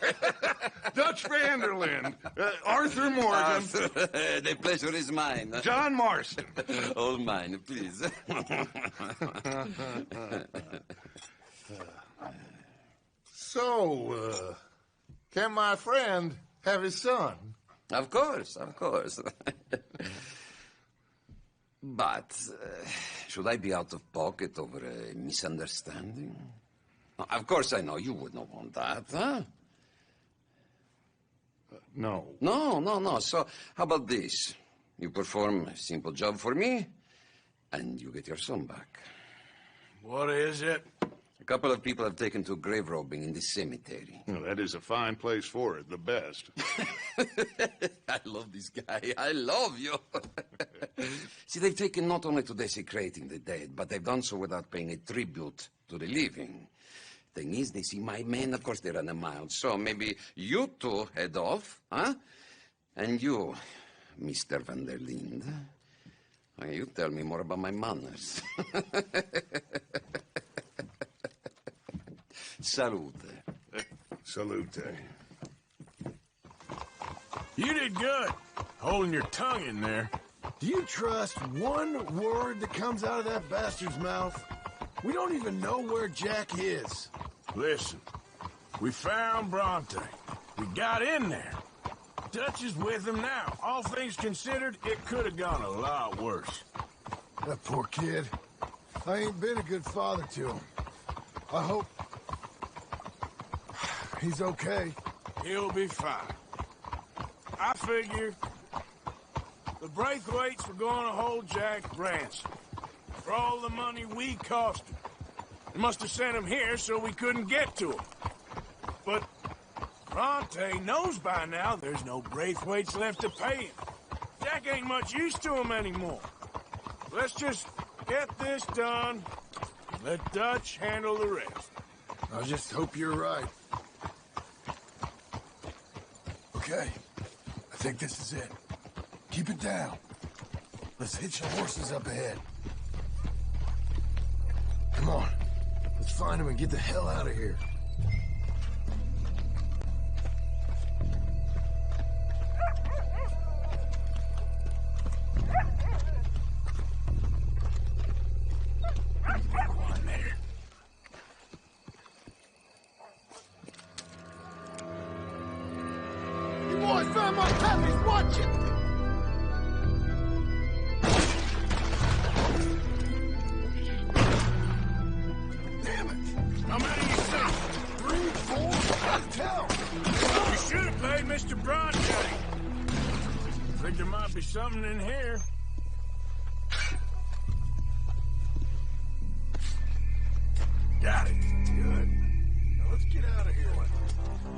Dutch Vanderlyn. Arthur Morgan. Arthur, the pleasure is mine. John Marston. All mine, please. So, can my friend have his son? Of course, of course. But, should I be out of pocket over a misunderstanding? Of course I know you would not want that, huh? No. No. So, how about this? You perform a simple job for me, and you get your son back. What is it? A couple of people have taken to grave robbing in the cemetery. Well, that is a fine place for it, the best. I love this guy. I love you. See, they've taken not only to desecrating the dead, but they've done so without paying a tribute to the living. Thing is, they see my men, of course they run a mile. So maybe you two head off, huh? And you, Mr. Van der Linde, you tell me more about my manners. Salute. Salute. You did good, holding your tongue in there. Do you trust one word that comes out of that bastard's mouth? We don't even know where Jack is. Listen, we found Bronte. We got in there. Dutch is with him now. All things considered, it could have gone a lot worse. That poor kid. I ain't been a good father to him. I hope he's okay. He'll be fine. I figure the Braithwaites were going to hold Jack ransom for all the money we cost him. They must have sent him here so we couldn't get to him. But Bronte knows by now there's no Braithwaites left to pay him. Jack ain't much use to him anymore. Let's just get this done and let Dutch handle the rest. I just hope you're right. Okay. I think this is it. Keep it down. Let's hitch the horses up ahead. Come on. Let's find them and get the hell out of here. I found my puppies. Watch it. Damn it. How many you see? 3, 4? Can't tell. You should have paid Mr. Bronte. Think there might be something in here. Got it. Good. Now let's get out of here.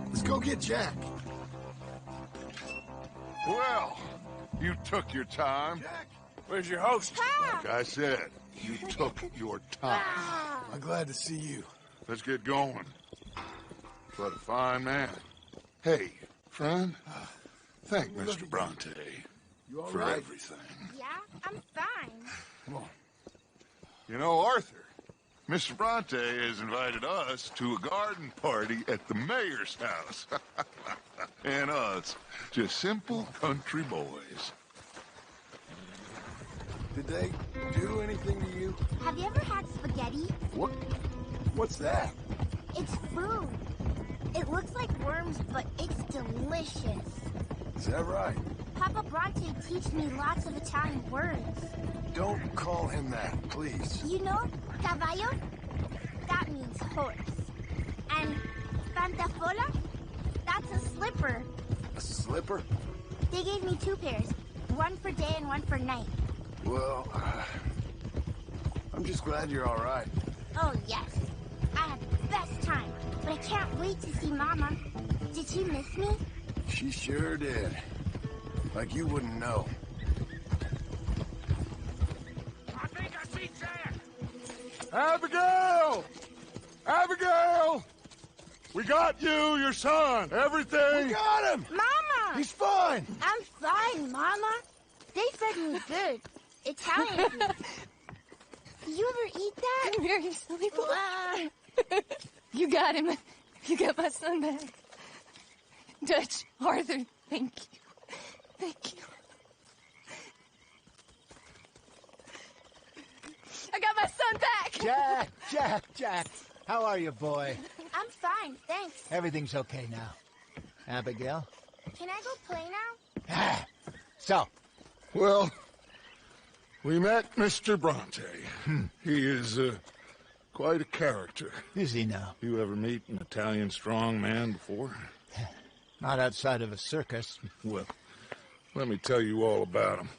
Let's go get Jack. Well, you took your time. Where's your host? Like I said, you took your time. I'm glad to see you. Let's get going. What a fine man. Hey, friend, thank Mr. Bronte for right? everything. Yeah, I'm fine. Come on. You know, Arthur, Mr. Bronte has invited us to a garden party at the mayor's house. And us, just simple country boys. Did they do anything to you? Have you ever had spaghetti? What? What's that? It's food. It looks like worms, but it's delicious. Is that right? Papa Bronte teach me lots of Italian words. Don't call him that, please. You know, caballo? That means horse. And pantafola? That's a slipper. A slipper? They gave me 2 pairs. One for day and one for night. Well, I'm just glad you're all right. Oh, yes. I had the best time. But I can't wait to see Mama. Did she miss me? She sure did. Like you wouldn't know. I think I see Jack. Abigail! Abigail! We got you, your son, everything. We got him! Mama! He's fine! I'm fine, Mama. They fed me good. Italian food. Do you ever eat that? Come here, you silly boy. You got him. You got my son back. Dutch, Arthur, thank you. Thank you. I got my son back! Jack. How are you, boy? I'm fine, thanks. Everything's okay now. Abigail? Can I go play now? So? Well, we met Mr. Bronte. He is quite a character. Is he now? You ever meet an Italian strong man before? Not outside of a circus. Well, let me tell you all about him.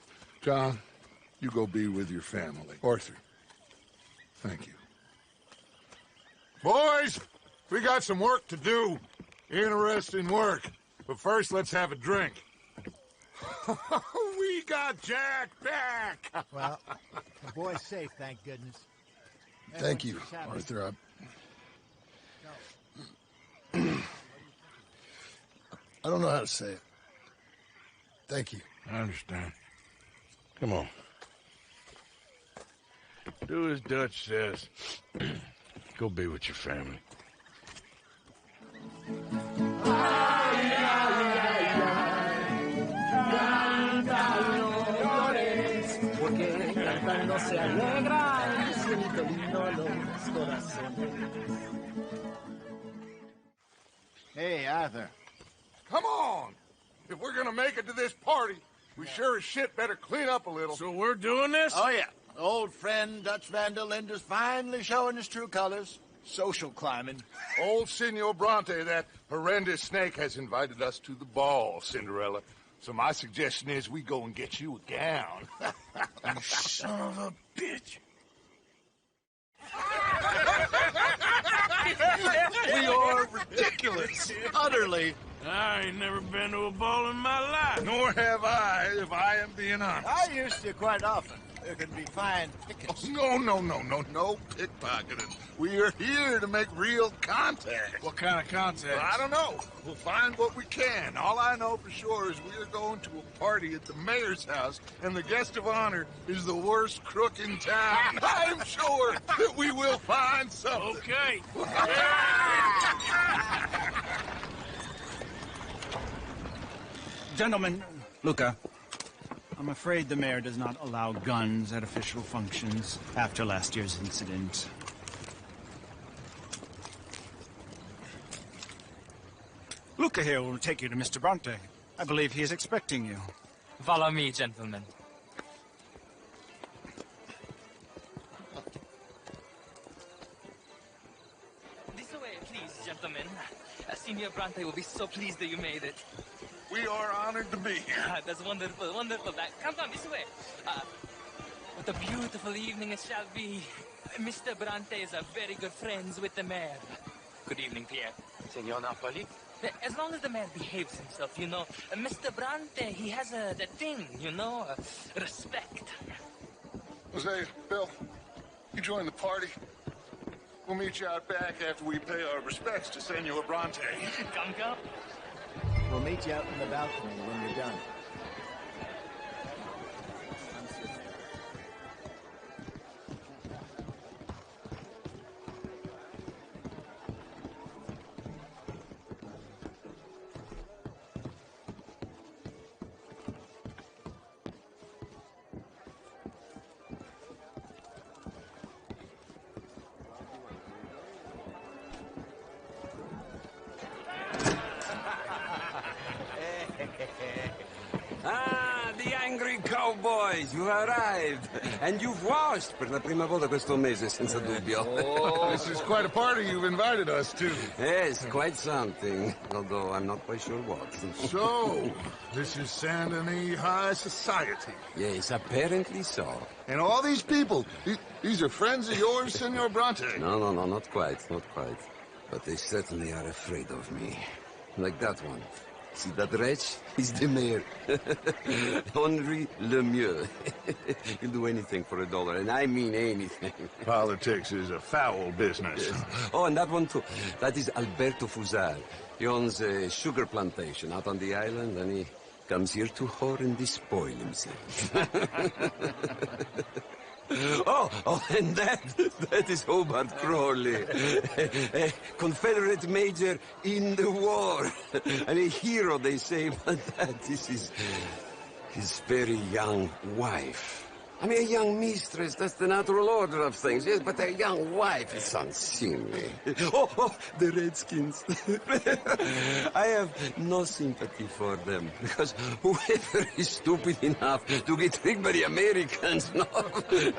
John, you go be with your family. Arthur, thank you. Boys, we got some work to do. Interesting work. But first, let's have a drink. We got Jack back! Well, the boy's safe, thank goodness. Thank you, Arthur. I don't know how to say it. Thank you. I understand. Come on. Do as Dutch says. Go be with your family. Hey, Arthur. Come on! If we're gonna make it to this party, we sure as shit better clean up a little. So we're doing this? Oh, yeah. Old friend Dutch Van der Linder's finally showing his true colors. Social climbing. Old Senor Bronte, that horrendous snake, has invited us to the ball, Cinderella. So my suggestion is we go and get you a gown. You son of a bitch. We are ridiculous. Utterly. I ain't never been to a ball in my life. Nor have I, if I am being honest. I used to quite often. there can be fine pickings. Oh, no pickpocketing. We are here to make real contact. What kind of contact? Well, I don't know. We'll find what we can. All I know for sure is we are going to a party at the mayor's house, and the guest of honor is the worst crook in town. I'm sure that we will find something. Okay. Gentlemen, Luca, I'm afraid the mayor does not allow guns at official functions after last year's incident. Luca here will take you to Mr. Bronte. I believe he is expecting you. Follow me, gentlemen. This way, please, gentlemen. Signor Bronte will be so pleased that you made it. We are honored to be here. That's wonderful, wonderful. Come this way. What a beautiful evening it shall be. Mr. Bronte is a very good friends with the mayor. Good evening, Pierre. Signor Napoli? As long as the man behaves himself, you know. Mr. Bronte, he has that thing, you know, respect. Jose, Bill, you join the party. We'll meet you out back after we pay our respects to Senor Bronte. Come. We'll meet you out in the balcony when you're done. The angry cowboys, you arrived. And you've washed per la prima volta questo mese, senza dubbio. Oh, this is quite a party you've invited us to. Yes, quite something. Although I'm not quite sure what. So, this is Saint Denis High Society. Yes, apparently so. And all these people, these are friends of yours, Senor Bronte? No, not quite. But they certainly are afraid of me. Like that one. See that wretch? He's the mayor. Henri Lemieux. He'll do anything for $1, and I mean anything. Politics is a foul business. Yes. Oh, and that one too. That is Alberto Fusar. He owns a sugar plantation out on the island, and he comes here to whore and despoil himself. Oh, and that is Hobart Crawley, a Confederate major in the war, and a hero, they say, but this is his very young wife. I mean, a young mistress, that's the natural order of things, yes, but a young wife is unseemly. Oh, the Redskins. I have no sympathy for them, because whoever is stupid enough to get tricked by the Americans, no,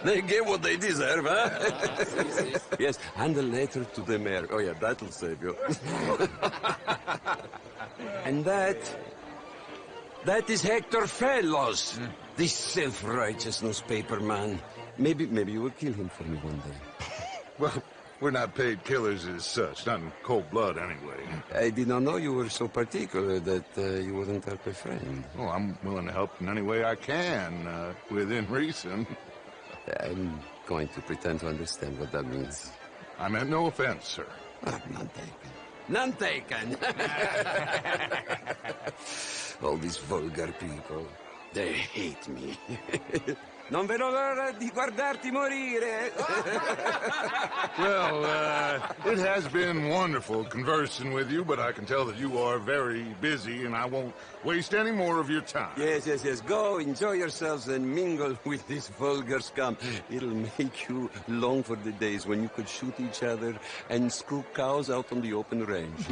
they get what they deserve, huh? Yes, and a letter to the mayor. Oh, yeah, that'll save you. And that is Hector Fellows. This self-righteous newspaper man. Maybe you will kill him for me one day. Well, we're not paid killers as such, not in cold blood anyway. I did not know you were so particular that you wouldn't help a friend. Oh, I'm willing to help in any way I can, within reason. I'm going to pretend to understand what that means. I meant no offense, sir. None taken. None taken! All these vulgar people. They hate me. Non vedo l'ora di guardarti morire. Well, it has been wonderful conversing with you, but I can tell that you are very busy, and I won't waste any more of your time. Yes. Go, enjoy yourselves, and mingle with this vulgar scum. It'll make you long for the days when you could shoot each other and screw cows out on the open range.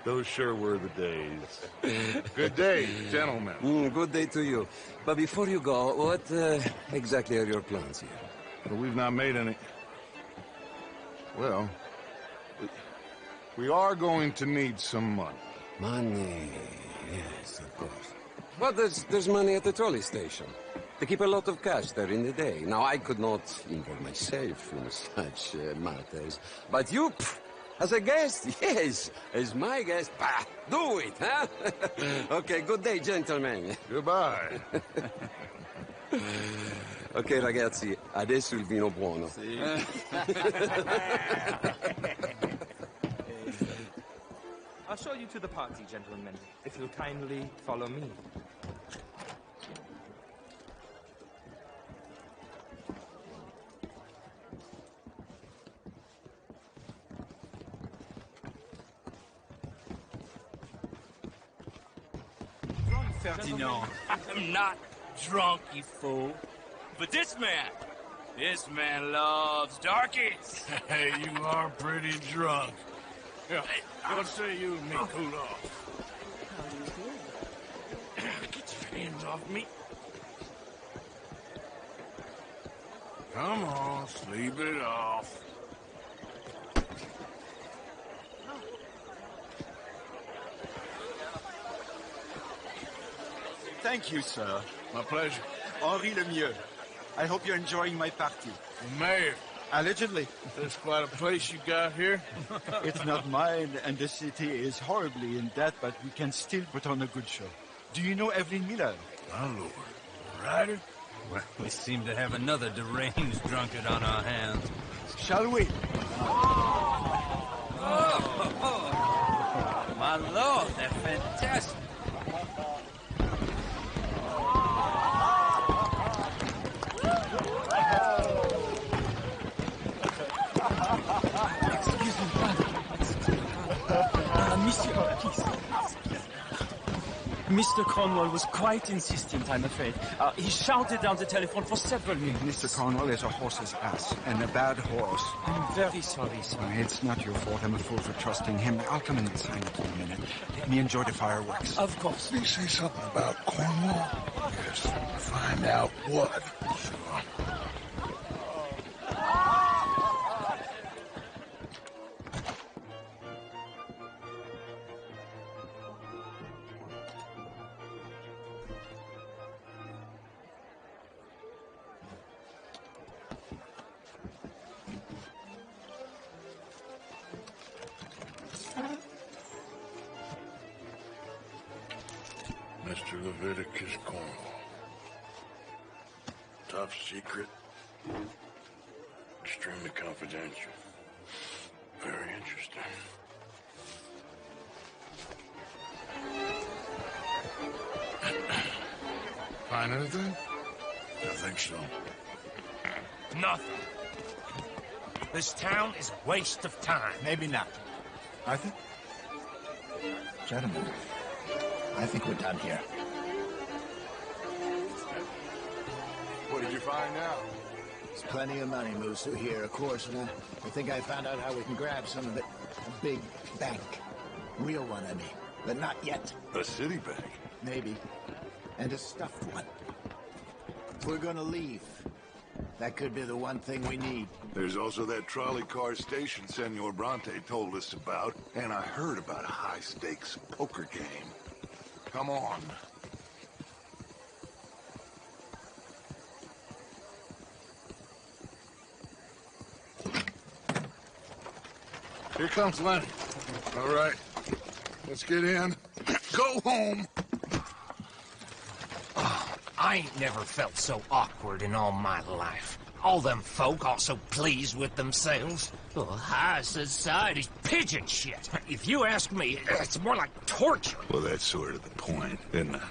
Those sure were the days. Good day, gentlemen. Good day to you. But before you go, what exactly are your plans here? Well, we've not made any... Well, we are going to need some money. Money, yes, of course. Well, there's money at the trolley station. They keep a lot of cash there in the day. Now, I could not involve myself in such matters. But you... As a guest, yes. As my guest, bah, do it, huh? Okay, good day, gentlemen. Goodbye. Ok, ragazzi, adesso il vino buono. Sì. I'll show you to the party, gentlemen, if you'll kindly follow me. Ferdinand. I'm not drunk, you fool. But this man loves darkies. Hey, you are pretty drunk. Yeah, I'll say you and me cool off. Get your hands off me. Come on, sleep it off. Thank you, sir. My pleasure. Henri Lemieux. I hope you're enjoying my party. The mayor. Allegedly. That's quite a place you got here. It's not mine, and the city is horribly in debt, but we can still put on a good show. Do you know Evelyn Miller? My lord. Ryder? Well, we seem to have another deranged drunkard on our hands. Shall we? Oh, my lord, they're fantastic. Excuse me, Monsieur, please. Mr. Cornwall was quite insistent, I'm afraid. He shouted down the telephone for several minutes. Mr. Cornwall is a horse's ass, and a bad horse. I'm very sorry, sir. It's not your fault. I'm a fool for trusting him. I'll come in and sign it in a minute. Let me enjoy the fireworks. Of course. Did he say something about Cornwall? Yes. Find out what. Sure. Mr. Leviticus Cornwall. Top secret. Extremely confidential. Very interesting. Find anything? I think so. Nothing. This town is a waste of time. Maybe not. Arthur? Gentlemen, I think we're done here. What did you find out? There's plenty of money moves through here, of course, and I think I found out how we can grab some of it. A big bank. Real one, I mean. But not yet. A city bank? Maybe. And a stuffed one. We're gonna leave. That could be the one thing we need. There's also that trolley car station Senor Bronte told us about, and I heard about a high-stakes poker game. Come on. Here comes Lenny. All right. Let's get in. Go home. I ain't never felt so awkward in all my life. All them folk all so pleased with themselves. Oh, high society's pigeon shit. If you ask me, it's more like torture. Well, that's sort of the point, isn't it?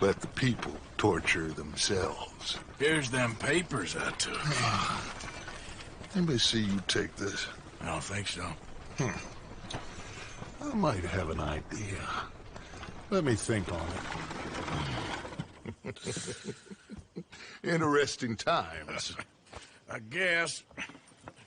Let the people torture themselves. Here's them papers I took. Let me see you take this. I don't think so. I might have an idea. Let me think on it. Interesting times. I guess.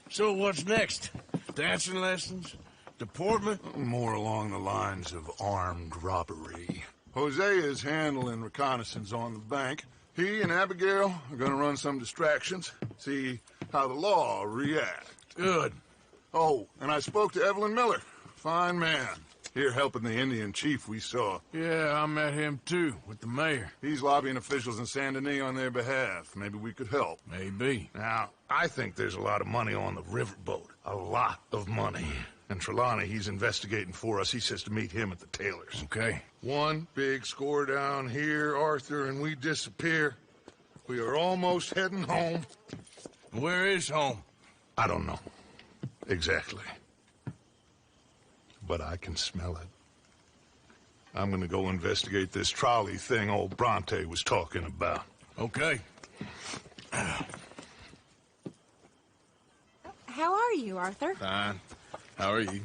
So what's next? Dancing lessons? Deportment? More along the lines of armed robbery. Jose is handling reconnaissance on the bank. He and Abigail are going to run some distractions, see how the law reacts. Good. Oh, and I spoke to Evelyn Miller. Fine man. Here helping the Indian chief we saw. Yeah, I met him too, with the mayor. He's lobbying officials in Saint Denis on their behalf. Maybe we could help. Maybe. Now, I think there's a lot of money on the riverboat. A lot of money. And Trelawney, he's investigating for us. He says to meet him at the Taylor's. Okay. One big score down here, Arthur, and we disappear. We are almost heading home. Where is home? I don't know. Exactly. But I can smell it. I'm gonna go investigate this trolley thing old Bronte was talking about. Okay. How are you, Arthur? Fine. How are you?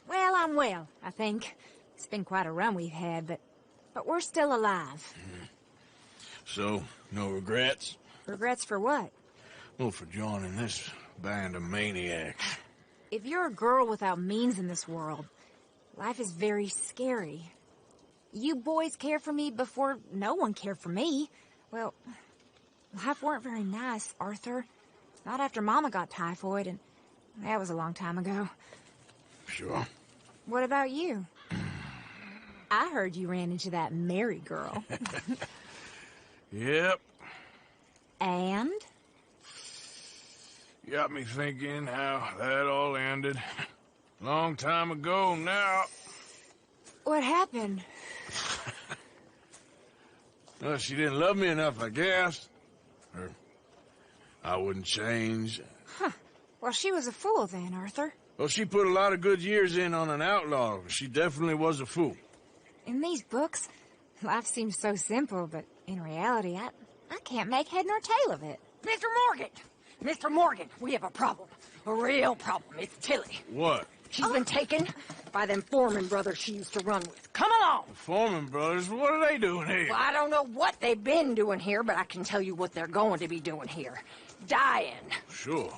Well, I'm well, I think. It's been quite a run we've had, but we're still alive. So, no regrets? Regrets for what? Well, for joining this band of maniacs. If you're a girl without means in this world, life is very scary. You boys cared for me before no one cared for me. Well, life weren't very nice, Arthur. Not after Mama got typhoid, and that was a long time ago. Sure. What about you? I heard you ran into that Mary girl. Yep. And? Got me thinking how that all ended. Long time ago now. What happened? Well, she didn't love me enough, I guess. Or I wouldn't change. Huh. Well, she was a fool then, Arthur. Well, she put a lot of good years in on an outlaw. She definitely was a fool. In these books, life seems so simple, but in reality, I can't make head nor tail of it. Mr. Morgan! Mr. Morgan, we have a problem. A real problem. It's Tilly. What? She's been taken by them Foreman brothers she used to run with. Come along! The Foreman brothers? What are they doing here? Well, I don't know what they've been doing here, but I can tell you what they're going to be doing here. Dying. Sure.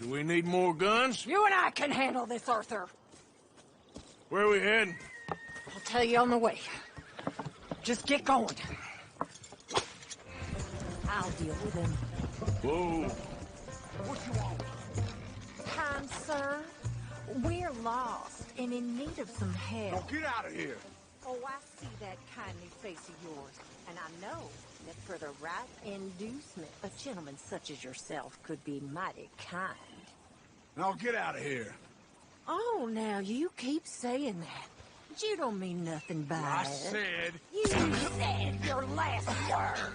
Do we need more guns? You and I can handle this, Arthur. Where are we heading? I'll tell you on the way. Just get going. I'll deal with him. Whoa. What you want? Kind sir, we're lost and in need of some help. Get out of here. Oh, I see that kindly face of yours, and I know that for the right inducement, a gentleman such as yourself could be mighty kind. Now get out of here. Oh, now you keep saying that. You don't mean nothing by I it. said... You said your last word.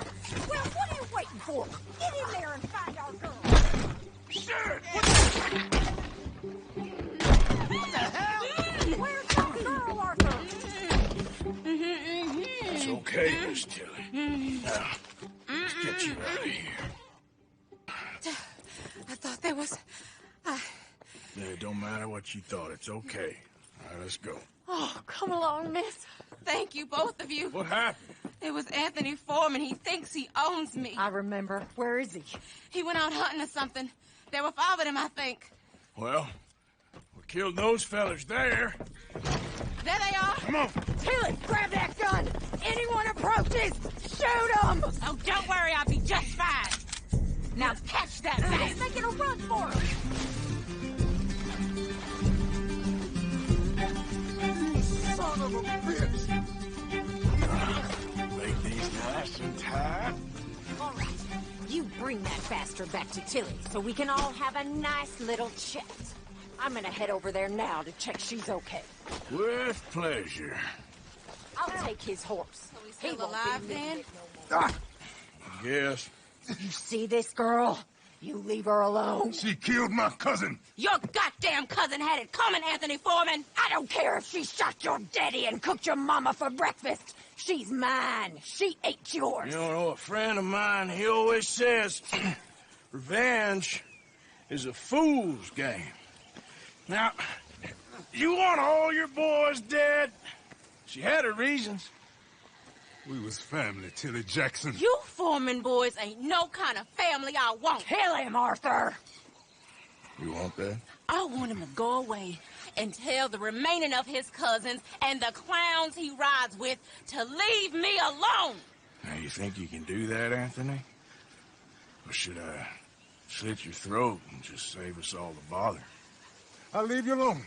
Well, what are you waiting for? Get in there and find our girl. Shit! What the hell? Where's your girl, Arthur? It's okay, Miss Tilly. Now, let's get you out of here. I thought there was... Yeah, it don't matter what you thought. It's okay. All right, let's go. Oh, come along, miss. Thank you, both of you. What happened? It was Anthony Foreman. He thinks he owns me. I remember. Where is he? He went out hunting or something. There were 5 of them, I think. Well, we killed those fellas there. There they are. Come on. Tilly, grab that gun. Anyone approaches, shoot them. Oh, don't worry. I'll be just fine. Now catch that thing. He's making a run for him. Son of a bitch! Make these nice and tight. All right, you bring that bastard back to Tilly so we can all have a nice little chat. I'm gonna head over there now to check she's okay. With pleasure. I'll take his horse. So he's still alive, then? I guess. You see this girl? You leave her alone. She killed my cousin. Your goddamn cousin had it coming, Anthony Foreman. I don't care if she shot your daddy and cooked your mama for breakfast. She's mine. She ate yours. You know, a friend of mine, he always says, revenge is a fool's game. Now, you want all your boys dead? She had her reasons. We was family, Tilly Jackson. You Foreman boys ain't no kind of family I want. Kill him, Arthur. You want that? I want him to go away and tell the remaining of his cousins and the clowns he rides with to leave me alone. Now, you think you can do that, Anthony? Or should I slit your throat and just save us all the bother? I'll leave you alone.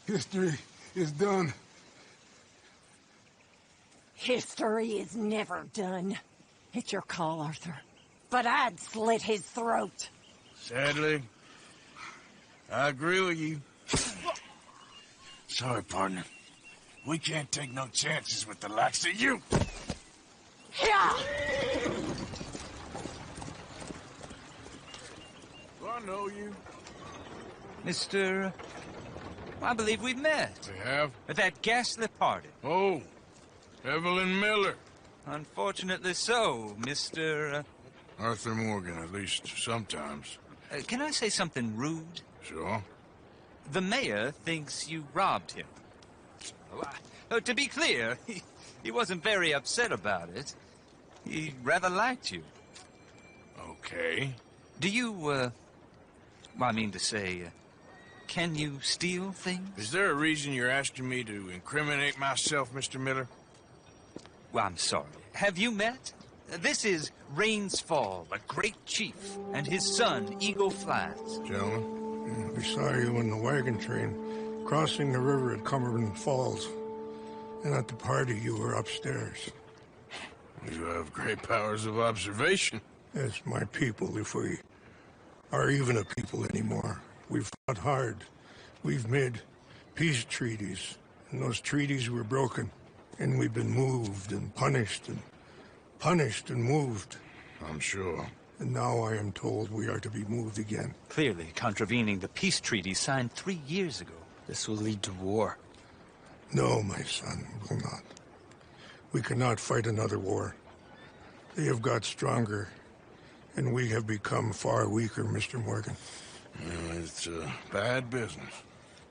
History is done. History is never done. It's your call, Arthur. But I'd slit his throat. Sadly, I agree with you. Sorry, partner. We can't take no chances with the likes of you. Yeah! I know you. Mr. I believe we've met. We have? At that ghastly party. Oh, Evelyn Miller. Unfortunately so, Mr. Arthur Morgan, at least sometimes. Can I say something rude? Sure. The mayor thinks you robbed him. To be clear, he wasn't very upset about it. He rather liked you. Okay. Do you, well, I mean to say, can you steal things? Is there a reason you're asking me to incriminate myself, Mr. Miller? Well, I'm sorry. Have you met? This is Rains Fall, a great chief, and his son, Eagle Flies. Gentlemen, we saw you in the wagon train crossing the river at Cumberland Falls. And at the party, you were upstairs. You have great powers of observation. Yes, my people, if we are even a people anymore. We've fought hard. We've made peace treaties, and those treaties were broken. And we've been moved and punished and moved. I'm sure. And now I am told we are to be moved again. Clearly contravening the peace treaty signed 3 years ago. This will lead to war. No, my son, it will not. We cannot fight another war. They have got stronger, and we have become far weaker, Mr. Morgan. It's bad business.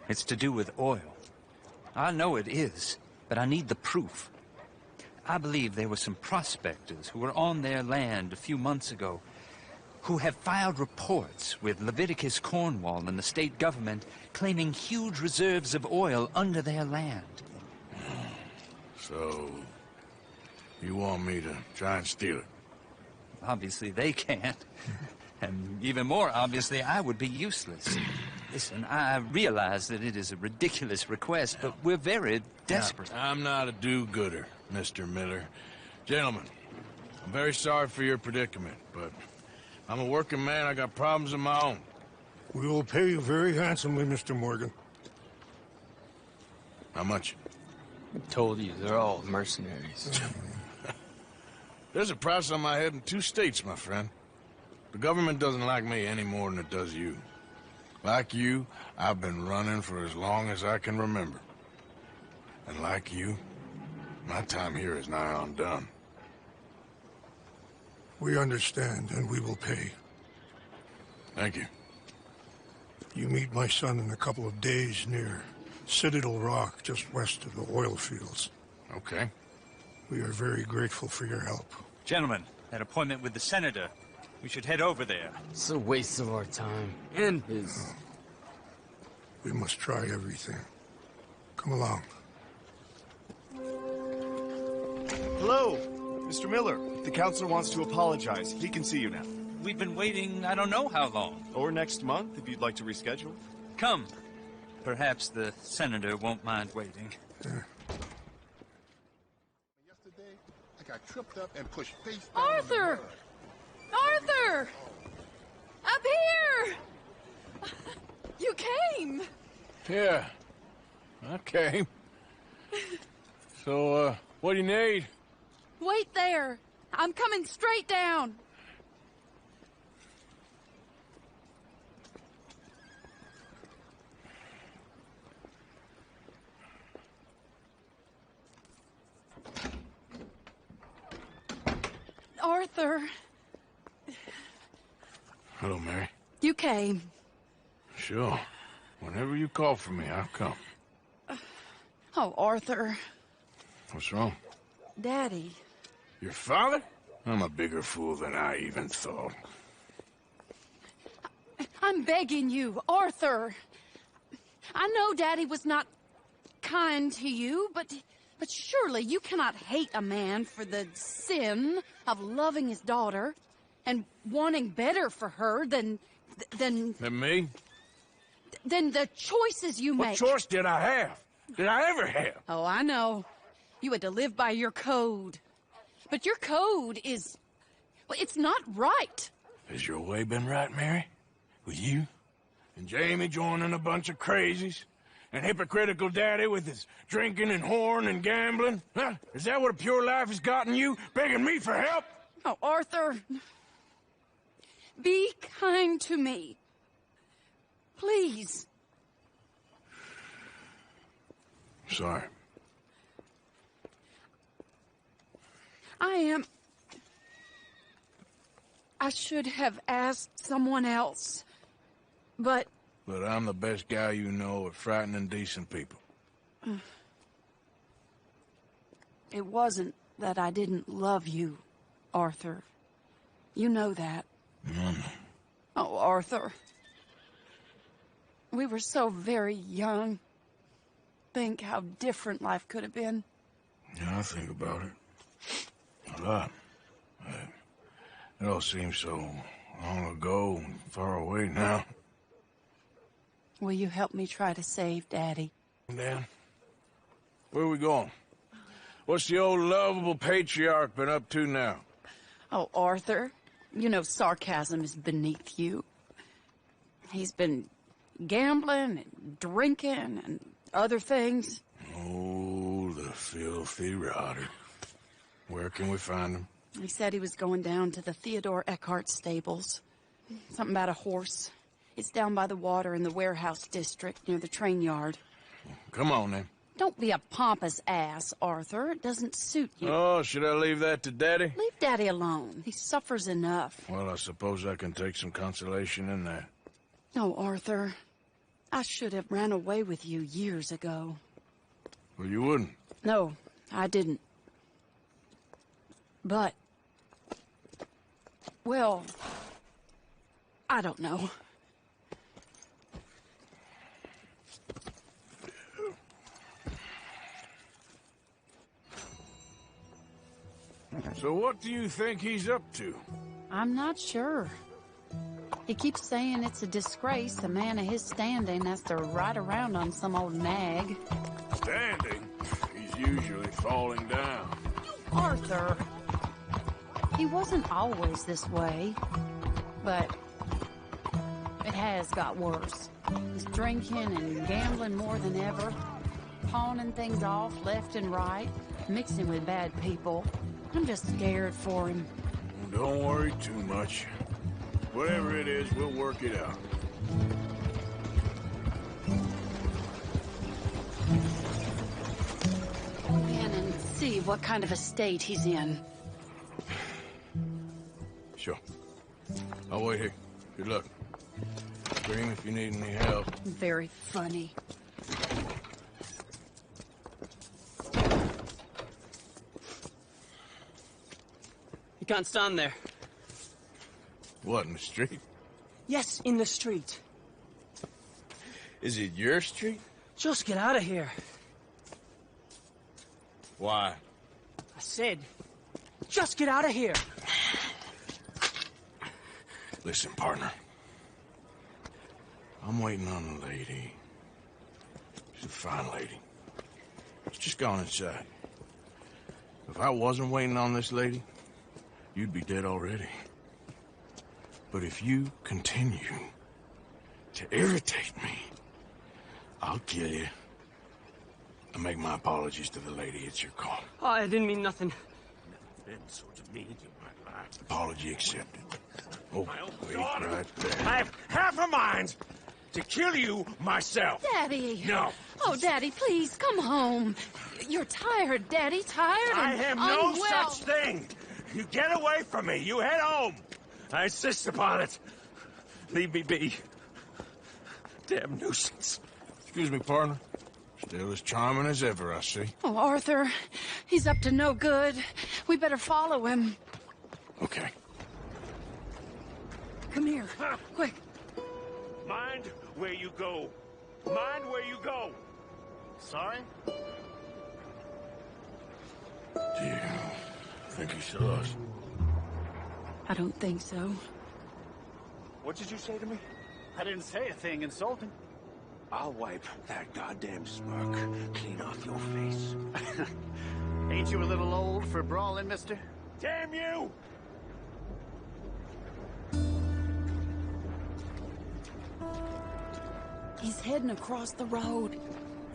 It's to do with oil. I know it is, but I need the proof. I believe there were some prospectors who were on their land a few months ago who have filed reports with Leviticus Cornwall and the state government claiming huge reserves of oil under their land. So, you want me to try and steal it? Obviously they can't. And even more obviously, I would be useless. Listen, I realize that it is a ridiculous request, but we're very desperate. Now, I'm not a do-gooder, Mr. Miller. Gentlemen, I'm very sorry for your predicament, but I'm a working man. I got problems of my own. We will pay you very handsomely, Mr. Morgan. How much? I told you, they're all mercenaries. There's a price on my head in 2 states, my friend. The government doesn't like me any more than it does you. Like you, I've been running for as long as I can remember. And like you, my time here is nigh on done. We understand, and we will pay. Thank you. You meet my son in a couple of days near Citadel Rock, just west of the oil fields. Okay. We are very grateful for your help. Gentlemen, that appointment with the senator. We should head over there. It's a waste of our time. And his. We must try everything. Come along. Hello, Mr. Miller. The counselor wants to apologize. He can see you now. We've been waiting I don't know how long. Or next month, if you'd like to reschedule. Come. Perhaps the senator won't mind waiting. Yesterday, I got tripped up and pushed face down. Arthur! Arthur! Up here! You came! Yeah, I came. So, what do you need? Wait there! I'm coming straight down! Arthur. Hello, Mary. You came. Sure. Whenever you call for me, I'll come. Oh, Arthur. What's wrong? Daddy. Your father? I'm a bigger fool than I even thought. I'm begging you, Arthur. I know Daddy was not kind to you, but surely you cannot hate a man for the sin of loving his daughter and wanting better for her than Than me? than the choices you make. What choice did I have? Did I ever have? Oh, I know. You had to live by your code. But your code is... well, it's not right. Has your way been right, Mary? With you? And Jamie joining a bunch of crazies? And hypocritical daddy with his drinking and whoring and gambling? Huh? Is that what a pure life has gotten you? Begging me for help? Oh, Arthur. Be kind to me. Please. Sorry. I should have asked someone else, but... But I'm the best guy you know at frightening decent people. It wasn't that I didn't love you, Arthur. You know that. Oh, Arthur. We were so very young. Think how different life could have been. Yeah, I think about it. A lot. It all seems so long ago and far away now. Will you help me try to save Daddy? Dan, where are we going? What's the old lovable patriarch been up to now? Oh, Arthur, you know sarcasm is beneath you. He's been gambling and drinking and other things. Oh, the filthy rotter. Where can we find him? He said he was going down to the Theodore Eckhart stables. Something about a horse. It's down by the water in the warehouse district near the train yard. Come on, then. Don't be a pompous ass, Arthur. It doesn't suit you. Oh, should I leave that to Daddy? Leave Daddy alone. He suffers enough. Well, I suppose I can take some consolation in that. No, Arthur. I should have ran away with you years ago. Well, you wouldn't. No, I didn't. But... well... I don't know. So what do you think he's up to? I'm not sure. He keeps saying it's a disgrace a man of his standing has to ride around on some old nag. Standing? He's usually falling down. Arthur! He wasn't always this way, but it has got worse. He's drinking and gambling more than ever, pawning things off left and right, mixing with bad people. I'm just scared for him. Don't worry too much. Whatever it is, we'll work it out. In and see what kind of a state he's in. Sure. I'll wait here. Good luck. Scream if you need any help. Very funny. You can't stand there. What, in the street? Yes, in the street. Is it your street? Just get out of here. Why? I said, just get out of here. Listen, partner. I'm waiting on a lady. She's a fine lady. She's just gone inside. If I wasn't waiting on this lady, you'd be dead already. But if you continue to irritate me, I'll kill you. I make my apologies to the lady. It's your call. Oh, I didn't mean nothing. Been so demeaned in my life. Apology accepted. Oh, wait right there. I have half a mind to kill you myself. Daddy! No. Oh, Daddy, please, come home. You're tired, Daddy, tired I and am no unwell. such thing. You get away from me. You head home. I insist upon it. Leave me be. Damn nuisance. Excuse me, partner. Still as charming as ever, I see. Oh, Arthur, he's up to no good. We better follow him. Okay. Come here, quick. Mind where you go. Mind where you go. Sorry? Do you think he saw us? I don't think so. What did you say to me? I didn't say a thing insulting. I'll wipe that goddamn smirk clean off your face. Ain't you a little old for brawling, mister? Damn you! He's heading across the road.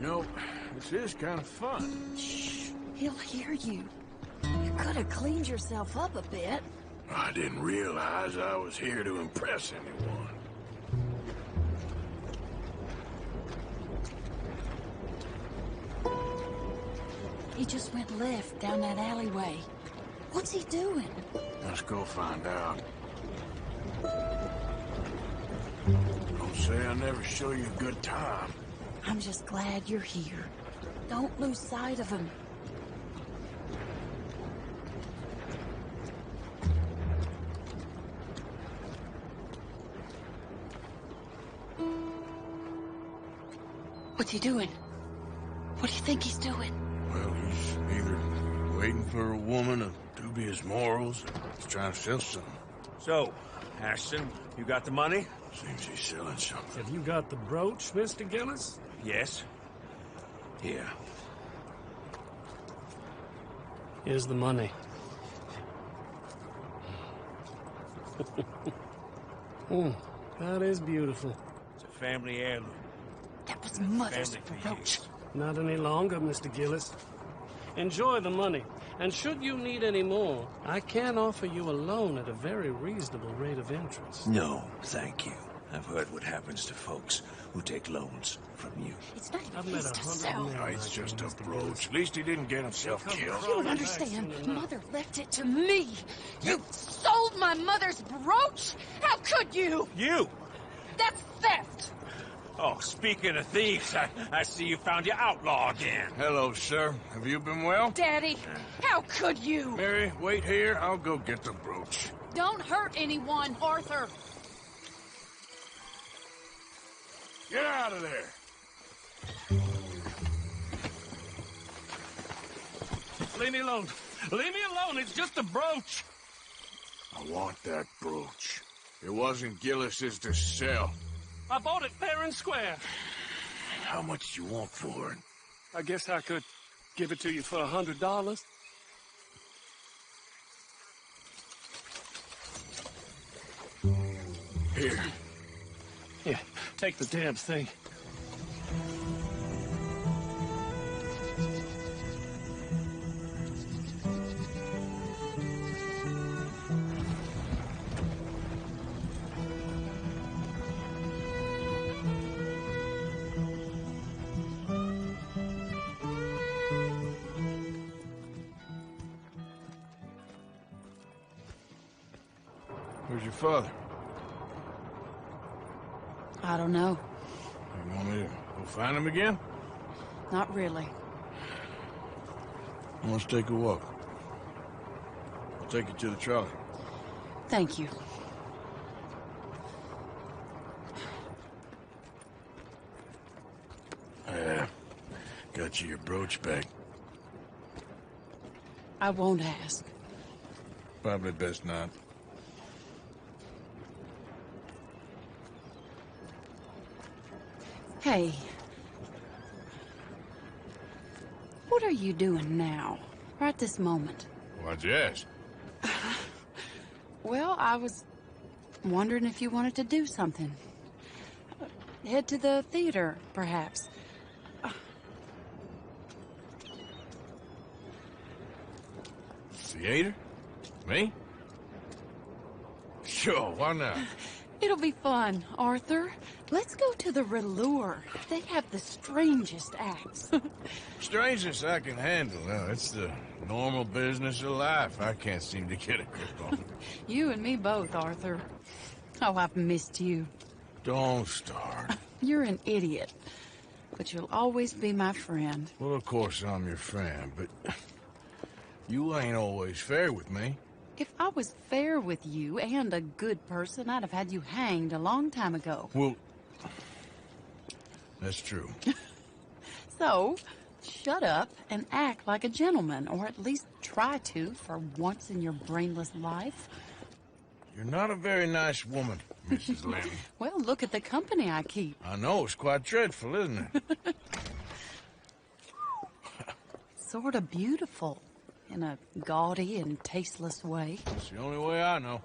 You know, this is kind of fun. Shh, he'll hear you. You could have cleaned yourself up a bit. I didn't realize I was here to impress anyone. just went left down that alleyway. What's he doing? Let's go find out. Don't say I never show you a good time. I'm just glad you're here. Don't lose sight of him. What's he doing? What do you think he's doing? Well, he's either waiting for a woman of dubious morals or he's trying to sell something. So, Ashton, you got the money? Seems he's selling something. Have you got the brooch, Mr. Gillis? Yes. Yeah. Here's the money. That is beautiful. It's a family heirloom. That was Mother's brooch. Not any longer, Mr. Gillis. Enjoy the money. And should you need any more, I can offer you a loan at a very reasonable rate of interest. No, thank you. I've heard what happens to folks who take loans from you. It's not even I've met his to 100 sell. men. It's just a brooch. At least he didn't get himself killed. You don't understand. Mother left it to me. You sold my mother's brooch? How could you? You! That's theft. Oh, speaking of thieves, I see you found your outlaw again. Hello, sir. Have you been well? Daddy, how could you? Mary, wait here. I'll go get the brooch. Don't hurt anyone, Arthur. Get out of there. Leave me alone. Leave me alone. It's just a brooch. I want that brooch. It wasn't Gillis's to sell. I bought it fair and square. How much do you want for it? I guess I could give it to you for $100. Here. Yeah, take the damn thing. Where's your father? I don't know. You want me to go find him again? Not really. Let's take a walk. I'll take you to the trolley. Thank you. Got you your brooch back. I won't ask. Probably best not. Hey. What are you doing now? Right this moment? Why'd you ask? Well, I was wondering if you wanted to do something. Head to the theater, perhaps. Theater? Me? Sure, why not? It'll be fun, Arthur. Let's go to the Relure. They have the strangest acts. Strangest I can handle. Now, it's the normal business of life. I can't seem to get a grip on. You and me both, Arthur. Oh, I've missed you. Don't start. You're an idiot. But you'll always be my friend. Well, of course I'm your friend, but you ain't always fair with me. If I was fair with you and a good person, I'd have had you hanged a long time ago. Well, that's true. So, shut up and act like a gentleman, or at least try to for once in your brainless life. You're not a very nice woman, Mrs. Lynn. Well, look at the company I keep. I know, it's quite dreadful, isn't it? Sort of beautiful, in a gaudy and tasteless way. It's the only way I know.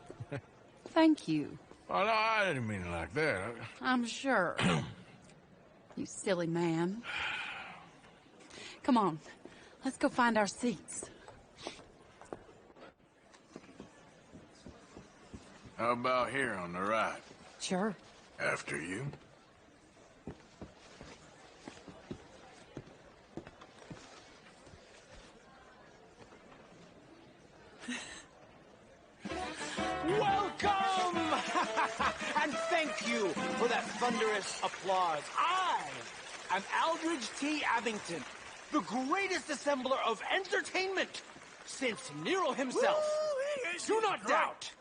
Thank you. Oh, no, I didn't mean it like that. I'm sure. You silly man. Come on, let's go find our seats. How about here on the right? Sure. After you. And thank you for that thunderous applause. I am Aldridge T. Abington, the greatest assembler of entertainment since Nero himself. Do not doubt.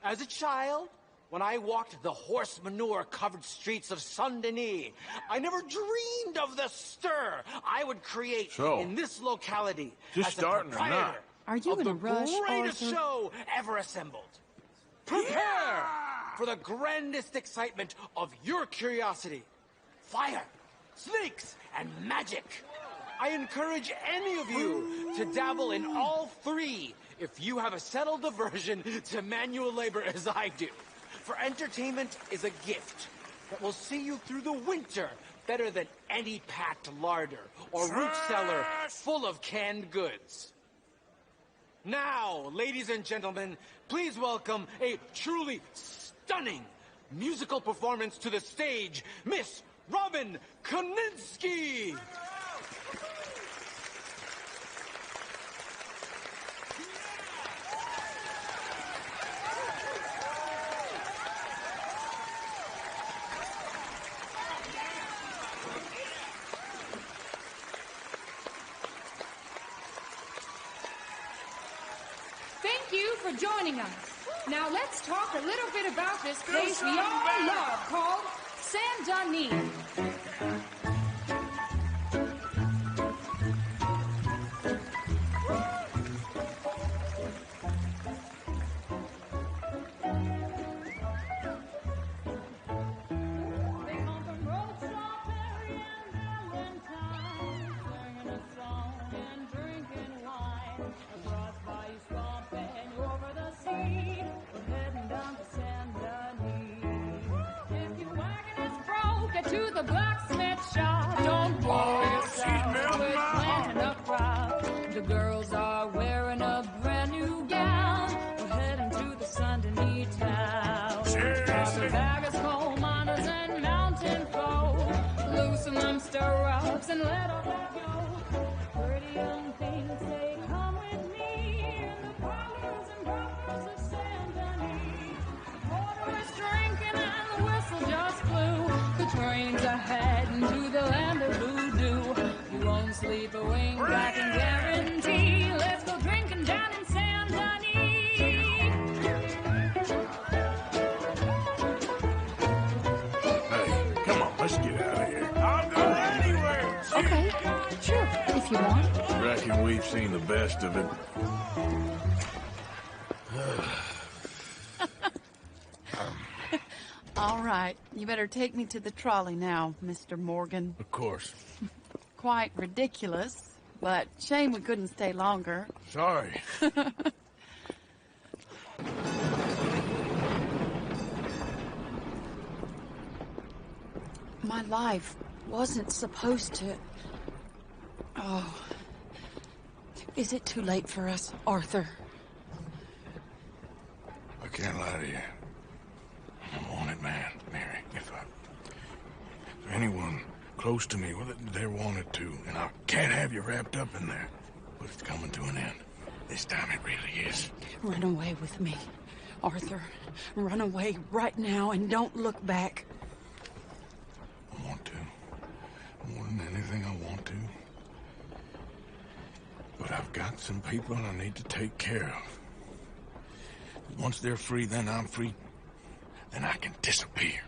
As a child, when I walked the horse manure-covered streets of Saint-Denis, I never dreamed of the stir I would create in this locality just as a starting or proprietor not? Are you of in the a rush, greatest Arthur? show ever assembled. Prepare for the grandest excitement of your curiosity. Fire, snakes, and magic. I encourage any of you to dabble in all three if you have a settled aversion to manual labor as I do. For entertainment is a gift that will see you through the winter better than any packed larder or root cellar full of canned goods. Now, ladies and gentlemen, please welcome a truly stunning musical performance to the stage, Miss Robin Koninsky! Thank you for joining us. Now let's talk a little bit about this place we all love called Saint-Denis. To the blacksmith shop, don't worry yourself with planting a crop. The girls are wearing a brand new gown. We're heading to the Saint-Denis town. Carpet baggers, coal miners, and mountain folk. Loosen them stirrups and let off that yoke. Pretty young things say, come with me in the parlors and brothels of Saint-Denis. Porter is drinking and the whistle just blew. The train's ahead into the land of voodoo. You won't sleep a wink, I can guarantee. Let's go drinking down in Saint-Denis. Hey, come on, let's get out of here. I'll go anywhere. Okay, sure, if you want. Reckon we've seen the best of it. All right, you better take me to the trolley now, Mr. Morgan. Of course. Quite ridiculous, but shame we couldn't stay longer. Sorry. My life wasn't supposed to... Oh. Is it too late for us, Arthur? I can't lie to you. I'm a wanted man, Mary. If anyone close to me, well, they're wanted too. And I can't have you wrapped up in there. But it's coming to an end. This time it really is. Run away with me, Arthur. Run away right now and don't look back. I want to. More than anything, I want to. But I've got some people I need to take care of. Once they're free, then I'm free. Then I can disappear.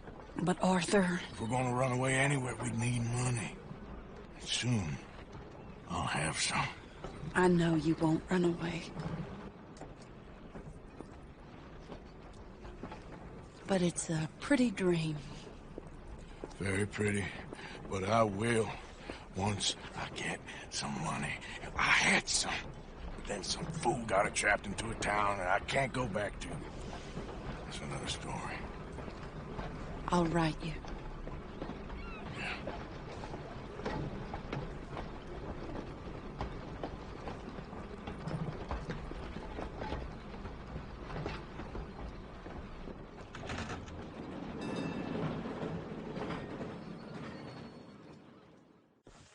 But Arthur... If we're gonna run away anywhere, we need money. And soon, I'll have some. I know you won't run away. But it's a pretty dream. Very pretty. But I will. Once I get some money. I had some. But then some fool got it trapped into a town that I can't go back to. That's another story. I'll write you.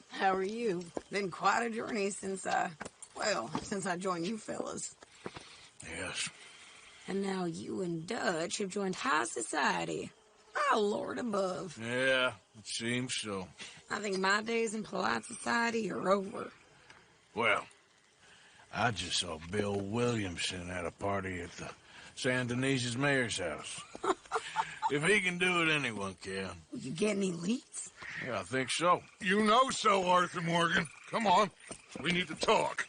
How are you? Been quite a journey since I joined you fellas. Yes. And now you and Dutch have joined high society. Oh, Lord above. Yeah, it seems so. I think my days in polite society are over. Well, I just saw Bill Williamson at a party at the San Denise's mayor's house. If he can do it, anyone can. You get any leads? Yeah, I think so. You know so, Arthur Morgan. Come on. We need to talk.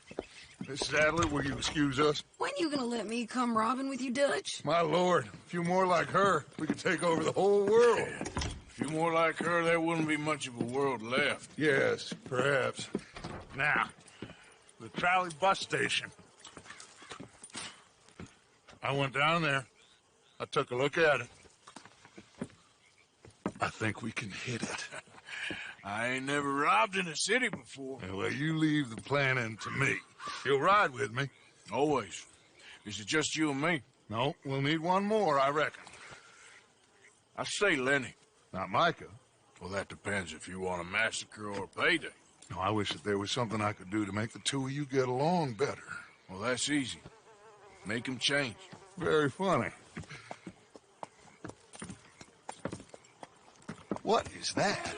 Miss Sadler, will you excuse us? When you gonna let me come robbing with you, Dutch? My lord, a few more like her, we could take over the whole world. Yeah. A few more like her, there wouldn't be much of a world left. Yes, perhaps. Now, the trolley bus station. I went down there. I took a look at it. I think we can hit it. I ain't never robbed in a city before. Yeah, well, you leave the planning to me. You'll ride with me. Always. Is it just you and me? No, we'll need one more, I reckon. I say Lenny. Not Micah. Well, that depends if you want a massacre or a payday. No, I wish that there was something I could do to make the two of you get along better. Well, that's easy. Make him change. Very funny. What is that?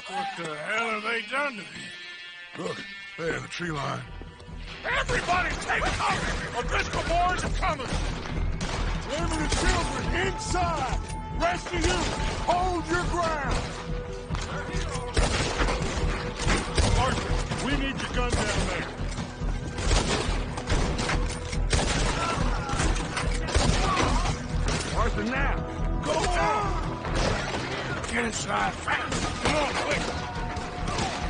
What the hell have they done to me? Look, there, the tree line. Everybody take cover! O'Driscoll boys are coming! Women and children inside! Rest of you, hold your ground! Arthur, we need your gun down there. Arthur, now! Go on! Get inside fast! Come on, quick!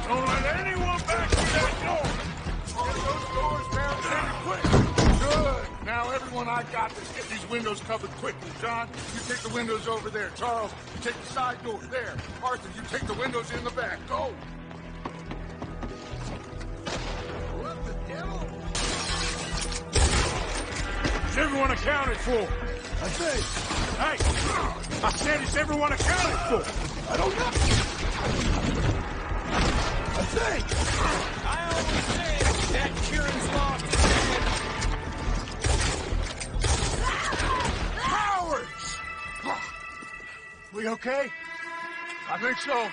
Don't let anyone back through that door! Get those doors down there quick! Good! Now, everyone I got, let's get these windows covered quickly. John, you take the windows over there. Charles, you take the side door there. Arthur, you take the windows in the back. Go! What the devil? Is everyone accounted for? I think. Hey! I said, is everyone accounted for? I don't know. I think. I always say that Kieran's lost his head. Cowards! We okay? I think so.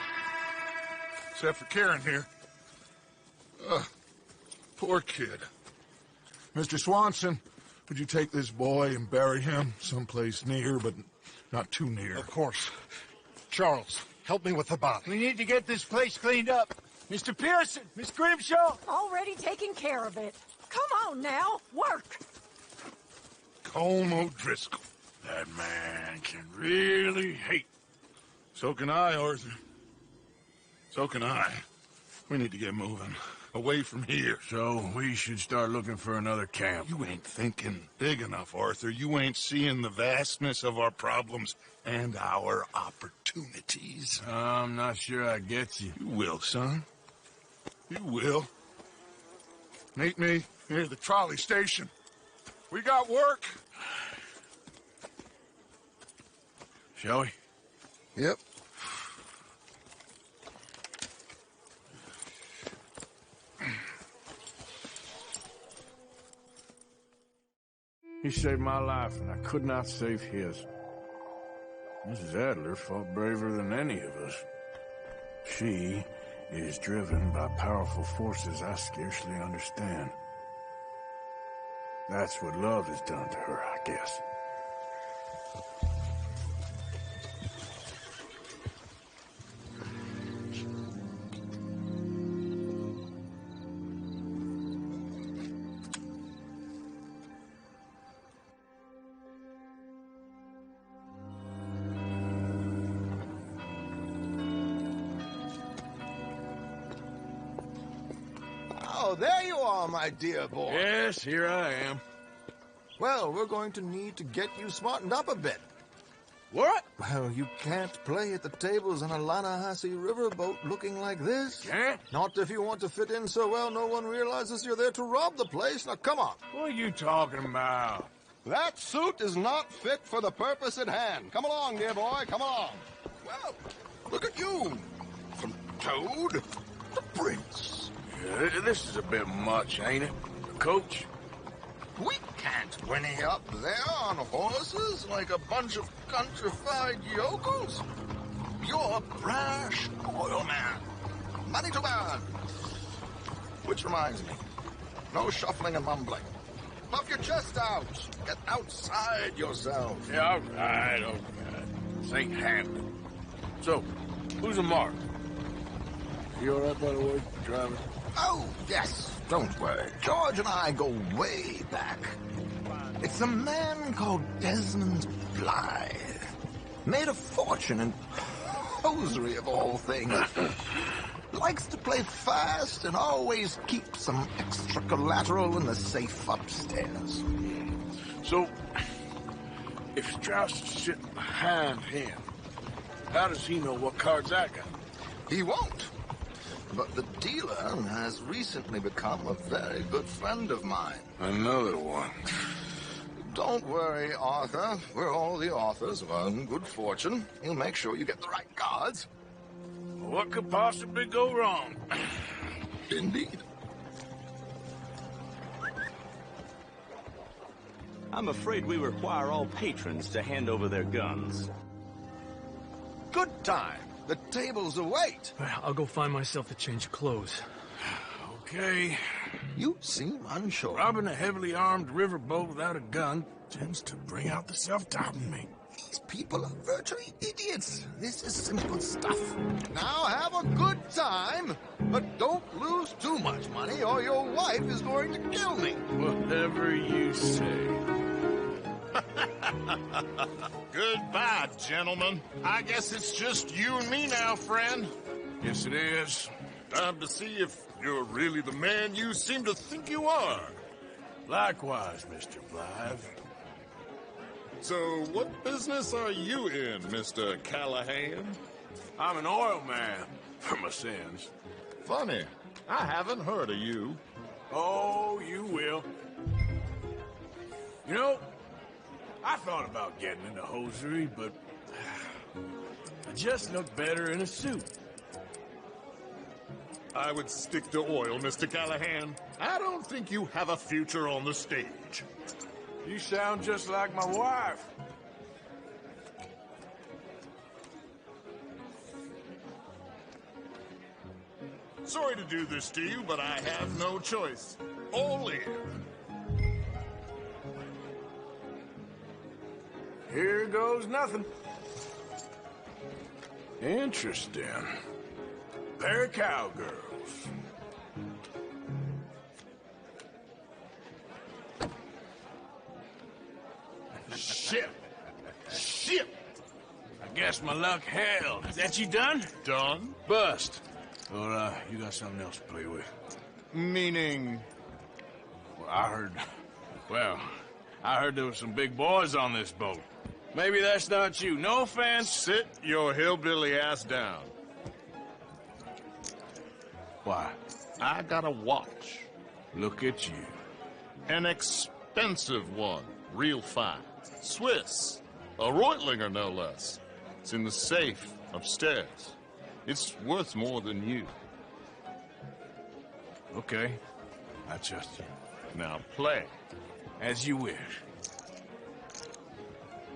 Except for Karen here. Poor kid. Mr. Swanson, would you take this boy and bury him someplace near, but not too near? Of course. Charles, help me with the body. We need to get this place cleaned up. Mr. Pearson, Miss Grimshaw. Already taking care of it. Come on now, work. Colm O'Driscoll. That man can really hate. So can I, Arthur. So can I. We need to get moving. Away from here. So we should start looking for another camp. You ain't thinking big enough, Arthur. You ain't seeing the vastness of our problems and our opportunities. I'm not sure I get you. You will, son. You will. Meet me near the trolley station. We got work. Shall we? Yep. He saved my life, and I could not save his. Mrs. Adler fought braver than any of us. She is driven by powerful forces I scarcely understand. That's what love has done to her, I guess. Oh, there you are, my dear boy. Yes, here I am. Well, we're going to need to get you smartened up a bit. What? Well, you can't play at the tables on a Lannahechee riverboat looking like this. Can't? Not if you want to fit in so well no one realizes you're there to rob the place. Now, come on. What are you talking about? That suit is not fit for the purpose at hand. Come along, dear boy, come along. Well, look at you. From Toad the prince. Yeah, this is a bit much, ain't it, Coach? We can't whinny up there on horses like a bunch of countrified yokels. You're a brash oil man. Money to burn. Which reminds me, no shuffling and mumbling. Puff your chest out. Get outside yourself. Yeah, all right. This ain't happening. So, who's a mark? You all right, by the way, driving? Oh, yes. Don't worry. George and I go way back. It's a man called Desmond Blythe. Made a fortune in hosiery of all things. Likes to play fast and always keeps some extra collateral in the safe upstairs. So, if Strauss is sitting behind him, how does he know what cards I got? He won't. But the dealer has recently become a very good friend of mine. Another one. Don't worry, Arthur. We're all the authors of our good fortune. He'll make sure you get the right cards. What could possibly go wrong? Indeed. I'm afraid we require all patrons to hand over their guns. Good time. The tables await. I'll go find myself a change of clothes. Okay. You seem unsure. Robbing a heavily armed riverboat without a gun tends to bring out the self-doubt in me. These people are virtually idiots. This is simple stuff. Now have a good time, but don't lose too much money or your wife is going to kill me. Whatever you say. Goodbye, gentlemen. I guess it's just you and me now, friend. Yes, it is. Time to see if you're really the man you seem to think you are. Likewise, Mr. Blythe. So, what business are you in, Mr. Callahan? I'm an oil man, for my sins. Funny. I haven't heard of you. Oh, you will. You know, I thought about getting into hosiery, but I just look better in a suit. I would stick to oil, Mr. Callahan. I don't think you have a future on the stage. You sound just like my wife. Sorry to do this to you, but I have no choice. All in. Here goes nothing. Interesting. Pair of cowgirls. Shit! Shit! I guess my luck held. Is that you done? Done? Bust. Or, you got something else to play with? Meaning? Well, I heard there were some big boys on this boat. Maybe that's not you. No offense. Sit your hillbilly ass down. Why? I got a watch. Look at you. An expensive one. Real fine. Swiss. A Reutlinger, no less. It's in the safe upstairs. It's worth more than you. Okay. I trust you. Now play. As you wish.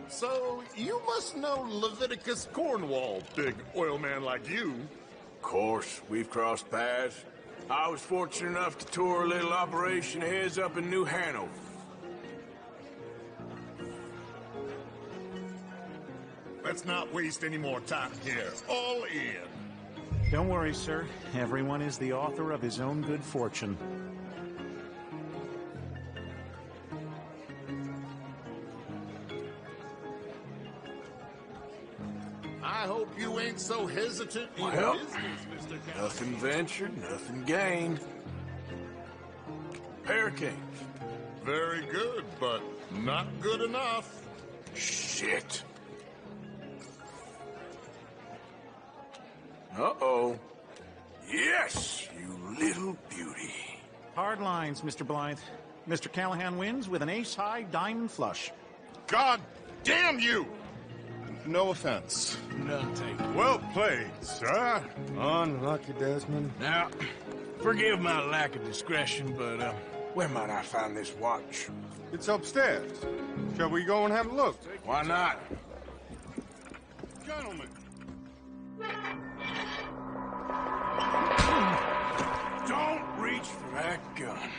So, you must know Leviticus Cornwall, big oil man like you. Of course, we've crossed paths. I was fortunate enough to tour a little operation of his up in New Hanover. Let's not waste any more time here. All in. Don't worry, sir. Everyone is the author of his own good fortune. I hope you ain't so hesitant in Well, business, Mr. Callahan. Nothing ventured, nothing gained. Pair of kings. Very good, but not good enough. Shit. Uh-oh. Yes, you little beauty. Hard lines, Mr. Blythe. Mr. Callahan wins with an ace-high diamond flush. God damn you! No offense. None taken. Well played, sir. Unlucky, Desmond. Now, forgive my lack of discretion, but, where might I find this watch? It's upstairs. Shall we go and have a look? Why not? Gentlemen. Don't reach for that gun.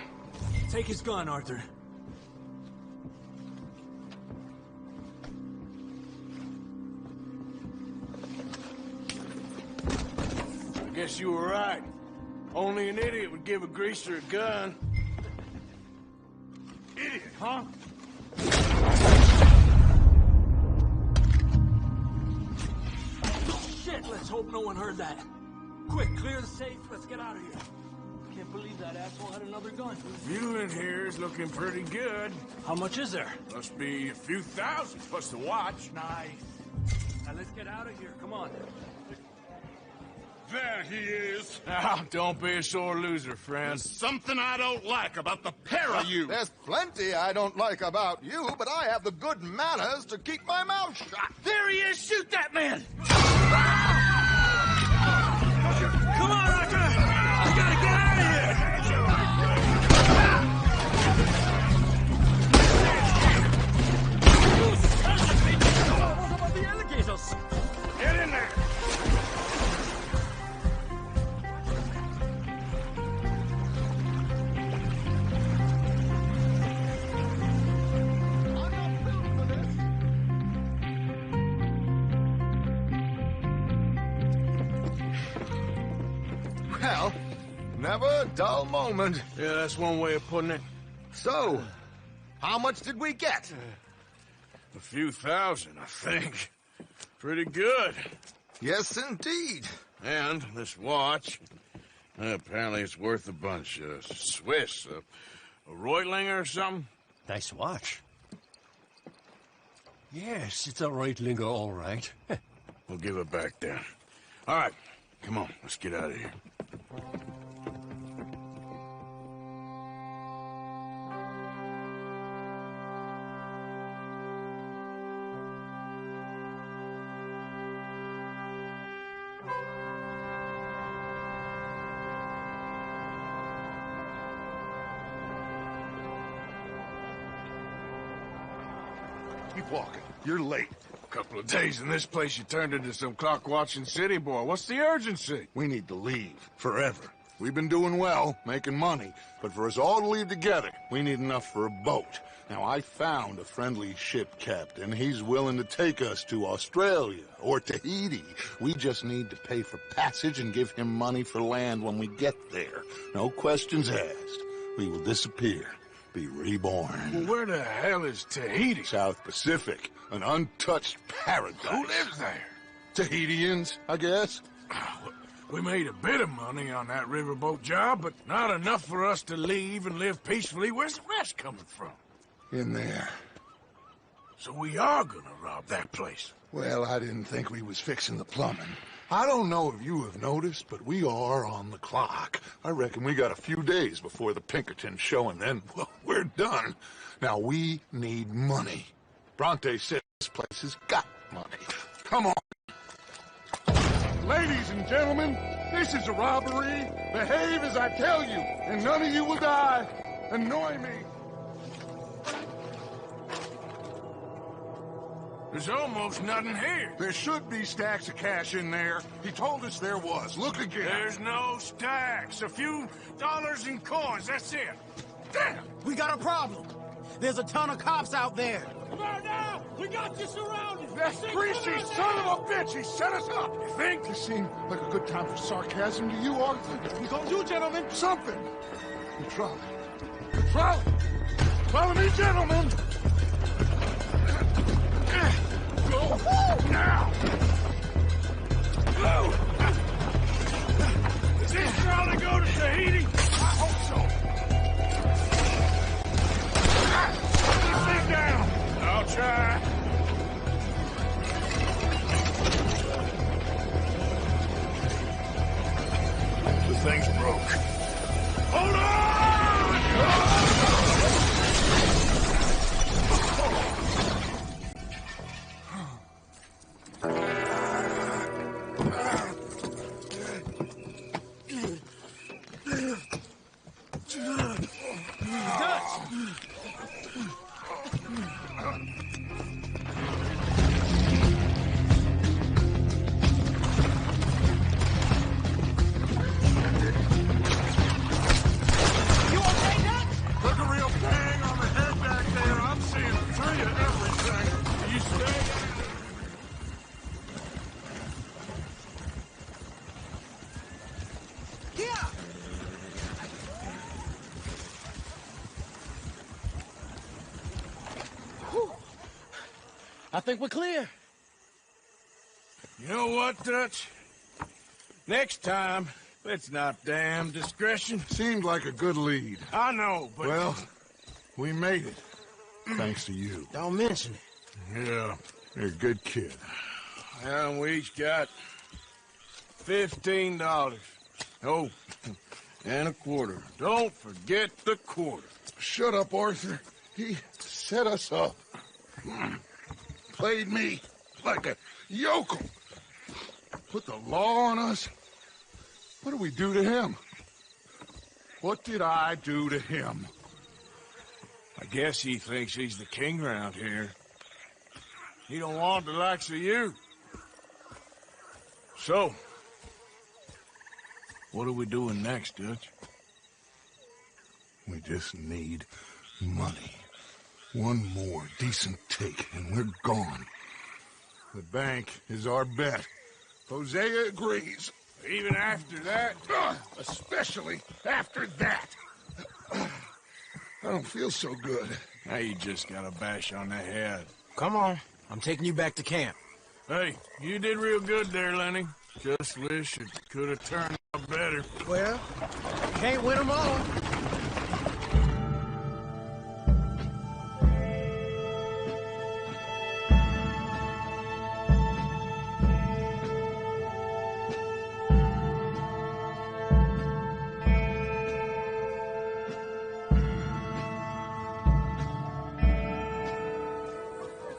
Take his gun, Arthur. I guess you were right. Only an idiot would give a greaser a gun. Idiot. Huh? Shit, let's hope no one heard that. Quick, clear the safe. Let's get out of here. Can't believe that asshole had another gun. View in here is looking pretty good. How much is there? Must be a few thousand plus the watch. Nice. Now let's get out of here. Come on. There he is. Now, don't be a sore loser, friend. There's something I don't like about the pair of you. There's plenty I don't like about you, but I have the good manners to keep my mouth shut. There he is! Shoot that man! Come on, Arthur! We gotta get out of here! Get in there! Well, never a dull moment. Yeah, that's one way of putting it. So, how much did we get? A few thousand, I think. Pretty good. Yes, indeed. And this watch, apparently it's worth a bunch. Swiss, a Reutlinger or something? Nice watch. Yes, it's a Reutlinger, all right. We'll give it back then. All right, come on, let's get out of here. Keep walking. You're late. A couple of days in this place, you turned into some clock-watching city boy. What's the urgency? We need to leave. Forever. We've been doing well, making money, but for us all to leave together, we need enough for a boat. Now, I found a friendly ship captain. He's willing to take us to Australia or Tahiti. We just need to pay for passage and give him money for land when we get there. No questions asked. We will disappear. Be reborn. Well, where the hell is Tahiti? South Pacific, an untouched paradise. Who lives there? Tahitians, I guess. We made a bit of money on that riverboat job, but not enough for us to leave and live peacefully. Where's the rest coming from? In there. So we are gonna rob that place. Well, I didn't think we was fixing the plumbing. I don't know if you have noticed, but we are on the clock. I reckon we got a few days before the Pinkerton show, and then, well, we're done. Now, we need money. Bronte said this place has got money. Come on. Ladies and gentlemen, this is a robbery. Behave as I tell you, and none of you will die. Annoy me. There's almost nothing here. There should be stacks of cash in there. He told us there was. Look again. There's no stacks. A few dollars in coins, that's it. Damn! We got a problem. There's a ton of cops out there. Come on now! We got you surrounded! That greasy son of a bitch! He set us up! You think? This seemed like a good time for sarcasm to you, Arthur? We gonna do, gentlemen? Something! You try. Try! Follow me, gentlemen! Go now! Go! Is this trolley go to Tahiti? I hope so. Put this thing down. I'll try. The thing's broke. Hold on! Whew. I think we're clear. You know what, Dutch? Next time, let's not damn discretion. Seemed like a good lead. I know, but... Well, we made it. Thanks to you. Don't mention it. Yeah, you're a good kid. And we each got $15. Oh, and a quarter. Don't forget the quarter. Shut up, Arthur. He set us up. Played me like a yokel. Put the law on us. What did we do to him? What did I do to him? I guess he thinks he's the king around here. He don't want the likes of you. So, what are we doing next, Dutch? We just need money. One more decent take, and we're gone. The bank is our bet. Hosea agrees. Even after that? Especially after that. I don't feel so good. Now you just got a bash on the head. Come on. I'm taking you back to camp. Hey, you did real good there, Lenny. Just wish it could have turned out better. Well, can't win them all.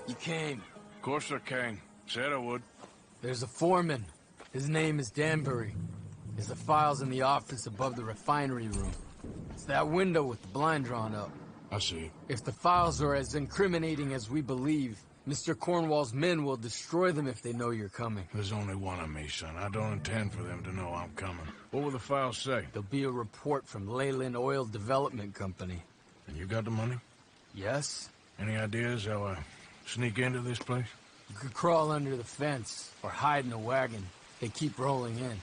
You came. Of course I came. Said I would. There's a foreman. His name is Danbury. There's the files in the office above the refinery room. It's that window with the blind drawn up. I see. If the files are as incriminating as we believe, Mr. Cornwall's men will destroy them if they know you're coming. There's only one of me, son. I don't intend for them to know I'm coming. What will the files say? There'll be a report from Leyland Oil Development Company. And you got the money? Yes? Any ideas how I sneak into this place? You could crawl under the fence or hide in a wagon. They keep rolling in.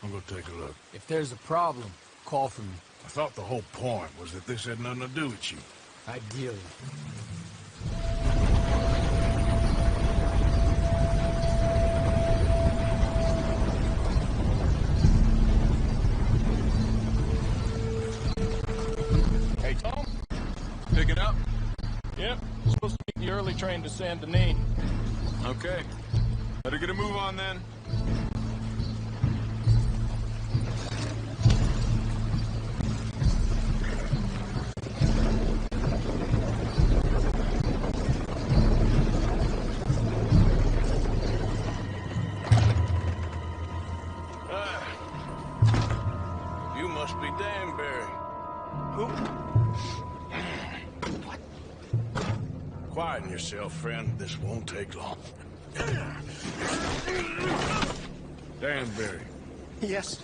I'll go take a look. If there's a problem, call for me. I thought the whole point was that this had nothing to do with you. Ideally. Hey, Tom? Picking up? Yep. Supposed to meet the early train to Saint Denis. Okay. Better get a move on then. You must be Danbury. Who? What? Quieten yourself, friend. This won't take long. Danbury. Yes?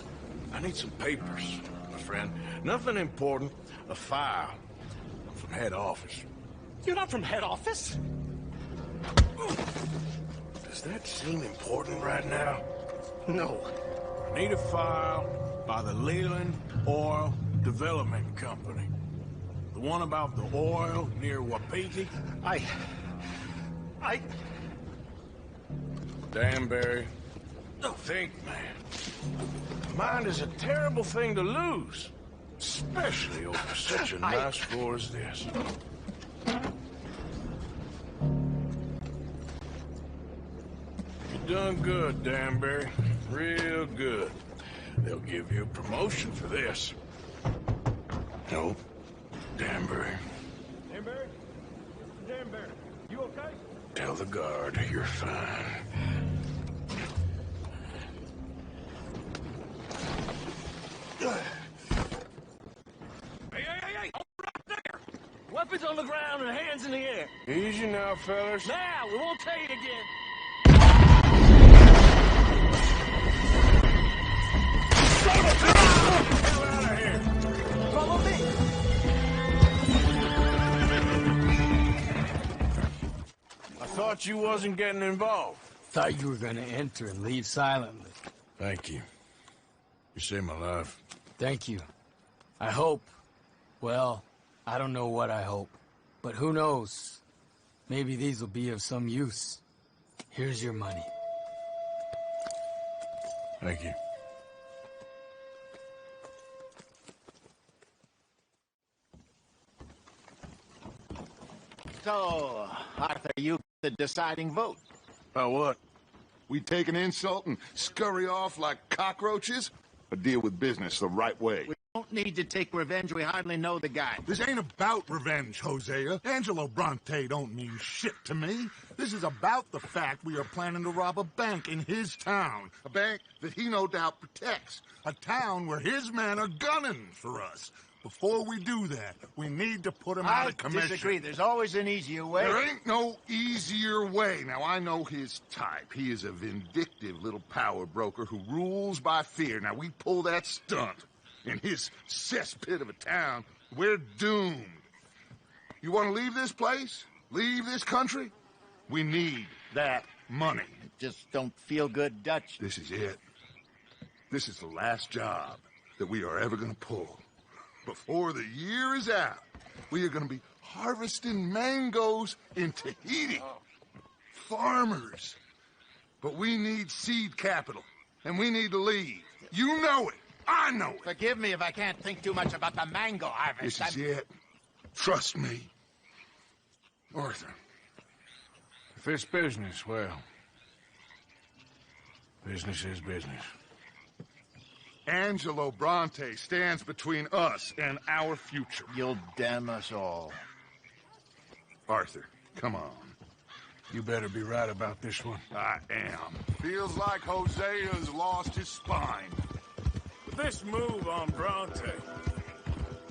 I need some papers, my friend. Nothing important. A file. I'm from head office. You're not from head office? Does that seem important right now? No. I need a file by the Leyland Oil Development Company. The one about the oil near Wapiti? Danbury. Think, man. Mind is a terrible thing to lose. Especially over such a nice floor as this. You done good, Danbury. Real good. They'll give you a promotion for this. No, Danbury. Danbury? Danbury, you okay? Tell the guard you're fine. Hey! Right there! Weapons on the ground and hands in the air. Easy now, fellas. Now, we won't tell you again. Follow me! I thought you wasn't getting involved. Thought you were gonna enter and leave silently. Thank you. You saved my life. Thank you. I hope. Well, I don't know what I hope. But who knows? Maybe these will be of some use. Here's your money. Thank you. So, Arthur, you the deciding vote. About what? We take an insult and scurry off like cockroaches? Or deal with business the right way? We don't need to take revenge. We hardly know the guy. This ain't about revenge, Hosea. Angelo Bronte don't mean shit to me. This is about the fact we are planning to rob a bank in his town. A bank that he no doubt protects. A town where his men are gunning for us. Before we do that, we need to put him out of commission. I disagree. There's always an easier way. There ain't no easier way. Now, I know his type. He is a vindictive little power broker who rules by fear. Now, we pull that stunt in his cesspit of a town, we're doomed. You want to leave this place? Leave this country? We need that money. Just don't feel good, Dutch. This is it. This is the last job that we are ever going to pull. Before the year is out, we are going to be harvesting mangoes in Tahiti. Farmers. But we need seed capital, and we need to leave. You know it. I know it. Forgive me if I can't think too much about the mango harvest. This is it. Trust me. Arthur, if it's business, well, business is business. Angelo Bronte stands between us and our future. You'll damn us all. Arthur, come on. You better be right about this one. I am. Feels like Hosea's lost his spine. But this move on Bronte,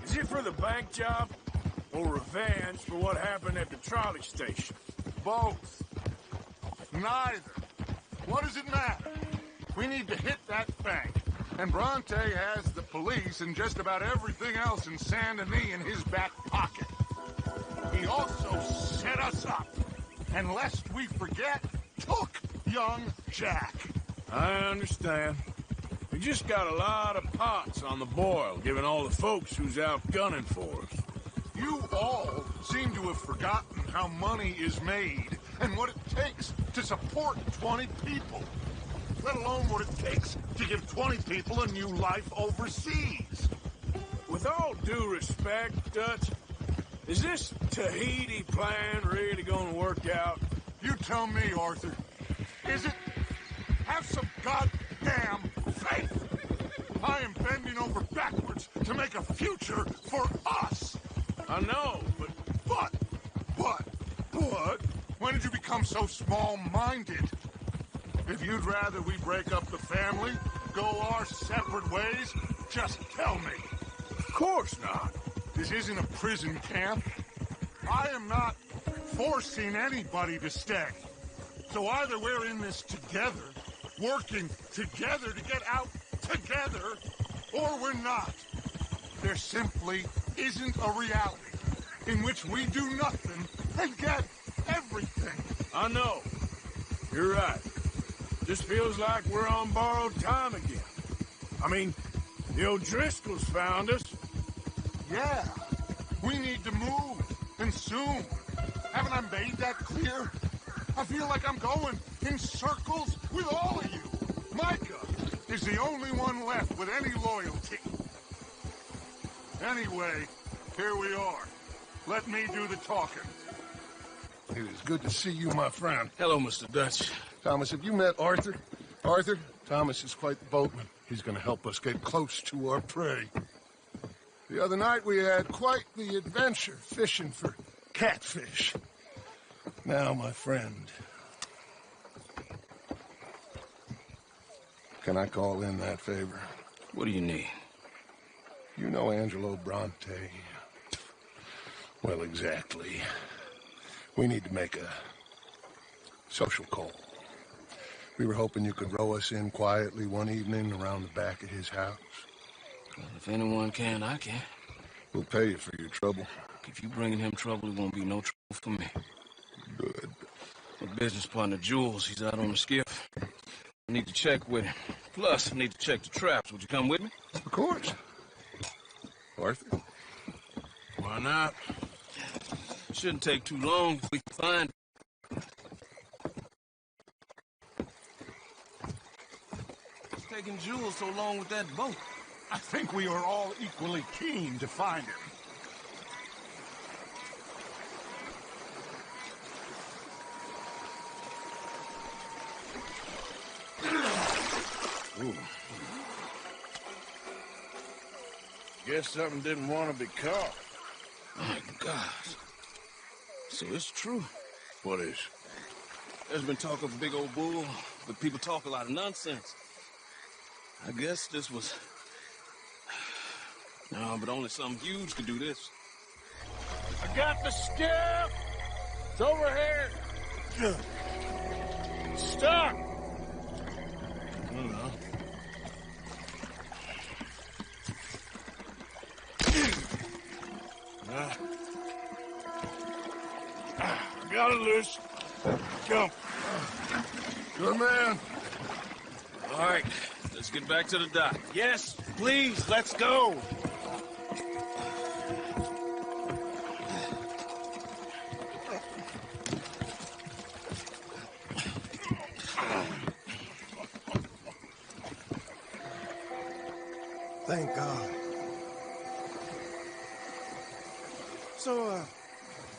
is it for the bank job or revenge for what happened at the trolley station? Both. Neither. What does it matter? We need to hit that bank. And Bronte has the police and just about everything else in Saint Denis in his back pocket. He also set us up. And lest we forget, took young Jack. I understand. We just got a lot of pots on the boil, given all the folks who's out gunning for us. You all seem to have forgotten how money is made and what it takes to support 20 people. Let alone what it takes to give 20 people a new life overseas. With all due respect, Dutch, is this Tahiti plan really gonna work out? You tell me, Arthur. Is it? Have some goddamn faith. I am bending over backwards to make a future for us. I know, but... What? When did you become so small-minded? If you'd rather we break up the family, go our separate ways, just tell me. Of course not. This isn't a prison camp. I am not forcing anybody to stay. So either we're in this together, working together to get out together, or we're not. There simply isn't a reality in which we do nothing and get everything. I know. You're right. Just feels like we're on borrowed time again. I mean, the O'Driscolls found us. Yeah. We need to move, and soon. Haven't I made that clear? I feel like I'm going in circles with all of you. Micah is the only one left with any loyalty. Anyway, here we are. Let me do the talking. It is good to see you, my friend. Hello, Mr. Dutch. Thomas, have you met Arthur? Arthur, Thomas is quite the boatman. He's going to help us get close to our prey. The other night we had quite the adventure fishing for catfish. Now, my friend, can I call in that favor? What do you need? You know Angelo Bronte. Well, exactly. We need to make a social call. We were hoping you could row us in quietly one evening around the back of his house. Well, if anyone can, I can. We'll pay you for your trouble. If you bringing him trouble, it won't be no trouble for me. Good. My business partner, Jules, he's out on the skiff. I need to check with him. Plus, I need to check the traps. Would you come with me? Of course. Arthur? Why not? It shouldn't take too long if we can find What's taking Jules so long with that boat? I think we are all equally keen to find him. Ooh. Guess something didn't want to be caught. My God. So it's true. What is? There's been talk of a big old bull, but people talk a lot of nonsense. I guess this was... No, but only something huge could do this. I got the skiff! It's over here! Stop! I don't know. Got it loose. Come. Good man. All right, let's get back to the dock. Yes, please, let's go. Thank God. So,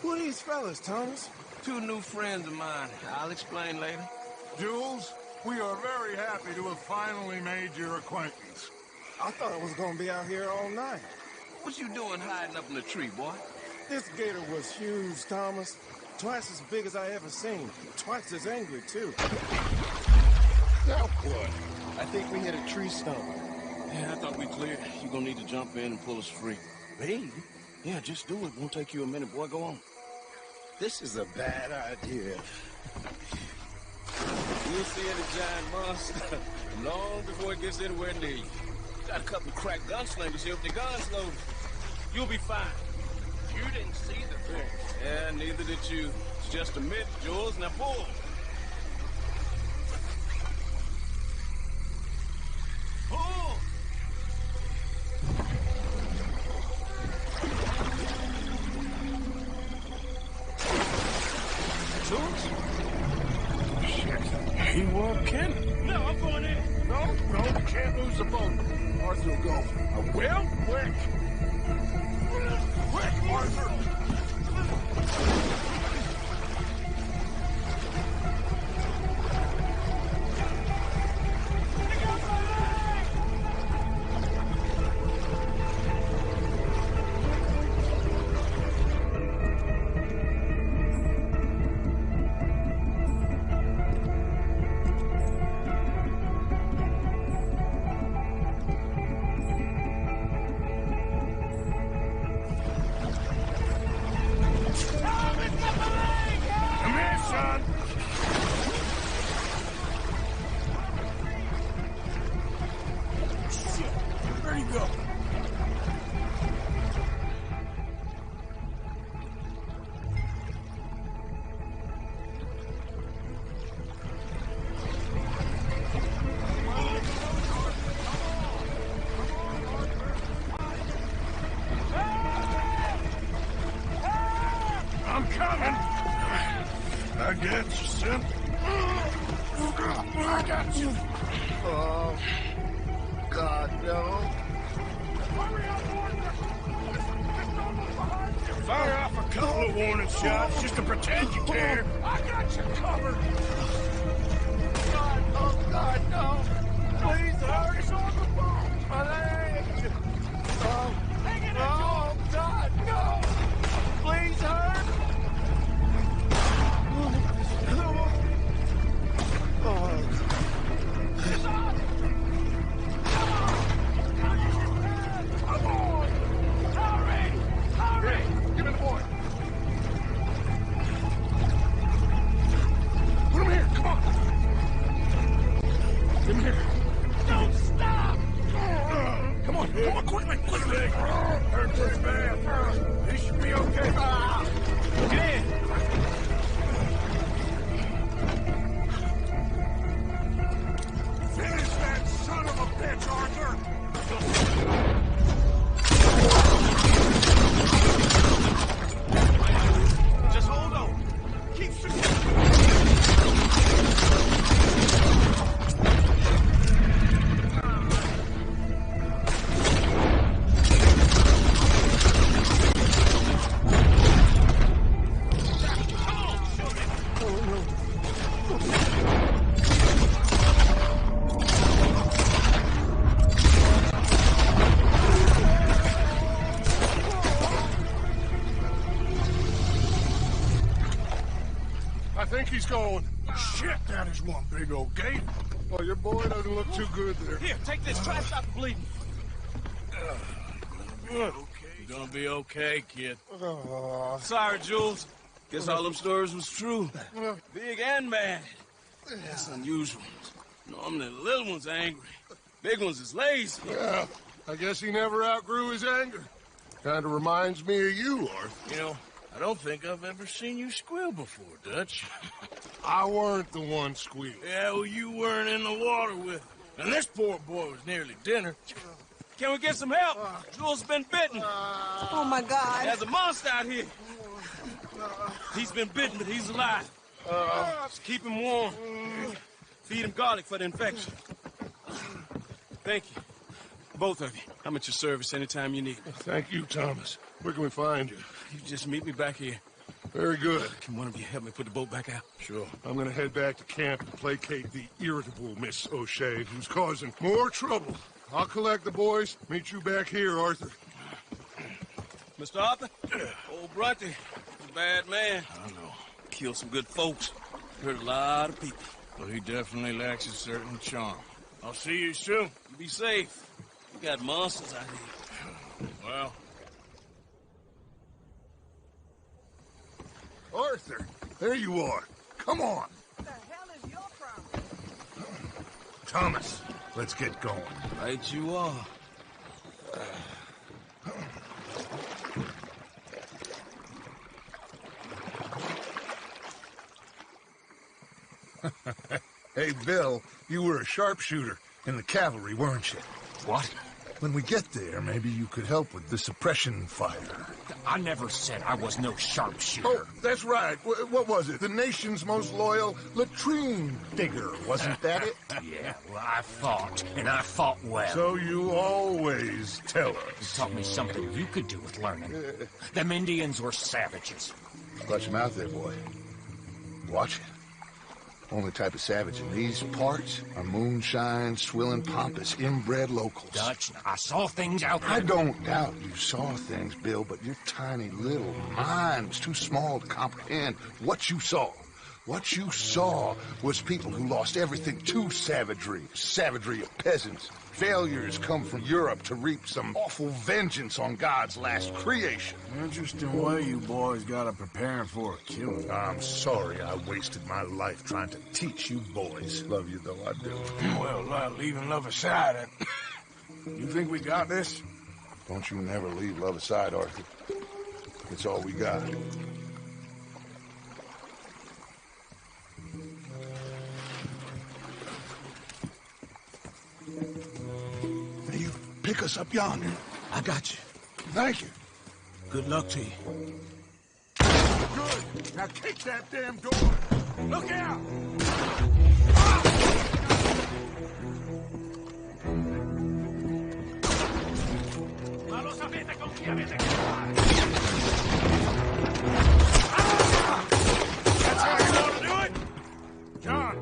who are these fellas, Thomas? Two new friends of mine. I'll explain later. Jules, we are very happy to have finally made your acquaintance. I thought I was gonna be out here all night. What you doing hiding up in the tree, boy? This gator was huge, Thomas. Twice as big as I ever seen. Twice as angry, too. Now what? I think we hit a tree stump. Yeah, I thought we cleared. You're gonna need to jump in and pull us free. Me? Yeah, just do it. Won't take you a minute, boy. Go on. This is a bad idea. You'll see any giant monster long before it gets anywhere near you. Got a couple of crack gunslingers here with their guns loaded. You'll be fine. You didn't see the thing. Yeah, neither did you. It's just a myth, Jules. Now pull. Pull! Jules? Shit. He won't kill him. No, I'm going in. No, you can't lose the boat. Arthur will go. I will? Quick. Quick, Arthur. I got you, son. I got you. Oh, God, no. Fire off a couple of warning shots just to pretend you care. I got you covered. God, oh, God, no. Please hurry. My leg. Oh, God, no. Please hurry. Finish that son bitch, Arthur! Just hold on. Keep shooting. I think he's going. Shit, that is one big old gate. Well, your boy doesn't look too good there. Here, take this. Try to stop the bleeding. Good. You're gonna be okay, kid. Sorry, Jules. Guess all them stories was true. Big and bad. That's unusual. Normally the little ones are angry. Big ones is lazy. Yeah, I guess he never outgrew his anger. Kind of reminds me of you, Arthur. You know, I don't think I've ever seen you squeal before, Dutch. I weren't the one squealing. Yeah, well, you weren't in the water with him. And this poor boy was nearly dinner. Can we get some help? Jules been bitten. Oh, my God. There's a monster out here. He's been bitten, but he's alive. Just keep him warm. Feed him garlic for the infection. Thank you. Both of you. I'm at your service anytime you need me. Thank you, Thomas. Where can we find you? You just meet me back here. Very good. Can one of you help me put the boat back out? Sure. I'm gonna head back to camp and placate the irritable Miss O'Shea, who's causing more trouble. I'll collect the boys. Meet you back here, Arthur. Mr. Arthur? Old Brunty, he's a bad man. I know. Killed some good folks. Hurt a lot of people. Well, he definitely lacks a certain charm. I'll see you soon. You be safe. We got monsters out here. Well... Arthur, there you are. Come on. What the hell is your problem? Thomas, let's get going. Right you are. Hey, Bill, you were a sharpshooter in the cavalry, weren't you? What? When we get there, maybe you could help with the suppression fire. I never said I was no sharpshooter. Oh, that's right. What was it? The nation's most loyal latrine digger, wasn't that it? Yeah, well, I fought, and I fought well. So you always tell us. You taught me something you could do with learning. Them Indians were savages. Watch him out there, boy. Watch it. Only type of savage in these parts are moonshine, swilling, pompous, inbred locals. Dutch, I saw things out there. I don't doubt you saw things, Bill, but your tiny little mind was too small to comprehend what you saw. What you saw was people who lost everything to savagery. Savagery of peasants. Failures come from Europe to reap some awful vengeance on God's last creation. Interesting way you boys got up preparing for a killing. I'm sorry I wasted my life trying to teach you boys. Love you, though, I do. Well, leaving love aside, you think we got this? Don't you never leave love aside, Arthur. It's all we got. You pick us up yonder. I got you. Thank you. Good luck to you. Good. Now kick that damn door. Look out! Ma lo sapete con chi avete a che fare? That's how you want to do it? John!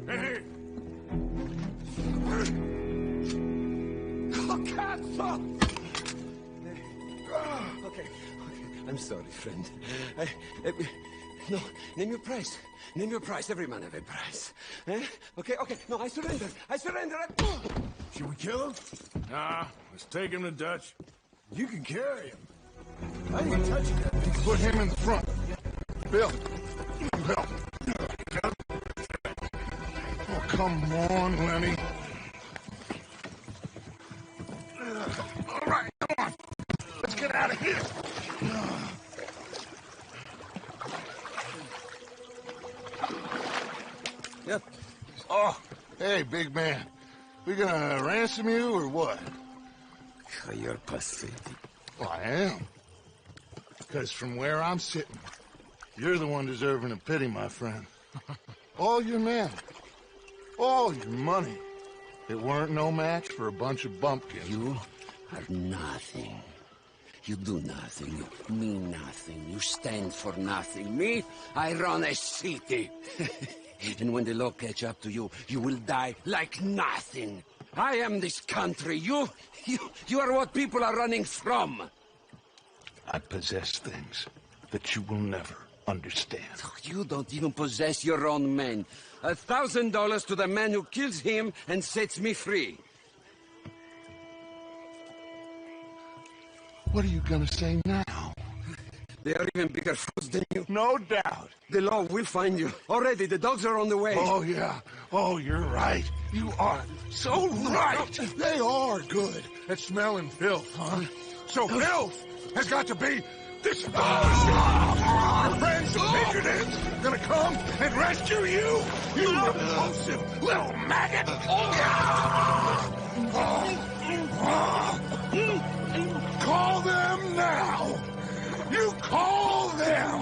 Hey! Oh, cazzo! Okay. I'm sorry, friend. No, name your price. Name your price. Every man have a price. Eh? Okay. No, I surrender. Should we kill him? Nah, let's take him to Dutch. You can carry him. I ain't touching that thing. Put him in the front. Bill, you help. Oh, come on, Lenny. All right, come on. Let's get out of here. Yep. Oh, hey, big man. We gonna ransom you or what? You're pathetic. Well, I am. Because from where I'm sitting, you're the one deserving of pity, my friend. All your men, all your money, it weren't no match for a bunch of bumpkins. You are nothing. You do nothing. You mean nothing. You stand for nothing. Me, I run a city. And when the law catch up to you, you will die like nothing. I am this country. You are what people are running from. I possess things that you will never understand. You don't even possess your own men. $1,000 to the man who kills him and sets me free. What are you gonna say now? They are even bigger fools than you. No doubt. The law will find you. Already, the dogs are on the way. Oh, yeah. Oh, you're right. You are so right. They are good at smelling filth, huh? So filth has got to be disposed of. Your friends, the pigeonheads, gonna come and rescue you. You repulsive little maggot. Call them now. You call them.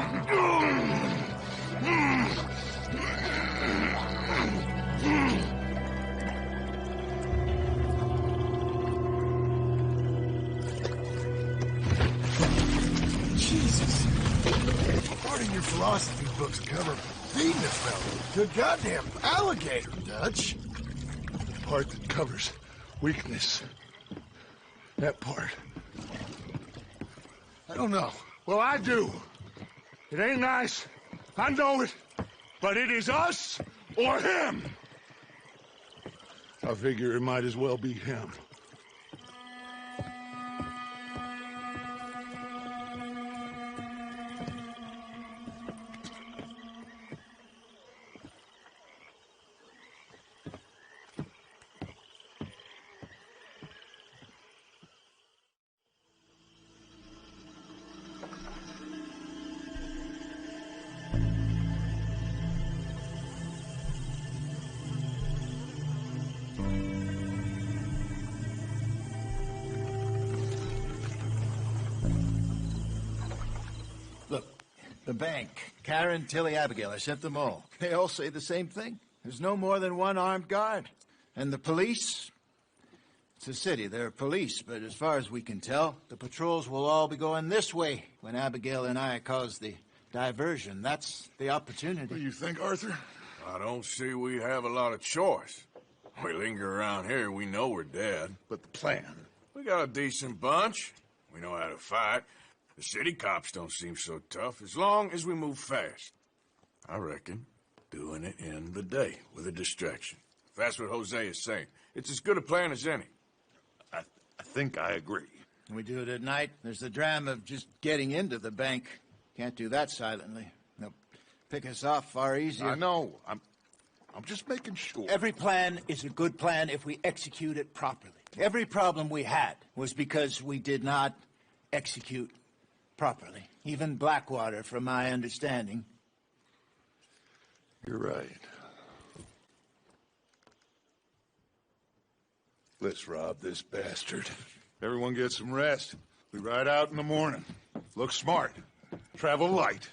Jesus. Part of your philosophy books cover feeding a fella. Good goddamn alligator, Dutch. The part that covers weakness. That part. I don't know. Well, I do. It ain't nice. I know it. But it is us or him. I figure it might as well be him. The bank, Karen, Tilly, Abigail, I sent them all. They all say the same thing. There's no more than one armed guard. And the police? It's a city, there are police, but as far as we can tell, the patrols will all be going this way when Abigail and I cause the diversion. That's the opportunity. What do you think, Arthur? I don't see we have a lot of choice. We linger around here, we know we're dead. But the plan? We got a decent bunch. We know how to fight. The city cops don't seem so tough, as long as we move fast. I reckon doing it in the day with a distraction. If that's what Jose is saying, it's as good a plan as any. I think I agree. We do it at night. There's the drama of just getting into the bank. Can't do that silently. They'll pick us off far easier. I know. I'm just making sure. Every plan is a good plan if we execute it properly. Every problem we had was because we did not execute properly. Even Blackwater, from my understanding. You're right. Let's rob this bastard. Everyone get some rest. We ride out in the morning. Look smart. Travel light.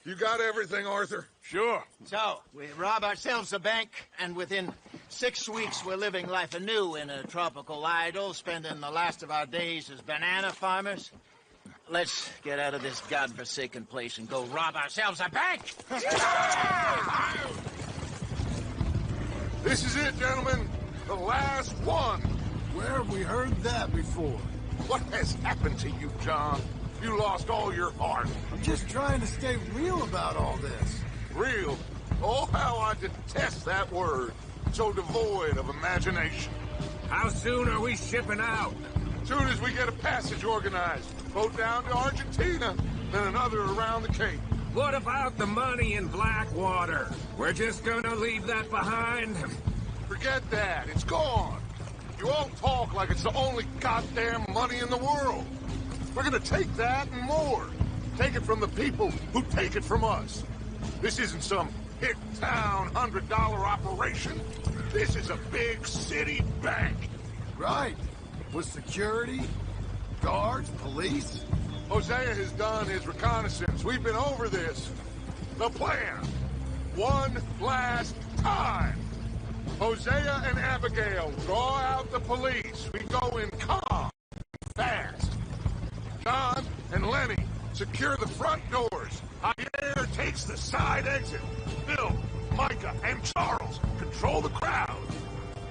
You got everything, Arthur? Sure. So, we rob ourselves a bank, and within 6 weeks we're living life anew in a tropical idyll, spending the last of our days as banana farmers. Let's get out of this godforsaken place and go rob ourselves a bank! This is it, gentlemen. The last one. Where have we heard that before? What has happened to you, John? You lost all your heart. I'm just trying to stay real about all this. Real? Oh, how I detest that word. So devoid of imagination. How soon are we shipping out? Soon as we get a passage organized. Boat down to Argentina, then another around the Cape. What about the money in Blackwater? We're just gonna leave that behind? Forget that. It's gone. You all talk like it's the only goddamn money in the world. We're gonna take that and more. Take it from the people who take it from us. This isn't some hick town $100 operation. This is a big city bank. Right. With security, guards, police. Hosea has done his reconnaissance. We've been over this. The plan. One last time. Hosea and Abigail draw out the police. We go in calm, fast. John and Lenny secure the front doors. Javier takes the side exit. Bill, Micah, and Charles control the crowd.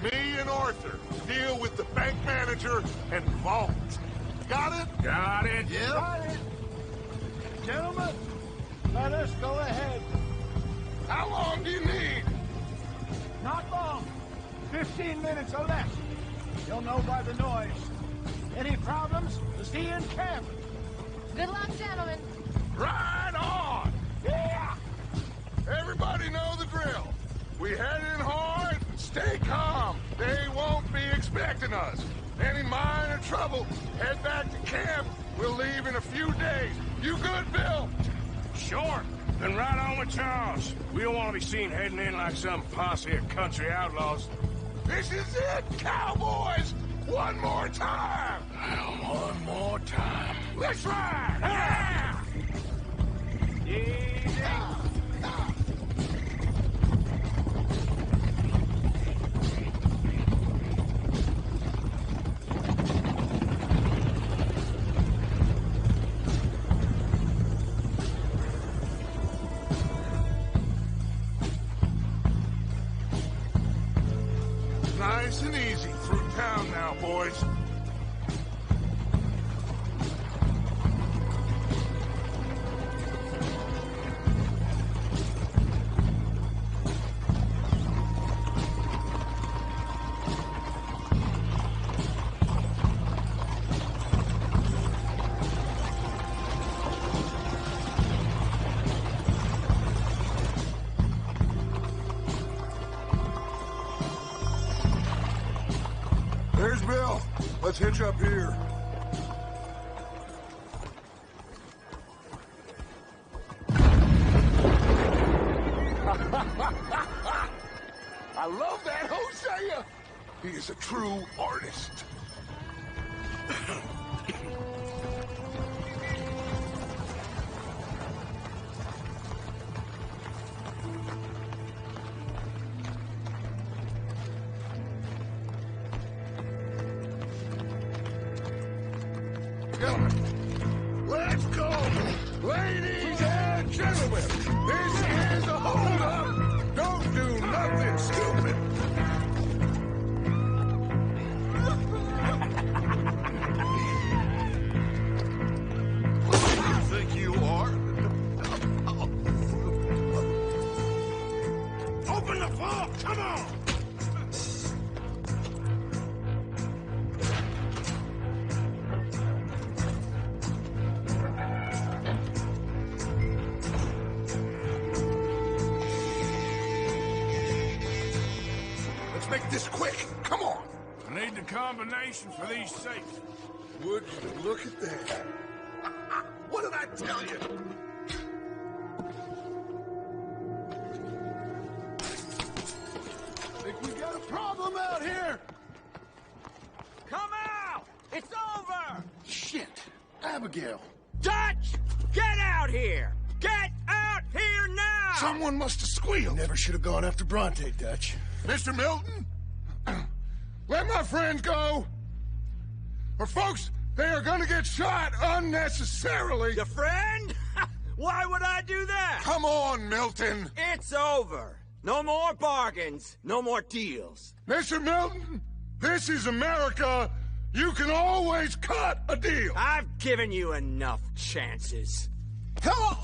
Me and Arthur deal with the bank manager and vault. Got it? Got it. Yep. Got it. Gentlemen, let us go ahead. How long do you need? Not long. 15 minutes or less. You'll know by the noise. Any problems? See you in camp. Good luck, gentlemen. Right on! Yeah! Everybody know the drill. We head in hard, stay calm. They won't be expecting us. Any minor trouble, head back to camp. We'll leave in a few days. You good, Bill? Sure. Then right on with Charles. We don't want to be seen heading in like some posse of country outlaws. This is it, cowboys! One more time! Well, one more time. Let's ride! Yeah! Nice and easy through town now, boys. There's Bill. Let's hitch up here. I love that Hosea. He is a true artist. Let's go! Ladies and gentlemen, this is a hold-up! Don't do nothing stupid! Who do you think you are? Open the vault! Come on! Make this quick. Come on. I need the combination for these safes. Would you look at that? What did I tell you? Think we got a problem out here. Come out! It's over! Shit. Abigail. Dutch! Get out here! Get out here now! Someone must have squealed. Never should have gone after Bronte, Dutch. Mr. Milton? Let my friends go. Or folks, they are gonna get shot unnecessarily. Your friend? Why would I do that? Come on, Milton. It's over. No more bargains. No more deals. Mr. Milton, this is America. You can always cut a deal. I've given you enough chances. Come on.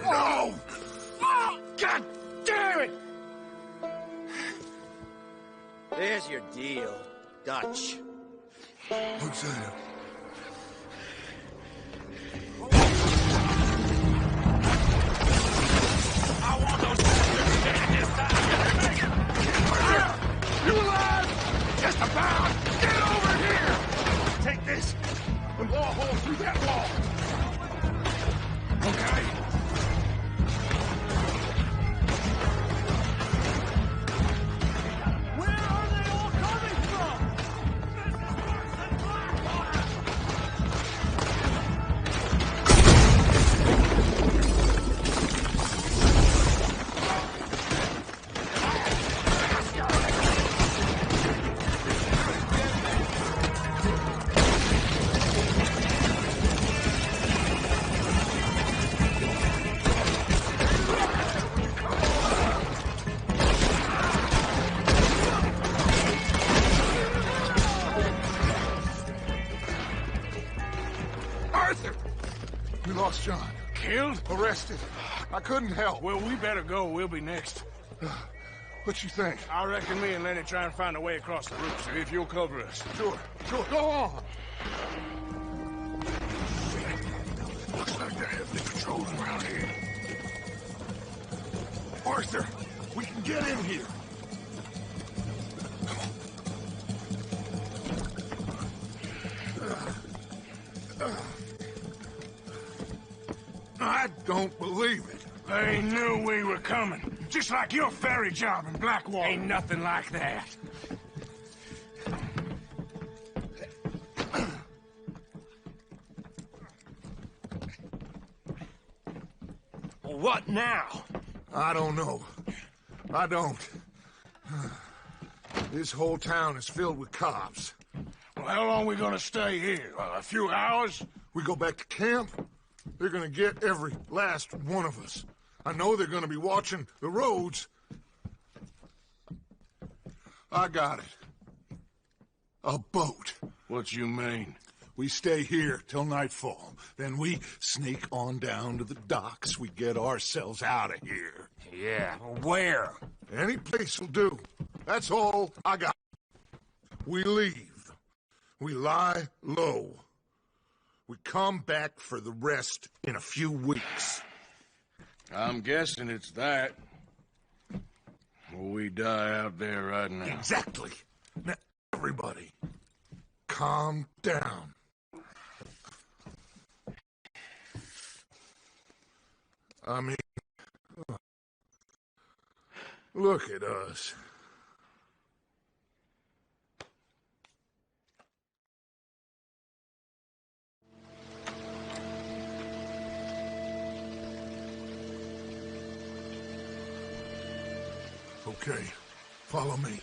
No! God damn it! There's your deal, Dutch. Hosea. I want those bastards dead this time. You alive? Claw hole through that wall! Okay. Where are they all coming from? This is worse than Blackwater! Arthur! We lost John. Killed? Arrested. I couldn't help. Well, we better go. We'll be next. What you think? I reckon me and Lenny try and find a way across the roof, sir, if you'll cover us. Sure. Go on. Looks like they're heavily patrolling around here. Arthur, we can get in here. I don't believe it. They knew we were coming. Just like your ferry job in Blackwater. Ain't nothing like that. What now? I don't know. I don't. This whole town is filled with cops. Well, how long we gonna stay here? A few hours? We go back to camp, they're gonna get every last one of us. I know they're gonna be watching the roads. I got it. A boat. What you mean? We stay here till nightfall. Then we sneak on down to the docks. We get ourselves out of here. Yeah, where? Any place will do. That's all I got. We leave. We lie low. We come back for the rest in a few weeks. I'm guessing it's that. Or we die out there right now. Exactly. Now, everybody, calm down. I mean, look at us. Okay, follow me,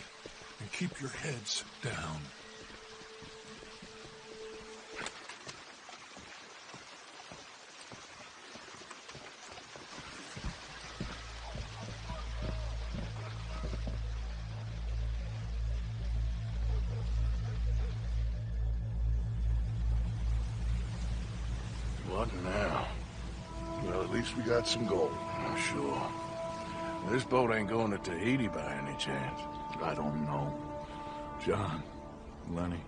and keep your heads down. What now? Well, at least we got some gold. I'm sure. This boat ain't going to Tahiti by any chance. I don't know. John, Lenny,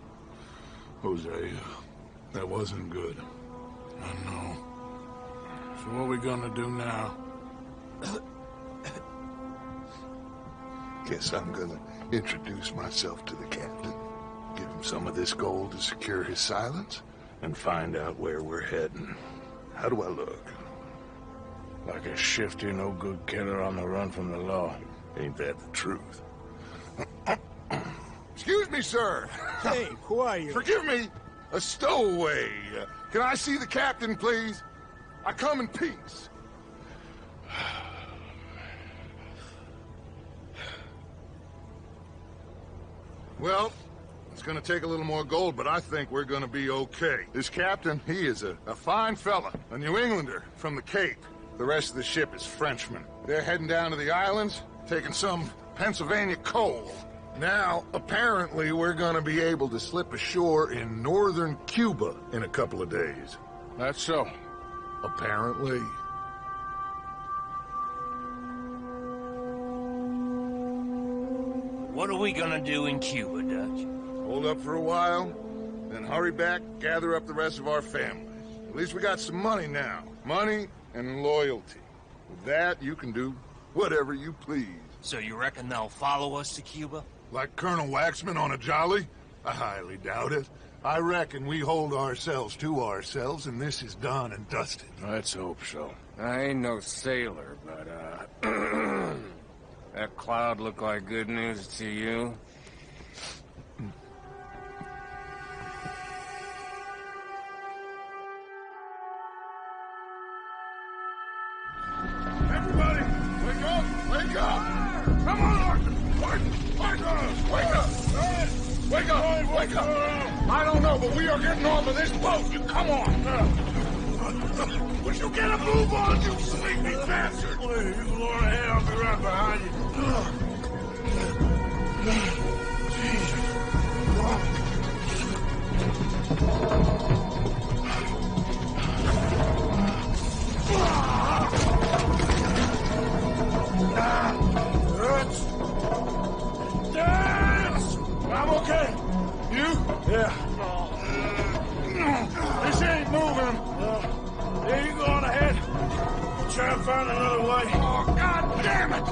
Hosea, that wasn't good. I know. So what are we gonna do now? Guess I'm gonna introduce myself to the captain. Give him some of this gold to secure his silence, and find out where we're heading. How do I look? Like a shifty, no-good killer on the run from the law. Ain't that the truth? Excuse me, sir. Hey, who are you? Forgive me. A stowaway. Can I see the captain, please? I come in peace. Well, it's gonna take a little more gold, but I think we're gonna be okay. This captain, he is a fine fella, a New Englander from the Cape. The rest of the ship is Frenchmen. They're heading down to the islands, taking some Pennsylvania coal. Now, apparently, we're gonna be able to slip ashore in northern Cuba in a couple of days. That's so. Apparently. What are we gonna do in Cuba, Dutch? Hold up for a while, then hurry back, gather up the rest of our families. At least we got some money now. Money and loyalty. With that, you can do whatever you please. So you reckon they'll follow us to Cuba? Like Colonel Waxman on a jolly? I highly doubt it. I reckon we hold ourselves to ourselves, and this is done and dusted. Let's hope so. I ain't no sailor, but, that cloud look like good news to you? Everybody, wake up! Wake up! Come on, Arthur! Wake up! Wake up! Wake up! Wake up! I don't know, but we are getting off of this boat. You come on! Would you get a move on, you sleepy bastard? Please, you go on ahead. I'll be right behind you. I'm okay. You? Yeah. This ain't moving. Yeah, you go on ahead. We'll try and find another way. Oh, God damn it!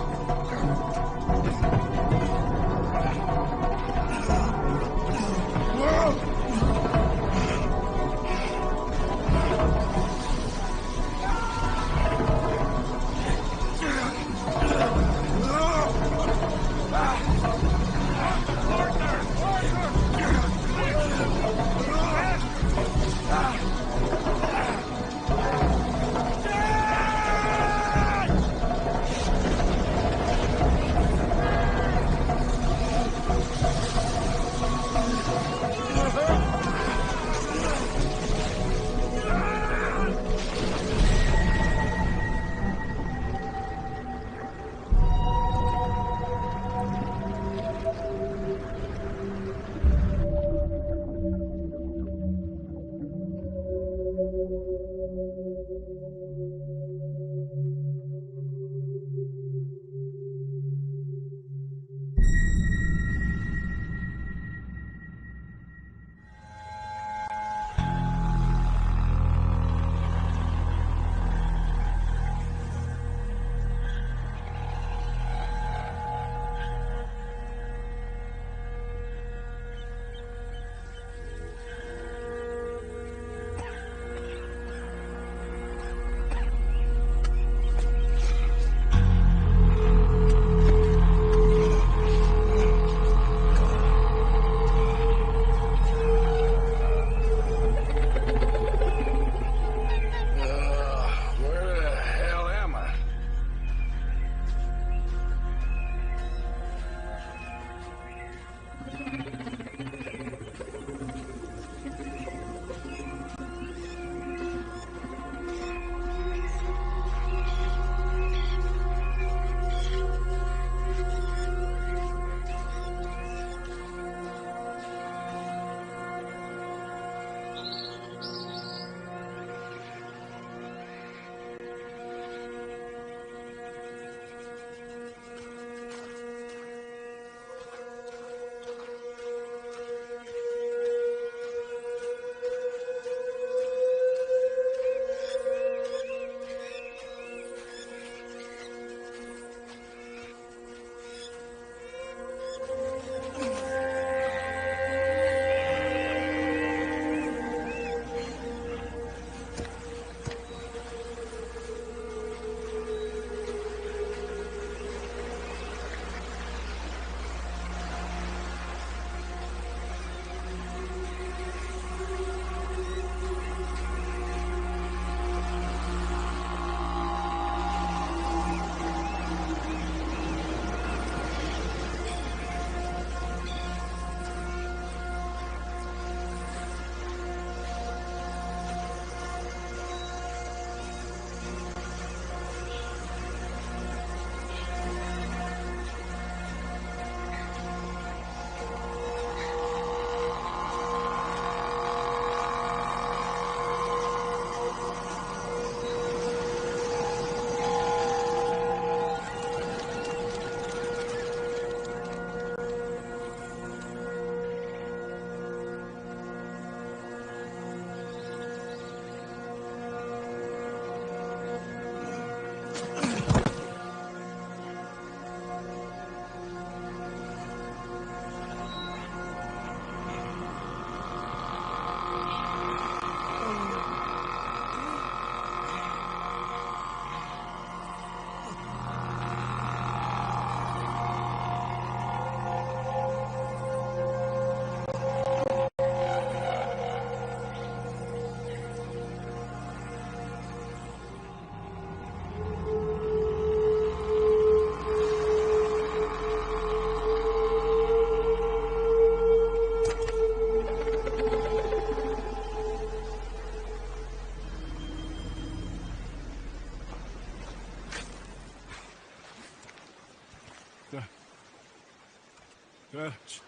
Dutch.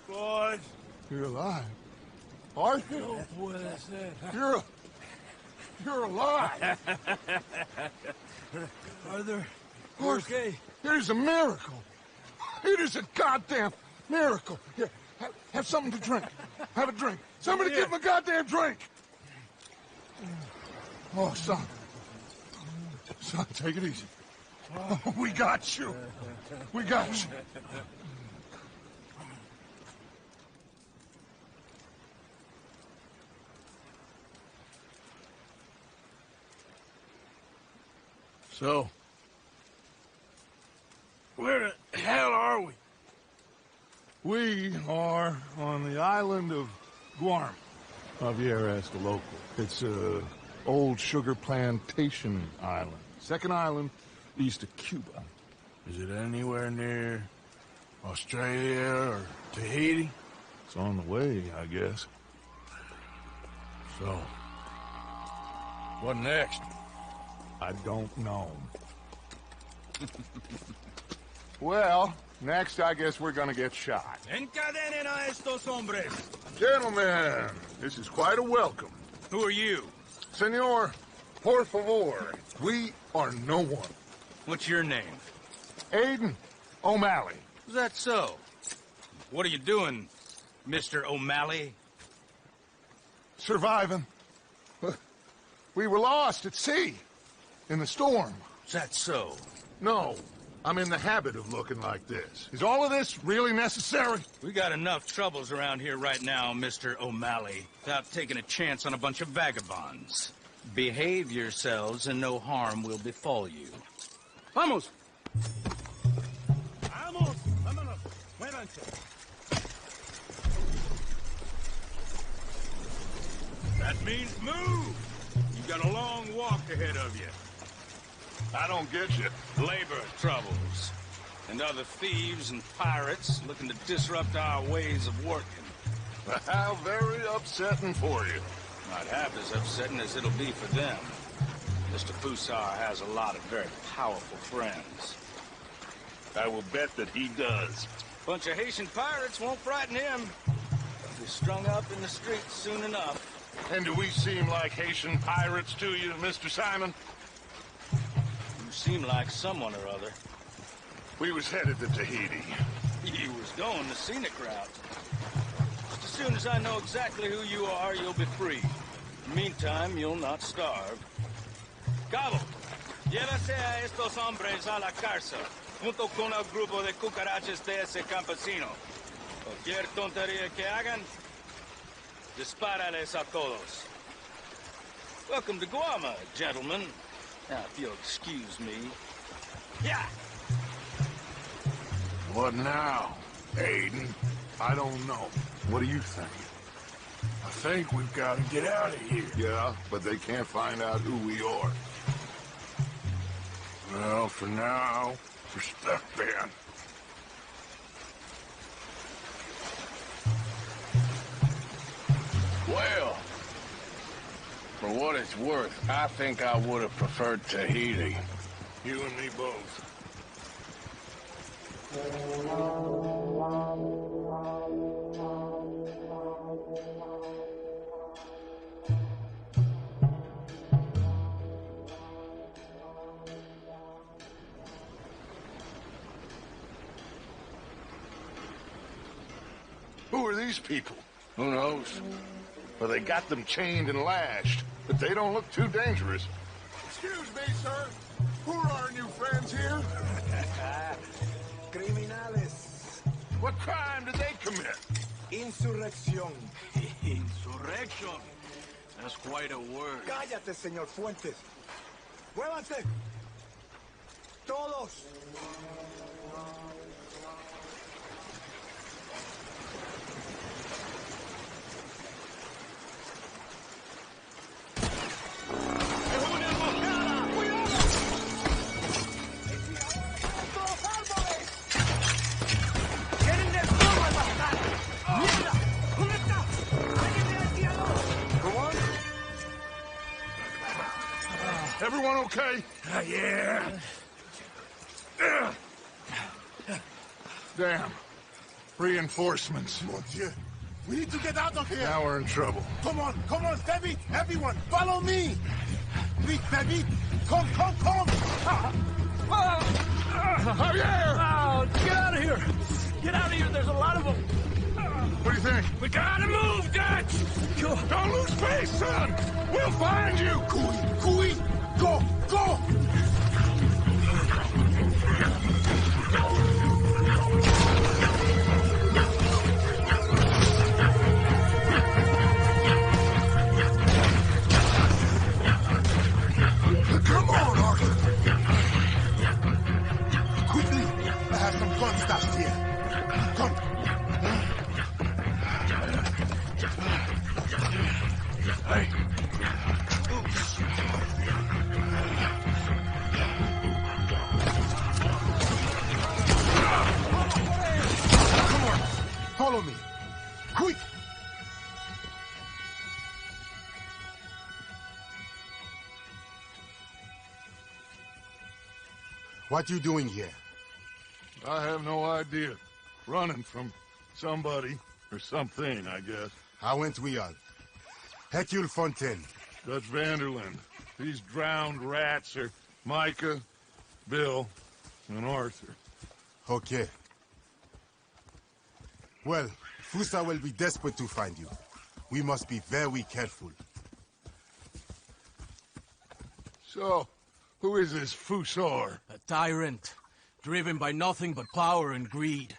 Boys. You're alive. Are you? That's what I said. You're alive. Arthur, Okay. It is a miracle. It is a goddamn miracle. Here, have something to drink. Have a drink. Somebody give him a goddamn drink. Oh, son. Son, take it easy. Oh, we got you. We got you. So, where the hell are we? We are on the island of Guam. Javier asked a local. It's a old sugar plantation island. Second island east of Cuba. Is it anywhere near Australia or Tahiti? It's on the way, I guess. So, what next? I don't know. Well, next I guess we're gonna get shot. Encadenen a estos hombres. Gentlemen, this is quite a welcome. Who are you? Senor, por favor, we are no one. What's your name? Aiden O'Malley. Is that so? What are you doing, Mr. O'Malley? Surviving. We were lost at sea. In the storm. Is that so? No. I'm in the habit of looking like this. Is all of this really necessary? We got enough troubles around here right now, Mr. O'Malley, without taking a chance on a bunch of vagabonds. Behave yourselves and no harm will befall you. Vamos! Vamos! Vámonos! Muévanse! That means move! You've got a long walk ahead of you. I don't get you. Labor troubles. And other thieves and pirates looking to disrupt our ways of working. How very upsetting for you. Not half as upsetting as it'll be for them. Mr. Fusar has a lot of very powerful friends. I will bet that he does. Bunch of Haitian pirates won't frighten him. They'll be strung up in the streets soon enough. And do we seem like Haitian pirates to you, Mr. Simon? You seem like someone or other. We was headed to Tahiti. You was going the scenic route. Just as soon as I know exactly who you are, you'll be free. Meantime, you'll not starve. Cabo, llévase a estos hombres a la cárcel, junto con el grupo de cucarachas de ese campesino. Cualquier tontería que hagan, dispárales a todos. Welcome to Guam, gentlemen. Now, if you'll excuse me. Yeah! What now, Aiden? I don't know. What do you think? I think we've got to get out of here. Yeah, but they can't find out who we are. Well, for now, we're stuck, Ben. Well, for what it's worth, I think I would have preferred Tahiti. You and me both. Who are these people? Who knows? Well, they got them chained and lashed, but they don't look too dangerous. Excuse me, sir. Who are our new friends here? Criminales. What crime did they commit? Insurrección. Insurrection? That's quite a word. Cállate, señor Fuentes. ¡Muévanse! ¡Todos! Everyone okay? Yeah. Damn. Reinforcements. Mon Dieu. We need to get out of here. Now we're in trouble. Come on, Debbie. Everyone, follow me. Please, Debbie. Come. Javier! Oh, get out of here! Get out of here, there's a lot of them! What do you think? We gotta move, Dutch! Don't lose face, son! We'll find you! Cooey! Go! Come on, Arthur! Quickly! I have some gun stashed here. Come! Hey! Come on! Follow me! Quick! What you doing here? I have no idea. Running from somebody or something, I guess. How went we all? Hercule Fontaine. Dutch Vanderland. These drowned rats are Micah, Bill, and Arthur. Okay. Well, Fusa will be desperate to find you. We must be very careful. So, who is this Fusar? A tyrant, driven by nothing but power and greed.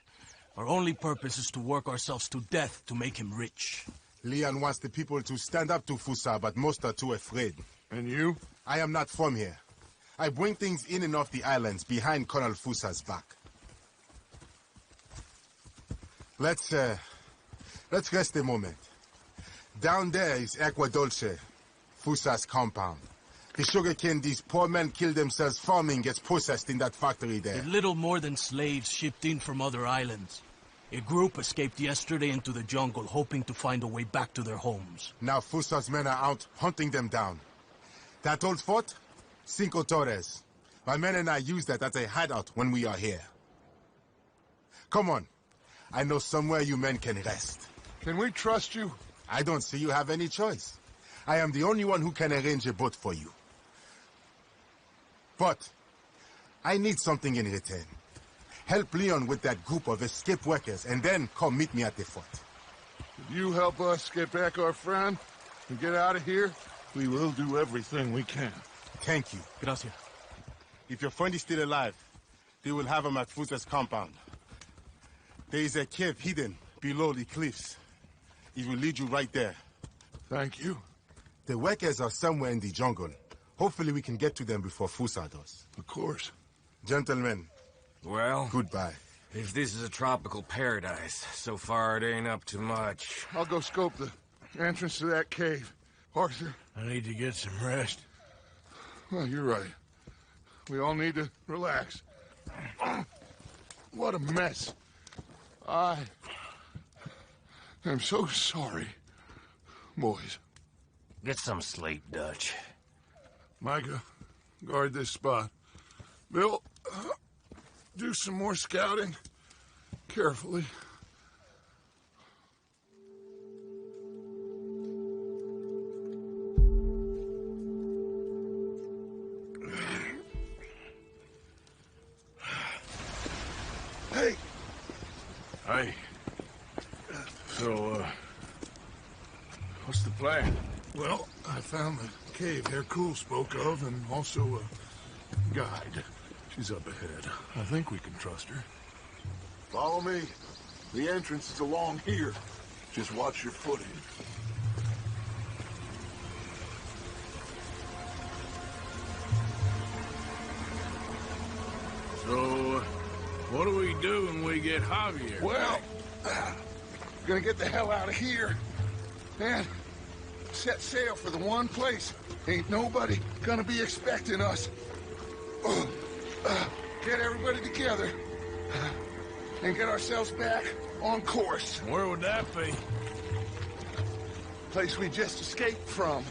Our only purpose is to work ourselves to death to make him rich. Leon wants the people to stand up to Fusa, but most are too afraid. And you? I am not from here. I bring things in and off the islands behind Colonel Fusa's back. Let's rest a moment. Down there is Agua Dulce, Fusa's compound. The sugarcane these poor men kill themselves farming gets processed in that factory there. A little more than slaves shipped in from other islands. A group escaped yesterday into the jungle, hoping to find a way back to their homes. Now Fusa's men are out hunting them down. That old fort? Cinco Torres. My men and I use that as a hideout when we are here. Come on. I know somewhere you men can rest. Can we trust you? I don't see you have any choice. I am the only one who can arrange a boat for you. But I need something in return. Help Leon with that group of escaped workers, and then come meet me at the fort. If you help us get back our friend and get out of here, we will do everything we can. Thank you. Gracias. If your friend is still alive, they will have him at Fusa's compound. There is a cave hidden below the cliffs. It will lead you right there. Thank you. The workers are somewhere in the jungle. Hopefully we can get to them before Fusa does. Of course. Gentlemen. Well, goodbye. If this is a tropical paradise, so far it ain't up to much. I'll go scope the entrance to that cave. Arthur? I need to get some rest. Well, you're right. We all need to relax. What a mess. I am so sorry, boys. Get some sleep, Dutch. Micah, guard this spot. Bill, do some more scouting. Carefully. Hey! Hey. So, what's the plan? Well, I found the cave Hercule spoke of, and also a guide. She's up ahead. I think we can trust her. Follow me. The entrance is along here. Just watch your footing. So, what do we do when we get Javier? Well, gonna get the hell out of here. And set sail for the one place. Ain't nobody gonna be expecting us. Get everybody together. And get ourselves back on course. Where would that be? Place we just escaped from.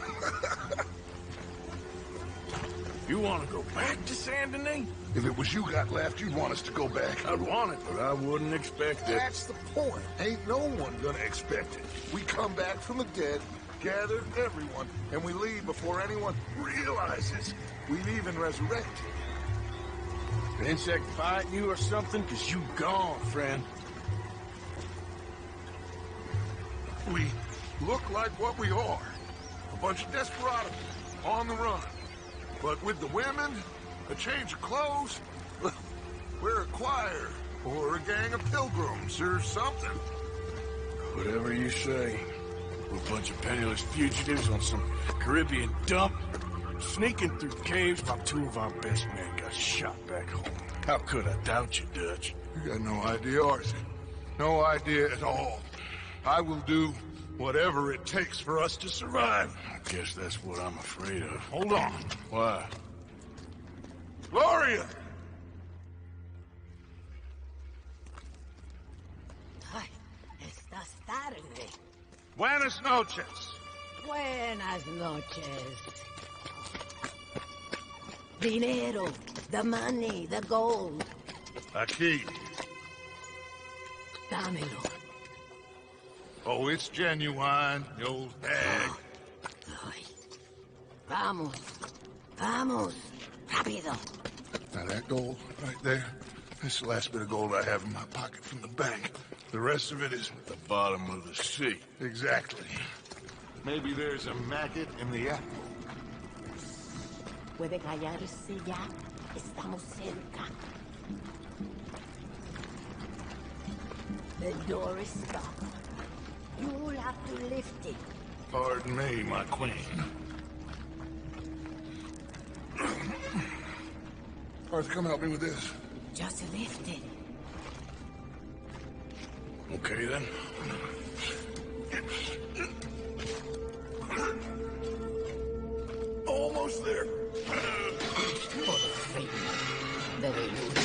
You want to go back to Saint Denis? If it was you got left, you'd want us to go back. I'd want it, but I wouldn't expect it. That's the point. Ain't no one gonna expect it. We come back from the dead, gather everyone, and we leave before anyone realizes we've even resurrected. An insect fighting you or something? Because you gone, friend. We look like what we are. A bunch of desperados on the run. But with the women, a change of clothes, we're a choir or a gang of pilgrims or something. Whatever you say. We're a bunch of penniless fugitives on some Caribbean dump, sneaking through caves while two of our best men got shot back home. How could I doubt you, Dutch? You got no idea, Arthur. No idea at all. I will do whatever it takes for us to survive. I guess that's what I'm afraid of. Hold on. Why? Gloria! Ay, estás tarde. Buenas noches. Buenas noches. Dinero, the money, the gold. Aquí. Dámelo. Oh, it's genuine, the old bag. Ay. Vamos. Vamos. Rápido. Now that gold right there, that's the last bit of gold I have in my pocket from the bank. The rest of it is at the bottom of the sea. Exactly. Maybe there's a maggot in the apple. Puede callarse ya. Estamos cerca. The door is stuck. You'll have to lift it. Pardon me, my queen. Arthur, come help me with this. Just lift it. Okay, then. Almost there. Very good.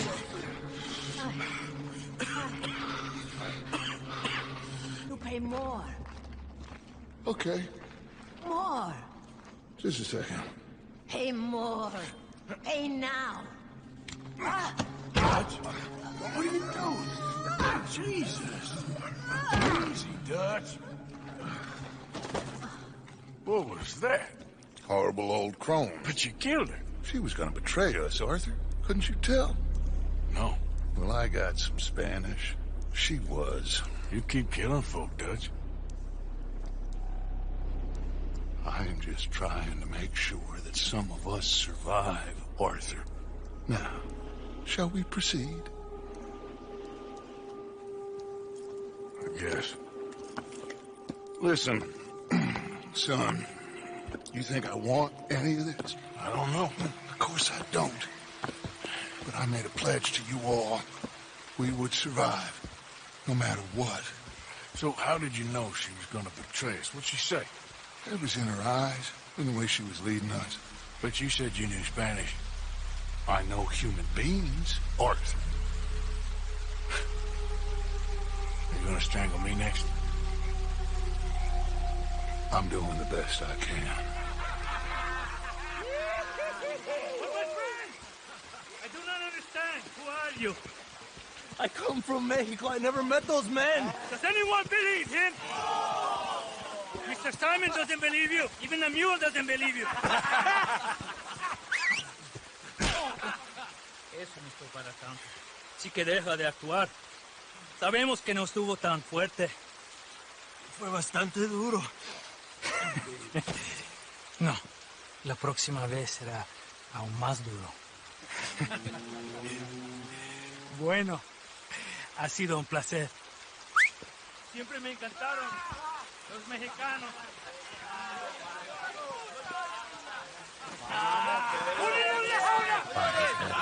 You pay more. Okay, More. just a second. Pay more. Pay now. Dutch? What are you doing? Jesus. Easy, Dutch. What was that? Horrible old crone. But you killed her. She was gonna betray us, Arthur. Couldn't you tell? No. Well, I got some Spanish. She was. You keep killing folk, Dutch. I'm just trying to make sure that some of us survive, Arthur. Now, shall we proceed? I guess. Listen, son, you think I want any of this? I don't know. Of course I don't. But I made a pledge to you all. We would survive, no matter what. So how did you know she was gonna betray us? What'd she say? It was in her eyes, in the way she was leading us. But you said you knew Spanish. I know human beings, Arthur. You gonna strangle me next? I'm doing the best I can. I do not understand. Who are you? I come from Mexico. I never met those men. Does anyone believe him? Mr. Simon doesn't believe you. Even the mule doesn't believe you. Eso no estoy para tanto. Sí que deja de actuar. Sabemos que no estuvo tan fuerte. Fue bastante duro. No, la próxima vez será aún más duro. Bueno, ha sido un placer. Siempre me encantaron los mexicanos.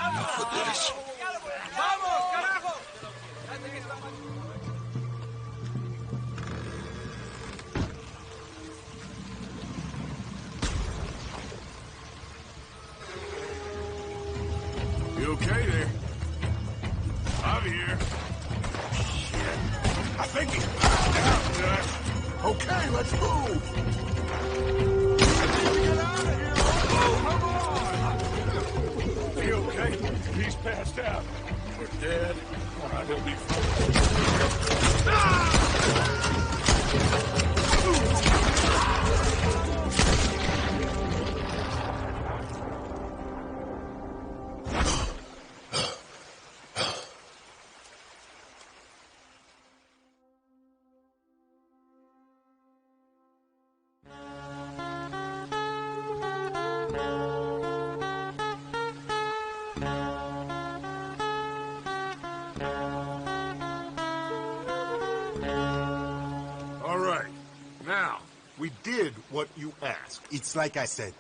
Enough of this. ¡Vamos, carajo! You okay there? I'm here. Shit. I think he's passed out, Dutch. Okay, let's move. Get out of here. Oh, come on. passed out. We're dead. All right, he'll be fine. We did what you asked. It's like I said.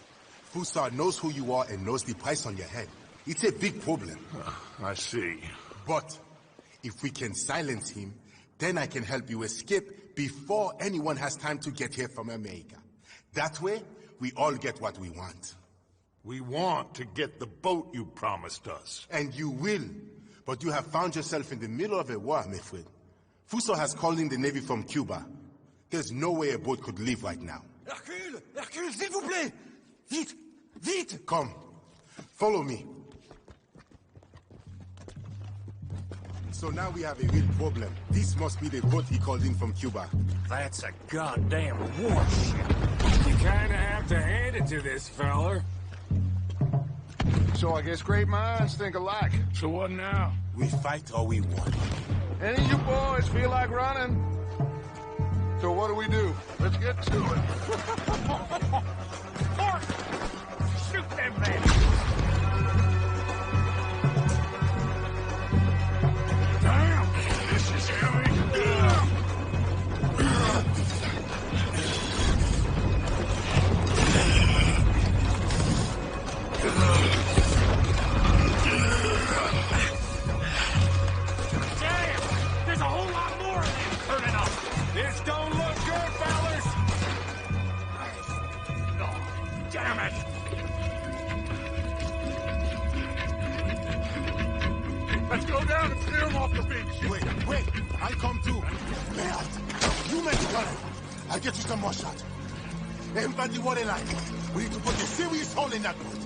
Fusar knows who you are and knows the price on your head. It's a big problem. I see. But if we can silence him, then I can help you escape before anyone has time to get here from America. That way, we all get what we want. We want to get the boat you promised us. And you will. But you have found yourself in the middle of a war, my friend. Fusar has called in the Navy from Cuba. There's no way a boat could leave right now. Hercule! Hercule, s'il vous plaît! Vite! Vite! Come. Follow me. So now we have a real problem. This must be the boat he called in from Cuba. That's a goddamn warship. You kinda have to hand it to this feller. So I guess great minds think alike. So what now? We fight or we won. Any of you boys feel like running? So what do we do? Let's get to it. Shoot them men! Damn! This is heavy. Damn! There's a whole lot more of them turning up. This don't look good, fellas! Oh, damn it! Let's go down and clear him off the beach. Wait, I come too. Bert, you make it run. I'll get you some more shots. Everybody water line. We need to put a serious hole in that boat.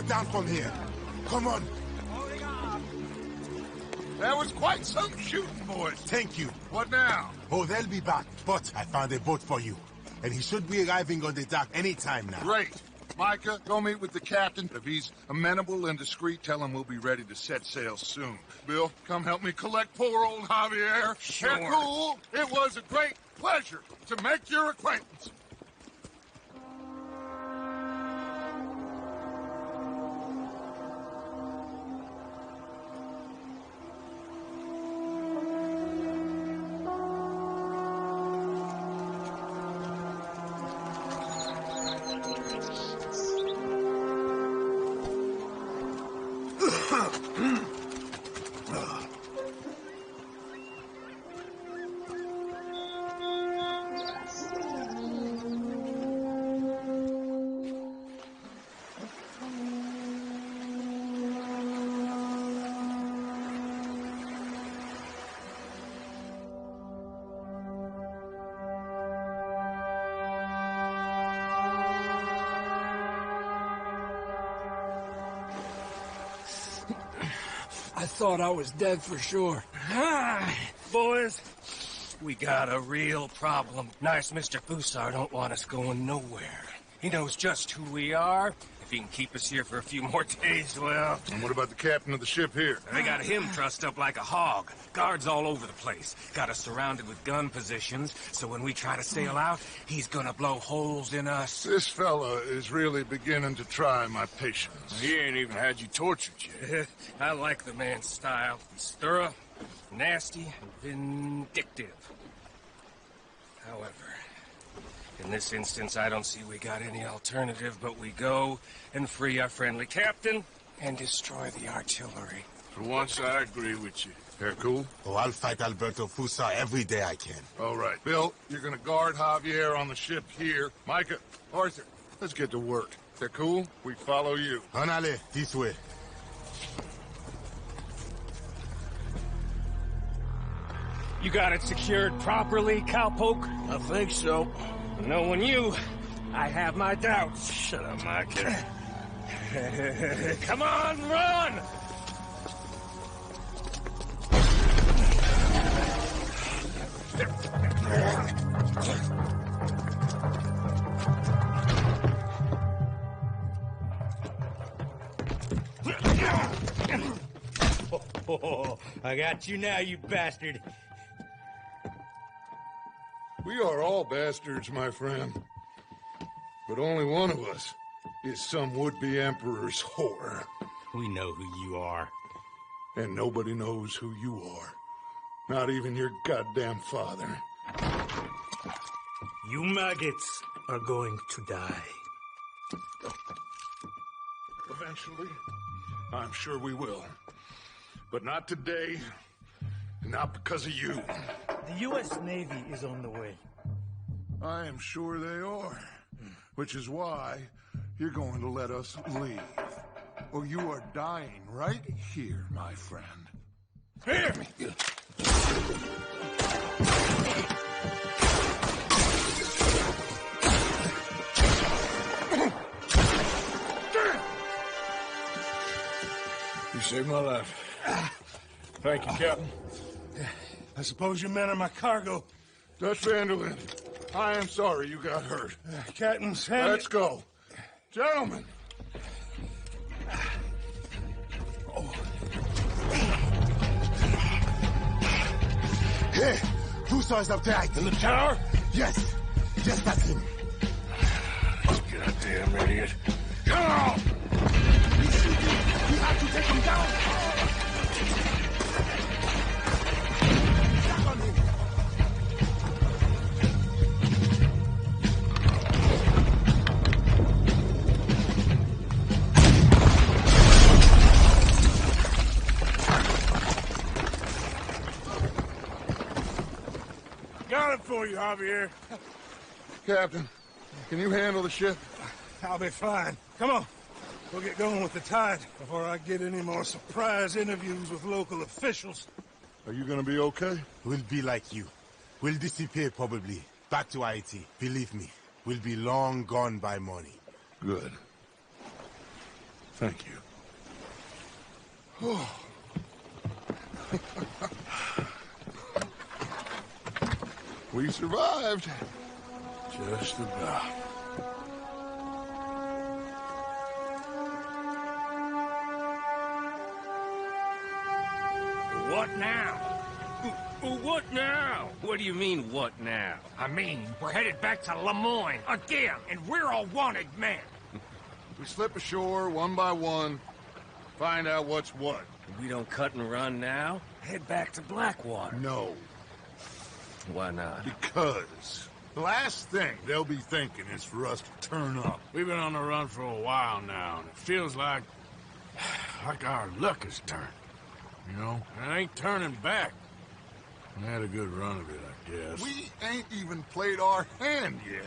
Down from here. Come on. That was quite some shooting, boys. Thank you. What now? Oh, they'll be back. But I found a boat for you. And he should be arriving on the dock any time now. Great. Micah, go meet with the captain. If he's amenable and discreet, tell him we'll be ready to set sail soon. Bill, come help me collect poor old Javier. Sure. Cool. It was a great pleasure to make your acquaintance. I thought I was dead for sure. Boys, we got a real problem. Nice Mr. Fusar don't want us going nowhere. He knows just who we are. If If he can keep us here for a few more days, well... And what about the captain of the ship here? They got him trussed up like a hog. Guards all over the place. Got us surrounded with gun positions, so when we try to sail out, he's gonna blow holes in us. This fella is really beginning to try my patience. He ain't even had you tortured yet. I like the man's style. He's thorough, nasty, and vindictive. However, in this instance, I don't see we got any alternative, but we go and free our friendly captain and destroy the artillery. For once, I agree with you. They're cool? Oh, I'll fight Alberto Fusa every day I can. All right. Bill, you're gonna guard Javier on the ship here. Micah, Arthur, let's get to work. They're cool? We follow you. Anale, this way. You got it secured properly, cowpoke? I think so. Knowing you, I have my doubts. Shut up, Micah. Come on, run! Oh, I got you now, you bastard. We are all bastards, my friend. But only one of us is some would-be emperor's whore. We know who you are. And nobody knows who you are. Not even your goddamn father. You maggots are going to die. Eventually, I'm sure we will. But not today, not because of you. The U.S. Navy is on the way. I am sure they are. Which is why you're going to let us leave. Or you are dying right here, my friend. Here! You saved my life. Thank you, Captain. I suppose you men are my cargo. Dutch Vanderlyn, I am sorry you got hurt. Captain, Sam... Let's go. Gentlemen. Hey, Fusa is up there. In the tower? Yes. Yes, that's him. Goddamn idiot. Come on! We have to take him down. Got it for you, Javier. Captain, can you handle the ship? I'll be fine. Come on. We'll get going with the tide before I get any more surprise interviews with local officials. Are you gonna be okay? We'll be like you. We'll disappear probably. Back to Haiti. Believe me, we'll be long gone by morning. Good. Thank you. We survived. Just about. What now? What now? What do you mean, what now? I mean, we're headed back to Lemoyne again, and we're a wanted man. We slip ashore one by one, find out what's what. We don't cut and run now? Head back to Blackwater. No. Why not? Because the last thing they'll be thinking is for us to turn up. We've been on the run for a while now, and it feels like our luck has turned. You know, and I ain't turning back. We had a good run of it, I guess. We ain't even played our hand yet.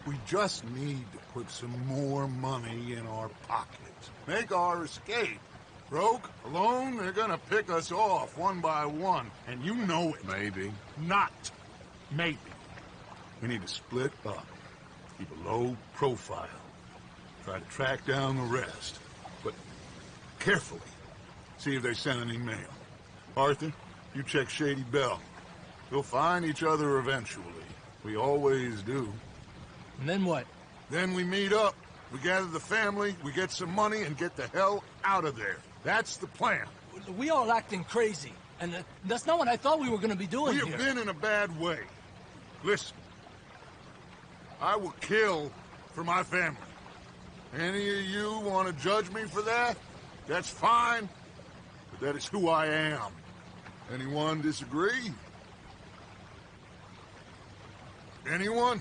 We just need to put some more money in our pockets. Make our escape. Broke, alone, they're gonna pick us off one by one. And you know it. Maybe. Not maybe. We need to split up. Keep a low profile. Try to track down the rest. But carefully. See if they send any mail. Arthur, you check Shady Bell. We'll find each other eventually. We always do. And then what? Then we meet up We gather the family, we get some money, and get the hell out of there. That's the plan. We all acting crazy, and that's not what I thought we were gonna be doing We have been in a bad way. Listen, I will kill for my family. Any of you want to judge me for that? That's fine, but that is who I am. Anyone disagree? Anyone?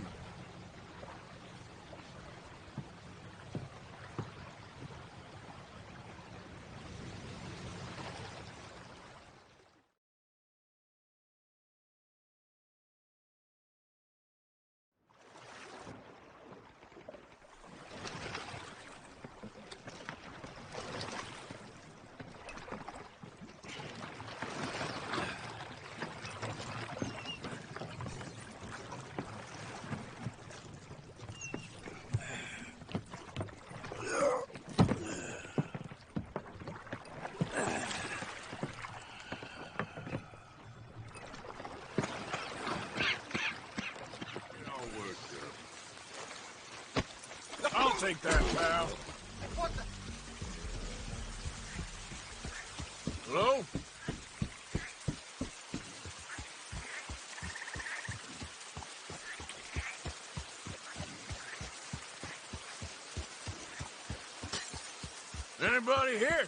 I'll take that, pal. What the? Hello? Anybody here?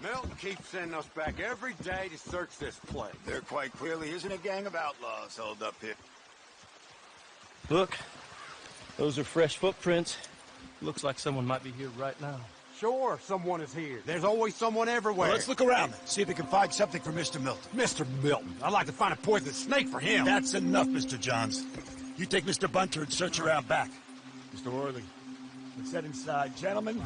Milton keeps sending us back every day to search this place. There quite clearly isn't a gang of outlaws holed up here. Look, those are fresh footprints. Looks like someone might be here right now. Sure, someone is here. There's always someone everywhere. Well, let's look around and see if we can find something for Mr. Milton. Mr. Milton. I'd like to find a poisonous snake for him. That's enough, Mr. Johns. You take Mr. Bunter and search around back. Mr. Worthy. Let's head inside, gentlemen.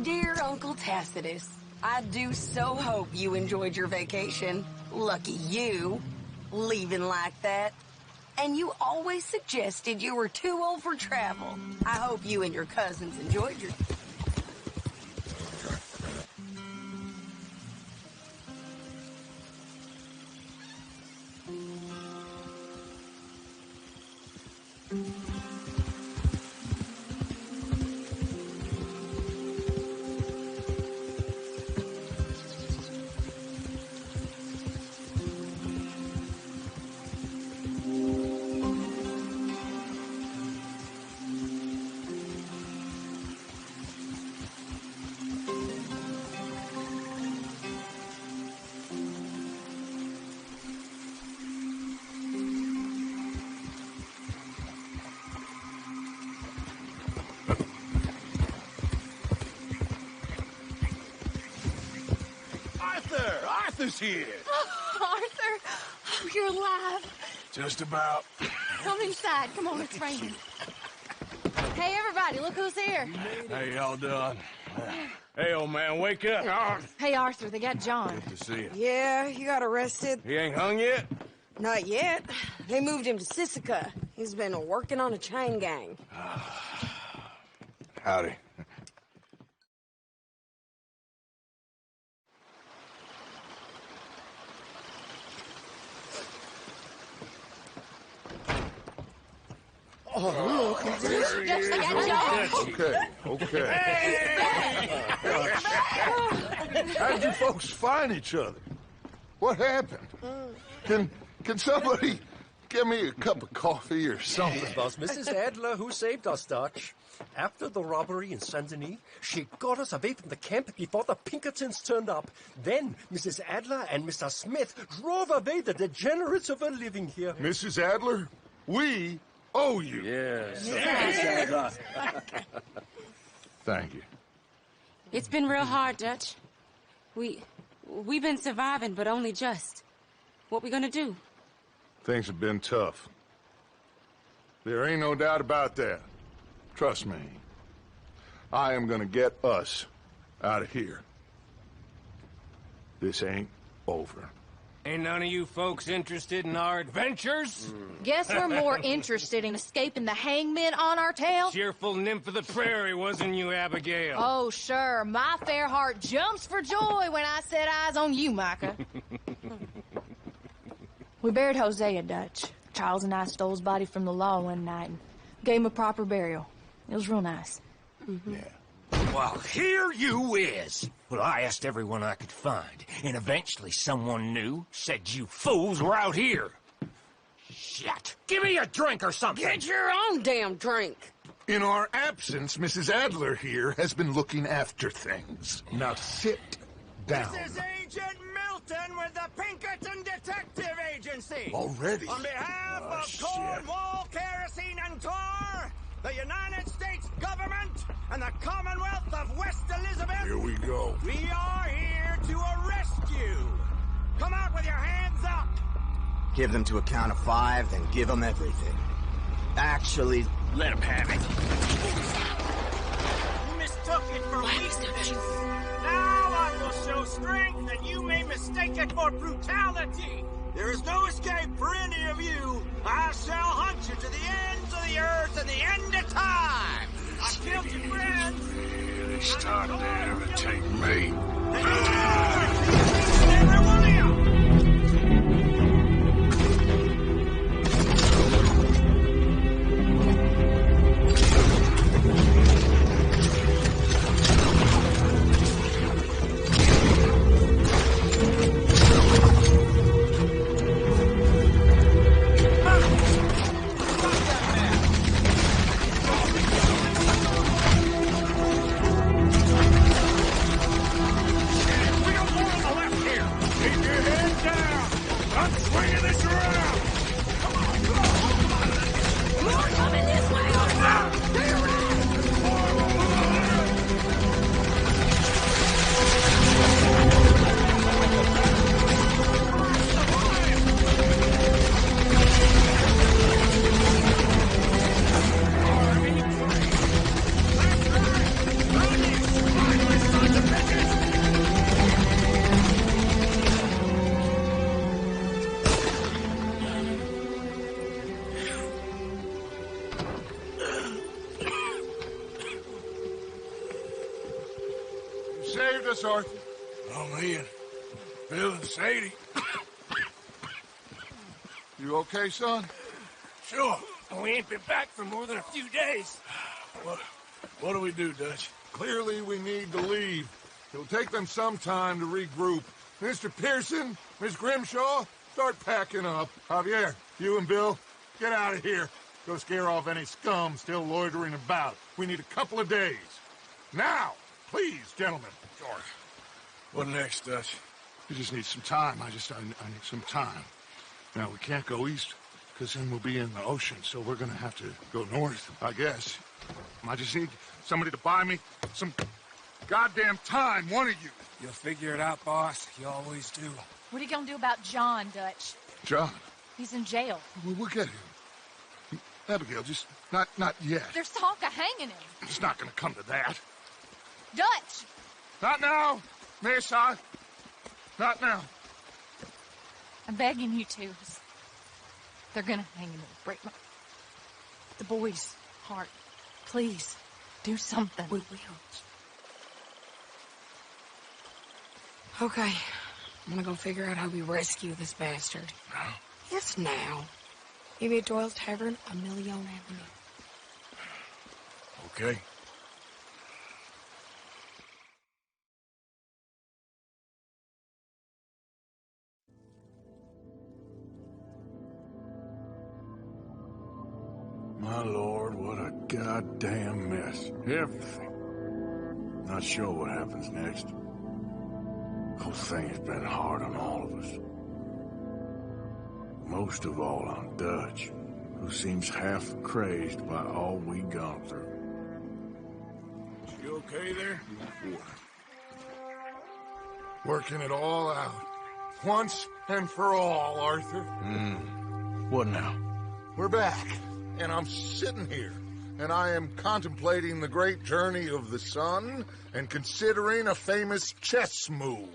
Dear Uncle Tacitus, I do so hope you enjoyed your vacation. Lucky you, leaving like that. And you always suggested you were too old for travel. I hope you and your cousins enjoyed your... Arthur's here. Oh, Arthur! Oh, you're alive. Just about. Come inside. Come on, it's raining. Hey, everybody, look who's here. How y'all doing? Hey, old man, wake up. Hey, Arthur, they got John. Good to see you. Yeah, he got arrested. He ain't hung yet? Not yet. They moved him to Sisika. He's been working on a chain gang. Howdy. Oh, look. Okay. How did you folks find each other? What happened? Can somebody give me a cup of coffee or something? It was Mrs. Adler who saved us, Dutch. After the robbery in Saint Denis, she got us away from the camp before the Pinkertons turned up. Then Mrs. Adler and Mr. Smith drove away the degenerates who were living here. Mrs. Adler, we owe you. Yes. Thank you. It's been real hard, Dutch. We've been surviving, but only just. What we gonna do? Things have been tough. There ain't no doubt about that. Trust me. I am gonna get us out of here. This ain't over. Ain't none of you folks interested in our adventures? Guess we're more interested in escaping the hangmen on our tail. Cheerful nymph of the prairie, wasn't you, Abigail? Oh, sure. My fair heart jumps for joy when I set eyes on you, Micah. We buried Hosea, Dutch. Charles and I stole his body from the law one night and gave him a proper burial. It was real nice. Yeah. Well, here you is. Well, I asked everyone I could find, and eventually someone new said you fools were out here. Shit. Give me a drink or something. Get your own damn drink. In our absence, Mrs. Adler here has been looking after things. Now sit down. This is Agent Milton with the Pinkerton Detective Agency. Already? On behalf of Cornwall, Kerosene, and Tar, the United States government, and the Commonwealth of West Elizabeth. Here we go. We are here to arrest you. Come out with your hands up. Give them to a count of 5, then give them everything. Actually, let them have it. You mistook it for weakness. Now I will show strength, and you may mistake it for brutality. There is no escape for any of you. I shall hunt you to the ends of the earth and the end of time. I've killed your friends. They started to irritate me. Every one of you. Arthur. Oh, me and Bill and Sadie. You okay, son? Sure. We ain't been back for more than a few days. What do we do, Dutch? Clearly we need to leave. It'll take them some time to regroup. Mr. Pearson, Miss Grimshaw, start packing up. Javier, you and Bill, get out of here. Go scare off any scum still loitering about. We need a couple of days. Now, please, gentlemen. Sure. What next, Dutch? We just need some time. I need some time. Now, we can't go east, because then we'll be in the ocean, so we're gonna have to go north, I guess. I just need somebody to buy me some goddamn time, one of you. You'll figure it out, boss. You always do. What are you gonna do about John, Dutch? John? He's in jail. We'll get him. Abigail, just not yet. There's talk of hanging him. It's not gonna come to that. Dutch! Not now, Miss. Not now. I'm begging you to. They're gonna hang him. Break the boy's heart. Please, do something. We will. Okay. I'm gonna go figure out how we rescue this bastard. Now? Yes, now. Maybe at Doyle's Tavern, a Million Avenue. Okay. My lord, what a goddamn mess. Everything. Not sure what happens next. Whole thing has been hard on all of us. Most of all on Dutch, who seems half crazed by all we gone through. You okay there? Working it all out. Once and for all, Arthur. What now? We're back, and I'm sitting here, and I am contemplating the great journey of the sun and considering a famous chess move.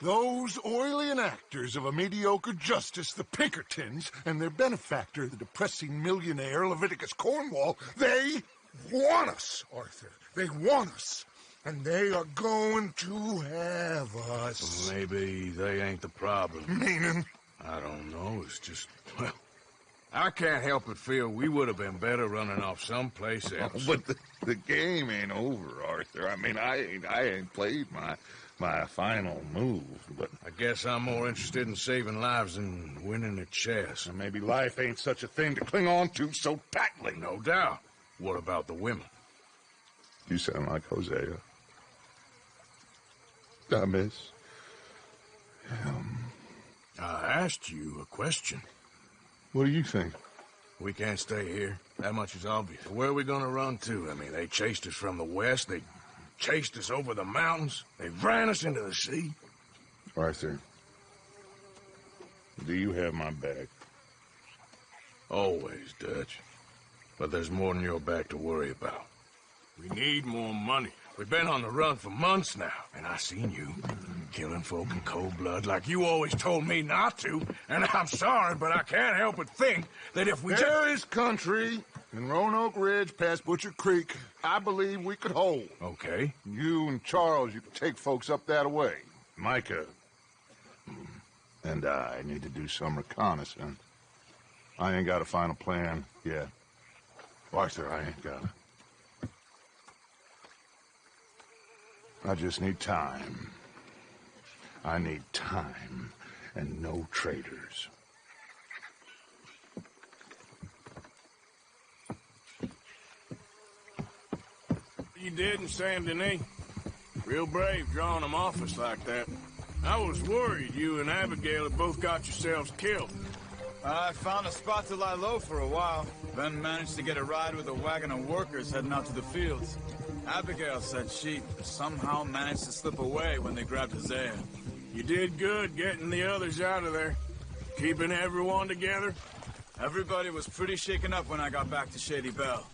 Those oily enactors of a mediocre justice, the Pinkertons, and their benefactor, the depressing millionaire Leviticus Cornwall, they want us, Arthur. They want us. And they are going to have us. Maybe they ain't the problem. Meaning? I don't know. It's just, well, I can't help but feel we would have been better running off someplace else. But the game ain't over, Arthur. I mean, I ain't played my final move, but... I guess I'm more interested in saving lives than winning at chess. And maybe life ain't such a thing to cling on to so tightly. No doubt. What about the women? You sound like Hosea. I miss him. I asked you a question. What do you think? We can't stay here. That much is obvious. Where are we gonna run to? I mean, they chased us from the west. They chased us over the mountains. They ran us into the sea. Arthur, do you have my back? Always, Dutch. But there's more than your back to worry about. We need more money. We've been on the run for months now, and I seen you killing folk in cold blood like you always told me not to, and I'm sorry, but I can't help but think that if we There is country in Roanoke Ridge past Butcher Creek I believe we could hold. Okay. You and Charles, you can take folks up that way. Micah and I need to do some reconnaissance. I ain't got a final plan yet. Arthur, I ain't got it. I just need time. I need time and no traitors. You did in Saint Denis. Real brave drawing them off us like that. I was worried you and Abigail had both got yourselves killed. I found a spot to lie low for a while, then managed to get a ride with a wagon of workers heading out to the fields. Abigail said she somehow managed to slip away when they grabbed Hosea. You did good getting the others out of there. Keeping everyone together? Everybody was pretty shaken up when I got back to Shady Belle.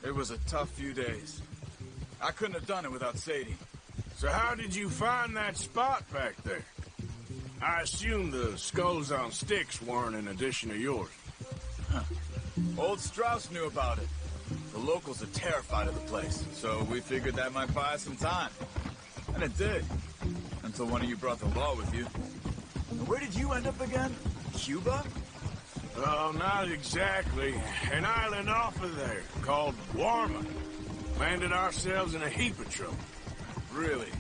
It was a tough few days. I couldn't have done it without Sadie. So how did you find that spot back there? I assume the skulls on sticks weren't an addition of yours. Huh. Old Strauss knew about it. The locals are terrified of the place, so we figured that might buy us some time. And it did. Until one of you brought the law with you. Where did you end up again? Cuba? Oh, not exactly. An island off of there, called Warma. Landed ourselves in a heap of trouble. Really?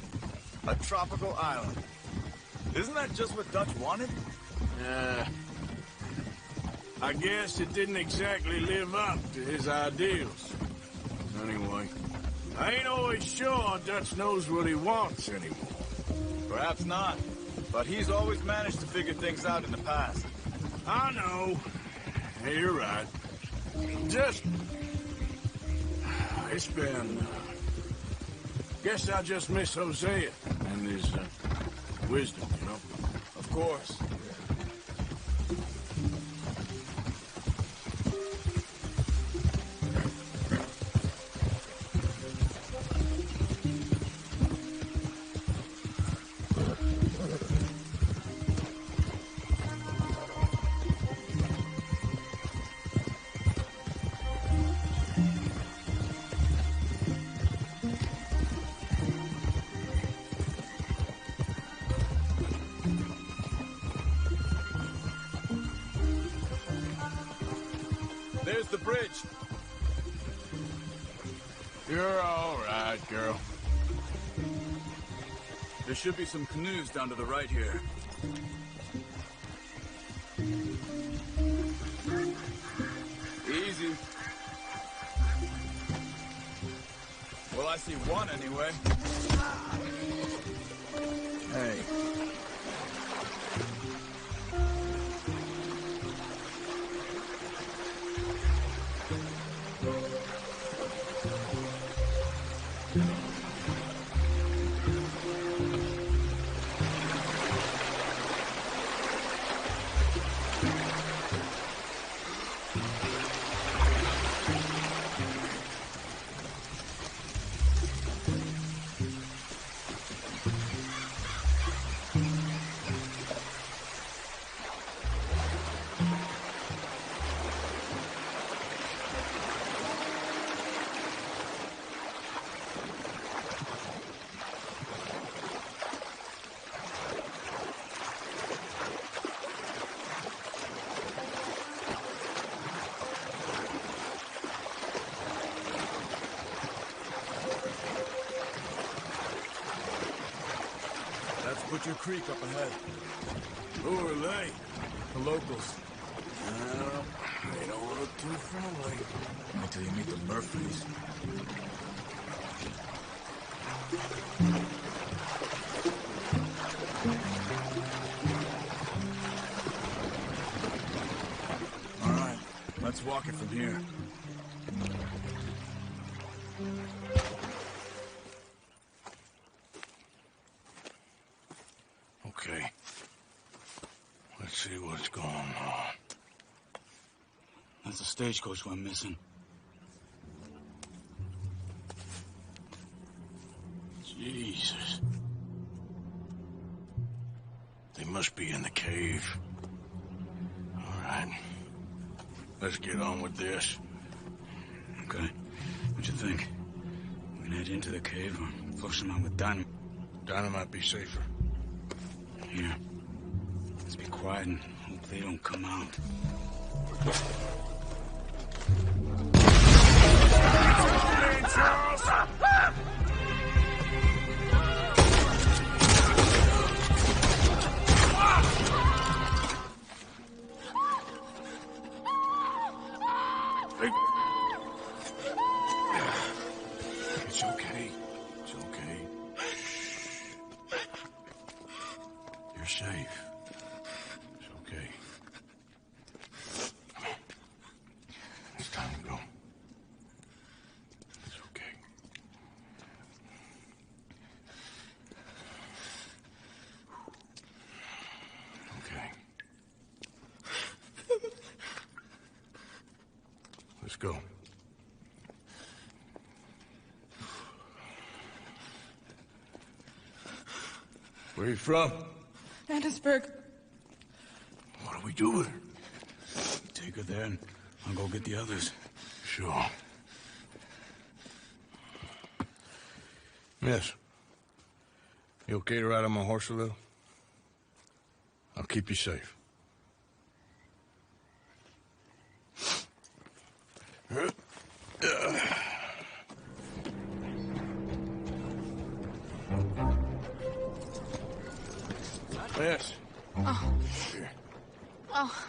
A tropical island? Isn't that just what Dutch wanted? I guess it didn't exactly live up to his ideals. Anyway, I ain't always sure Dutch knows what he wants anymore. Perhaps not. But he's always managed to figure things out in the past. I know. Hey, you're right. Just... It's been... Guess I just miss Hosea and his wisdom, you know? Of course. There's the bridge. You're all right, girl. There should be some canoes down to the right here. Easy. Well, I see one anyway. Hey. Butcher Creek up ahead. Who are they? The locals. They don't look too friendly. Wait till you meet the Murphys. All right, let's walk it from here. Okay. Let's see what's going on. That's a stagecoach we're missing. Jesus. They must be in the cave. All right. Let's get on with this. Okay. What you think? We can head into the cave or flush them out with dynamite? Dynamite be safer. Here. Let's be quiet and hope they don't come out. It's okay. It's okay. You're safe. It's okay. Come on. It's time to go. It's okay. Okay. Let's go. Where are you from? Annisburg. What do we do with her? Take her there and I'll go get the others. Sure. Miss, you okay to ride on my horse a little? I'll keep you safe. Yes. Oh. Oh.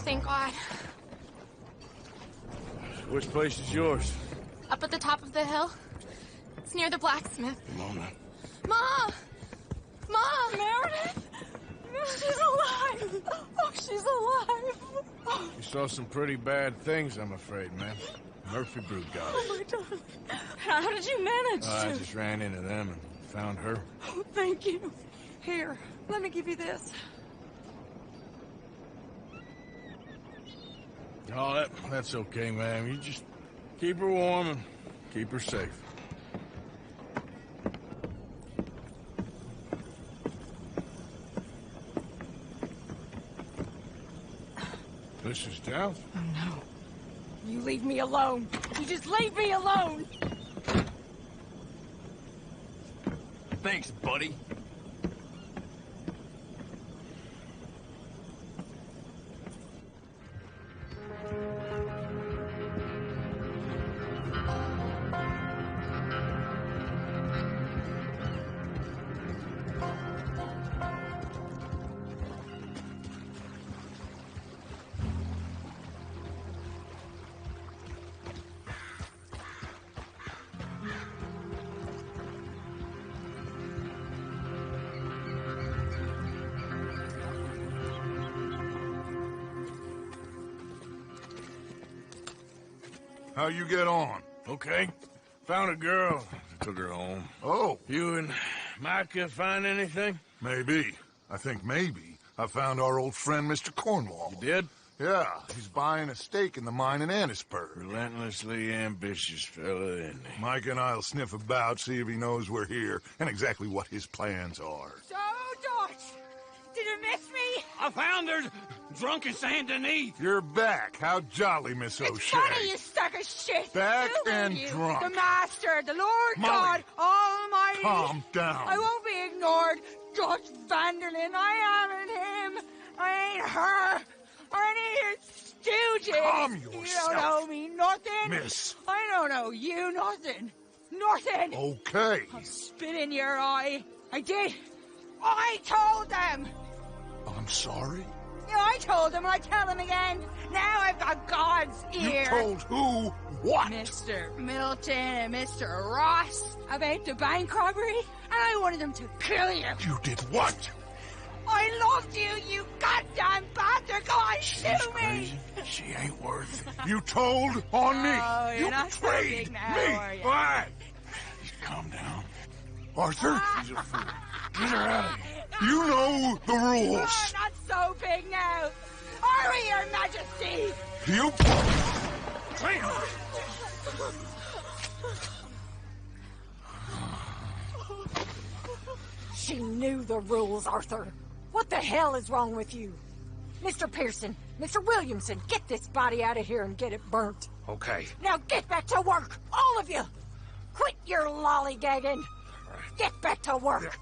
Thank God. Which place is yours? Up at the top of the hill. It's near the blacksmith. Come on now. Mom! Mom! Meredith! She's alive! Oh, she's alive! Oh. You saw some pretty bad things, I'm afraid, man. Murphy brood got her. Oh, my darling. How did you manage to? I just ran into them and found her. Oh, thank you. Here, let me give you this. Oh, that's okay, ma'am. You just keep her warm and keep her safe. Mrs. Downs? Oh, no. You leave me alone. You just leave me alone. Thanks, buddy. How you get on? Okay. Found a girl. Took her home. Oh. You and Micah find anything? Maybe. I think maybe I found our old friend, Mr. Cornwall. You did? Yeah, he's buying a stake in the mine in Annisburg. Relentlessly ambitious fella, isn't he? Mike and I'll sniff about, see if he knows we're here, and exactly what his plans are. So, Dutch, did you miss me? I found her drunk in Saint Denis. You're back. How jolly, Miss O'Shea. It's funny, you sack of shit. Back Who and are you? drunk. The Master, the Lord Molly, God Almighty. calm down. I won't be ignored. Dutch Vanderlyn, I am him. I ain't her. Or any of your stooges. Calm yourself. You don't owe me nothing. Miss. I don't owe you nothing. Nothing. Okay. I'll spit in your eye. I did. I told them. I'm sorry? Yeah, I told them. I tell them again. Now I've got God's ear. You told who what? Mr. Milton and Mr. Ross about the bank robbery, and I wanted them to kill you. You did what? I loved you, you goddamn bastard! Go on, shoot me! She ain't worth it. You told on me. Oh, you're you not so betrayed big now, me. are you? Fine. Just calm down. Arthur, she's a fool. Get her out of here. You know the rules. Oh, not so big now. Are we, Your Majesty? You... She knew the rules, Arthur. What the hell is wrong with you? Mr. Pearson, Mr. Williamson, get this body out of here and get it burnt. Okay. Now get back to work, all of you! Quit your lollygagging! Get back to work!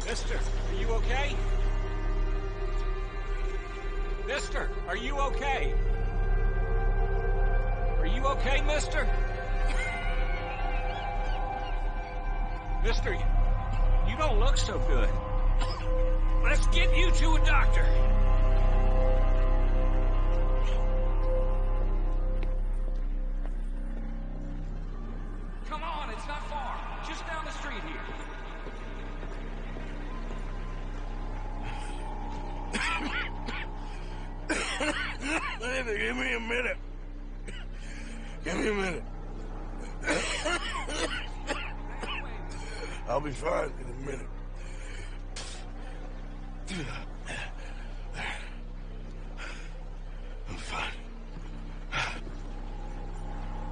Mister, are you okay? Mister, are you okay? Are you okay, mister? Mister, you don't look so good. Let's get you to a doctor. Come on, it's not far. Just down the street here. Give me a minute. Give me a minute. I'll be fine in a minute. I'm fine.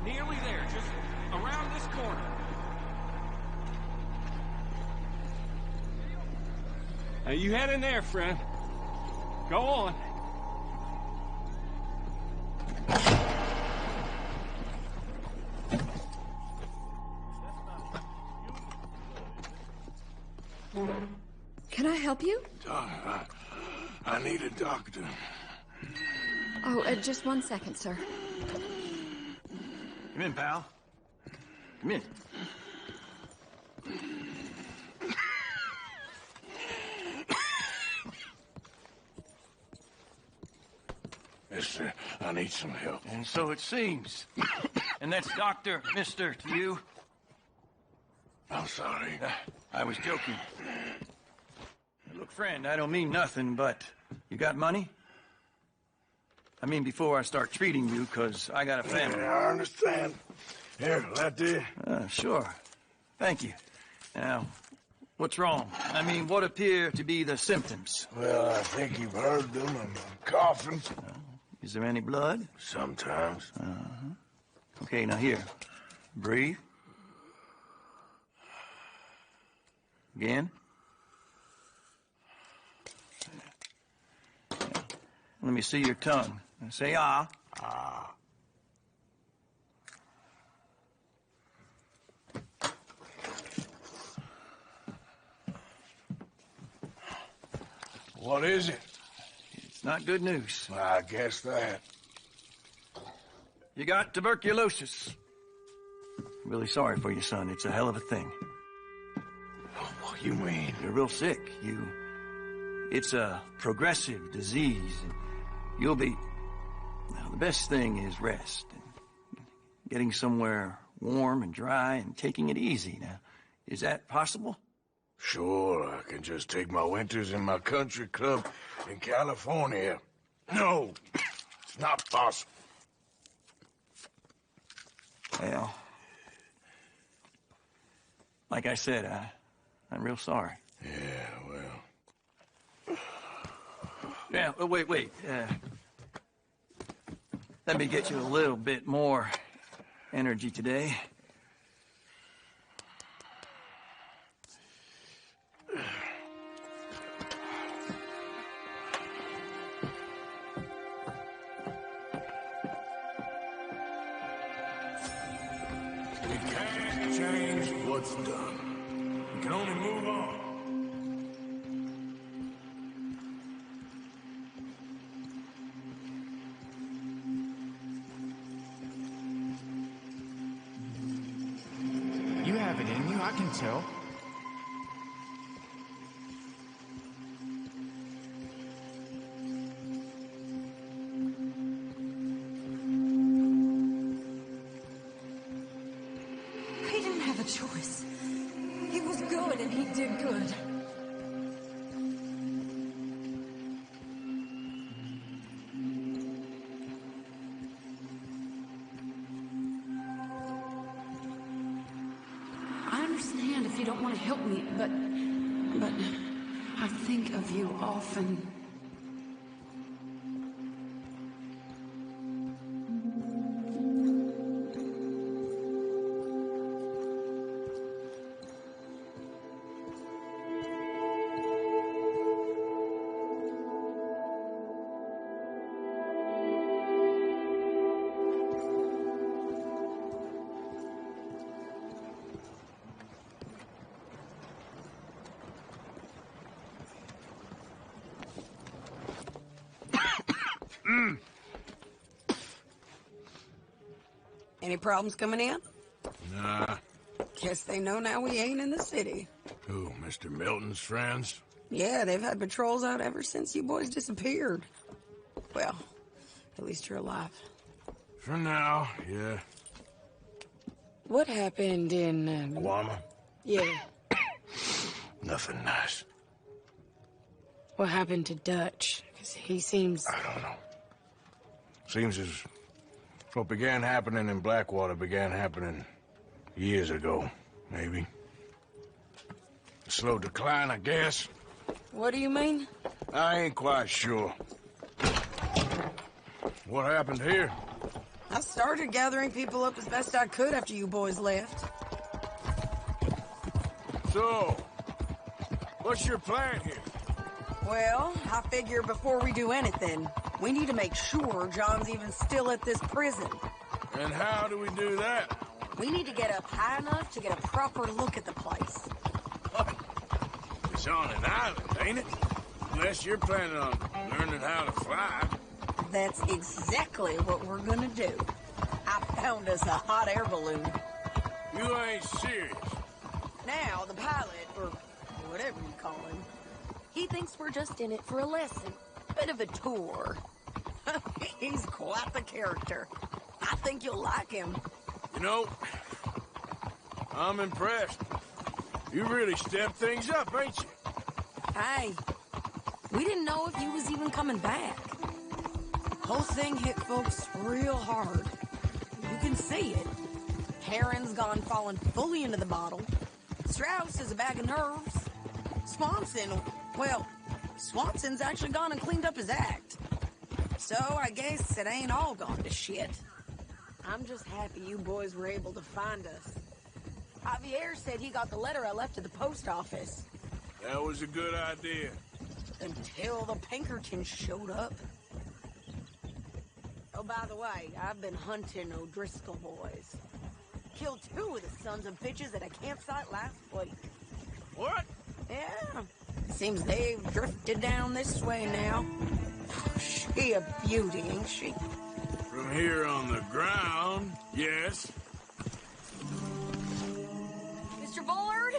Nearly there, just around this corner. Now you head in there, friend. Go on. Can I help you? I need a doctor. Oh, just 1 second, sir. Come in, pal. Come in. Mister, I need some help. And so it seems. And that's Dr. Mister to you? I'm sorry. I was joking. Look, friend, I don't mean nothing, but you got money? I mean, before I start treating you, because I got a family. Yeah, I understand. Here, that do? Sure. Thank you. Now, what's wrong? I mean, what appear to be the symptoms? Well, I think you've heard them. I'm coughing. Is there any blood? Sometimes. Okay, now here. Breathe. Again. Let me see your tongue. Say ah. Ah. What is it? It's not good news. I guess that. You got tuberculosis. Really sorry for you, son. It's a hell of a thing. What you mean? You're real sick. It's a progressive disease. And you'll be... Now, the best thing is rest. And getting somewhere warm and dry and taking it easy. Now, is that possible? Sure, I can just take my winters in my country club in California. No, it's not possible. Well, like I said, I'm real sorry. Yeah, well... Yeah, wait. Let me get you a little bit more energy today. We can't change what's done. We can only move on. You have it in you, I can tell. He didn't have a choice. He was good and he did good. I understand if you don't want to help me, but I think of you often. Any problems coming in? Nah. Guess they know now we ain't in the city. Who, Mr. Milton's friends? Yeah, they've had patrols out ever since you boys disappeared. Well, at least you're alive. For now, yeah. What happened in... Guama? Yeah. Nothing nice. What happened to Dutch? Because he seems... I don't know. Seems as what began happening in Blackwater began happening years ago, maybe. A slow decline, I guess. What do you mean? I ain't quite sure. What happened here? I started gathering people up as best I could after you boys left. So, what's your plan here? Well, I figure before we do anything, we need to make sure John's even still at this prison. And how do we do that? We need to get up high enough to get a proper look at the place. It's on an island, ain't it? Unless you're planning on learning how to fly. That's exactly what we're gonna do. I found us a hot air balloon. You ain't serious. Now, the pilot, or whatever you call him, he thinks we're just in it for a lesson. Bit of a tour. He's quite the character. I think you'll like him. You know, I'm impressed. You really stepped things up, ain't you? Hey, we didn't know if you was even coming back. Whole thing hit folks real hard. You can see it. Heron's gone falling fully into the bottle. Strauss is a bag of nerves. Swanson's actually gone and cleaned up his act. So I guess it ain't all gone to shit. I'm just happy you boys were able to find us. Javier said he got the letter I left at the post office. That was a good idea. Until the Pinkertons showed up. by the way, I've been hunting O'Driscoll boys. Killed 2 of the sons of bitches at a campsite last week. What? Yeah. Seems they've drifted down this way now. She a beauty, ain't she? From here on the ground, yes. Mr. Bullard?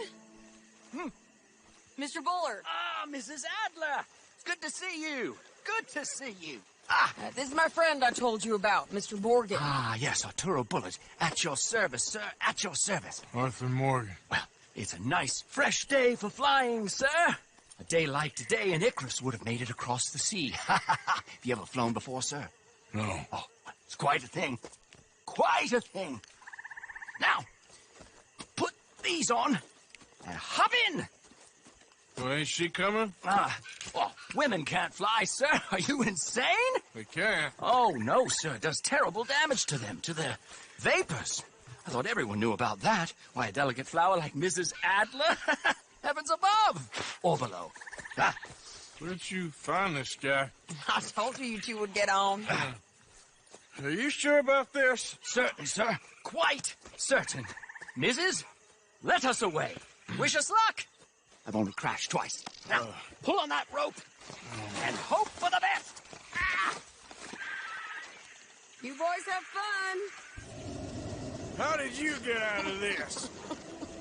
Mr. Bullard. Ah, Mrs. Adler. It's good to see you. Good to see you. This is my friend I told you about, Mr. Morgan. Ah, yes, Arturo Bullard. At your service, sir. At your service. Arthur Morgan. Well, it's a nice, fresh day for flying, sir. A day like today, an Icarus would have made it across the sea. Have you ever flown before, sir? No. Oh, it's quite a thing. Quite a thing. Now, put these on and hop in. Well, ain't she coming? Well, women can't fly, sir. Are you insane? They can't. Oh, no, sir. It does terrible damage to them, to their vapors. I thought everyone knew about that. Why, a delicate flower like Mrs. Adler? Heavens above. Or below. Where'd you find this guy? I told you two would get on. Are you sure about this? Certain, sir. Quite certain. Mrs., let us away. Wish us luck. I've only crashed twice. Now, pull on that rope and hope for the best. You boys have fun. How did you get out of this?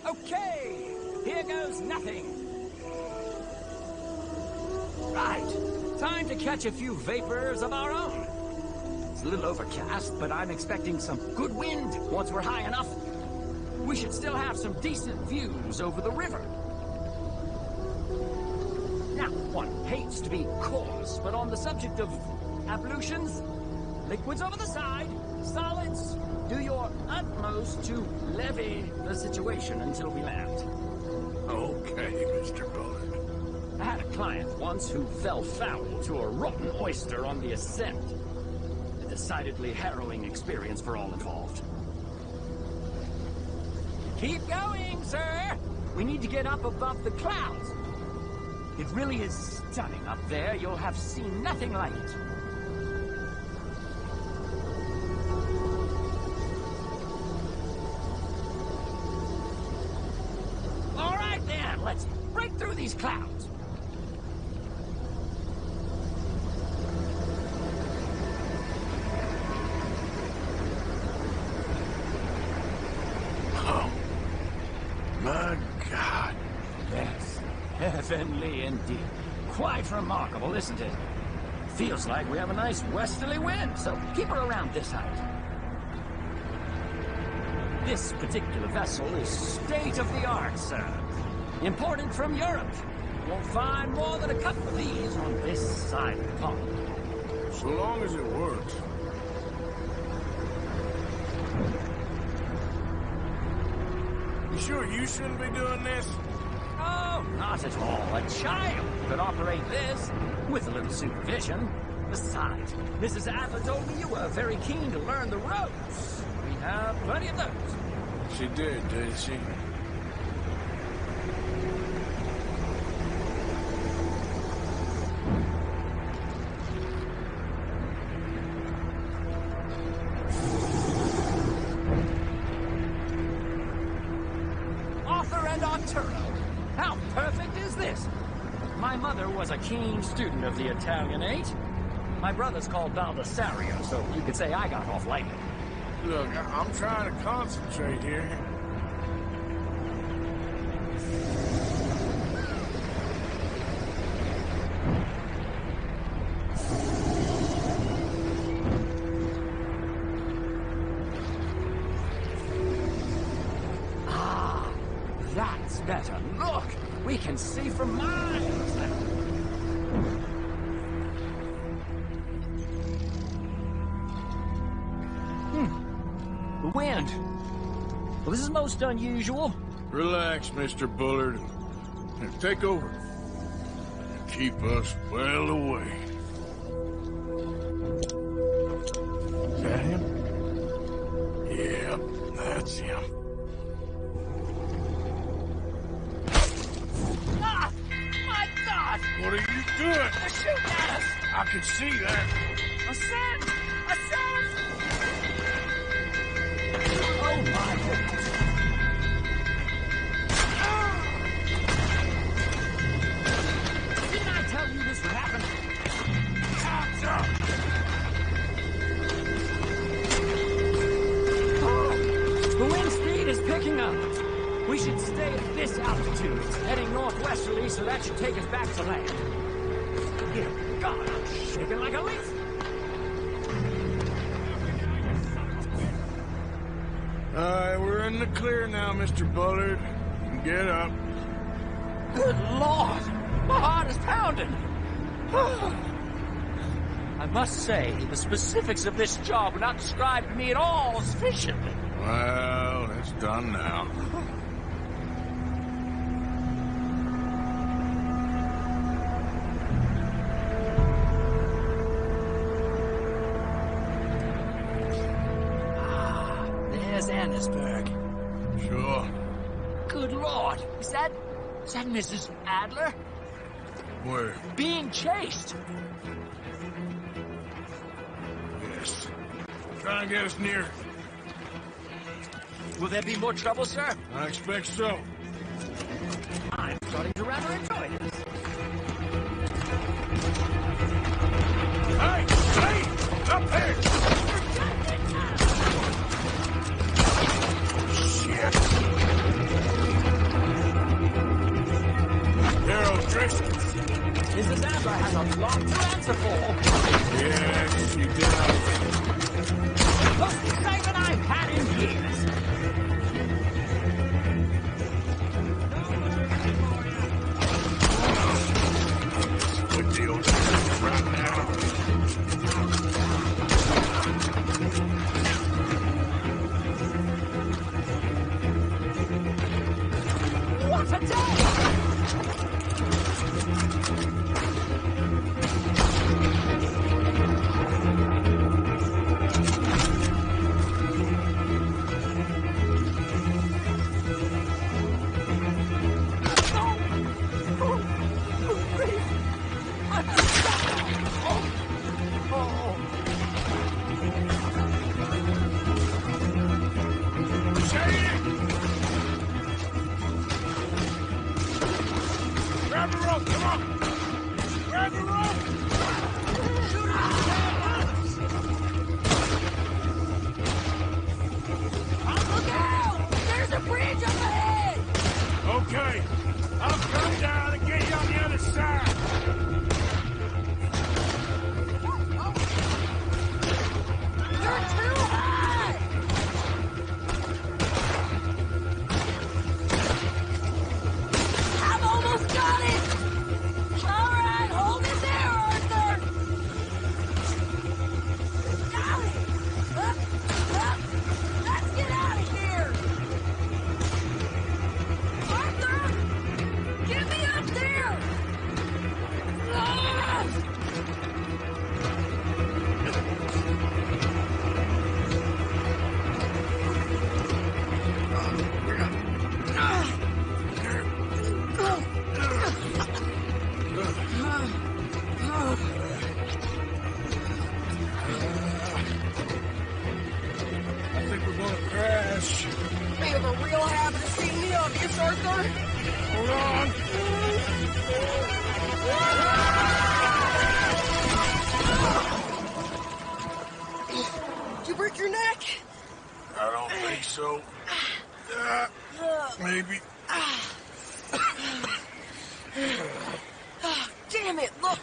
Okay, here goes nothing. Right, time to catch a few vapors of our own. It's a little overcast, but I'm expecting some good wind once we're high enough. We should still have some decent views over the river. Now, one hates to be coarse, but on the subject of ablutions, liquids over the side, solids, do your utmost to levy the situation until we land. Okay, Mr. Bullard. I had a client once who fell foul to a rotten oyster on the ascent. A decidedly harrowing experience for all involved. Keep going, sir! We need to get up above the clouds. It really is stunning up there. You'll have seen nothing like it. All right, then. Let's break through these clouds. Oh, my God. Yes, heavenly indeed. Quite remarkable, isn't it? Feels like we have a nice westerly wind, so keep her around this height. This particular vessel is state-of-the-art, sir. Imported from Europe. Won't find more than a couple of these on this side of the pond. So long as it works. You sure you shouldn't be doing this? Oh, not at all. A child could operate this with a little supervision. Besides, Mrs. Adler told me you were very keen to learn the ropes. We have plenty of those. She did she? Arthur and Arturo. How perfect is this? My mother was a keen student of the Italianate. My brother's called Baldessario, so you could say I got off lightly. Look, I'm trying to concentrate here. Ah, that's better. Look, we can see for miles now. The wind. Well, this is most unusual. Relax, Mr. Bullard. Now, take over. Keep us well away. Is that him? Yeah, that's him. Ah! My God! What are you doing? They're shooting at us! I can see that. Ascend! Ascend! Oh, my goodness. Didn't I tell you this would happen? Hands up! The wind speed is picking up. We should stay at this altitude. It's heading northwesterly, so that should take us back to land. Dear God, I'm shaking like a leaf. All right, we're in the clear now, Mr. Bullard. You can get up. Good Lord! My heart is pounding. I must say, the specifics of this job were not described to me at all sufficiently. Well, it's done now. There's Annisburg. Sure. Good Lord. Is that Mrs. Adler? Where? Being chased. Yes. Try and get us near. Will there be more trouble, sir? I expect so. I'm starting to rather enjoy this. Hey! Hey! Up there! Shit! They're O'Driscoll's. Mrs. Adler has a lot to answer for. Yes, you did. Most excitement I've had in years. With the O'Driscolls right now. What a day! Grab the rope, come on! Grab the rope! Look out! There's a bridge up ahead! Okay, I'll come down and get you on the other side. You're too high! I've almost got it! All right, hold it there, Arthur! Got it! Up, up! Let's get out of here! Arthur! Get me up there! Ah! I think we're gonna crash. They have a real habit of seeing the obvious, Arthur. Hold on. Did you break your neck? I don't think so. Maybe. Oh, damn it, look!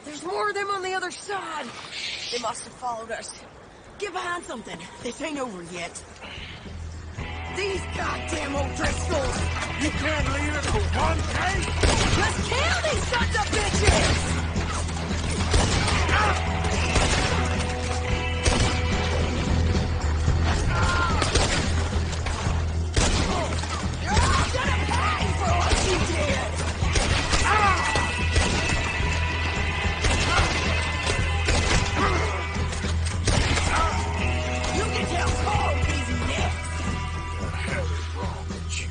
There's more of them on the other side. They must have followed us. Get behind something. This ain't over yet. These goddamn O'Driscolls! You can't leave it for one day? Let's kill these sons of bitches! You're all gonna pay for what you did! You can tell Carl easy next! What the hell is wrong with you?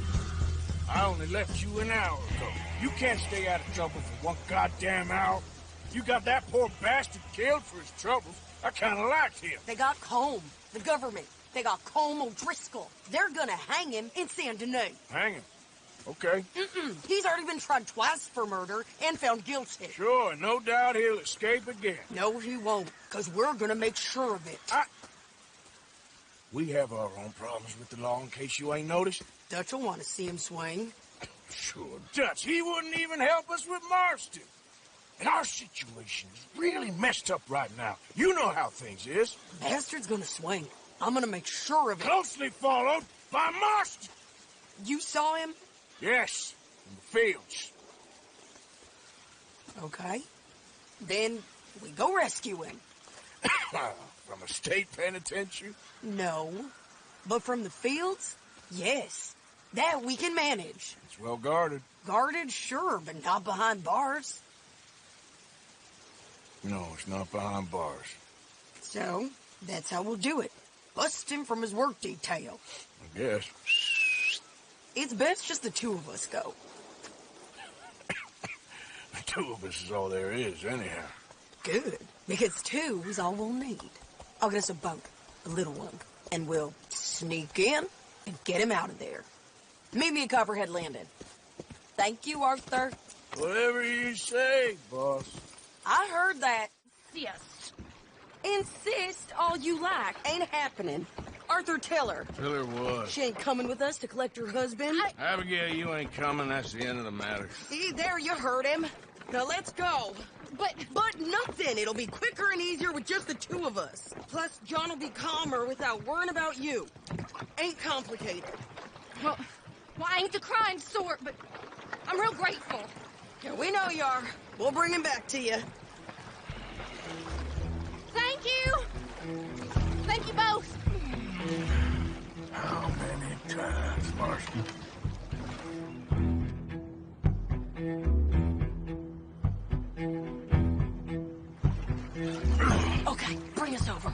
I only left you an hour ago. You can't stay out of trouble for one goddamn hour. You got that poor bastard killed for his troubles. I kinda liked him. They got Combe, the government. They got Colm O'Driscoll. They're gonna hang him in Saint Denis. Hang him. Okay. He's already been tried twice for murder and found guilty. Sure, no doubt he'll escape again. No, he won't, because we're gonna make sure of it. We have our own problems with the law, in case you ain't noticed. Dutch will want to see him swing. Sure, Dutch. He wouldn't even help us with Marston. And our situation is really messed up right now. You know how things is. Bastard's gonna swing. I'm gonna make sure of it. Closely followed by Marston. You saw him? Yes, in the fields. Okay. Then we go rescue him. From a state penitentiary? No. But from the fields? Yes. That we can manage. It's well guarded. Guarded, sure, but not behind bars. No, it's not behind bars. So, that's how we'll do it. Bust him from his work detail. I guess. It's best just the two of us go. The two of us is all there is, anyhow. Good, because two is all we'll need. I'll get us a boat, a little one, and we'll sneak in and get him out of there. Meet me at Copperhead Landing. Thank you, Arthur. Whatever you say, boss. I heard that. Yes. Insist all you like. Ain't happening. Arthur, tell her. Tell her what? She ain't coming with us to collect her husband. Abigail, you ain't coming. That's the end of the matter. See, there you heard him. Now let's go. But nothing. It'll be quicker and easier with just the two of us. Plus, John will be calmer without worrying about you. Ain't complicated. Well, I ain't the crying sort, but I'm real grateful. Yeah, we know you are. We'll bring him back to you. Thank you. Thank you both. How many times, Marston? Okay, bring us over.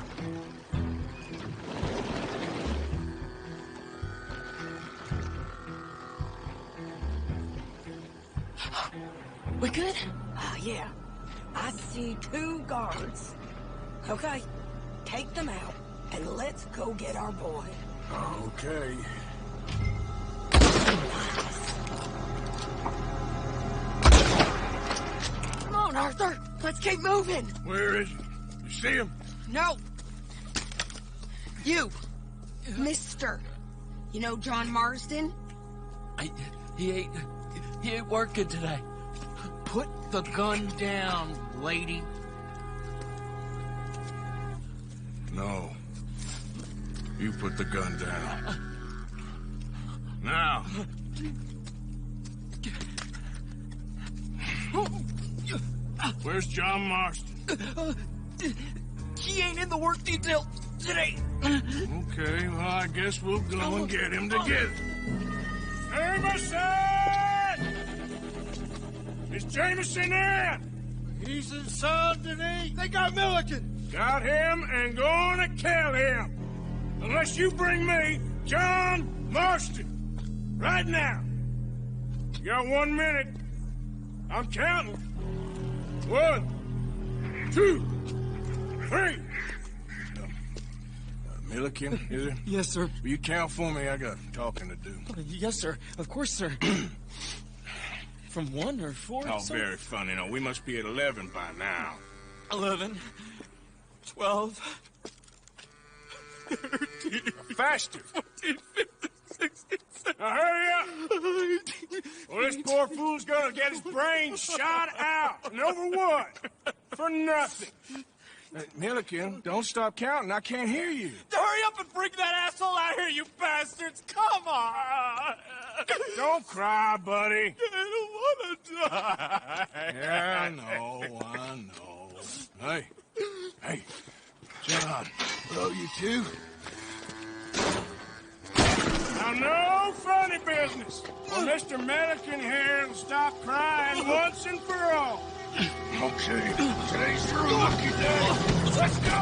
We good? Yeah. I see 2 guards. Okay, take them out, and let's go get our boy. Okay. Come on, Arthur. Let's keep moving. Where is he? You see him? No. You. Mister. You know John Marsden? He ain't working today. Put the gun down, lady. No. You put the gun down. Now. Where's John Marston? He ain't in the work detail today. Okay, well, I guess we'll go and get him together. Jameson! Is Jameson in? He's in Saint Denis. They got Milliken. Got him and gonna kill him. Unless you bring me John Marston. Right now. You got 1 minute. I'm counting. 1, 2, 3. Milliken, is it? Yes, sir. Will you count for me? I got talking to do. Yes, sir. Of course, sir. From 1 or 4? Oh, very funny. No, we must be at 11 by now. 11, 12, 13. Faster. 14, 15, 16, 17. Now hurry up. Well, this poor fool's gonna get his brains shot out. And over what? For nothing. Milliken, don't stop counting. I can't hear you. Hurry up and bring that asshole out here, you bastards! Come on! Don't cry, buddy. I don't want to die. Yeah, I know. Hey, John. Hello, you two. Now, no funny business. Well, Mr. Milliken here will stop crying once and for all. Okay, today's your lucky day. Let's go!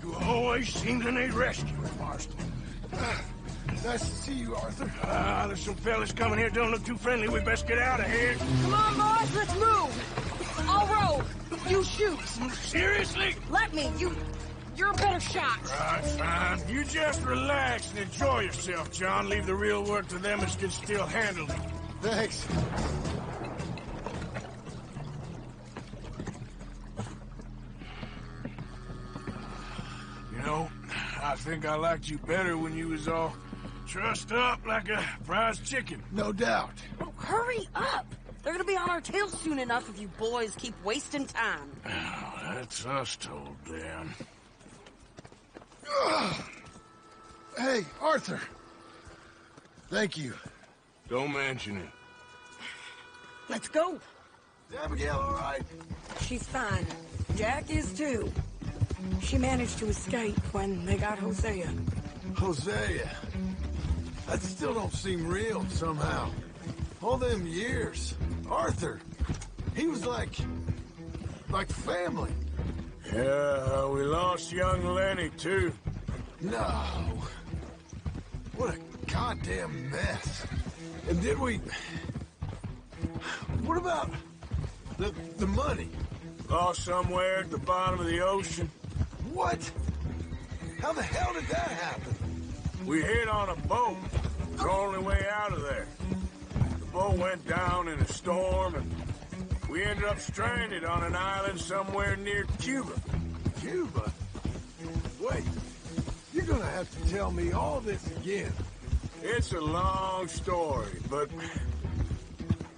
You always seem to need rescuing, Marston. Nice to see you, Arthur. There's some fellas coming here. Don't look too friendly. We best get out of here. Come on, boys, let's move. I'll row. You shoot. Seriously? Let me. You You're a better shot. Right, fine. You just relax and enjoy yourself, John. Leave the real work to them as can still handle it. Thanks. You know, I think I liked you better when you was all trussed up like a prize chicken. No doubt. Oh, hurry up! They're gonna be on our tails soon enough if you boys keep wasting time. Oh, that's us told them. Hey, Arthur. Thank you. Don't mention it. Let's go. Is Abigail all right? She's fine. Jack is too. She managed to escape when they got Hosea. Hosea. That still don't seem real somehow. All them years. Arthur. He was like family. Yeah, we lost young Lenny, too. No. What a goddamn mess. And did we... What about the money? Lost somewhere at the bottom of the ocean. What? How the hell did that happen? We hit on a boat. The only way out of there. The boat went down in a storm, and we ended up stranded on an island somewhere near Cuba. Cuba? Wait, you're gonna have to tell me all this again. It's a long story, but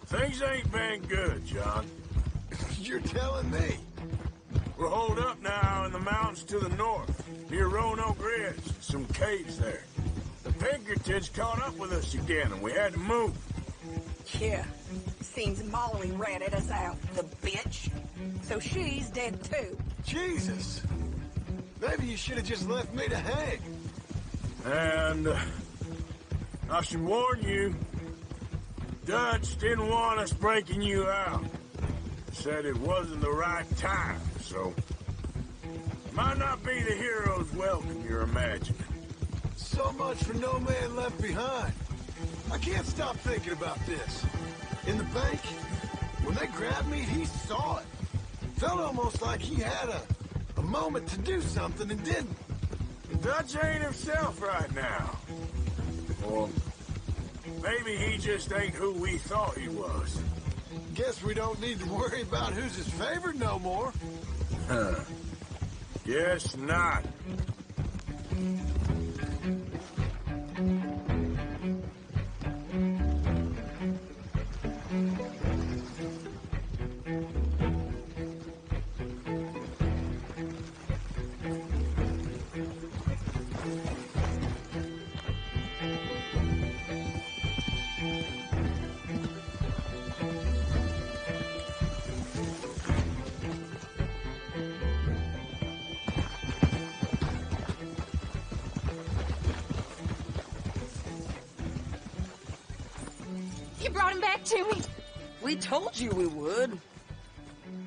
things ain't been good, John. You're telling me? We're holed up now in the mountains to the north, near Roanoke Ridge, some caves there. The Pinkertons caught up with us again, and we had to move. Yeah, seems Molly ratted us out, the bitch. So she's dead too. Jesus. Maybe you should have just left me to hang. And I should warn you, Dutch didn't want us breaking you out. Said it wasn't the right time, so might not be the hero's welcome you're imagining. So much for no man left behind. I can't stop thinking about this. In the bank, when they grabbed me, he saw it. Felt almost like he had a moment to do something and didn't. Dutch ain't himself right now. Or maybe he just ain't who we thought he was. Guess we don't need to worry about who's his favorite no more. Huh. Guess not. You brought him back to me? We told you we would.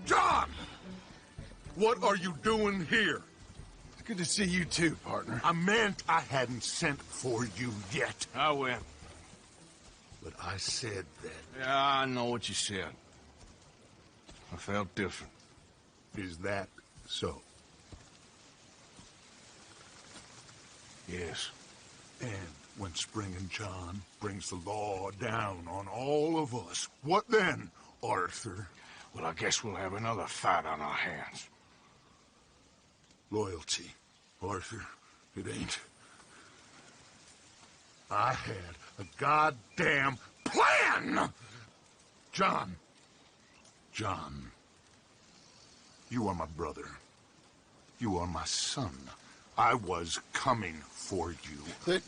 John! What are you doing here? It's good to see you too, partner. I meant I hadn't sent for you yet. I went. But I said that. Yeah, I know what you said. I felt different. Is that so? Yes. And when Spring and John brings the law down on all of us, what then, Arthur? Well, I guess we'll have another fight on our hands. Loyalty, Arthur, it ain't. I had a goddamn plan! John, you are my brother. You are my son. I was coming for you.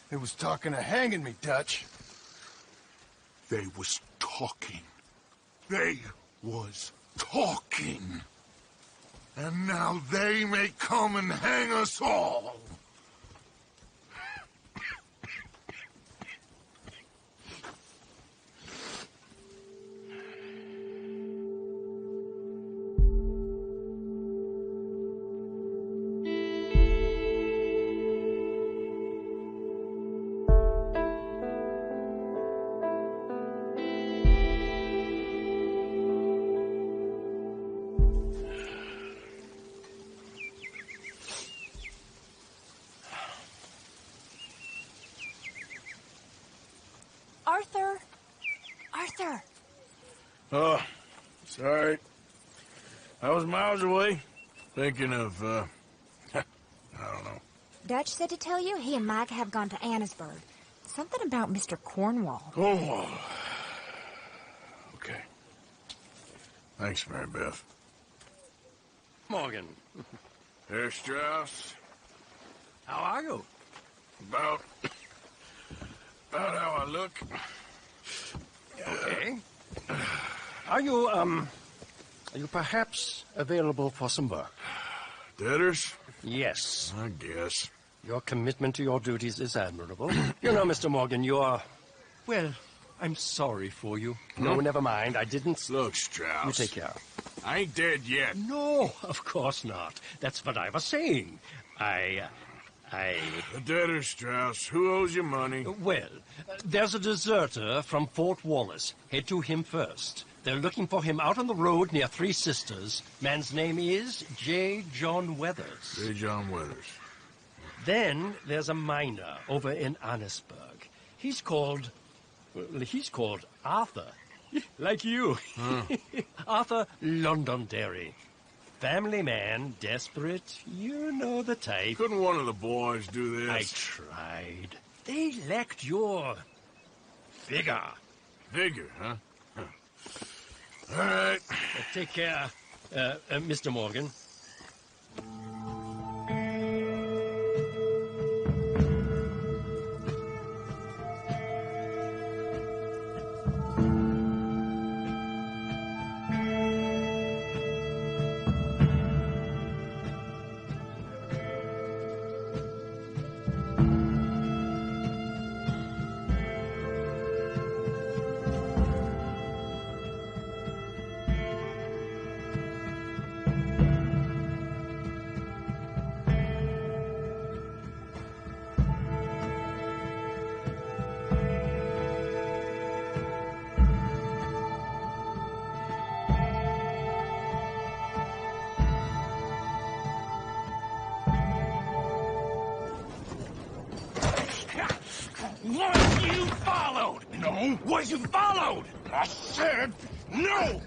They was talking of hanging me, Dutch. They was talking. They was talking. And now they may come and hang us all. Arthur! Oh, sorry. I was miles away, thinking of, I don't know. Dutch said to tell you he and Mike have gone to Annisburg. Something about Mr. Cornwall. Cornwall. Okay. Thanks, Mary Beth. Morgan. Herr Strauss. How are you? About how I look. Okay. Are you perhaps available for some work? Debtors? Yes. I guess. Your commitment to your duties is admirable. You know, Mr. Morgan, you're... Well, I'm sorry for you. No, never mind. I didn't... Look, Strauss. You take care. I ain't dead yet. No, of course not. That's what I was saying. The debtor, Strauss. Who owes you money? Well, there's a deserter from Fort Wallace. Head to him first. They're looking for him out on the road near Three Sisters. Man's name is J. John Weathers. J. John Weathers. Then there's a miner over in Annisburg. He's called Arthur. Like you. Arthur Londonderry. Family man, desperate, you know the type. Couldn't one of the boys do this? I tried. They lacked your... vigor. Vigor, huh? All right. Take care, Mr. Morgan. Was you followed? No. Was you followed? I said no.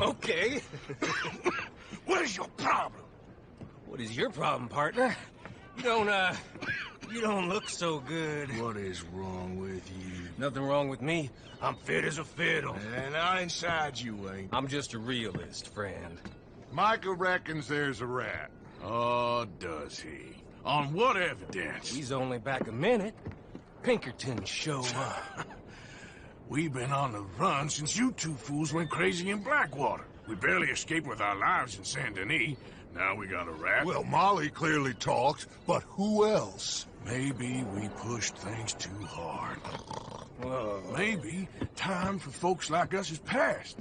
Okay. What is your problem? What is your problem, partner? You don't look so good. What is wrong with you? Nothing wrong with me. I'm fit as a fiddle. And not inside you ain't. I'm just a realist, friend. Micah reckons there's a rat. Oh, does he? On what evidence? He's only back a minute. Pinkerton showed up. We've been on the run since you two fools went crazy in Blackwater. We barely escaped with our lives in Saint Denis. Now we got a rat. Well, Molly clearly talked, but who else? Maybe we pushed things too hard. Whoa. Maybe time for folks like us is past.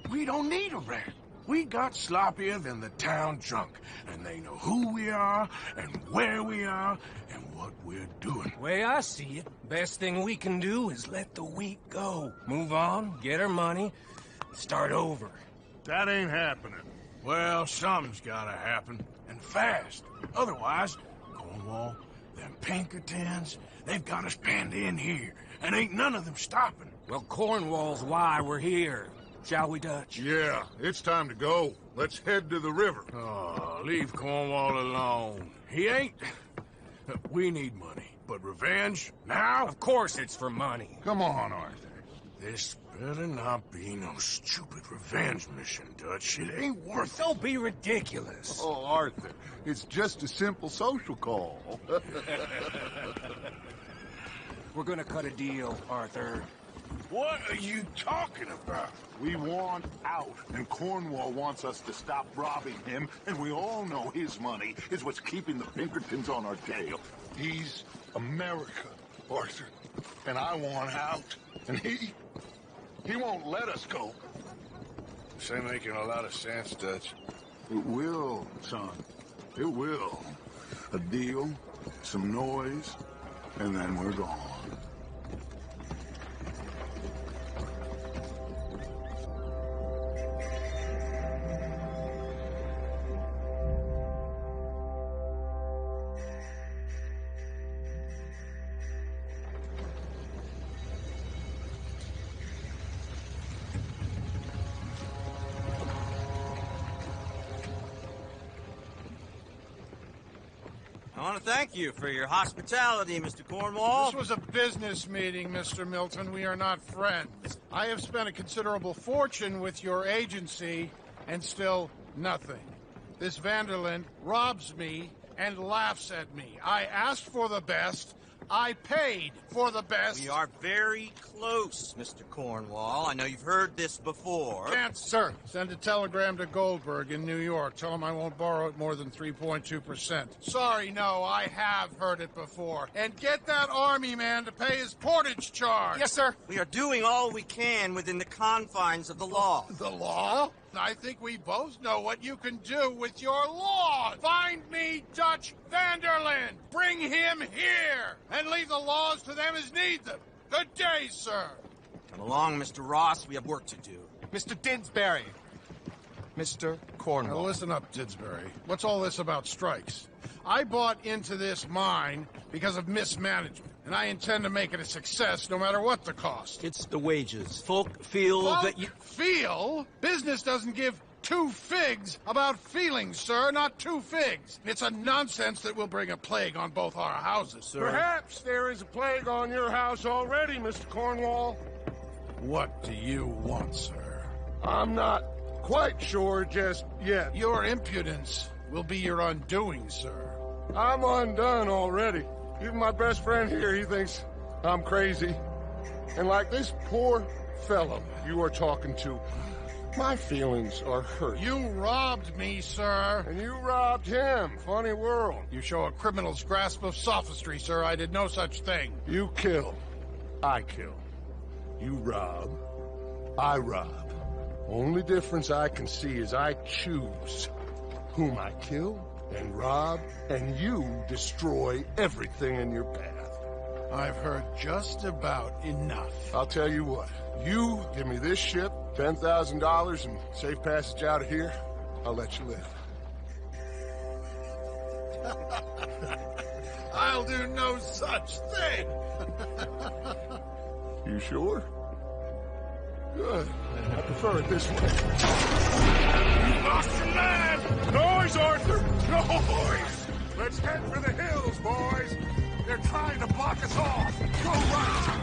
We don't need a rat. We got sloppier than the town drunk, and they know who we are, and where we are, and what we're doing. Way I see it, best thing we can do is let the week go. Move on, get our money, start over. That ain't happening. Well, something's gotta happen, and fast. Otherwise, Cornwall, them Pinkertons, they've got us penned in here, and ain't none of them stopping. Well, Cornwall's why we're here. Shall we, Dutch? Yeah, it's time to go. Let's head to the river. Oh, leave Cornwall alone. He ain't... We need money, but revenge? Now? Of course it's for money. Come on, Arthur. This better not be no stupid revenge mission, Dutch. It ain't worth it. Don't be ridiculous. Oh, Arthur, it's just a simple social call. We're gonna cut a deal, Arthur. What are you talking about? We want out, and Cornwall wants us to stop robbing him, and we all know his money is what's keeping the Pinkertons on our tail. He's America, Arthur, and I want out, and he won't let us go. This ain't making a lot of sense, Dutch. It will, son. It will. A deal, some noise, and then we're gone. I want to thank you for your hospitality, Mr. Cornwall. This was a business meeting, Mr. Milton. We are not friends. I have spent a considerable fortune with your agency, and still nothing. This Vanderlyn robs me and laughs at me. I asked for the best. I paid for the best. We are very close, Mr. Cornwall. I know you've heard this before. Can't, sir. Send a telegram to Goldberg in New York. Tell him I won't borrow it more than 3.2%. Sorry, no, I have heard it before. And get that army man to pay his portage charge. Yes, sir. We are doing all we can within the confines of the law. The law? I think we both know what you can do with your law. Find me Dutch Vanderlyn. Bring him here. And leave the laws to them as need them. Good day, sir. Come along, Mr. Ross. We have work to do. Mr. Didsbury. Mr. Cornwall. Now listen up, Didsbury. What's all this about strikes? I bought into this mine because of mismanagement, and I intend to make it a success no matter what the cost. It's the wages. Folk feel that you... Feel? Business doesn't give two figs about feelings, sir, not two figs. It's a nonsense that will bring a plague on both our houses, sir. Perhaps there is a plague on your house already, Mr. Cornwall. What do you want, sir? I'm not quite sure just yet. Your impudence will be your undoing, sir. I'm undone already. Even my best friend here, he thinks I'm crazy. And like this poor fellow you are talking to, my feelings are hurt. You robbed me, sir. And you robbed him. Funny world. You show a criminal's grasp of sophistry, sir. I did no such thing. You kill. I kill. You rob. I rob. Only difference I can see is I choose whom I kill and rob, and you destroy everything in your path. I've heard just about enough. I'll tell you what. You give me this ship, $10,000, and safe passage out of here, I'll let you live. I'll do no such thing. You sure? Good. I prefer it this way. You lost your man! Noise, Arthur! Noise! Let's head for the hills, boys. They're trying to block us off. Go right!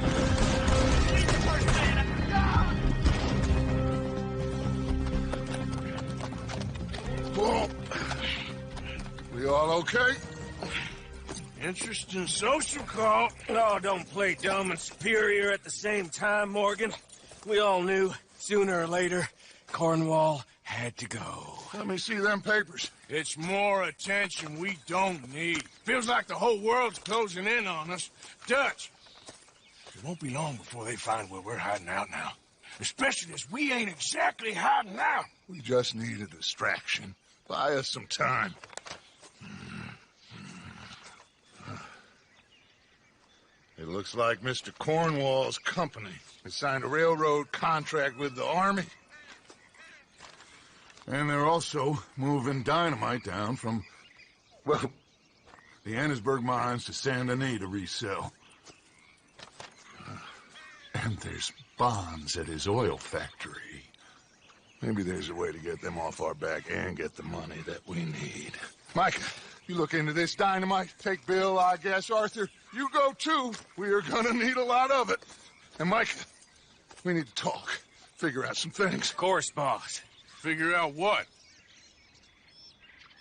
Well, we all okay? Interesting social call. Oh, don't play dumb and superior at the same time, Morgan. We all knew, sooner or later, Cornwall had to go. Let me see them papers. It's more attention we don't need. Feels like the whole world's closing in on us. Dutch, it won't be long before they find where we're hiding out now. Especially as we ain't exactly hiding out. We just need a distraction. Buy us some time. It looks like Mr. Cornwall's company has signed a railroad contract with the Army. And they're also moving dynamite down from, well, the Annesburg mines to Saint Denis to resell. And there's bonds at his oil factory. Maybe there's a way to get them off our back and get the money that we need. Mike, you look into this dynamite. Take Bill, I guess. Arthur, you go too. We are gonna need a lot of it. And Mike, we need to talk. Figure out some things. Of course, boss. Figure out what?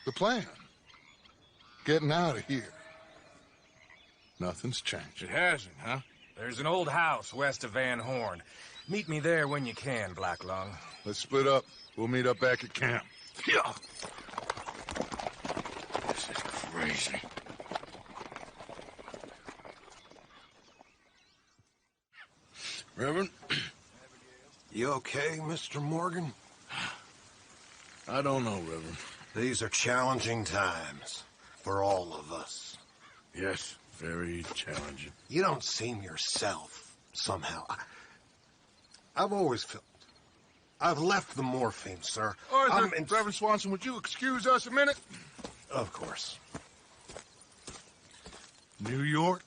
The plan. Getting out of here. Nothing's changed. It hasn't, huh? There's an old house west of Van Horn. Meet me there when you can, Blacklung. Let's split up. We'll meet up back at camp. Yeah. This is crazy. Reverend? You okay, Mr. Morgan? I don't know, Reverend. These are challenging times for all of us. Yes, very challenging. You don't seem yourself, somehow. I've always felt... I've left the morphine, sir. Arthur, Reverend Swanson, would you excuse us a minute? Of course. New York?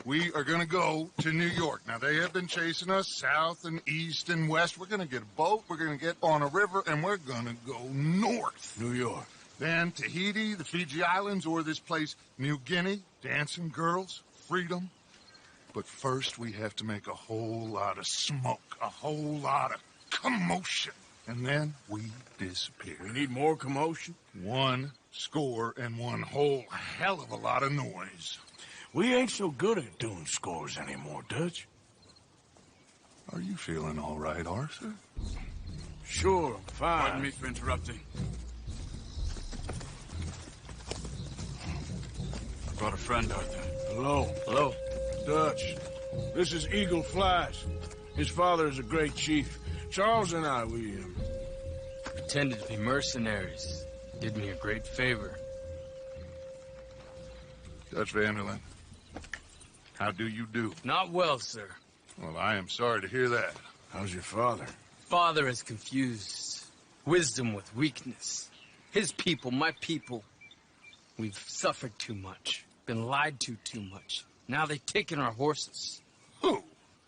We are going to go to New York. Now, they have been chasing us south and east and west. We're going to get a boat, we're going to get on a river, and we're going to go north. New York. then Tahiti, the Fiji Islands, or this place, New Guinea, dancing girls, freedom. But first we have to make a whole lot of smoke, a whole lot of commotion. And then we disappear. We need more commotion? 1 score and 1 whole hell of a lot of noise. We ain't so good at doing scores anymore, Dutch. Are you feeling all right, Arthur? Sure, I'm fine. Pardon me for interrupting. I brought a friend, Arthur. Hello. Hello. Dutch, this is Eagle Flies. His father is a great chief. Charles and I, we pretended to be mercenaries. Did me a great favor. Dutch Vanderlyn, how do you do? Not well, sir. Well, I am sorry to hear that. How's your father? Father has confused wisdom with weakness. His people, my people, we've suffered too much. Been lied to too much. Now they've taken our horses. Who?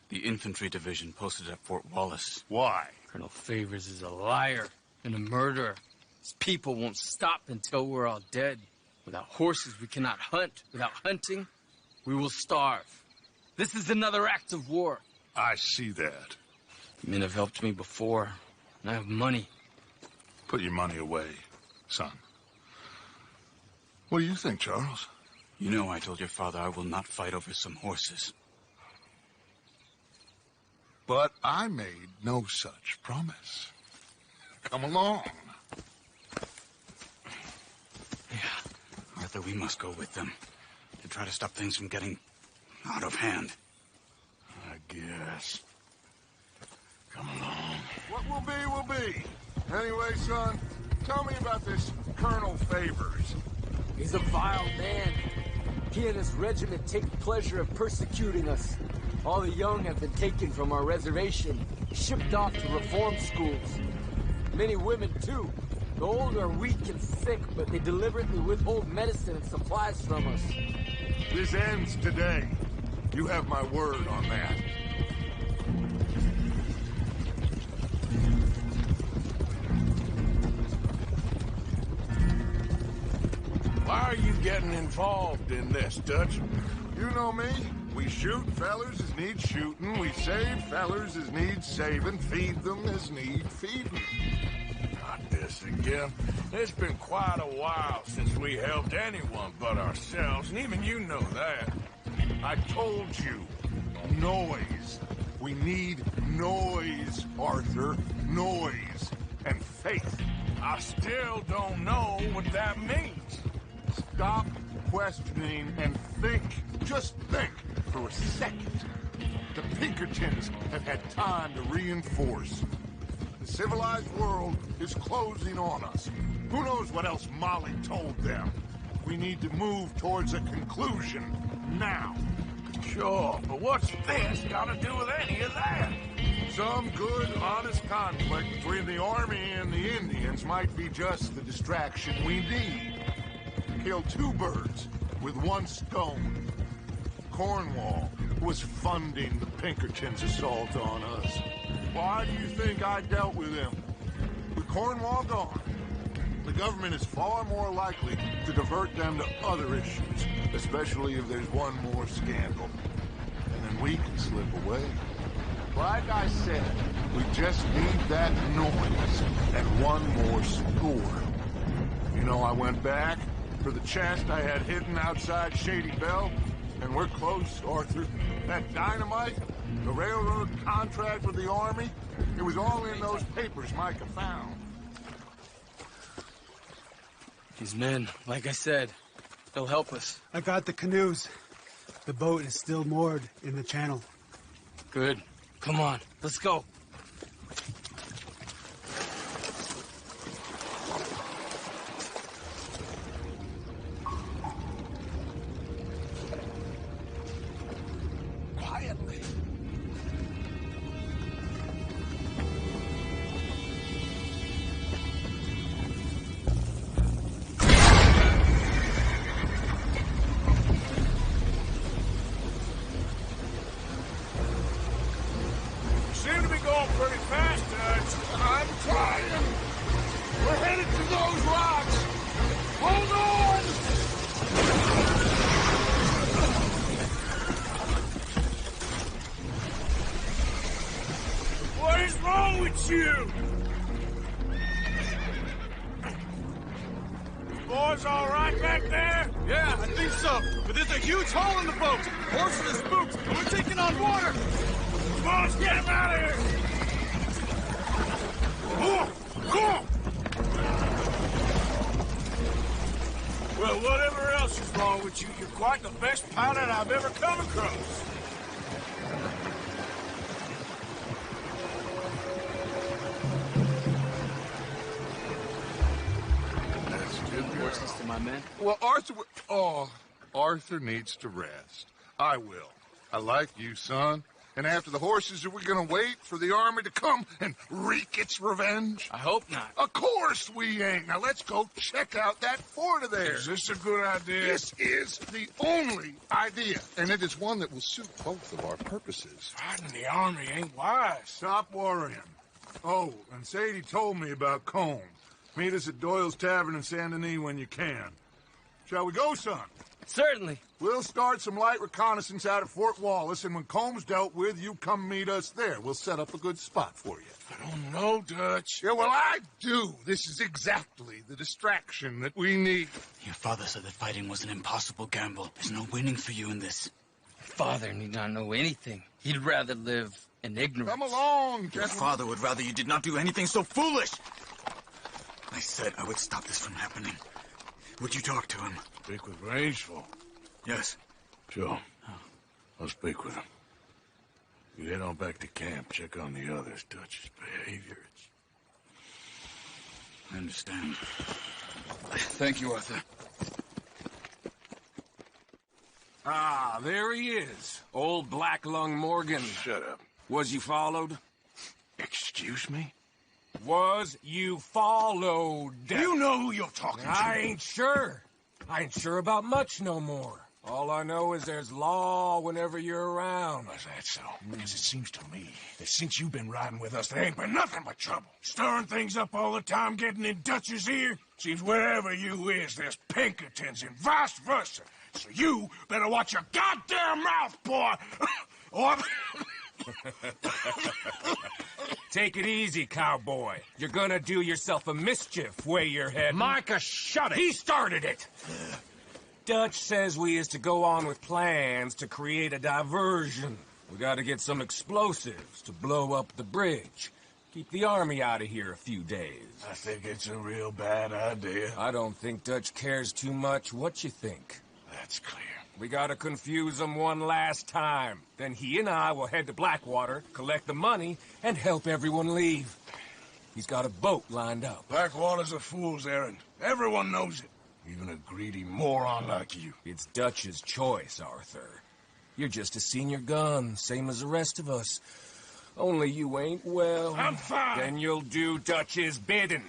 The infantry division posted at Fort Wallace. Why? Colonel Favors is a liar and a murderer. His people won't stop until we're all dead. Without horses, we cannot hunt. Without hunting, we will starve. This is another act of war. I see that. Men have helped me before, and I have money. Put your money away, son. What do you think, Charles? You know I told your father I will not fight over some horses. But I made no such promise. Come along. Yeah, Arthur, we must go with them to try to stop things from getting out of hand. I guess. Come along. What will be. Anyway, son, tell me about this Colonel Favors. He's a vile man. He and his regiment take pleasure in persecuting us. All the young have been taken from our reservation, shipped off to reform schools. Many women, too. The old are weak and sick, but they deliberately withhold medicine and supplies from us. This ends today. You have my word on that. Why are you getting involved in this, Dutch? You know me. We shoot fellers as need shooting. We save fellers as need saving. Feed them as need feeding. Not this again. It's been quite a while since we helped anyone but ourselves, and even you know that. I told you. Noise. We need noise, Arthur. Noise. And faith. I still don't know what that means. Stop questioning and think. Just think for a second. The Pinkertons have had time to reinforce. The civilized world is closing on us. Who knows what else Molly told them? We need to move towards a conclusion now. Sure, but what's this got to do with any of that? Some good, honest conflict between the Army and the Indians might be just the distraction we need. Kill 2 birds with 1 stone. Cornwall was funding the Pinkertons' assault on us. Why do you think I dealt with him? With Cornwall gone, the government is far more likely to divert them to other issues, especially if there's one more scandal. And then we can slip away. Like I said, we just need that noise and 1 more score. You know, I went back for the chest I had hidden outside Shady Bell, and we're close, Arthur. That dynamite, the railroad contract with the Army, it was all in those papers Micah found. These men, like I said, they'll help us. I got the canoes. The boat is still moored in the channel. Good. Come on, let's go. Quietly. Seem to be going pretty fast, Dutch. I'm trying. We're headed to those rocks. Hold on! What is wrong with you? Boys all right back there? Yeah, I think so. But there's a huge hole in the boat. Horses are spooked, and we're taking on water. Come on, let's get him out of here. Come on! Well, whatever else is wrong with you, you're quite the best pilot I've ever come across. Horses to my men. Well, Arthur needs to rest. I will. I like you, son. And after the horses, are we going to wait for the army to come and wreak its revenge? I hope not. Of course we ain't. Now let's go check out that fort of theirs. Is this a good idea? This is the only idea, and it is one that will suit both of our purposes. Fighting the army ain't wise. Stop worrying. Oh, and Sadie told me about Combs. Meet us at Doyle's Tavern in Saint Denis when you can. Shall we go, son? Certainly. We'll start some light reconnaissance out at Fort Wallace, and when Combs dealt with, you come meet us there. We'll set up a good spot for you. I don't know, Dutch. Yeah, well, I do. This is exactly the distraction that we need. Your father said that fighting was an impossible gamble. There's no winning for you in this. Father need not know anything. He'd rather live in ignorance. Come along, Your gentlemen. father would rather you did not do anything so foolish. I said I would stop this from happening. Would you talk to him? Speak with Rangeful. Yes. Sure. I'll speak with him. You head on back to camp. Check on the others. Dutch's behavior. I understand. Thank you, Arthur. Ah, there he is. Old Black Lung Morgan. Shut up. Was you followed? Excuse me? Was you followed? You know who you're talking to. I ain't sure. I ain't sure about much no more. All I know is there's law whenever you're around. Is that so? Because it seems to me that since you've been riding with us, there ain't been nothing but trouble. Stirring things up all the time, getting in Dutch's ear. Seems wherever you is, there's Pinkertons and vice versa. So you better watch your goddamn mouth, boy! Or... Take it easy, cowboy. You're gonna do yourself a mischief way you're heading. Micah, shut it! He started it! Dutch says we is to go on with plans to create a diversion. We gotta get some explosives to blow up the bridge. Keep the army out of here a few days. I think it's a real bad idea. I don't think Dutch cares too much what you think. That's clear. We gotta confuse him one last time. Then he and I will head to Blackwater, collect the money, and help everyone leave. He's got a boat lined up. Blackwater's a fool's errand. Everyone knows it. Even a greedy moron like you. It's Dutch's choice, Arthur. You're just a senior gun, same as the rest of us. Only you ain't well. I'm fine. Then you'll do Dutch's bidding,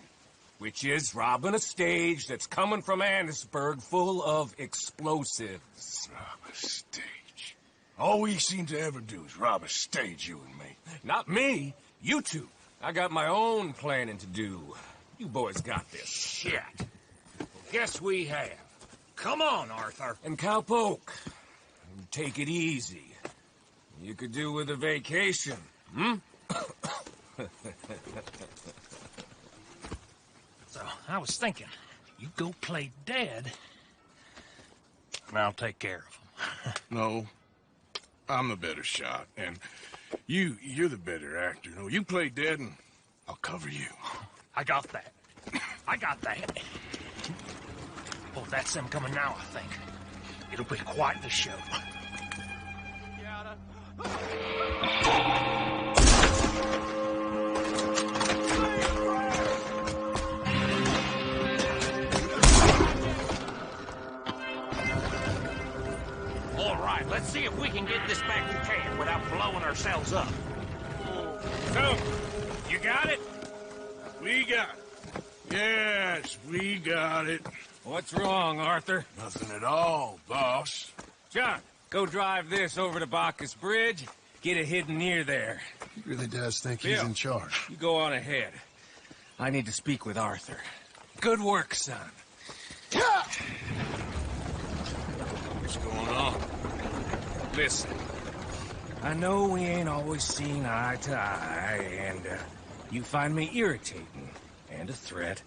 which is robbing a stage that's coming from Annisburg full of explosives. Rob a stage. All we seem to ever do is rob a stage, you and me. Not me. You two. I got my own planning to do. You boys got this. Shit. Guess we have. Come on, Arthur. And Cowpoke, take it easy. You could do with a vacation, hmm? So, I was thinking, you go play dead, and I'll take care of him. No. I'm the better shot, and you're the better actor. No, you play dead, and I'll cover you. I got that. I got that. Oh, that's them coming now, I think. It'll be quite the show. All right, let's see if we can get this back to camp without blowing ourselves up. So, you got it? We got it. Yes, we got it. What's wrong, Arthur? Nothing at all, boss. John, go drive this over to Bacchus Bridge. Get it hidden near there. He really does think he's Bill, in charge. You go on ahead. I need to speak with Arthur. Good work, son. What's going on? Listen, I know we ain't always seen eye to eye, and you find me irritating and a threat,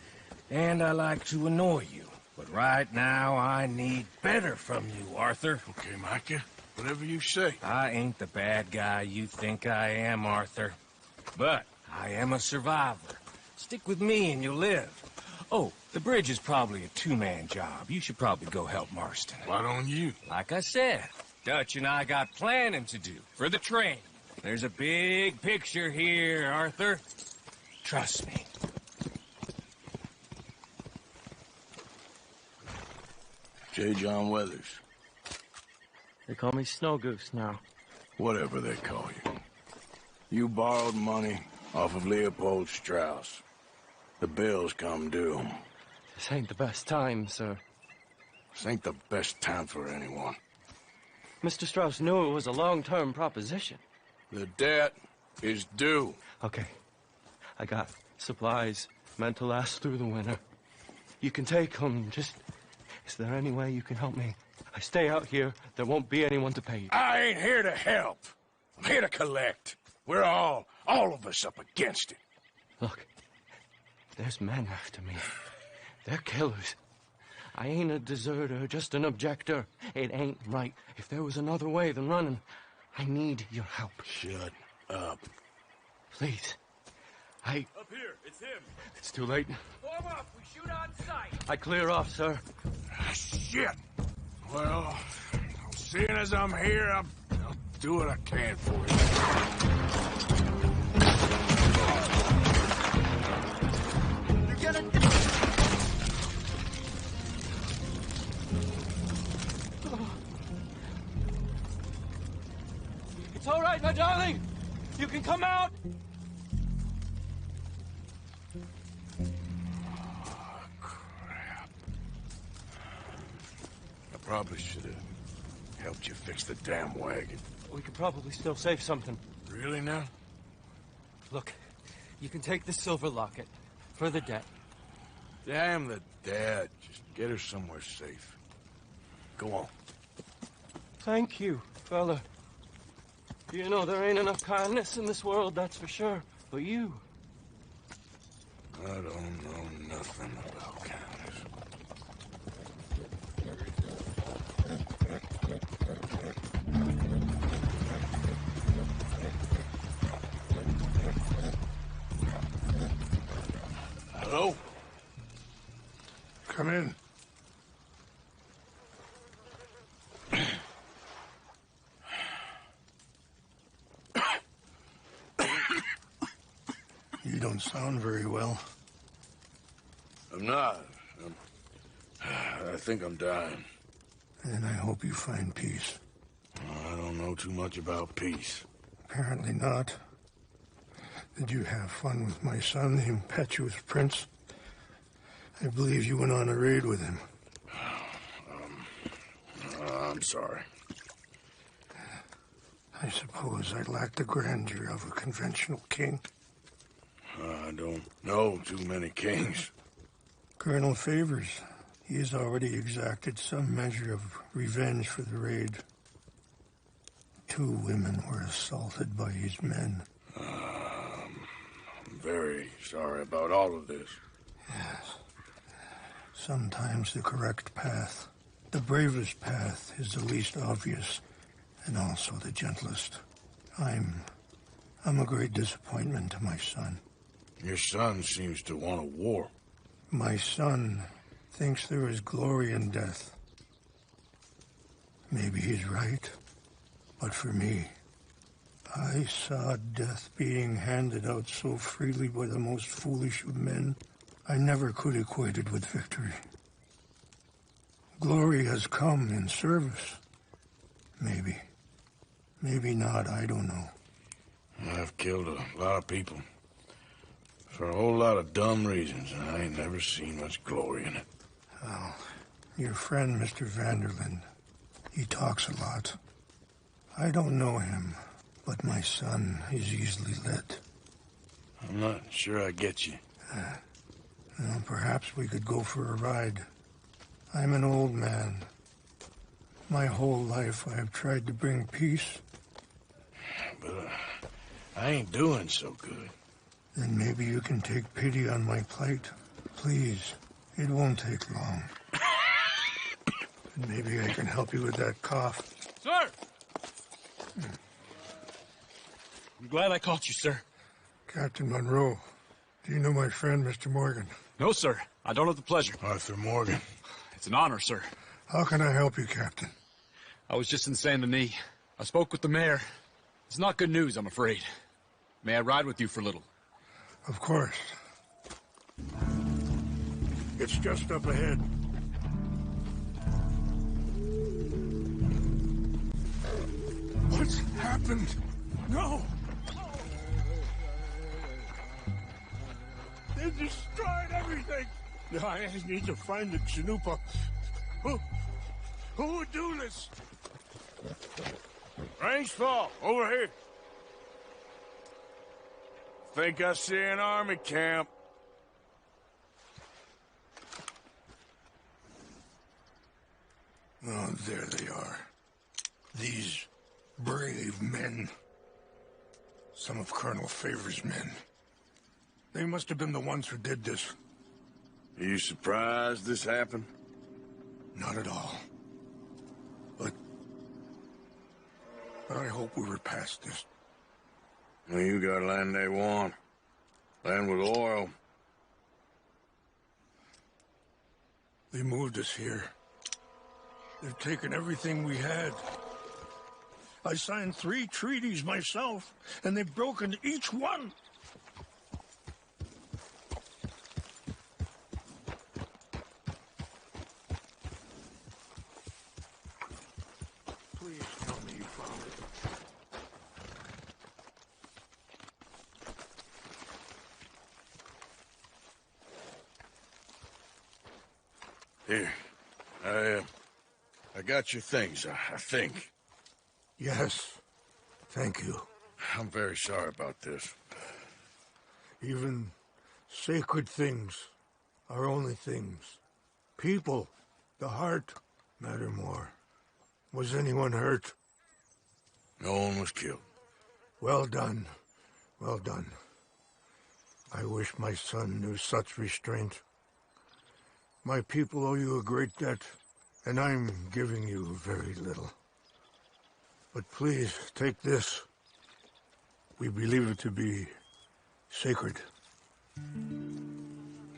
and I like to annoy you. But right now, I need better from you, Arthur. Okay, Micah. Whatever you say. I ain't the bad guy you think I am, Arthur. But I am a survivor. Stick with me and you'll live. Oh, the bridge is probably a two-man job. You should probably go help Marston. Why don't you? Like I said, Dutch and I got planning to do for the train. There's a big picture here, Arthur. Trust me. J. John Weathers. They call me Snow Goose now. Whatever they call you. You borrowed money off of Leopold Strauss. The bills come due. This ain't the best time, sir. This ain't the best time for anyone. Mr. Strauss knew it was a long-term proposition. The debt is due. Okay. I got supplies meant to last through the winter. You can take them. Just, is there any way you can help me? I stay out here, there won't be anyone to pay you. I ain't here to help. I'm here to collect. We're all of us up against it. Look, there's men after me. They're killers. I ain't a deserter, just an objector. It ain't right. If there was another way than running, I need your help. Shut up. Please. Up here, it's him. It's too late. Form up, we shoot on sight. I clear off, sir. Shit. Well, seeing as I'm here, I'll do what I can for you. You're gonna... It's all right, my darling. You can come out. Probably should have helped you fix the damn wagon. We could probably still save something. Really now? Look, you can take the silver locket for the debt. Damn the debt. Just get her somewhere safe. Go on. Thank you, fella. You know, there ain't enough kindness in this world, that's for sure. But you... I don't know nothing about kindness. Hello? Come in. You don't sound very well. I'm not. I think I'm dying. And I hope you find peace. I don't know too much about peace. Apparently not. Did you have fun with my son, the impetuous prince? I believe you went on a raid with him. I'm sorry. I suppose I lack the grandeur of a conventional king. I don't know too many kings. Colonel Favors, he has already exacted some measure of revenge for the raid. 2 women were assaulted by his men. I'm very sorry about all of this. Yes. Sometimes the correct path, the bravest path, is the least obvious and also the gentlest. I'm a great disappointment to my son. Your son seems to want a war. My son thinks there is glory in death. Maybe he's right, but for me, I saw death being handed out so freely by the most foolish of men, I never could equate it with victory. Glory has come in service. Maybe. Maybe not, I don't know. I've killed a lot of people. For a whole lot of dumb reasons, and I ain't never seen much glory in it. Well, your friend, Mr. Vanderlyn, he talks a lot. I don't know him, but my son is easily led. I'm not sure I get you. Well, perhaps we could go for a ride. I'm an old man. My whole life I have tried to bring peace. But I ain't doing so good. Then maybe you can take pity on my plight. Please, it won't take long. And maybe I can help you with that cough. Sir! I'm glad I caught you, sir. Captain Monroe, do you know my friend, Mr. Morgan? No, sir. I don't have the pleasure. Arthur Morgan. It's an honor, sir. How can I help you, Captain? I was just in Saint Denis. I spoke with the mayor. It's not good news, I'm afraid. May I ride with you for a little? Of course. It's just up ahead. What's happened? No! They destroyed everything! I need to find the Chanupa. Who would do this? Range fall, over here. Think I see an army camp. Oh, there they are. These brave men. Some of Colonel Favor's men. They must have been the ones who did this. Are you surprised this happened? Not at all. But I hope we were past this. Well, you got land they want. Land with oil. They moved us here. They've taken everything we had. I signed 3 treaties myself, and they've broken each one. Please tell me you found it. Here. I got your things, I think. Yes. Thank you. I'm very sorry about this. Even sacred things are only things. People, the heart, matter more. Was anyone hurt? No one was killed. Well done. Well done. I wish my son knew such restraint. My people owe you a great debt, and I'm giving you very little. But please, take this. We believe it to be sacred.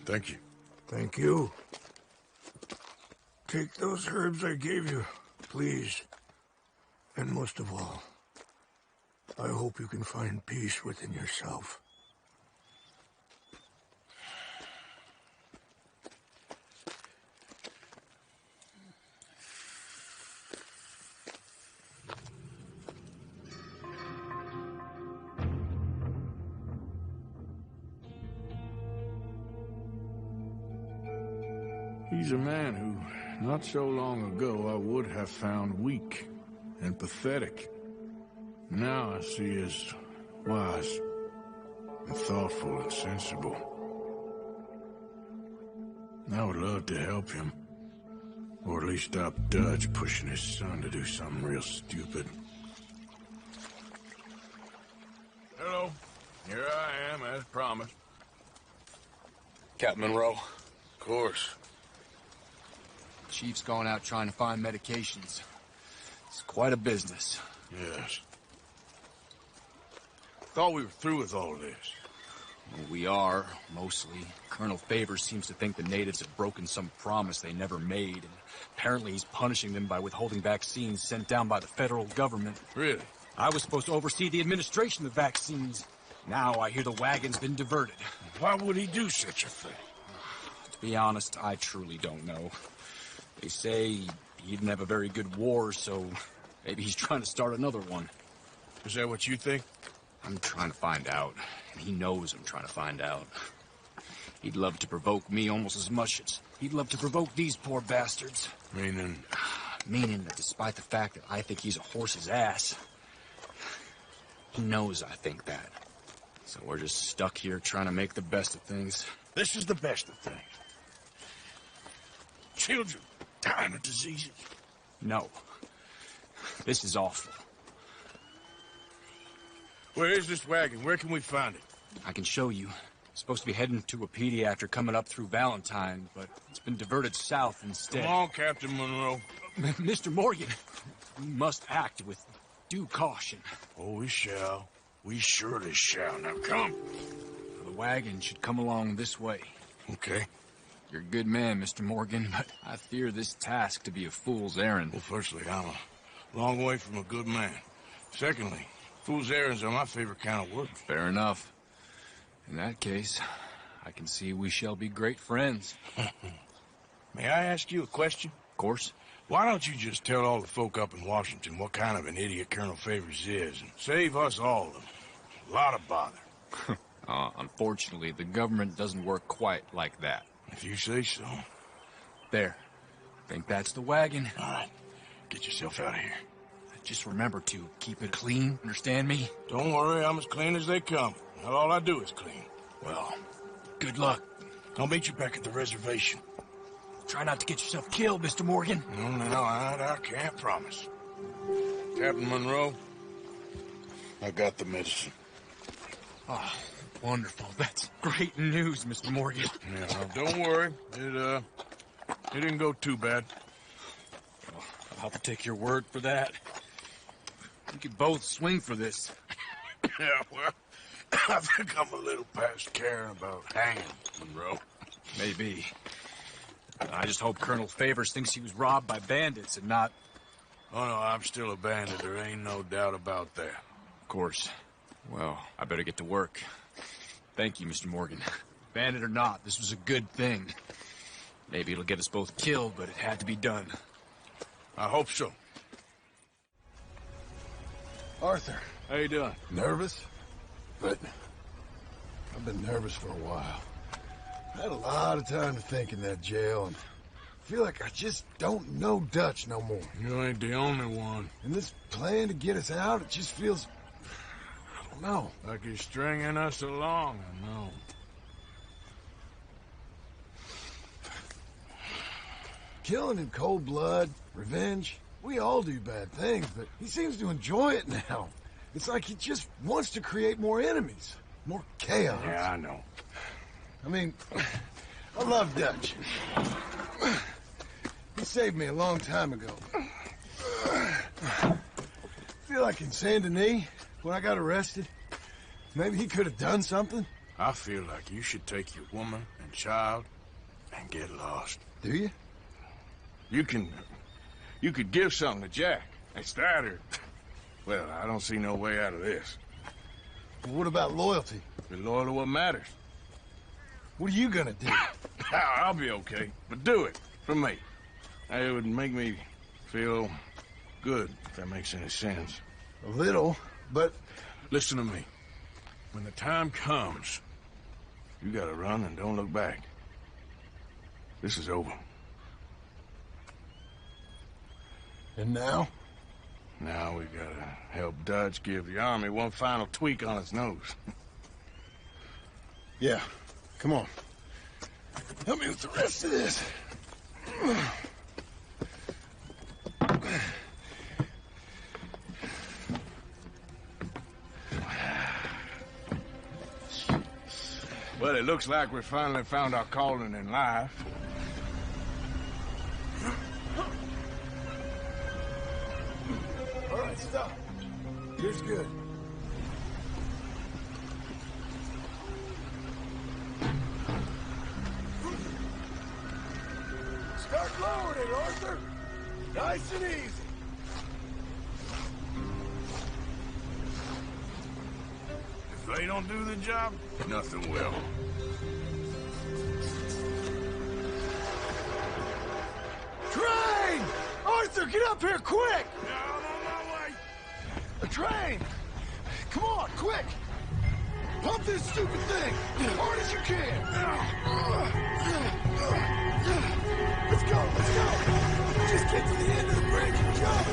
Thank you. Thank you. Take those herbs I gave you, please. And most of all, I hope you can find peace within yourself. He's a man who, not so long ago, I would have found weak and pathetic. Now I see as wise and thoughtful and sensible. I would love to help him. Or at least stop Dutch pushing his son to do something real stupid. Hello. Here I am, as promised. Captain Monroe. Of course. Chief's going out trying to find medications. It's quite a business. Yes. Thought we were through with all this. Well, we are, mostly. Colonel Favors seems to think the natives have broken some promise they never made, and apparently he's punishing them by withholding vaccines sent down by the federal government. Really? I was supposed to oversee the administration of vaccines. Now I hear the wagon's been diverted. Why would he do such a thing? To be honest, I truly don't know. They say he didn't have a very good war, so maybe he's trying to start another one. Is that what you think? I'm trying to find out, and he knows I'm trying to find out. He'd love to provoke me almost as much as he'd love to provoke these poor bastards. Meaning? Meaning that despite the fact that I think he's a horse's ass, he knows I think that. So we're just stuck here trying to make the best of things. This is the best of things. Children Dying of diseases? No. This is awful. Where is this wagon? Where can we find it? I can show you. It's supposed to be heading to a pediatric coming up through Valentine, but it's been diverted south instead. Come on, Captain Monroe. Mr. Morgan, we must act with due caution. Oh, we shall. We surely shall. Now come. The wagon should come along this way. Okay. You're a good man, Mr. Morgan, but I fear this task to be a fool's errand. Well, firstly, I'm a long way from a good man. Secondly, fool's errands are my favorite kind of work. Fair enough. In that case, I can see we shall be great friends. May I ask you a question? Of course. Why don't you just tell all the folk up in Washington what kind of an idiot Colonel Favors is, and save us all a lot of bother? Unfortunately, the government doesn't work quite like that. If you say so. There. Think that's the wagon? All right. Get yourself out of here. Just remember to keep it clean, understand me? Don't worry, I'm as clean as they come. Not all I do is clean. Well, good luck. I'll meet you back at the reservation. Try not to get yourself killed, Mr. Morgan. No, I can't promise. Captain Monroe, I got the medicine. Oh, wonderful. That's great news, Mr. Morgan. Yeah, don't worry. It didn't go too bad. I'll have to take your word for that. We could both swing for this. Yeah, well, I think I'm a little past caring about hanging, Monroe. Maybe. I just hope Colonel Favors thinks he was robbed by bandits and not... Oh, no, I'm still a bandit. There ain't no doubt about that. Of course. Well, I better get to work. Thank you, Mr. Morgan. Bandit or not, this was a good thing. Maybe it'll get us both killed, but it had to be done. I hope so. Arthur. How you doing? Nervous? But I've been nervous for a while. I had a lot of time to think in that jail, and I feel like I just don't know Dutch no more. You ain't the only one. And this plan to get us out, it just feels... I don't know. Like he's stringing us along, I know. Killing in cold blood, revenge, we all do bad things, but he seems to enjoy it now. It's like he just wants to create more enemies, more chaos. Yeah, I know. I mean, I love Dutch. He saved me a long time ago. I feel like in Saint Denis, when I got arrested, maybe he could have done something. I feel like you should take your woman and child and get lost. Do you? You could give something to Jack. It's that or... Well, I don't see no way out of this. But what about loyalty? Be loyal to what matters. What are you gonna do? I'll be okay, but do it for me. It would make me feel good, if that makes any sense. A little, but... Listen to me. When the time comes, you gotta run and don't look back. This is over. And now? Now we gotta help Dutch give the army one final tweak on its nose. Yeah, come on. Help me with the rest of this. Well, it looks like we finally found our calling in life. All right, stop. Here's good. Start lowering it, Arthur. Nice and easy. If they don't do the job, nothing will. Train! Arthur, get up here, quick! I'm on my way. A train! Come on, quick! Pump this stupid thing as hard as you can! Let's go! Just get to the end of the bridge and jump!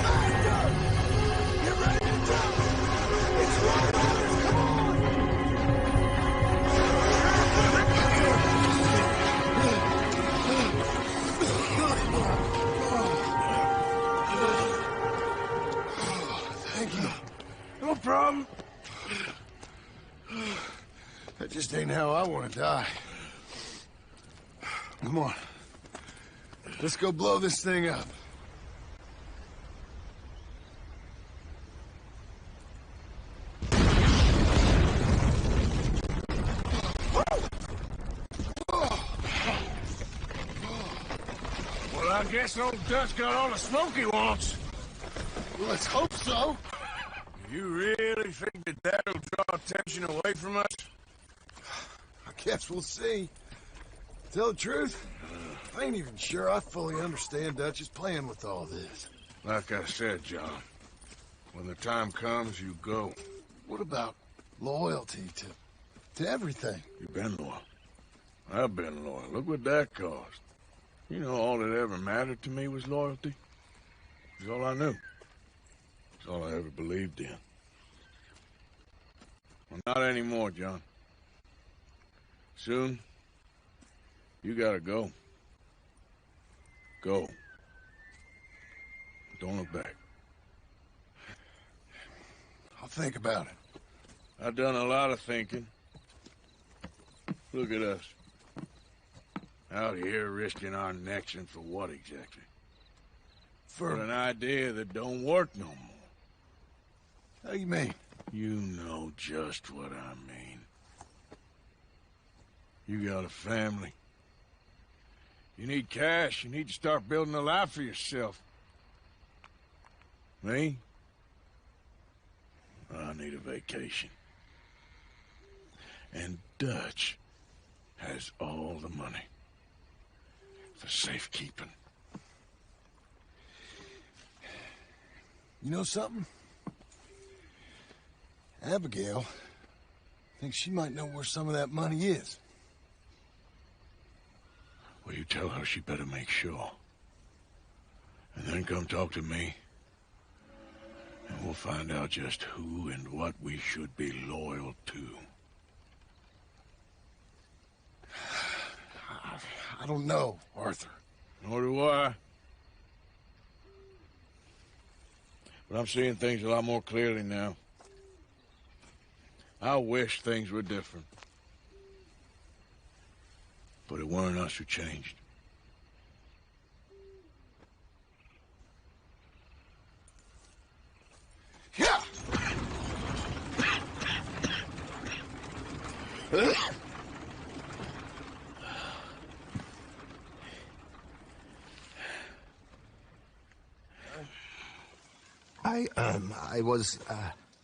Faster! Get ready to jump! It's right on us, come on! That just ain't how I want to die. Come on. Let's go blow this thing up. Well, I guess old Dutch got all the smoke he wants. Well, let's hope so. You really think that that'll draw attention away from us? I guess we'll see. Tell the truth, I ain't even sure I fully understand Dutch's plan with all this. Like I said, John, when the time comes, you go. What about loyalty to everything? You've been loyal. I've been loyal. Look what that cost. You know, all that ever mattered to me was loyalty. It was all I knew. It's all I ever believed in. Well, not anymore, John. Soon, you gotta go. Go. Don't look back. I'll think about it. I've done a lot of thinking. Look at us. Out here risking our necks, and for what exactly? For an idea that don't work no more. How you mean? You know just what I mean. You got a family. You need cash. You need to start building a life for yourself. Me? I need a vacation. And Dutch has all the money for safekeeping. You know something? Abigail thinks she might know where some of that money is. Well, you tell her she better make sure. And then come talk to me. And we'll find out just who and what we should be loyal to. I don't know, Arthur. Nor do I. But I'm seeing things a lot more clearly now. I wish things were different. But it weren't us who changed. Yeah! I was,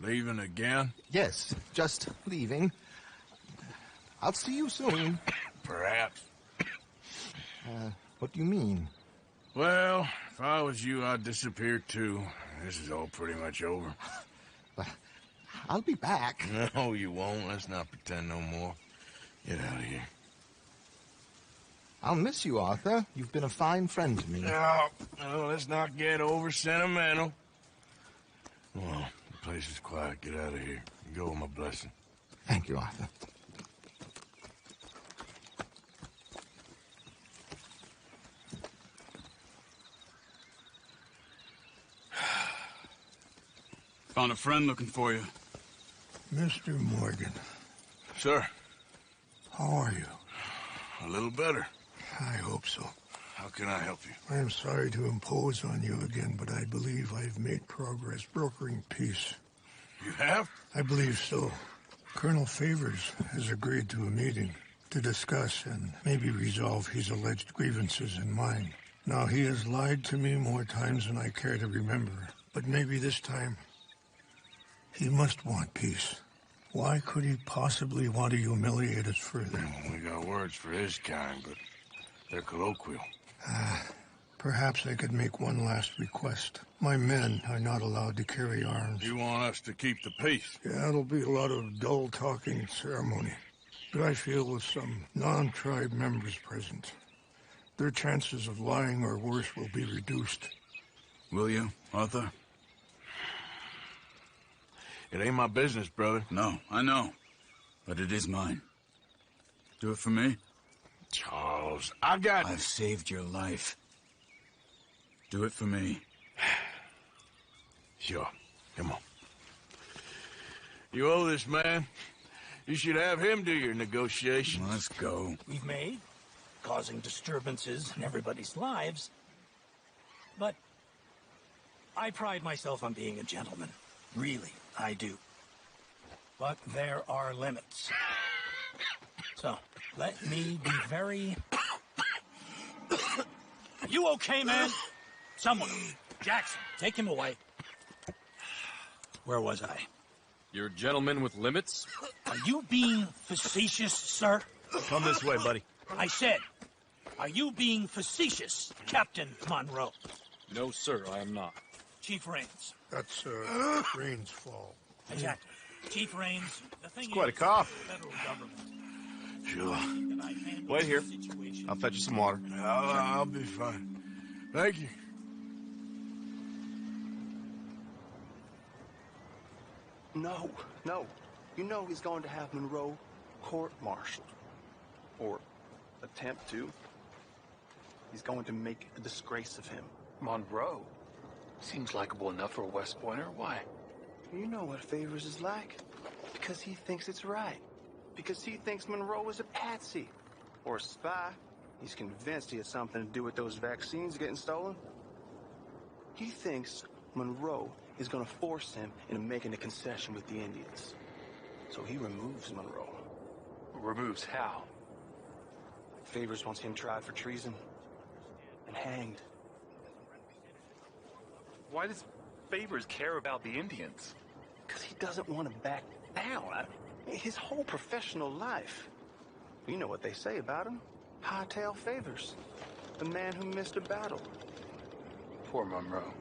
Leaving again? Yes, just leaving. I'll see you soon. Perhaps. What do you mean? Well, if I was you, I'd disappear too. This is all pretty much over. I'll be back. No, you won't. Let's not pretend no more. Get out of here. I'll miss you, Arthur. You've been a fine friend to me. No, let's not get over sentimental. Well, the place is quiet. Get out of here. You go with my blessing. Thank you, Arthur. Found a friend looking for you. Mr. Morgan. Sir. How are you? A little better. I hope so. How can I help you? I am sorry to impose on you again, but I believe I've made progress brokering peace. You have? I believe so. Colonel Favors has agreed to a meeting to discuss and maybe resolve his alleged grievances and mine. Now, he has lied to me more times than I care to remember, but maybe this time he must want peace. Why could he possibly want to humiliate us further? We got words for his kind, but they're colloquial. Perhaps I could make one last request. My men are not allowed to carry arms. You want us to keep the peace? Yeah, it'll be a lot of dull talking ceremony. But I feel with some non-tribe members present, their chances of lying or worse will be reduced. Will you, Arthur? It ain't my business, brother. No, I know. But it is mine. Do it for me? Charles, I've saved your life. Do it for me. Sure. Come on. You owe this man. You should have him do your negotiations. Let's go. We've made, causing disturbances in everybody's lives. But I pride myself on being a gentleman. Really, I do. But there are limits. So, let me be very... Are you okay, man? Someone. Jackson, take him away. Where was I? You're a gentleman with limits? Are you being facetious, sir? Come this way, buddy. I said, are you being facetious, Captain Monroe? No, sir, I am not. Chief Raines. That's, Raines' fault. Exactly. Chief Raines, the thing It's quite a is, cough. federal government. Sure. Wait here. I'll fetch you some water. I'll be fine. Thank you. No, no. You know he's going to have Monroe court-martialed. Or attempt to. He's going to make a disgrace of him. Monroe? Seems likable enough for a West Pointer. Why? You know what Favors is like. Because he thinks it's right. Because he thinks Monroe is a patsy. Or a spy. He's convinced he had something to do with those vaccines getting stolen. He thinks Monroe is going to force him into making a concession with the Indians. So he removes Monroe. Removes how? Favors wants him tried for treason. And hanged. Why does Favors care about the Indians? Because he doesn't want to back down. His whole professional life. You know what they say about him. Hightail Favors. The man who missed a battle. Poor Monroe.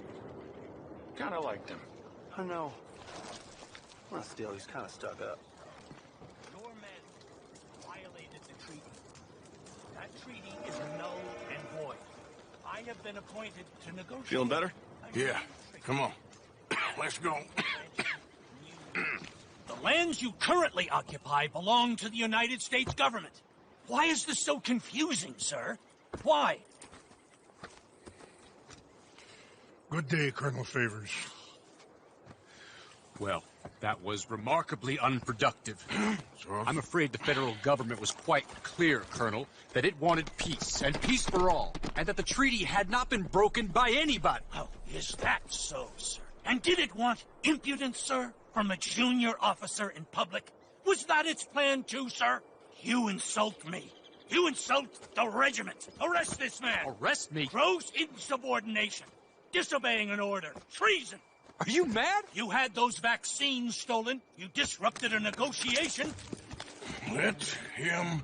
Kinda liked him. I know. Well, still, he's kind of stuck up. Your men violated the treaty. That treaty is null and void. I have been appointed to negotiate. Feeling better? Yeah. Come on. Let's go. The lands you currently occupy belong to the United States government. Why is this so confusing, sir? Why? Good day, Colonel Favors. Well, that was remarkably unproductive. I'm afraid the federal government was quite clear, Colonel, that it wanted peace, and peace for all, and that the treaty had not been broken by anybody. Oh, is that so, sir? And did it want impudence, sir, from a junior officer in public? Was that its plan too, sir? You insult me. You insult the regiment. Arrest this man. Arrest me? Gross insubordination. Disobeying an order. Treason. Are you mad? You had those vaccines stolen. You disrupted a negotiation. Let him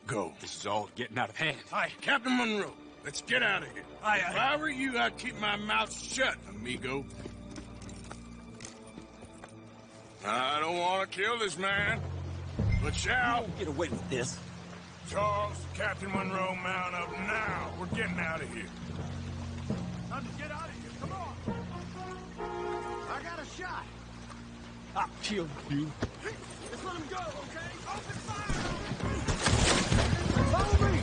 go. This is all getting out of hand. Hi, Captain Monroe. Let's get out of here. If I were you, I'd keep my mouth shut, amigo. I don't want to kill this man, but shall. Get away with this. Charles, Captain Monroe, mount up now. We're getting out of here. Time to get out of here. Come on. I got a shot. I'll kill you. Just let him go, okay? Open fire! Follow me!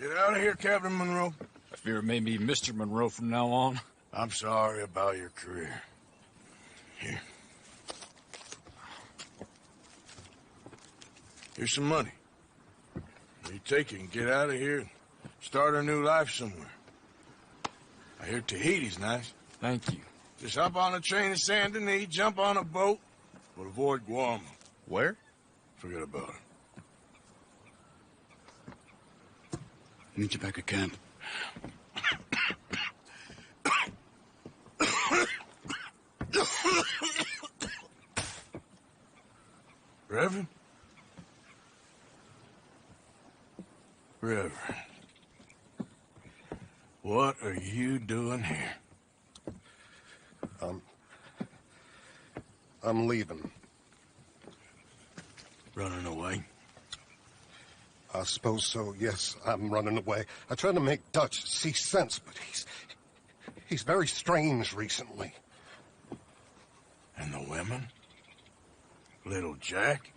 Get out of here, Captain Monroe. I fear it may be Mr. Monroe from now on. I'm sorry about your career. Here. Here's some money. You take it and get out of here and start a new life somewhere. I hear Tahiti's nice. Thank you. Just hop on a train to Saint Denis, jump on a boat, but avoid Guam. Where? Forget about it. Meet you back at camp. Reverend? Reverend. What are you doing here? I'm leaving. Running away? I suppose so, yes. I'm running away. I tried to make Dutch see sense, but he's very strange recently. And the women? Little Jack?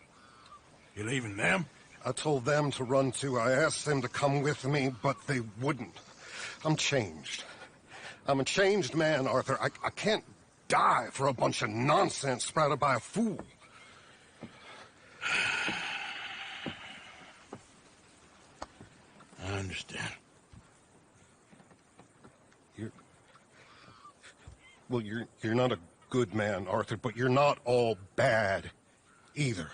You leaving them? I told them to run too. I asked them to come with me, but they wouldn't. I'm changed. I'm a changed man, Arthur. I can't die for a bunch of nonsense sprouted by a fool. I understand. You're not a good man, Arthur, but you're not all bad either.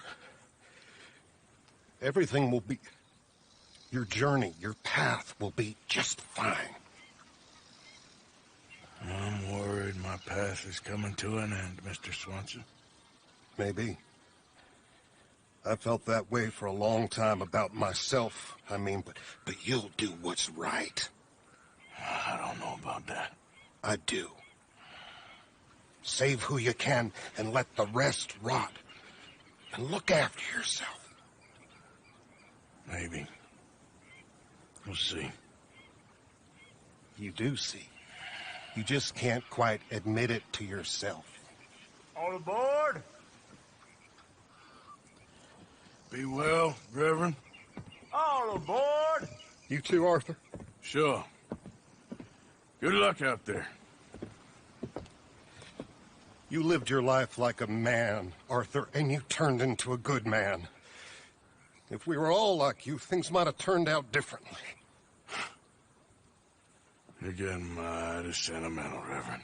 Everything will be... Your journey, your path will be just fine. I'm worried my path is coming to an end, Mr. Swanson. Maybe. I felt that way for a long time about myself, I mean, but you'll do what's right. I don't know about that. I do. Save who you can and let the rest rot. And look after yourself. Maybe. We'll see. You do see. You just can't quite admit it to yourself. All aboard! Be well, Reverend. All aboard! You too, Arthur? Sure. Good luck out there. You lived your life like a man, Arthur, and you turned into a good man. If we were all like you, things might have turned out differently. You're getting mighty sentimental, Reverend.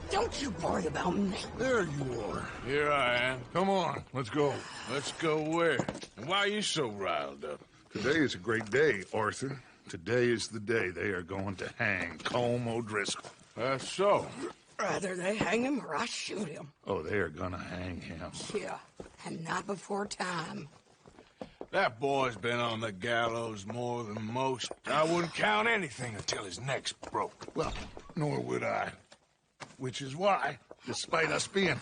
Don't you worry about me. There you are. Here I am. Come on, let's go. Let's go where? And why are you so riled up? Today is a great day, Arthur. Today is the day they are going to hang Colm O'Driscoll. That's so. Rather they hang him or I shoot him. Oh, they are gonna hang him. Yeah, and not before time. That boy's been on the gallows more than most. I wouldn't count anything until his neck's broke. Well, nor would I. Which is why, despite us being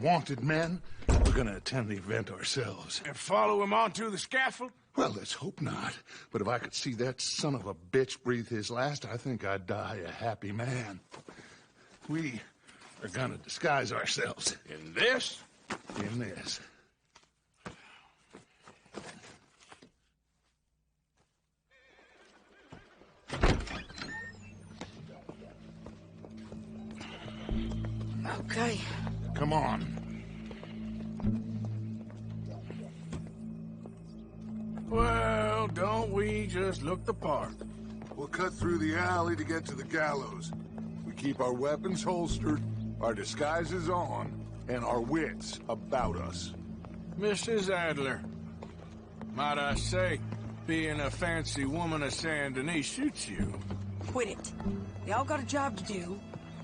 wanted men, we're gonna attend the event ourselves. And follow him onto the scaffold? Well, let's hope not. But if I could see that son of a bitch breathe his last, I think I'd die a happy man. We are gonna disguise ourselves. In this? In this. Okay. Come on. Well, don't we just look the part? We'll cut through the alley to get to the gallows. We keep our weapons holstered, our disguises on, and our wits about us. Mrs. Adler, might I say, being a fancy woman of Saint Denis suits you. Quit it. We all got a job to do,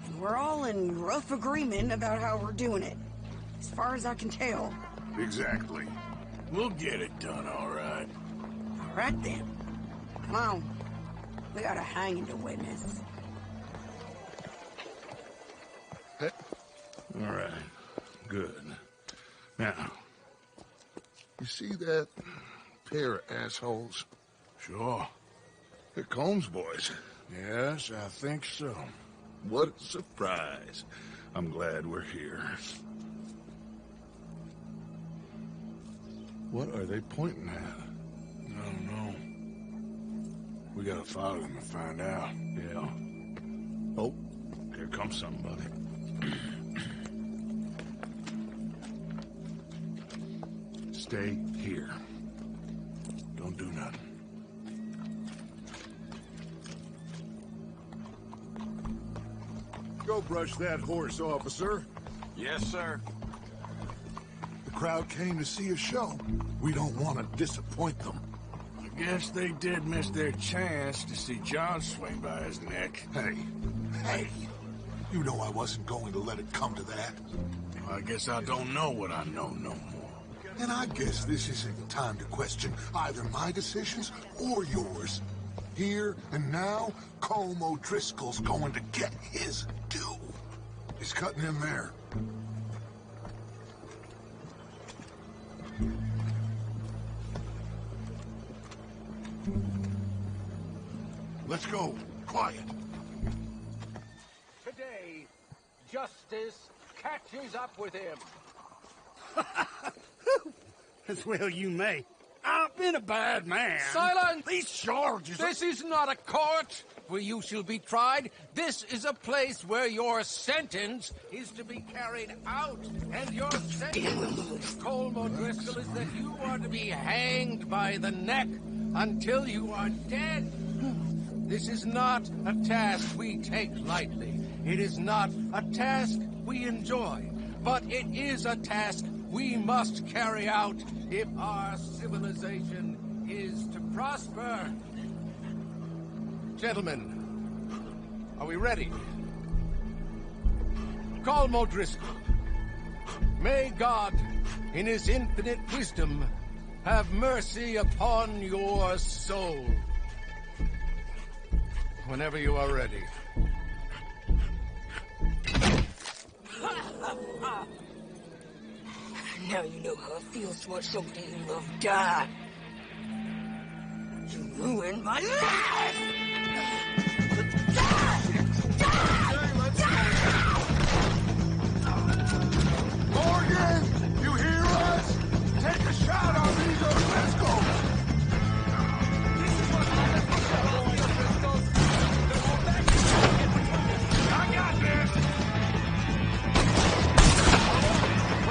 and we're all in rough agreement about how we're doing it. As far as I can tell. Exactly. We'll get it done, all right. All right, then. Come on. We got a hanging to witness. All right. Good. Now, you see that pair of assholes? Sure. They're Colm's boys. Yes, I think so. What a surprise. I'm glad we're here. What are they pointing at? I don't know. We gotta follow them and find out. Yeah. Oh, here comes somebody. Stay here. Don't do nothing. Go brush that horse, officer. Yes, sir. The crowd came to see a show. We don't want to disappoint them. I guess they did miss their chance to see John swing by his neck. Hey, you know I wasn't going to let it come to that. Well, I guess I don't know what I know no more. And I guess this isn't the time to question either my decisions or yours. Here and now, Colm O'Driscoll's going to get his due. He's cutting in there. Let's go. Quiet. Today, justice catches up with him. As well you may. I've been a bad man. Silence! These charges... This is not a court where you shall be tried. This is a place where your sentence is to be carried out. And your sentence, Colm O'Driscoll, is that you are to be hanged by the neck until you are dead. This is not a task we take lightly. It is not a task we enjoy. But it is a task we must carry out if our civilization is to prosper. Gentlemen, are we ready? Colm O'Driscoll, may God, in his infinite wisdom, have mercy upon your soul. Whenever you are ready. Now you know how it feels to watch somebody you love die. You ruined my life! Morgan! You hear us? Take a shot on these O'Driscolls! I got this!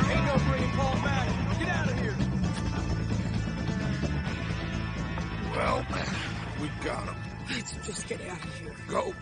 Ain't no bringing Paul back. Get out of here. Well, we got him. Let's just get out of here. Go.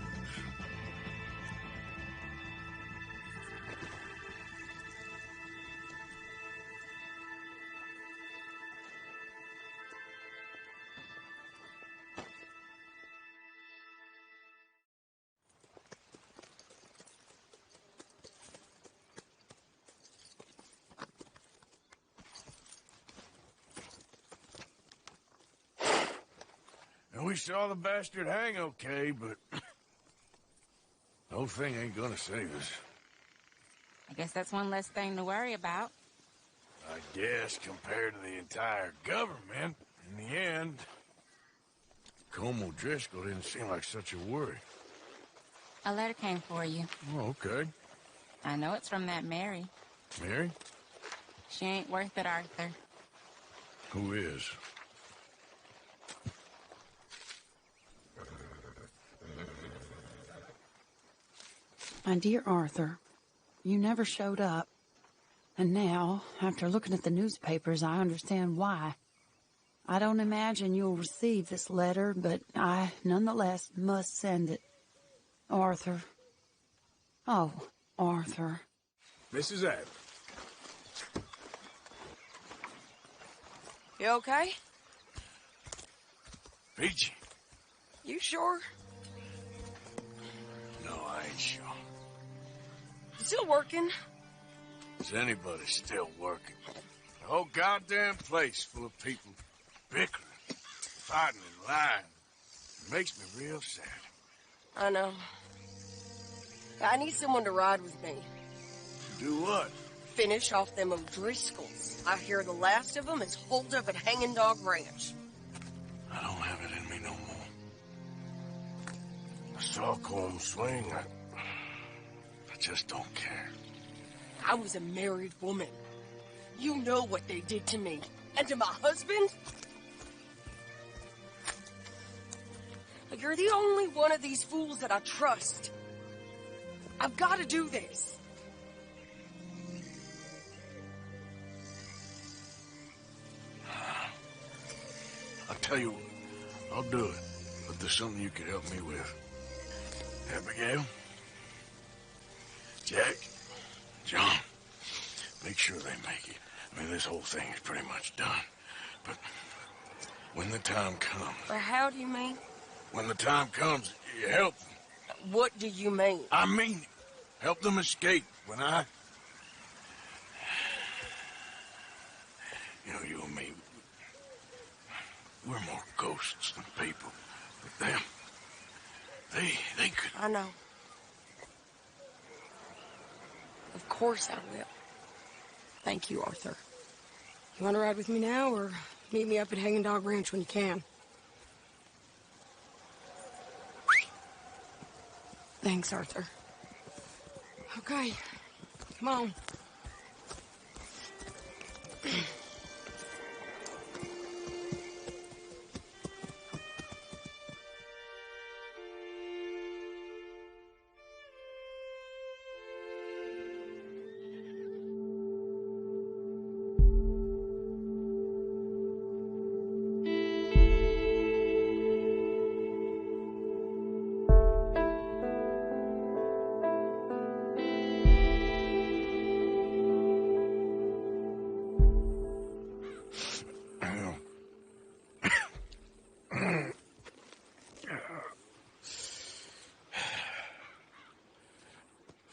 We saw the bastard hang okay, but the whole thing ain't gonna save us. I guess that's one less thing to worry about. I guess compared to the entire government, in the end, Colm O'Driscoll didn't seem like such a worry. A letter came for you. Oh, okay. I know it's from that Mary. Mary? She ain't worth it, Arthur. Who is? My dear Arthur, you never showed up. And now, after looking at the newspapers, I understand why. I don't imagine you'll receive this letter, but I, nonetheless, must send it. Arthur. Oh, Arthur. Mrs. Adams. You okay? Peachy. You sure? No, I ain't sure. Still working? Is anybody still working? The whole goddamn place full of people bickering, fighting and lying. It makes me real sad. I know. I need someone to ride with me. Do what? Finish off them O'Driscolls. I hear the last of them is holed up at Hanging Dog Ranch. I don't have it in me no more. I saw Colm swing. I just don't care. I was a married woman. You know what they did to me. And to my husband? You're the only one of these fools that I trust. I've got to do this. I'll tell you what, I'll do it. But there's something you could help me with. Abigail? Jack? John? Make sure they make it. I mean, this whole thing is pretty much done. But when the time comes... How do you mean? When the time comes, you help them. What do you mean? I mean it. Help them escape. When I You know, you and me, we're more ghosts than people. But them, they could... I know. Of course I will. Thank you, Arthur. You want to ride with me now, or meet me up at Hanging Dog Ranch when you can? Thanks, Arthur. Okay, come on.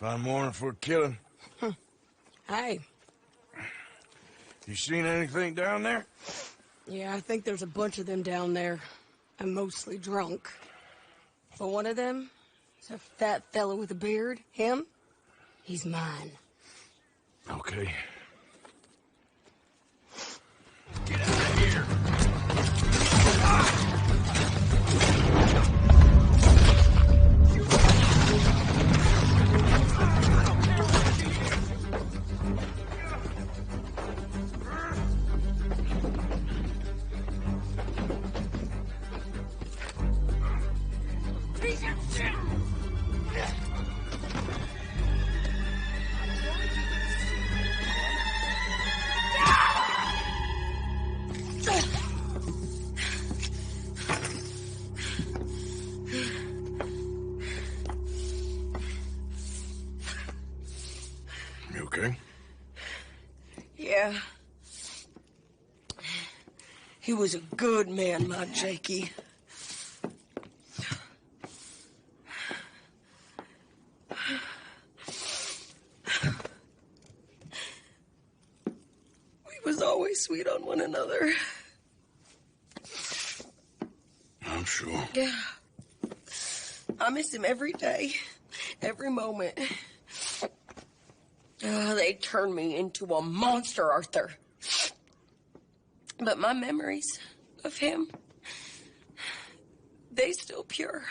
Fine morning for a killing. Hey. You seen anything down there? Yeah, I think there's a bunch of them down there. I'm mostly drunk. But one of them is a fat fella with a beard. Him, he's mine. Okay. Get out of here! You okay? Yeah. He was a good man, my Jakey. We was always sweet on one another. I'm sure. Yeah. I miss him every day, every moment. They turned me into a monster, Arthur. But my memories of him, they still pure.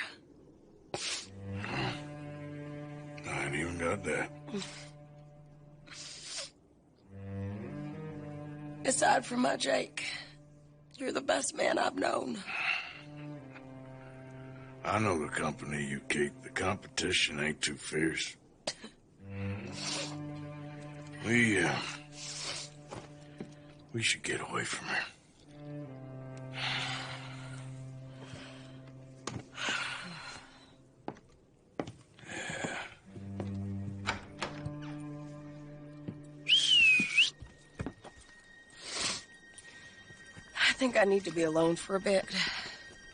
I ain't even got that. Aside from my Jake, you're the best man I've known. I know the company you keep. The competition ain't too fierce. We should get away from her. I think I need to be alone for a bit.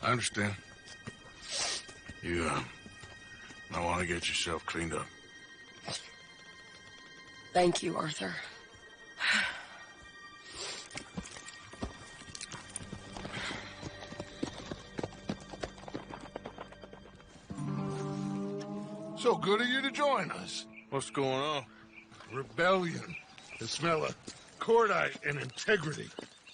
I understand. You, might want to get yourself cleaned up. Thank you, Arthur. So good of you to join us. What's going on? Rebellion. The smell of cordite and integrity.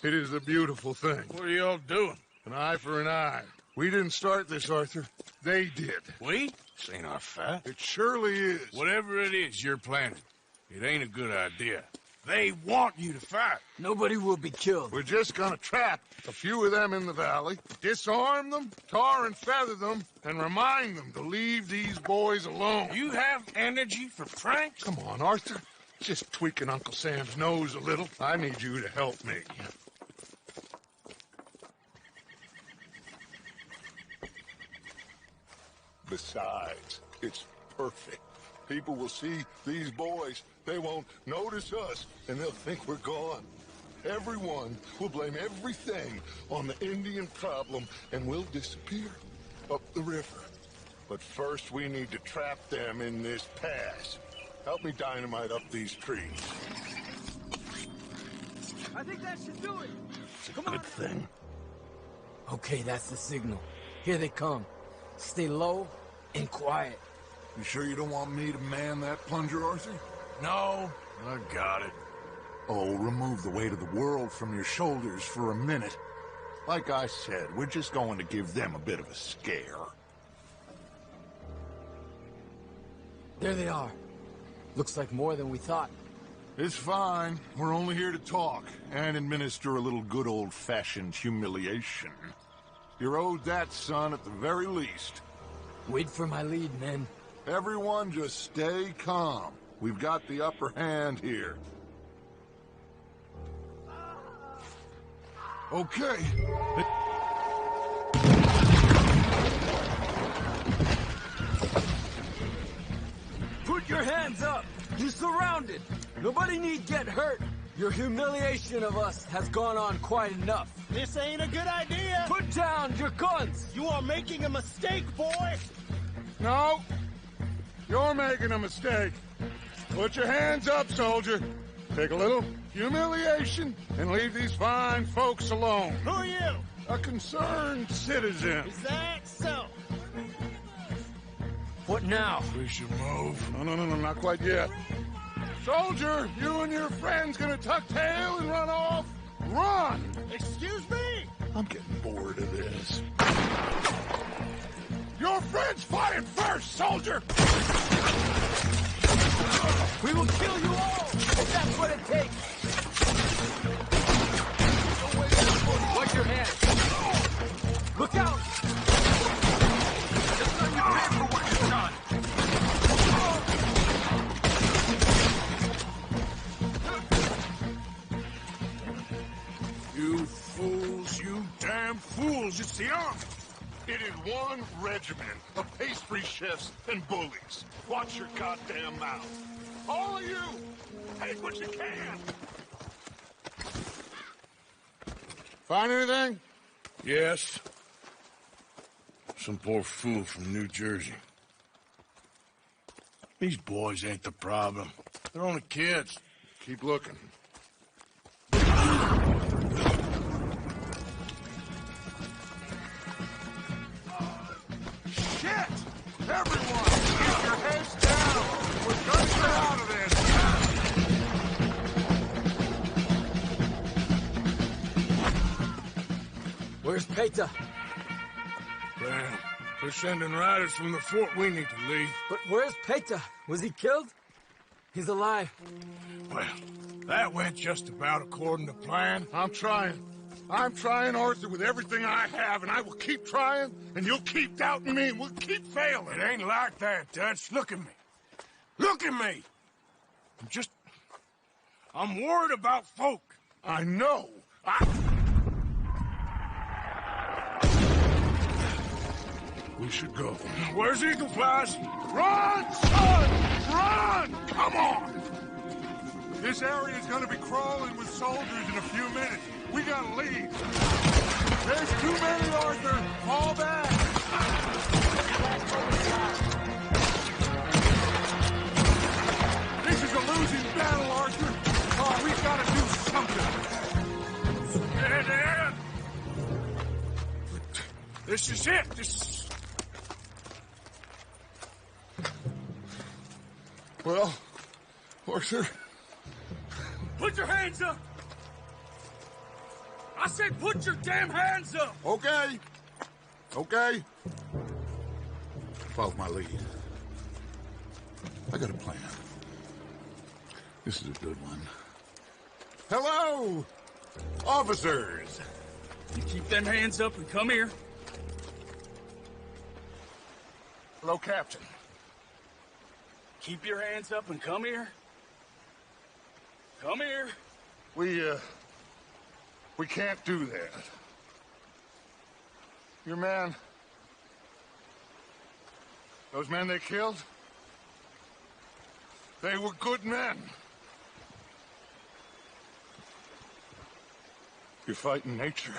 It is a beautiful thing. What are y'all doing? An eye for an eye. We didn't start this, Arthur. They did. We? This ain't our fight. It surely is. Whatever it is you're planning, it ain't a good idea. They want you to fight. Nobody will be killed. We're just gonna trap a few of them in the valley, disarm them, tar and feather them, and remind them to leave these boys alone. You have energy for pranks? Come on, Arthur. Just tweaking Uncle Sam's nose a little. I need you to help me. Besides, it's perfect. People will see these boys. They won't notice us, and they'll think we're gone. Everyone will blame everything on the Indian problem, and we'll disappear up the river. But first, we need to trap them in this pass. Help me dynamite up these trees. I think that should do it. It's a good thing. Okay, that's the signal. Here they come. Stay low and quiet. You sure you don't want me to man that plunger, Arthur? No. I got it. Oh, remove the weight of the world from your shoulders for a minute. Like I said, we're just going to give them a bit of a scare. There they are. Looks like more than we thought. It's fine. We're only here to talk and administer a little good old-fashioned humiliation. You're owed that, son, at the very least. Wait for my lead, men. Everyone just stay calm. We've got the upper hand here. Okay. Put your hands up! You're surrounded! Nobody need get hurt! Your humiliation of us has gone on quite enough. This ain't a good idea! Put down your guns! You are making a mistake, boy! No. You're making a mistake. Put your hands up, soldier. Take a little humiliation and leave these fine folks alone. Who are you? A concerned citizen. Is that so? What now? We should move. No, not quite yet. Soldier, you and your friends gonna tuck tail and run off? Run! Excuse me? I'm getting bored of this. Your friends fired first, soldier! We will kill you all, if that's what it takes! Watch your hands! Look out! Just let you pay for what you've done! You fools, you damn fools! It's the army! It is one regiment of pastry chefs and bullies. Watch your goddamn mouth. All of you, take what you can. Find anything? Yes. Some poor fool from New Jersey. These boys ain't the problem. They're only kids. Keep looking. Shit! Everyone, keep your heads down! We're gonna get out of this! Where's Peta? Well, we're sending riders from the fort. We need to leave. But where's Peta? Was he killed? He's alive. Well, that went just about according to plan. I'm trying, Arthur, with everything I have, and I will keep trying, and you'll keep doubting me, and we'll keep failing. It ain't like that, Dutch. Look at me. Look at me! I'm worried about folk. I know. We should go. Where's Eagle Pass? Run, son! Run! Come on! This area is gonna be crawling with soldiers in a few minutes. We gotta leave. There's too many, Arthur. Fall back. This is a losing battle, Arthur. Oh, we've gotta do something. Yeah. This is it. Well, Arthur. Put your hands up! I said put your damn hands up! Okay. Okay. Follow my lead. I got a plan. This is a good one. Hello, officers. You keep them hands up and come here. Hello, Captain. Keep your hands up and come here. Come here. We can't do that. Your man... Those men they killed? They were good men. You're fighting nature,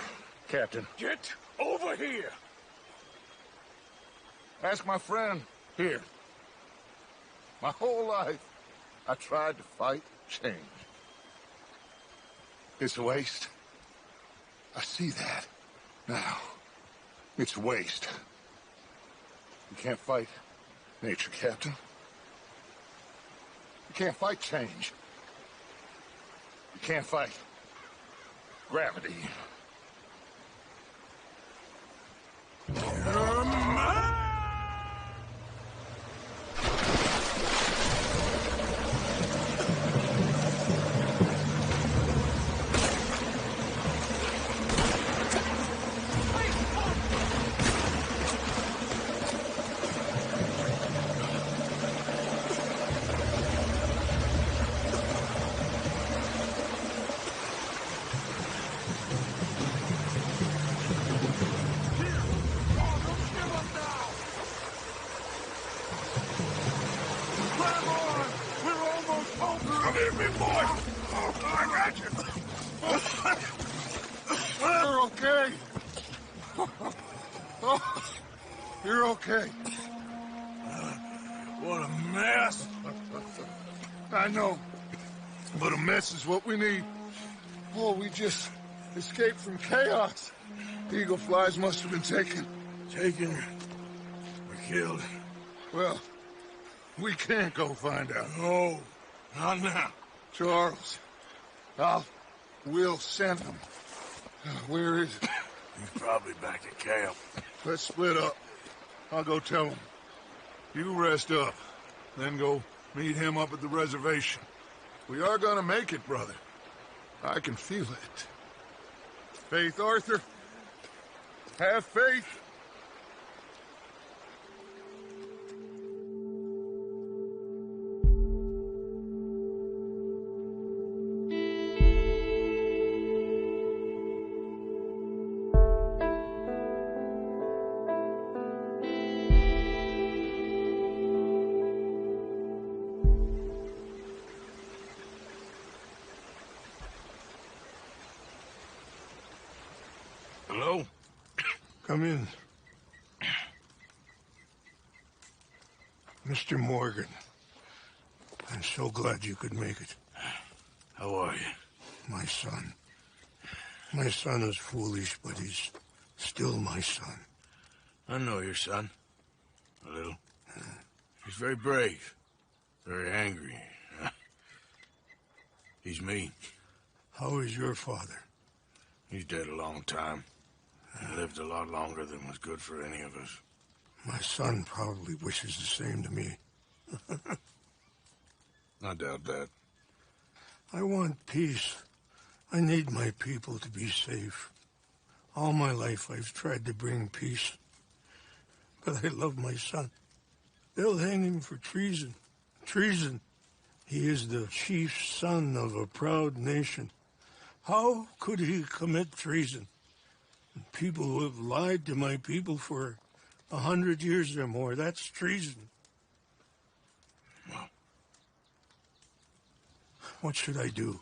Captain. Get over here. Ask my friend here. My whole life, I tried to fight change. It's a waste. I see that. Now, it's waste. You can't fight nature, Captain. You can't fight change. You can't fight gravity. Come here, big boy. I got you. You're okay. You're okay. What a mess. I know, but a mess is what we need. Oh, we just escaped from chaos. The eagle flies must have been taken. Taken or killed? Well, we can't go find out. No, not now. Charles, we'll send him. Where is he? He's probably back at camp. Let's split up. I'll go tell him. You rest up, then go meet him up at the reservation. We are gonna make it, brother. I can feel it. Faith, Arthur. Have faith. Hello? Come in. Mr. Morgan, I'm so glad you could make it. How are you? My son. My son is foolish, but he's still my son. I know your son. A little. He's very brave. Very angry. He's mean. How is your father? He's dead a long time. He lived a lot longer than was good for any of us. My son probably wishes the same to me. I doubt that. I want peace. I need my people to be safe. All my life I've tried to bring peace. But I love my son. They'll hang him for treason. Treason. He is the chief son of a proud nation. How could he commit treason? People who have lied to my people for 100 years or more, that's treason. Well, what should I do?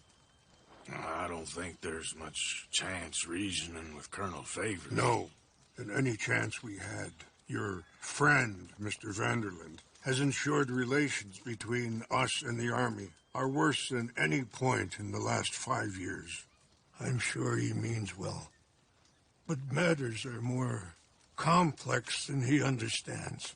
I don't think there's much chance reasoning with Colonel Favors. No. And any chance we had, your friend, Mr. Vanderland, has ensured relations between us and the Army are worse than any point in the last 5 years. I'm sure he means well. But matters are more complex than he understands.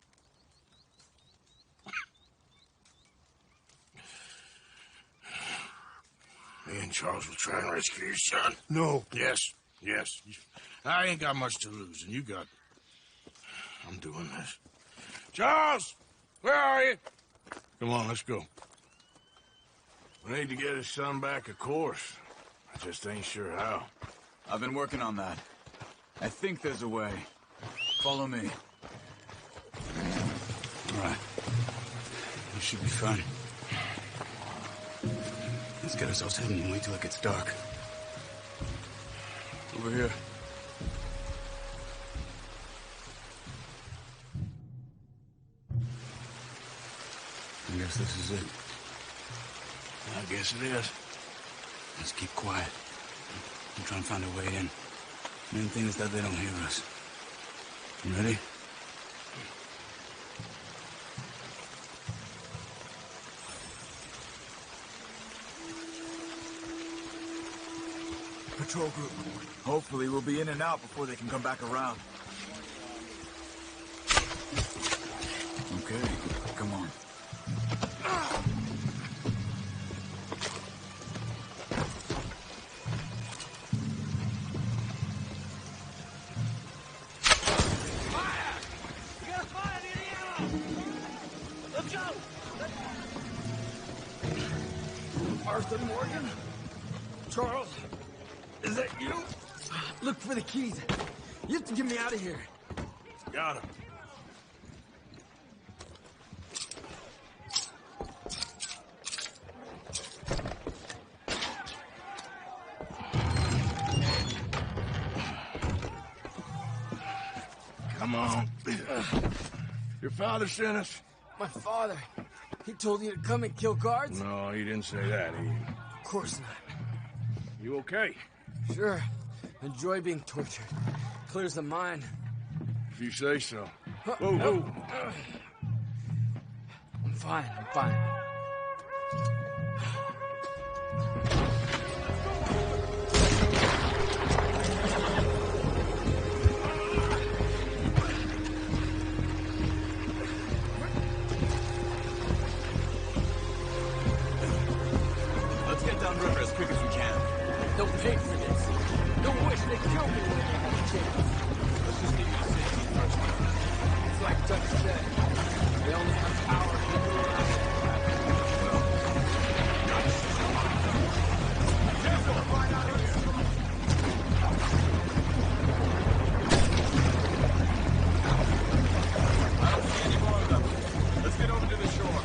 Me and Charles will try and rescue your son. No. Yes, yes. I ain't got much to lose, and you got... I'm doing this. Charles! Where are you? Come on, let's go. We need to get his son back, of course. I just ain't sure how. I've been working on that. I think there's a way. Follow me. All right. We should be fine. Let's get ourselves hidden and wait till it gets dark. Over here. I guess this is it. I guess it is. Let's keep quiet. And try and find a way in. Main thing is that they don't hear us. You ready? patrol group. Hopefully we'll be in and out before they can come back around. Okay, come on. Arthur Morgan? Charles? Is that you? Look for the keys. You have to get me out of here. Got him. Come on. Your father sent us? My father. He told you to come and kill guards? No, he didn't say that. Of course not. You okay? Sure. Enjoy being tortured. Clears the mind. If you say so. Whoa, No. whoa. I'm fine. I'm fine. Let's get downriver as quick as we can. Don't pay for this. Don't wish they killed me when they had a chance. Let's just get you to safety first. It's like Dutch said. They only have power if they go around it. Careful! Right out of here! I don't see any more of them. Let's get over to the shore.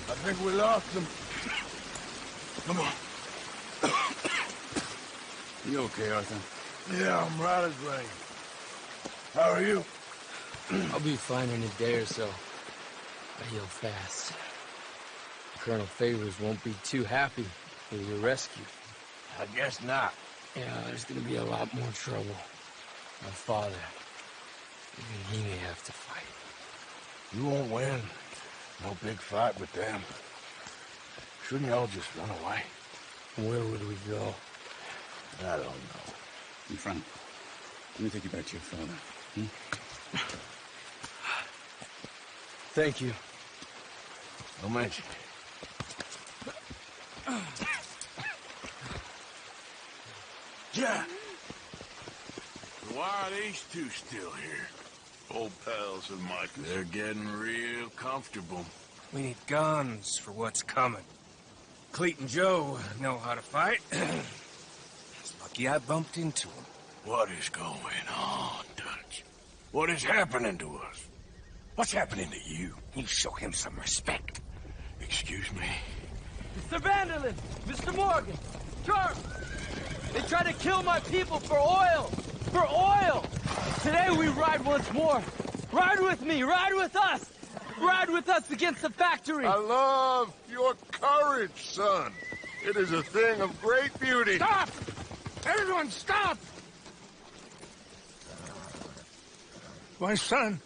I think we lost him. Come on. You okay, Arthur? Yeah, I'm right as rain. How are you? I'll be fine in a day or so. I heal fast. Colonel Favors won't be too happy with your rescue. I guess not. Yeah, there's gonna be a lot more trouble. My father, even he may have to fight. You won't win. No big fight with them. Shouldn't y'all just run away? Where would we go? I don't know. In front. Let me take you back to your father. Thank you. No mention. Jack! So why are these two still here? Old pals of Mike. They're getting real comfortable. We need guns for what's coming. Cleet and Joe know how to fight. It's lucky I bumped into them. What is going on, Dutch? What is happening to us? What's happening to you? You show him some respect. Excuse me? Mr. Vanderlyn! Mr. Morgan! Charles! They try to kill my people for oil! For oil! Today we ride once more! Ride with me! Ride with us! Ride with us against the factory! I love your courage, son. It is a thing of great beauty. Stop! Everyone stop! My son,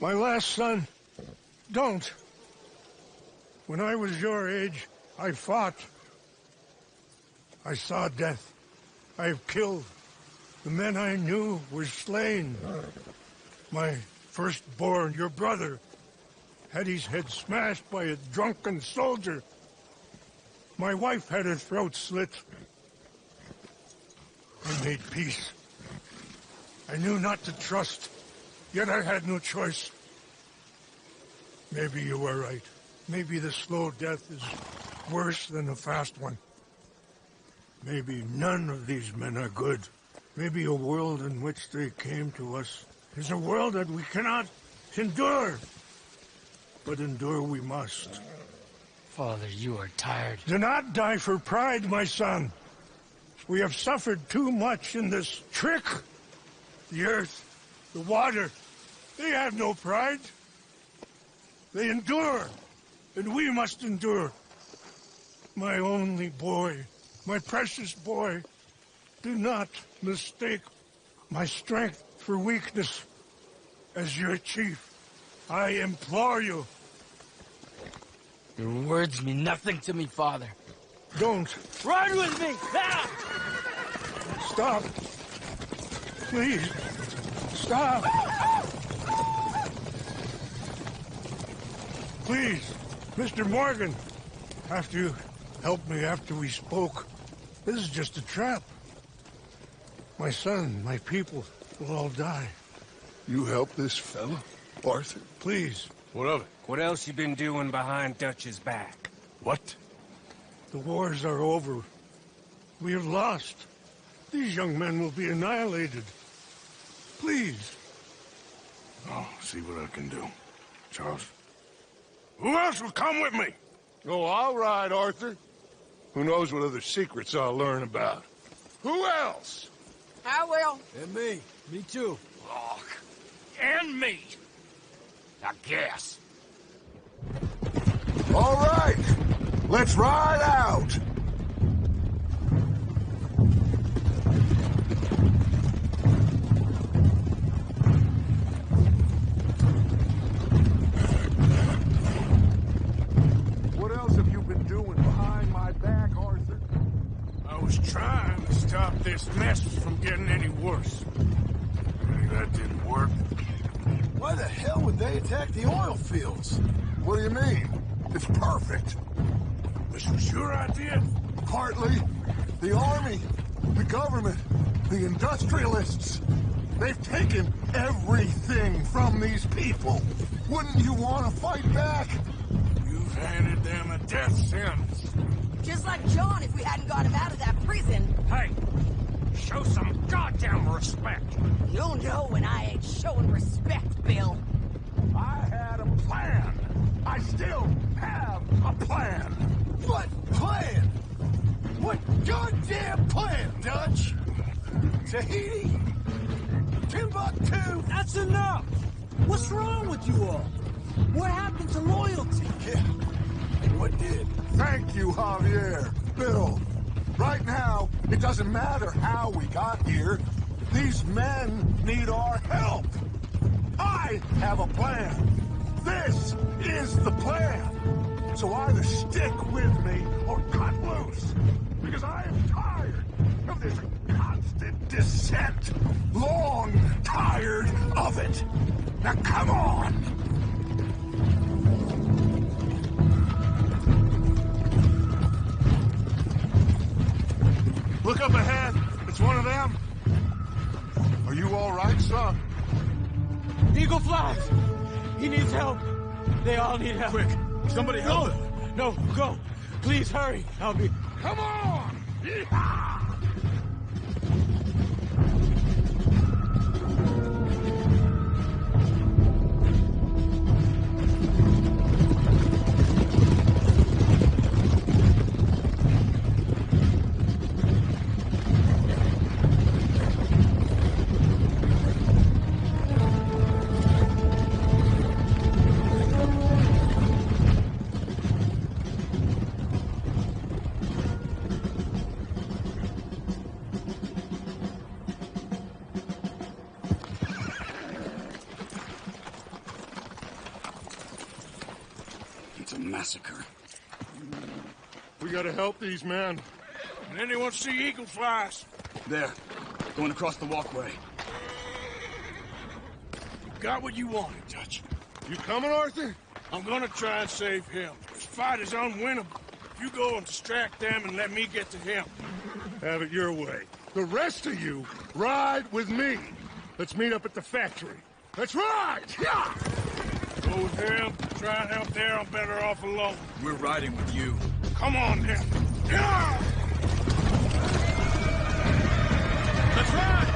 my last son, don't. When I was your age, I fought. I saw death. I have killed. The men I knew were slain. My firstborn, your brother, had his head smashed by a drunken soldier. My wife had her throat slit. I made peace. I knew not to trust, yet I had no choice. Maybe you were right. Maybe the slow death is worse than the fast one. Maybe none of these men are good. Maybe a world in which they came to us is a world that we cannot endure. But endure we must. Father, you are tired. Do not die for pride, my son. We have suffered too much in this trick. The earth, the water, they have no pride. They endure, and we must endure. My only boy, my precious boy, do not mistake my strength for weakness. As your chief, I implore you. Your words mean nothing to me, Father. Don't. Run with me! Ah! Stop. Please. Stop. Please, Mr. Morgan. After you helped me after we spoke, this is just a trap. My son, my people will all die. You help this fella, Arthur? Please. What of it? What else you been doing behind Dutch's back? What? The wars are over. We have lost. These young men will be annihilated. Please. I'll see what I can do. Charles? Who else will come with me? Oh, all right, Arthur. Who knows what other secrets I'll learn about? Who else? I will. And me. Me too. Oh, and me. I guess. All right. Let's ride out. What else have you been doing behind my back, Arthur? I was trying to stop this mess from getting any worse. That didn't work. Why the hell would they attack the oil fields? What do you mean? It's perfect. This was your idea? Partly. The army, the government, the industrialists. They've taken everything from these people. Wouldn't you want to fight back? You've handed them a death sentence. Just like John if we hadn't got him out of that prison. Hey, show some goddamn respect. You'll know when I ain't showing respect, Bill. I had a plan. I still have a plan. What plan? What goddamn plan, Dutch? Tahiti? Timbuktu? That's enough! What's wrong with you all? What happened to loyalty? Yeah, what did? Thank you, Javier. Bill, right now, it doesn't matter how we got here. These men need our help. I have a plan. This is the plan. So either stick with me or cut loose. Because I am tired of this constant descent. Long tired of it. Now come on. Look up ahead. It's one of them. Are you all right, son? Eagle flies! He needs help. They all need help. Quick, somebody help him. No, go. Please hurry. I'll be... Come on! Yeehaw! Massacre. We gotta help these men. Did anyone see eagle flies? There, going across the walkway. You got what you wanted, Dutch. You coming, Arthur? I'm gonna try and save him. This fight is unwinnable. You go and distract them and let me get to him. Have it your way. The rest of you, ride with me. Let's meet up at the factory. Let's ride! Yeah! Go with him. Try and help there. I'm better off alone. We're riding with you. Come on, then. Yeah! Let's ride!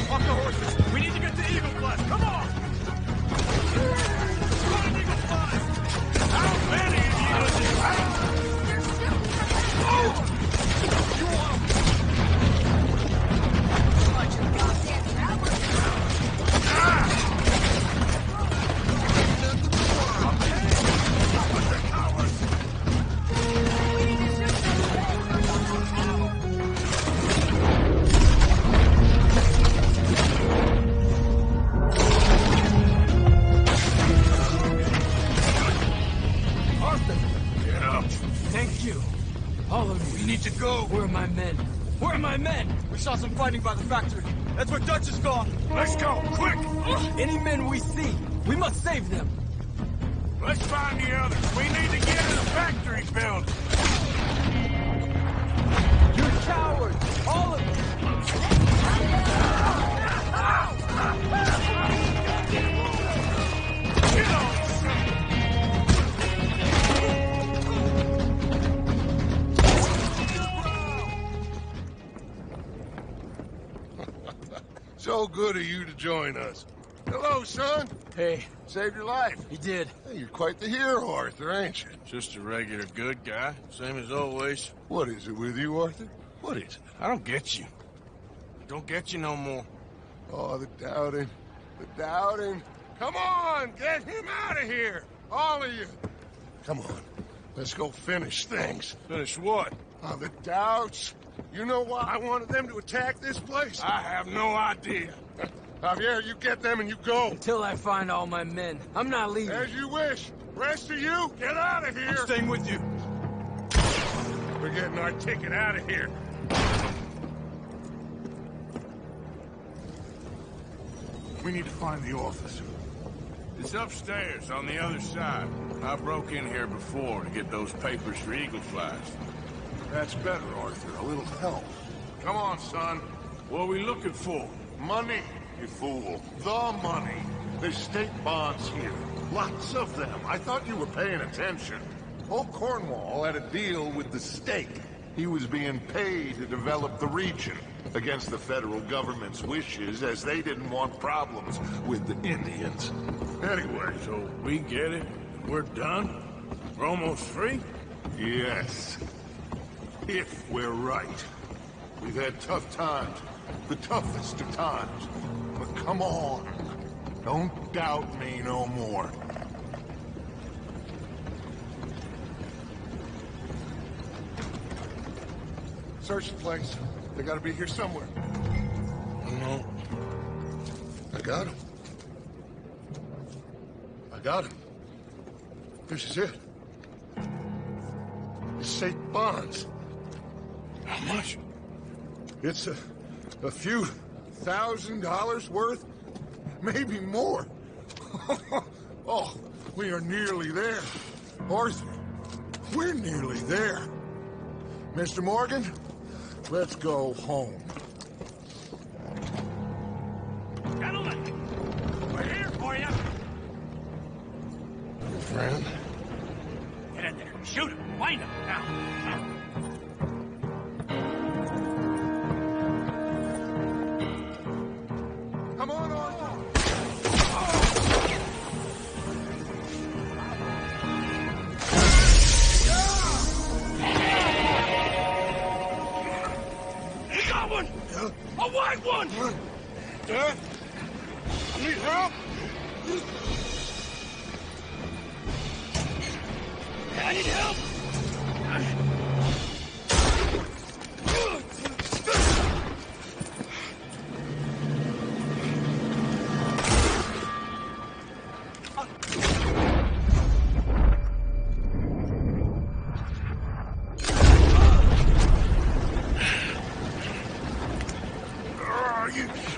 Off the horses! We need to get to Eagle Flies! Come on! to go. Where are my men? Where are my men? We saw some fighting by the factory. That's where Dutch is gone. Let's go, quick! Any men we see, we must save them. Let's find the others. We need to get in the factory building. You're cowards, all of you. So good of you to join us. Hello, son. Hey. Saved your life. He did. Hey, you're quite the hero, Arthur, ain't you? Just a regular good guy, same as always. What is it with you, Arthur? What is it? I don't get you. I don't get you no more. Oh, the doubting. The doubting. Come on, get him out of here. All of you. Come on. Let's go finish things. Finish what? Oh, the doubts. You know why I wanted them to attack this place? I have no idea. Javier, you get them and you go. Until I find all my men. I'm not leaving. As you wish. Rest of you, get out of here. I'm staying with you. We're getting our ticket out of here. We need to find the office. It's upstairs on the other side. I broke in here before to get those papers for Eagle Flies. That's better, Arthur. A little help. Come on, son. What are we looking for? Money, you fool. The money. There's state bonds here. Lots of them. I thought you were paying attention. Old Cornwall had a deal with the state. He was being paid to develop the region against the federal government's wishes, as they didn't want problems with the Indians. Anyway, So we get it? We're done? We're almost free? yes. If we're right. We've had tough times. The toughest of times. But come on. Don't doubt me no more. Search the place. They gotta be here somewhere. No. I got him. I got him. This is it. It's state bonds. How much? It's a few $1,000s worth, maybe more. Oh, we are nearly there. Arthur, we're nearly there. Mr. Morgan, let's go home. Gentlemen, we're here for you. Your friend? Get in there. Shoot him. Wind him. Now. Come on, Arthur. We got one! A white one! Dad? Need help? I need help!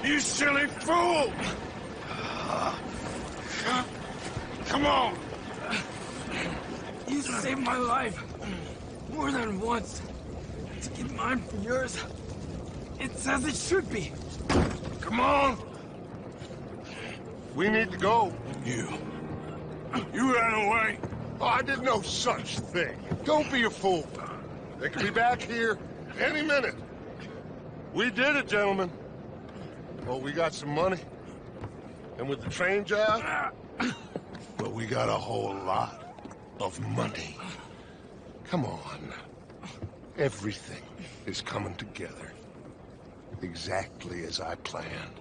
You silly fool! Come on! You saved my life. More than once. To get mine for yours. It's as it should be. Come on. We need to go. You ran away. Oh, I did no such thing. Don't be a fool. They could be back here any minute. We did it, gentlemen. Well, we got some money. And with the train job, well, we got a whole lot of money. Come on. Everything is coming together. Exactly as I planned.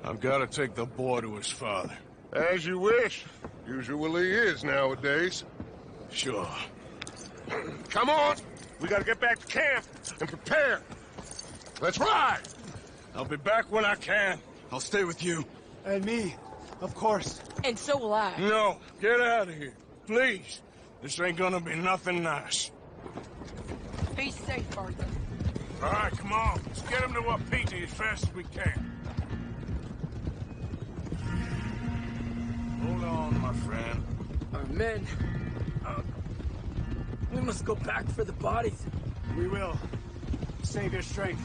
I've got to take the boy to his father. As you wish. Usually is nowadays. Sure. Come on. We gotta get back to camp and prepare. Let's ride. I'll be back when I can. I'll stay with you. And me, of course. And so will I. No, get out of here. Please. This ain't gonna be nothing nice. Be safe, Arthur. All right, come on. Let's get him to Wapiti as fast as we can. Hold on, my friend. Our men... we must go back for the bodies. We will. Save your strength.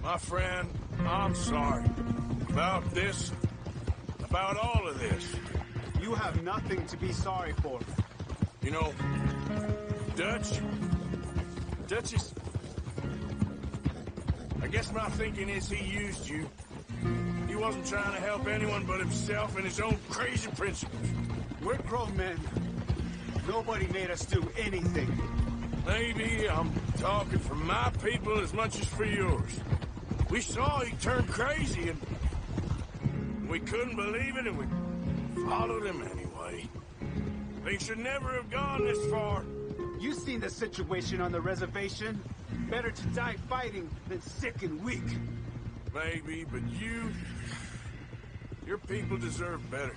My friend, I'm sorry. About this. About all of this. You have nothing to be sorry for. You know, Dutch is... I guess my thinking is he used you. He wasn't trying to help anyone but himself and his own crazy principles. We're grown men. Nobody made us do anything. Maybe I'm talking for my people as much as for yours. We saw he turned crazy and we couldn't believe it and we followed him anyway. Things should never have gone this far. You seen the situation on the reservation? Better to die fighting than sick and weak. Maybe, but your people deserve better.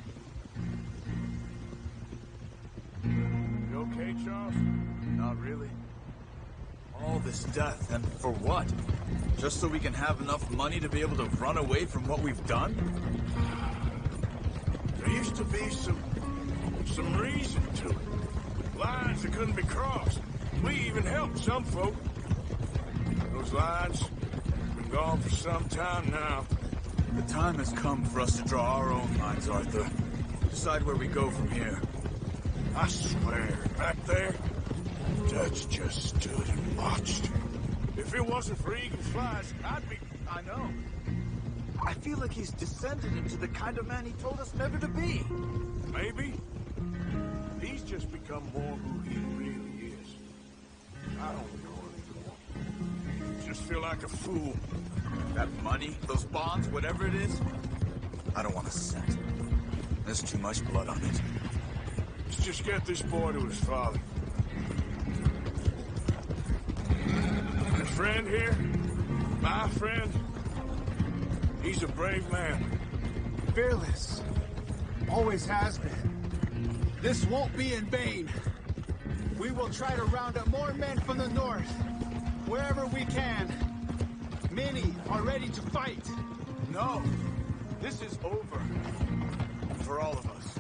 You okay, Charles? Not really. All this death, and for what? Just so we can have enough money to be able to run away from what we've done? There used to be some reason to it. Lines that couldn't be crossed. We even helped some folk. Those lines have been gone for some time now. The time has come for us to draw our own lines, Arthur. Decide where we go from here. I swear, back there, Dutch just stood and watched. If it wasn't for Eagle Flies, I'd be... I know. I feel like he's descended into the kind of man he told us never to be. Maybe. He's just become more who he really is. I don't know anymore. Just feel like a fool. That money, those bonds, whatever it is, I don't want a cent. There's too much blood on it. Let's just get this boy to his father. My friend here, my friend, he's a brave man. Fearless. Always has been. This won't be in vain. We will try to round up more men from the north, wherever we can. Many are ready to fight. No, this is over. For all of us.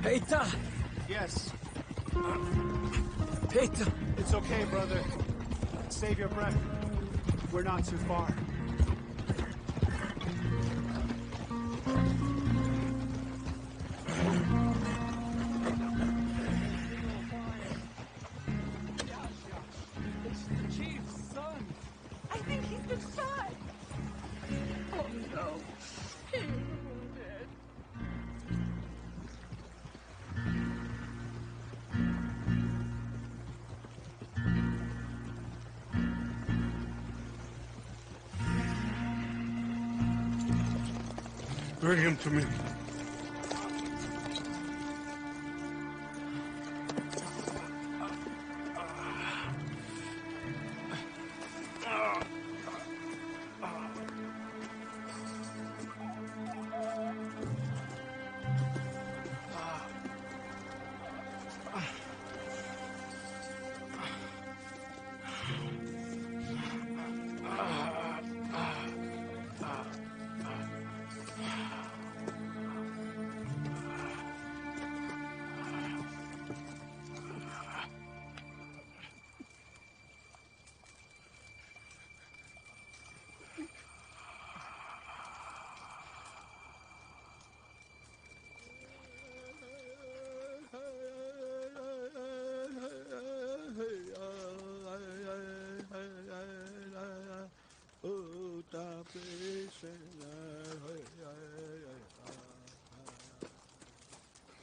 Peter! Yes. Peter! It's okay, brother. Save your breath. We're not too far. It's the chief's son. I think he's been shot. Oh no. He's dead. Bring him to me.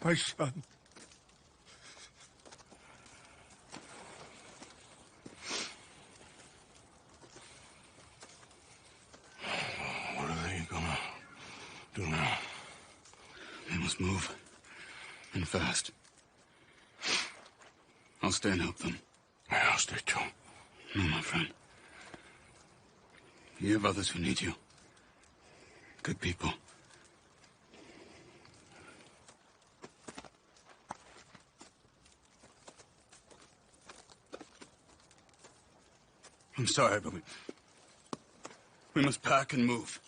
My son. What are they gonna do now? They must move. And fast. I'll stay and help them. Yeah, I'll stay too. No, my friend. You have others who need you. Good people. I'm sorry, but we must pack and move.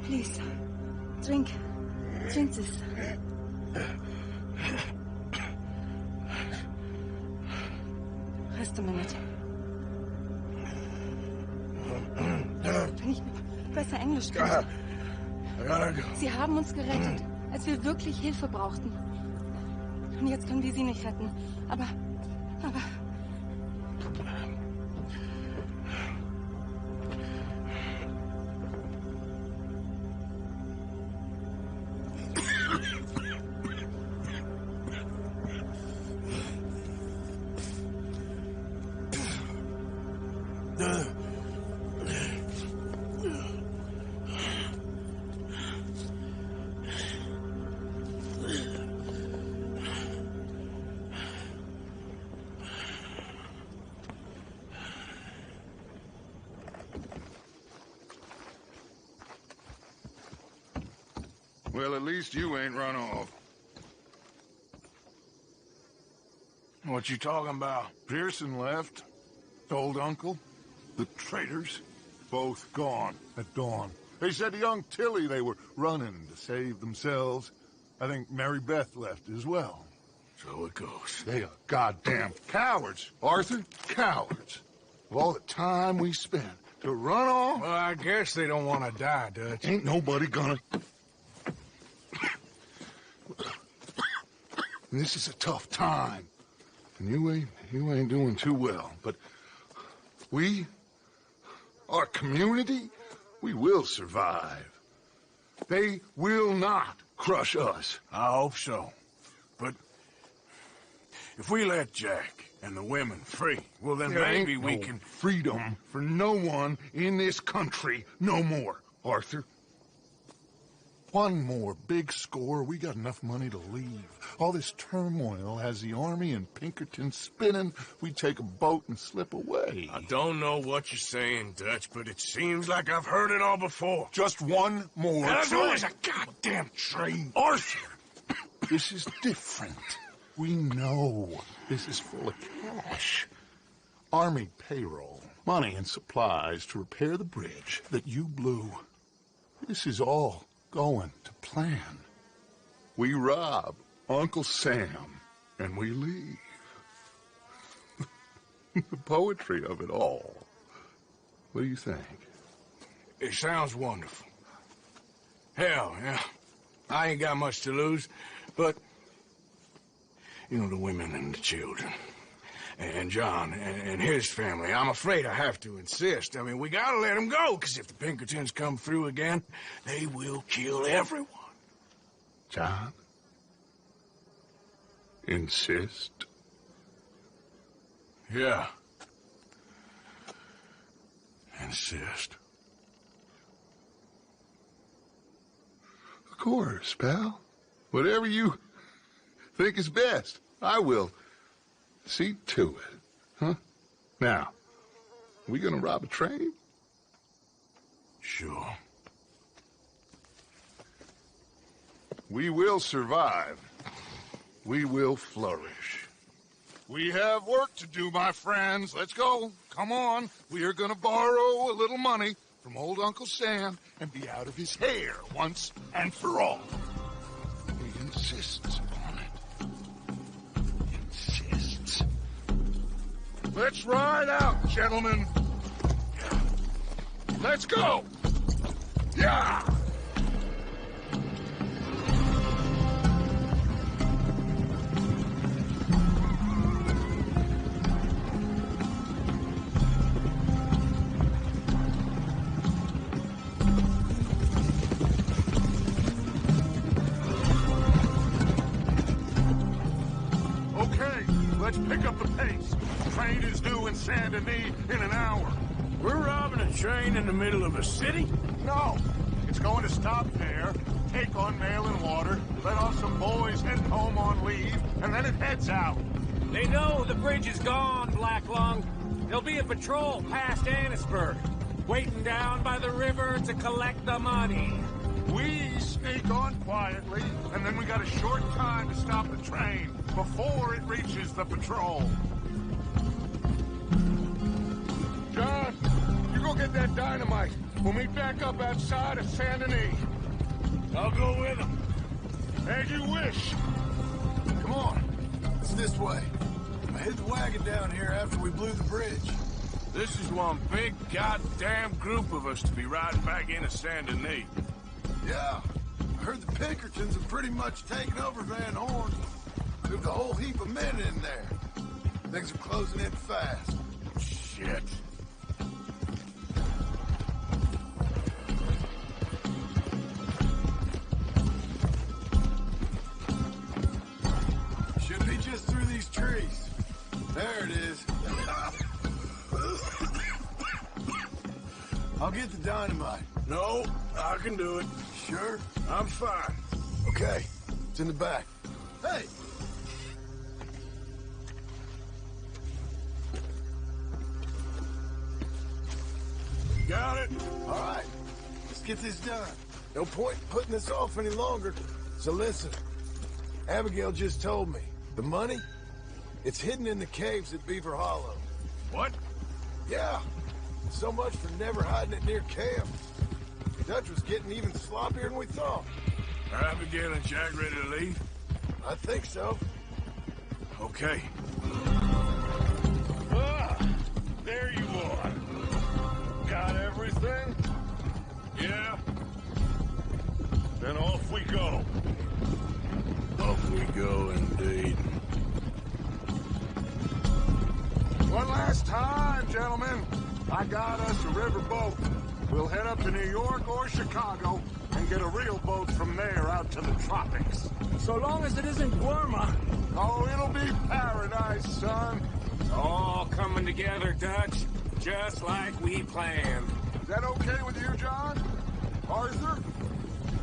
Please, drink. Drink this. Rest a minute. Wenn ich besser Englisch könnte. Sie haben uns gerettet, als wir wirklich Hilfe brauchten. Und jetzt können wir sie nicht retten. Aber... Well, at least you ain't run off. What you talking about? Pearson left. Told Uncle. The traitors. Both gone at dawn. They said to young Tilly they were running to save themselves. I think Mary Beth left as well. So it goes. They are goddamn cowards, Arthur. Cowards. Of all the time we spent to run off. Well, I guess they don't want to die, Dutch. Ain't nobody gonna... This is a tough time. And you ain't doing too well. But we, our community, we will survive. They will not crush us. I hope so. But if we let Jack and the women free, well, then There maybe ain't we no can... freedom for no one in this country no more, Arthur. One more big score, we got enough money to leave. All this turmoil has the army and Pinkerton spinning. We take a boat and slip away. I don't know what you're saying, Dutch, but it seems like I've heard it all before. Just one more And there's train. always a goddamn train. Arthur! This is different. We know this is full of cash. Army payroll, money and supplies to repair the bridge that you blew. This is all going to plan. We rob Uncle Sam, and we leave. The poetry of it all. What do you think? It sounds wonderful. Hell, yeah. I ain't got much to lose, but... You know, the women and the children. And John and his family. I'm afraid I have to insist. I mean, we gotta let them go, because if the Pinkertons come through again, they will kill everyone. John? Insist? Yeah. Insist. Of course, pal. Whatever you think is best, I will see to it. Huh? Now, we gonna rob a train? Sure. We will survive. We will flourish. We have work to do, my friends. Let's go. Come on. We are gonna borrow a little money from old Uncle Sam and be out of his hair once and for all. He insists on it. Insists. Let's ride out, gentlemen. Let's go! Yeah! Let's pick up the pace. Train is due in Saint Denis in an hour. We're robbing a train in the middle of a city? No. It's going to stop there, take on mail and water, let off some boys heading home on leave, and then it heads out. They know the bridge is gone, Black Lung. There'll be a patrol past Annisburg, waiting down by the river to collect the money. We sneak on quietly, and then we got a short time to stop the train before it reaches the patrol. John, you go get that dynamite. We'll meet back up outside of Saint Denis. I'll go with him. As you wish. Come on. It's this way. I hid the wagon down here after we blew the bridge. This is one big goddamn group of us to be riding back into Saint Denis. Yeah, I heard the Pinkertons have pretty much taken over Van Horn. Moved a whole heap of men in there. Things are closing in fast. Shit. Should be just through these trees. There it is. I'll get the dynamite. No, I can do it. Sure? I'm fine. Okay, it's in the back. Hey! Got it? All right, let's get this done. No point in putting this off any longer. So listen, Abigail just told me, the money, it's hidden in the caves at Beaver Hollow. What? Yeah, so much for never hiding it near camp. Dutch was getting even sloppier than we thought. Are Abigail and Jack ready to leave? I think so. Okay. There you are. Got everything? Yeah. Then off we go. Off we go, indeed. One last time, gentlemen. I got us a river boat. We'll head up to New York or Chicago and get a real boat from there out to the tropics. So long as it isn't Guarma. Oh, it'll be paradise, son. All coming together, Dutch, just like we planned. Is that okay with you, John? Arthur?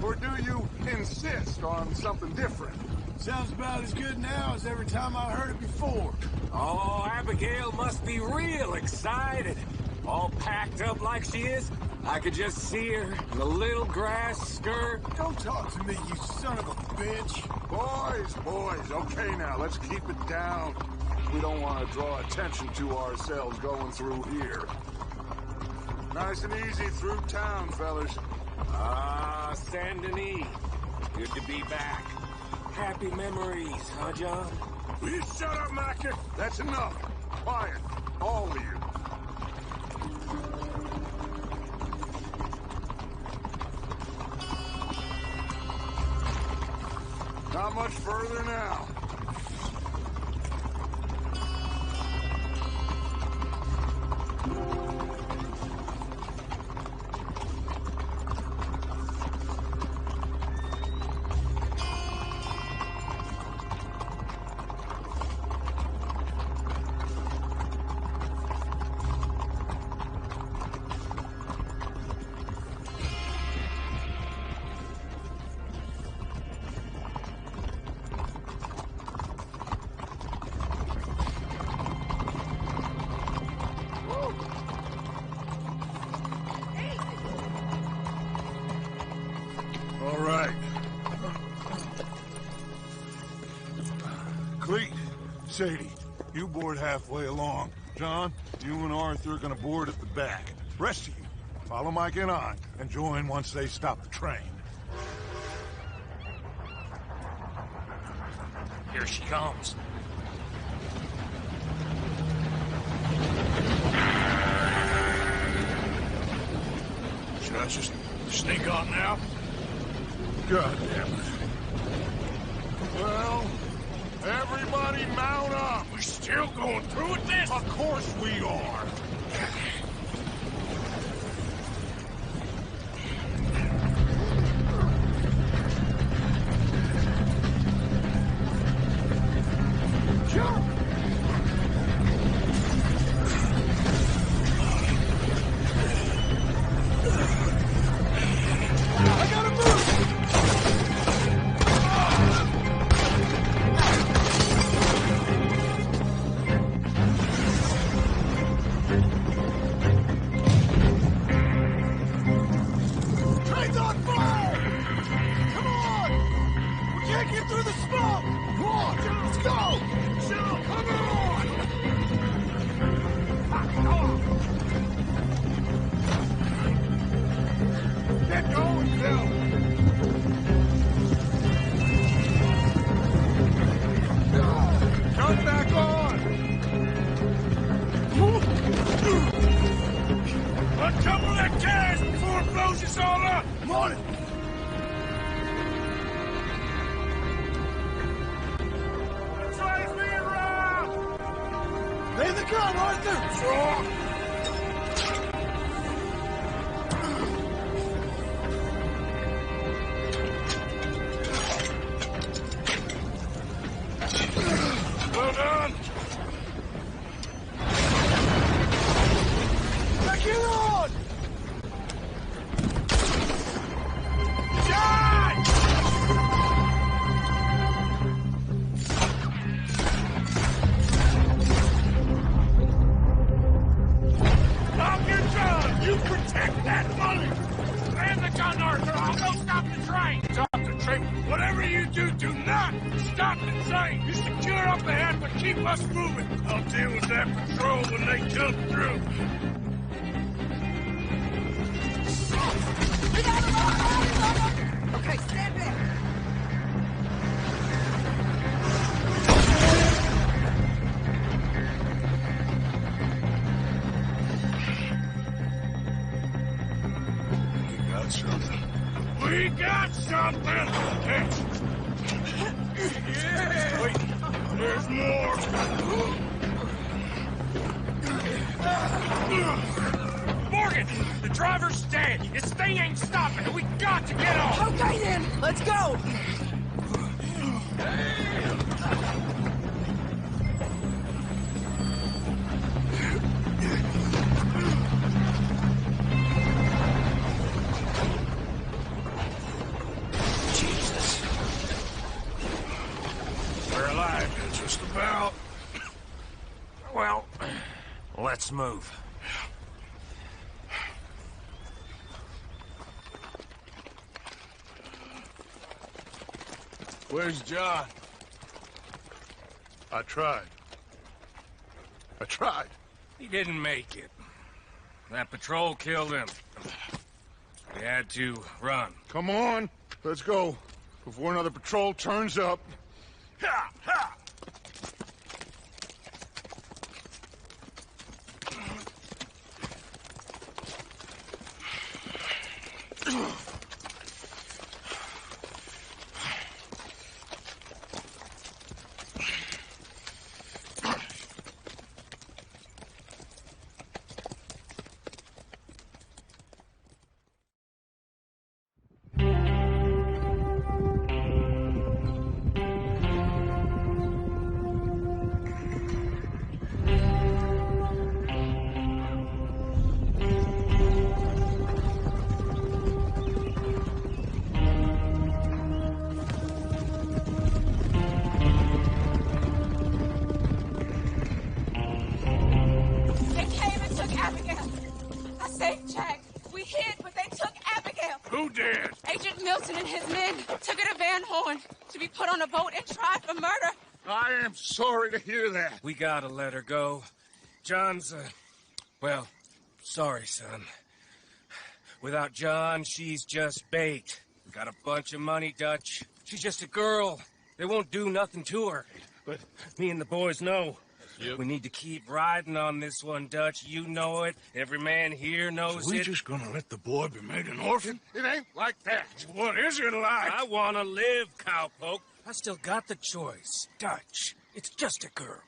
Or do you insist on something different? Sounds about as good now as every time I heard it before. Oh, Abigail must be real excited. All packed up like she is. I could just see her in the little grass skirt. Don't talk to me, you son of a bitch. Boys, okay now, let's keep it down. We don't want to draw attention to ourselves going through here. Nice and easy through town, fellas. Ah, Saint Denis. Good to be back. Happy memories, huh, John? Will you shut up, Mackie? That's enough. Quiet. All of you. Not much further now. Sadie, you board halfway along. John, you and Arthur are gonna board at the back. Rest of you, Follow Mike and I, and join once they stop the train. Here she comes. Should I just sneak on now? God damn it. Well, everybody mount up. We're still going through with this? Of course we are. Let's move. Where's John? I tried. He didn't make it. That patrol killed him. We had to run. Come on, let's go. Before another patrol turns up. Ha! Ha! Sorry to hear that. We gotta let her go. John's, well, sorry, son. Without John, she's just bait. Got a bunch of money, Dutch. She's just a girl. They won't do nothing to her. But me and the boys know. Yep. We need to keep riding on this one, Dutch. You know it. Every man here knows So we it. just gonna let the boy be made an orphan? It ain't like that. What is it like? I wanna live, cowpoke. I still got the choice. Dutch, it's just a girl.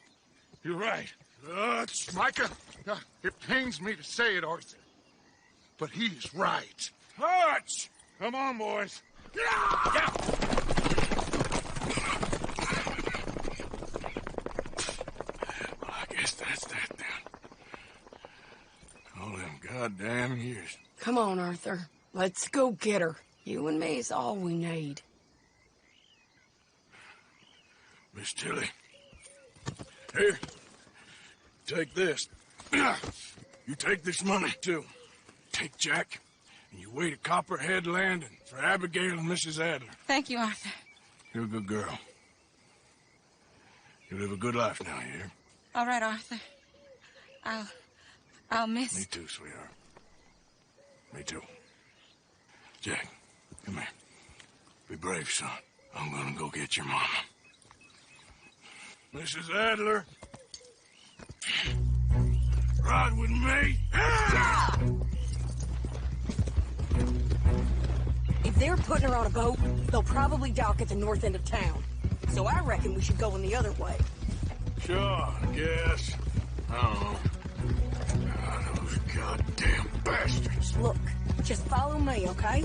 You're right. Dutch. Micah, it pains me to say it, Arthur, but he's right. Dutch! Come on, boys. Yeah! Well, I guess that's that then. All them goddamn years. Come on, Arthur. Let's go get her. You and me is all we need. Miss Tilly. Here. Take this. You take this money, too. Take Jack, and you wait at Copperhead Landing for Abigail and Mrs. Adler. Thank you, Arthur. You're a good girl. You live a good life now, you hear? All right, Arthur. I'll miss... Me too, sweetheart. Me too. Jack, come here. Be brave, son. I'm gonna go get your mama. Mrs. Adler. Ride with me. If they're putting her on a boat, they'll probably dock at the north end of town. So I reckon we should go in the other way. Sure, I guess. I don't know. God, those goddamn bastards. Look, just follow me, okay?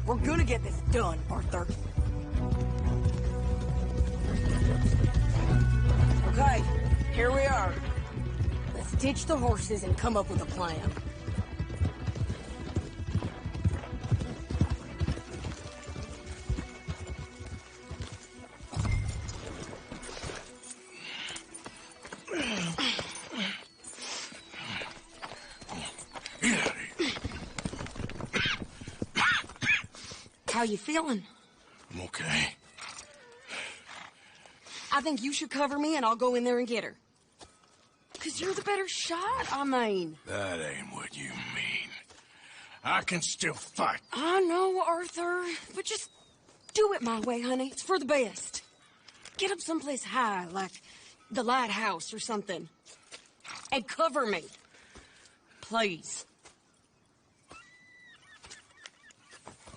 We're gonna get this done, Arthur. Okay, here we are. Let's ditch the horses and come up with a plan. How you feeling? I'm okay. I think you should cover me and I'll go in there and get her. 'Cause you're the better shot, I mean. That ain't what you mean. I can still fight. I know, Arthur, but just do it my way, honey. It's for the best. Get up someplace high, like the lighthouse or something. And cover me. Please.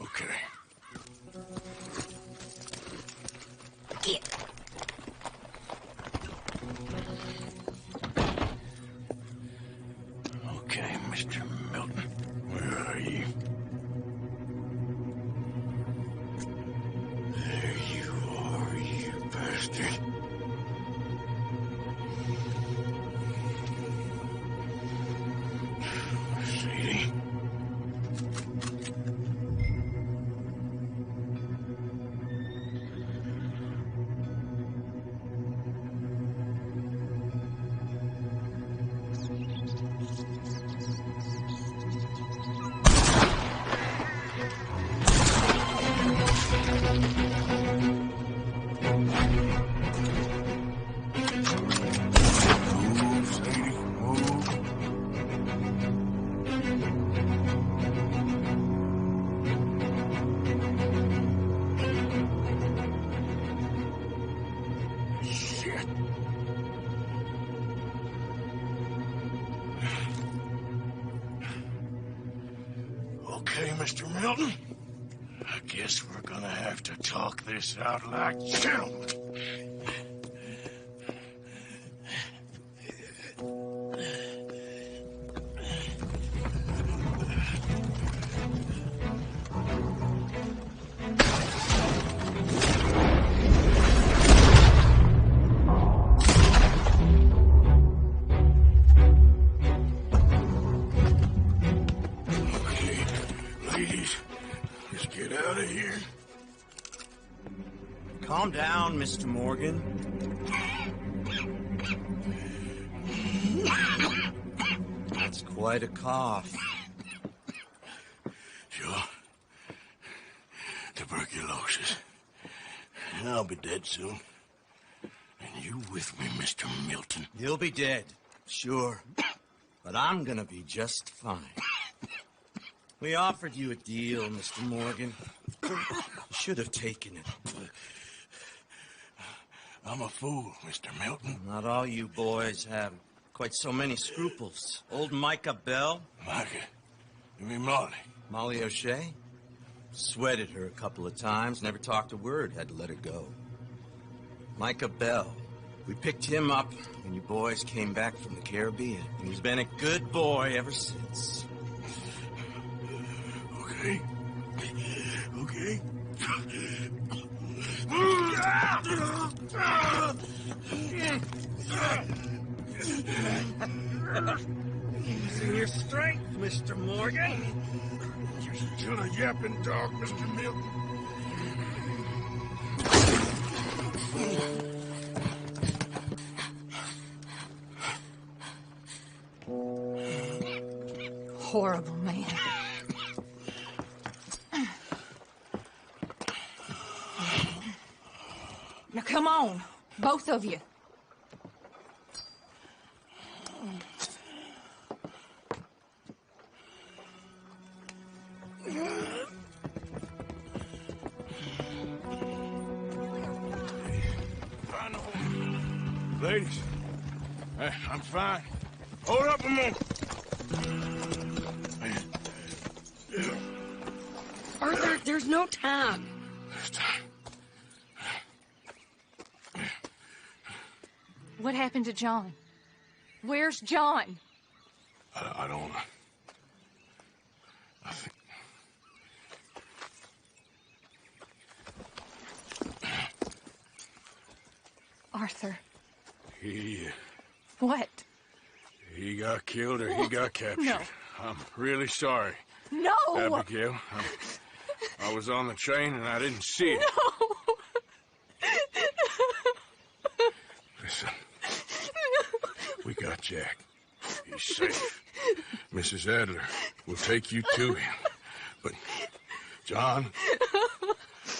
Okay. Get. Okay, Mr. Milton. Where are you? There you are, you bastard. Sadie. Okay, Mr. Milton. I guess we're gonna have to talk this out like gentlemen. Ladies, let's get out of here. Calm down, Mr. Morgan. That's quite a cough. Sure. Tuberculosis. And I'll be dead soon. And you with me, Mr. Milton. You'll be dead, sure. But I'm gonna be just fine. We offered you a deal, Mr. Morgan. You should have taken it. I'm a fool, Mr. Milton. Not all you boys have quite so many scruples. Old Micah Bell. Micah? You mean Molly? Molly O'Shea? Sweated her a couple of times, never talked a word, had to let her go. Micah Bell. We picked him up when you boys came back from the Caribbean, and he's been a good boy ever since. Okay. Okay. Using your strength, Mr. Morgan. You're still a yapping dog, Mr. Milton. Horrible man. Now come on, both of you. Ladies, I'm fine. Hold up a moment. Arthur, there's no time. There's time. What happened to John? Where's John? I don't know. I think... Arthur. What? What? He got killed or he got captured. No. I'm really sorry. No! Abigail, I was on the train and I didn't see it. No! Listen, we got Jack. He's safe. Mrs. Adler will take you to him. But, John,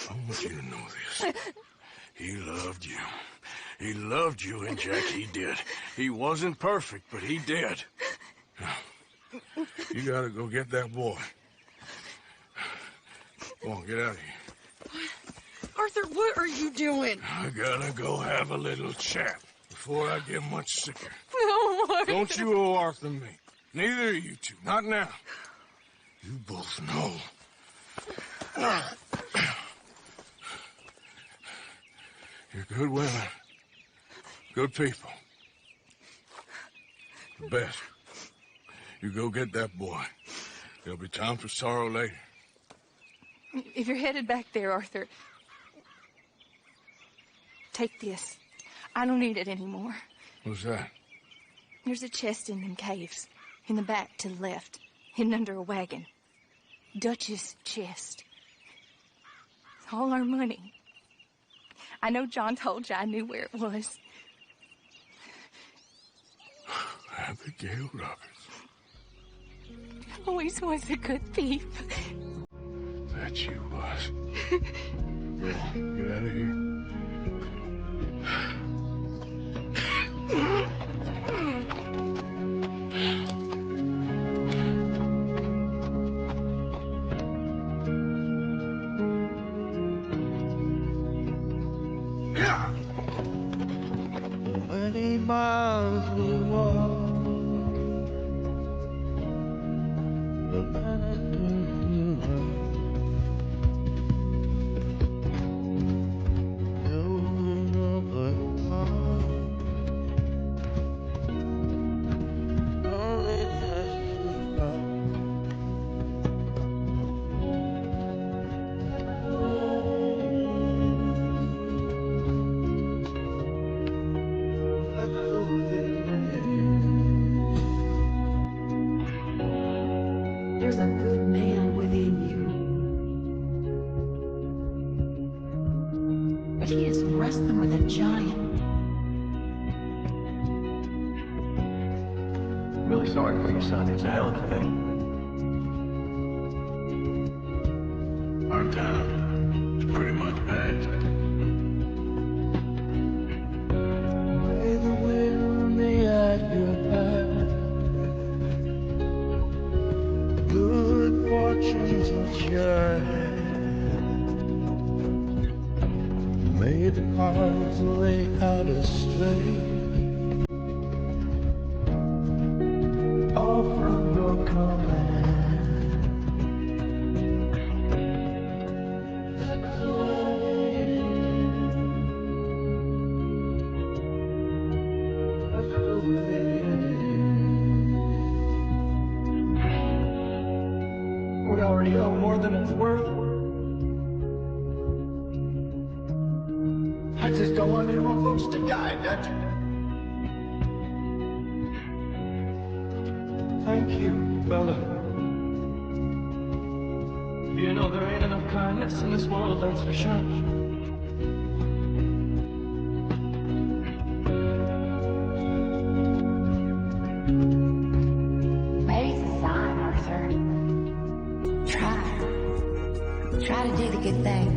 I want you to know this. He loved you. He loved you, and Jack, he did. He wasn't perfect, but he did. You gotta go get that boy. Come on, get out of here. Arthur, what are you doing? I gotta go have a little chat before I get much sicker. No, Arthur. Don't you owe Arthur me. Neither of you two. Not now. You both know. You're good women. Good people. The best. You go get that boy. There'll be time for sorrow later. If you're headed back there, Arthur, take this. I don't need it anymore. What's that? There's a chest in them caves. In the back to the left. Hidden under a wagon. Dutch's chest. It's all our money. I know John told you I knew where it was. Abigail Roberts. Always was a good thief. That you was. Get out of here. Many miles we walk. There's a good man within you. But he is wrestling with a giant. Really sorry for your son. It's a hell of a thing. Our time pretty much passed. With the wind at your back, good fortune astray. All from your command. That's the way. That's the way. We already owe more than it's worth. I just don't want any more folks to die, Dutch. Thank you, Bella. You know there ain't enough kindness in this world, that's for sure. Maybe it's a sign, Arthur. Try to do the good thing.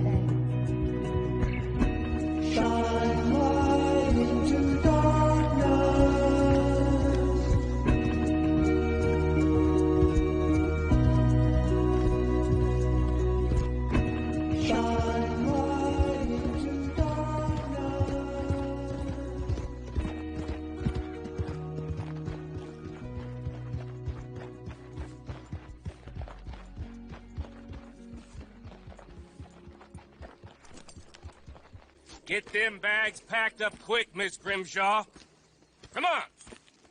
Shine light into darkness. Shine light into darkness. Get them bags packed up quick, Miss Grimshaw. Come on,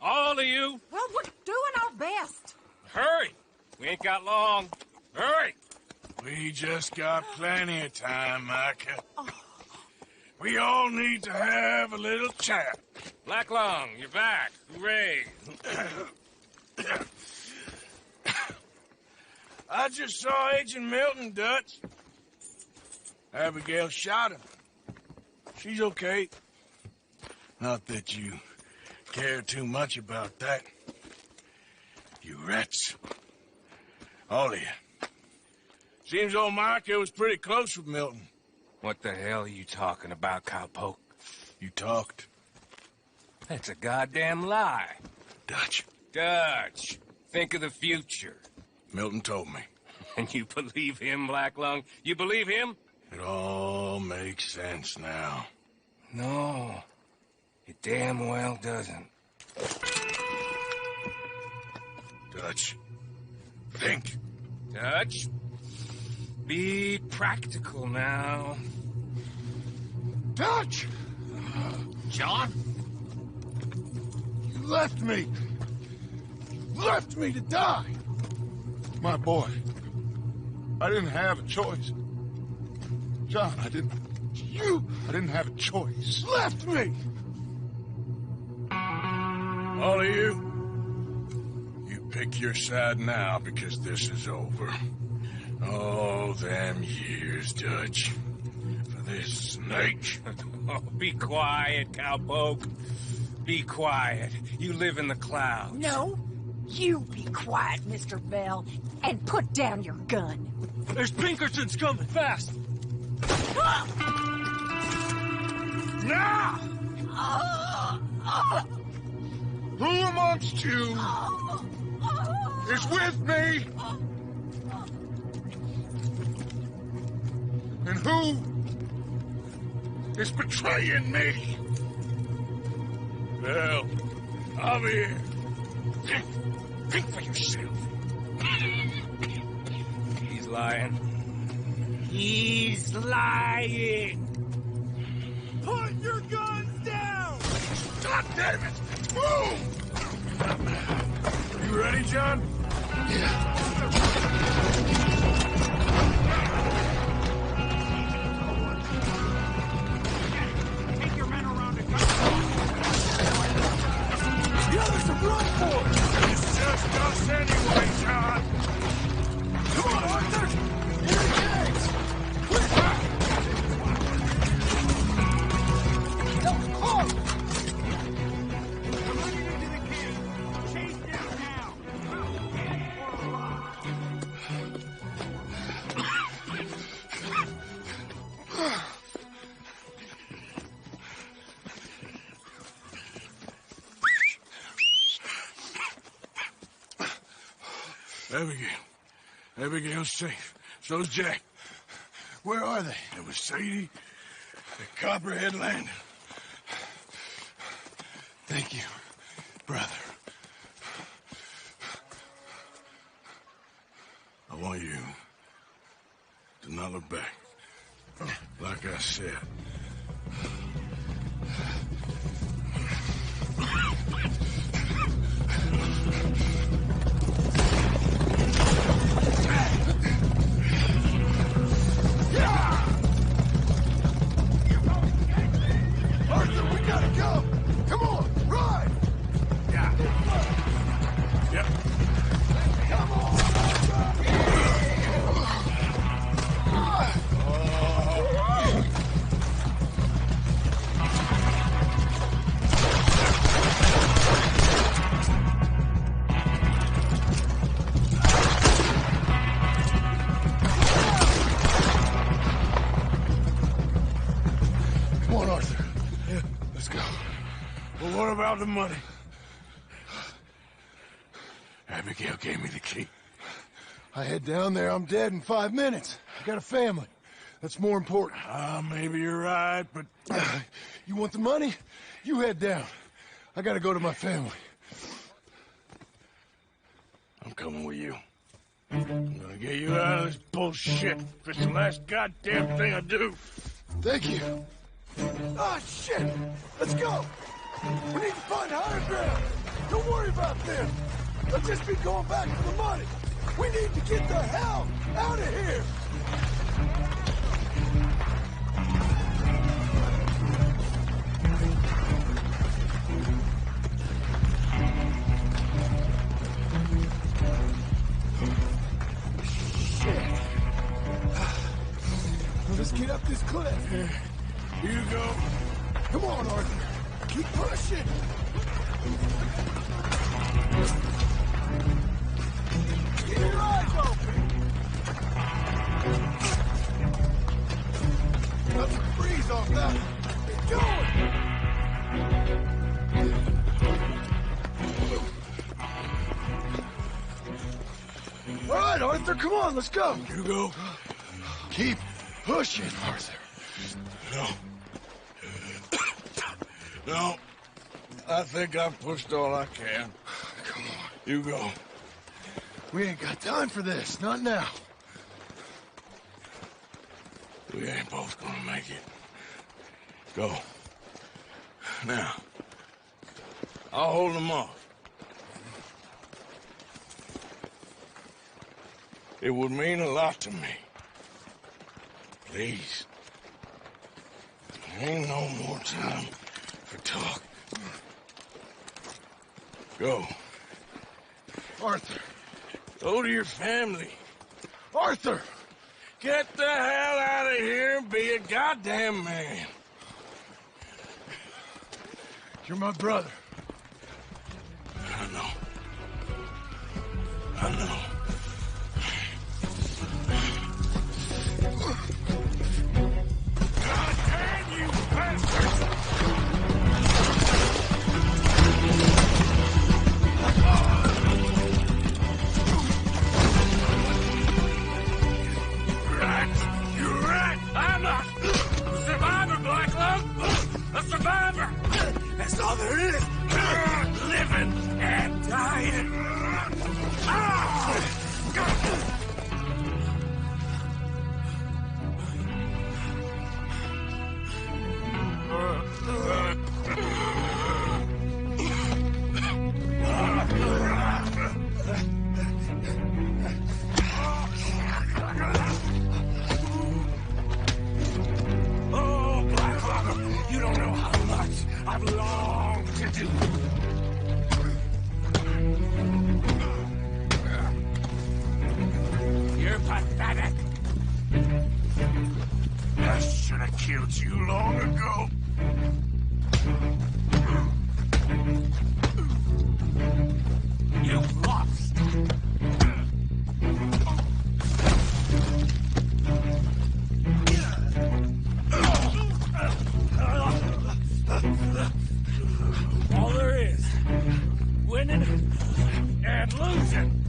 all of you. Well, we're doing our best. Hurry. We ain't got long. Hurry. We just got plenty of time, Micah. We all need to have a little chat. Black Lung, you're back. Hooray. I just saw Agent Milton, Dutch. Abigail shot him. She's okay. Not that you care too much about that. You rats. All of you. Seems old Micah was pretty close with Milton. What the hell are you talking about, cowpoke? You talked. That's a goddamn lie. Dutch. Dutch, think of the future. Milton told me. And you believe him, Black Lung? You believe him? It all makes sense now. No, it damn well doesn't. Dutch, think. Dutch, be practical now. Dutch! John? You left me. You left me to die. My boy, I didn't have a choice. John, I didn't have a choice. Left me! All of you pick your side now because this is over. All them years, Dutch. For this snake. Oh, be quiet, cowpoke. Be quiet. You live in the clouds. No, you be quiet, Mr. Bell, and put down your gun. There's Pinkertons coming, fast! Now! Who amongst you is with me? And who is betraying me? Well, I'm here. Think for yourself. He's lying. He's lying! Put your guns down! God damn it! Move! You ready, John? Take your men around the gun. The others have run for it! It's just us anyway, John! Come on, Arthur! Here it is! Quick! Don't call! I'm running into the cave. Chase them now. Dead or alive. Abigail's safe. So's Jack. Where are they? It was Sadie at Copperhead Landing. Thank you, brother. I want you to not look back. Like I said. Arthur, we gotta go! Come on, ride! Yeah. Yep. Come on! Come on, Arthur. Yeah, let's go. Well, what about the money? Abigail gave me the key. I head down there, I'm dead in 5 minutes. I got a family. That's more important. Maybe you're right, but you want the money? You head down. I gotta go to my family. I'm coming with you. I'm gonna get you out of this bullshit. If it's the last goddamn thing I do. Thank you. Ah, shit! Let's go! We need to find higher ground! Don't worry about them! Let's just be going back for the money! We need to get the hell out of here! Shit! Let's get up this cliff. Here you go. Come on, Arthur. Keep pushing. Keep your eyes open. Got some breeze off that. Keep going. All right, Arthur, come on, let's go. You go. Keep pushing, Arthur. No. No. I think I've pushed all I can. Come on. You go. We ain't got time for this. Not now. We ain't both gonna make it. Go. Now. I'll hold them off. It would mean a lot to me. Please. There ain't no more time for talk. Go. Arthur. Go to your family. Arthur! Get the hell out of here and be a goddamn man. You're my brother. I know. I know. That's all there is. Living and dying. Oh, Blackhawk, you don't know how much I've longed to do. You're pathetic. I should have killed you long ago. You've lost. All there is, winning and losing.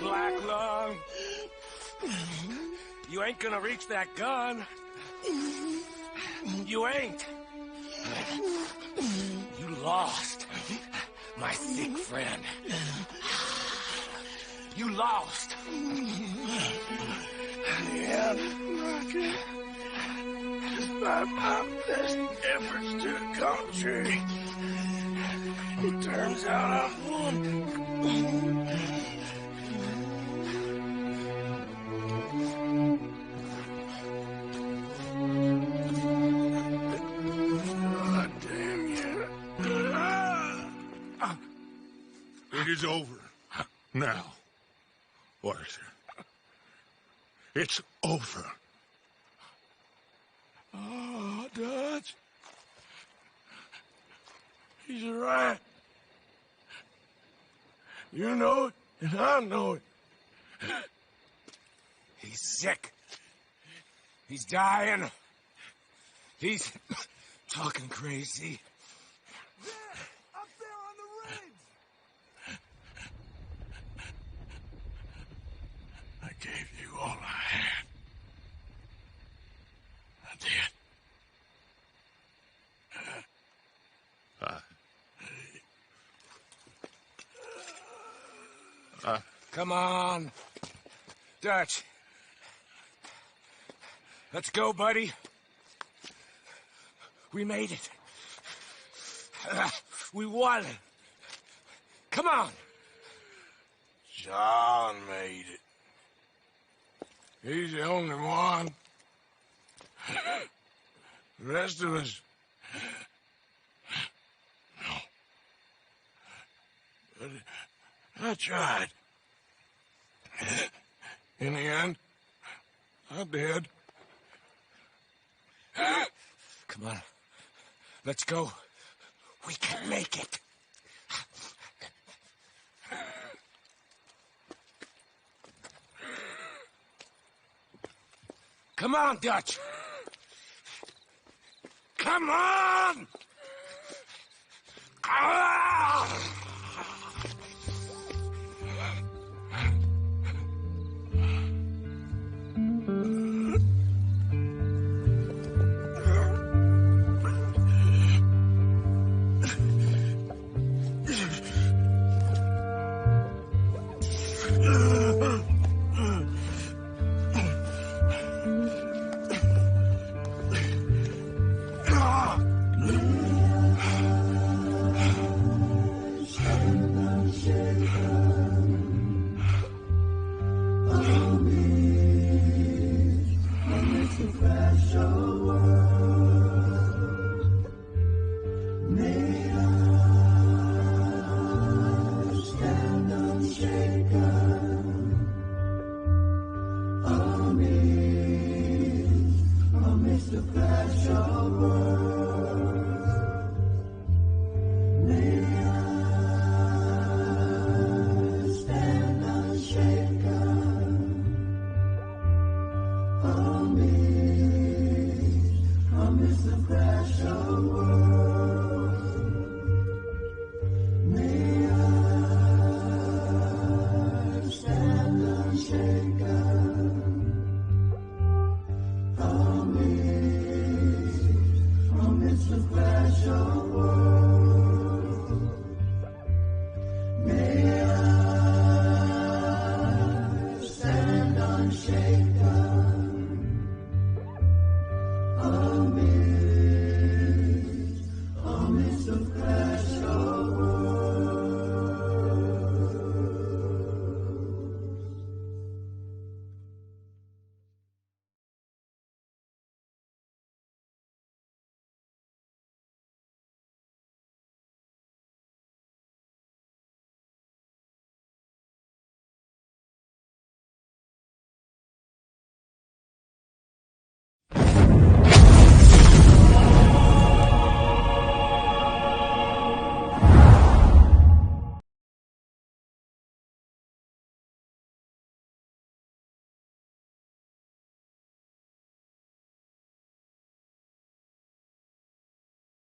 black lung. You ain't gonna reach that gun. You ain't. You lost, my sick friend. You lost. Yeah, despite my best efforts to the contrary, it turns out I've won. God damn you. It is over. Now, Arthur. It's over. Oh, Dutch. He's right. You know it, and I know it. He's sick. He's dying. He's talking crazy. Up there on the ridge. I gave you all I had. I did. Come on. Dutch. Let's go, buddy. We made it. We won. Come on. John made it. He's the only one. The rest of us... No. But I tried. In the end, I did. Come on. Let's go. We can make it. Come on, Dutch. Come on! Ah! Of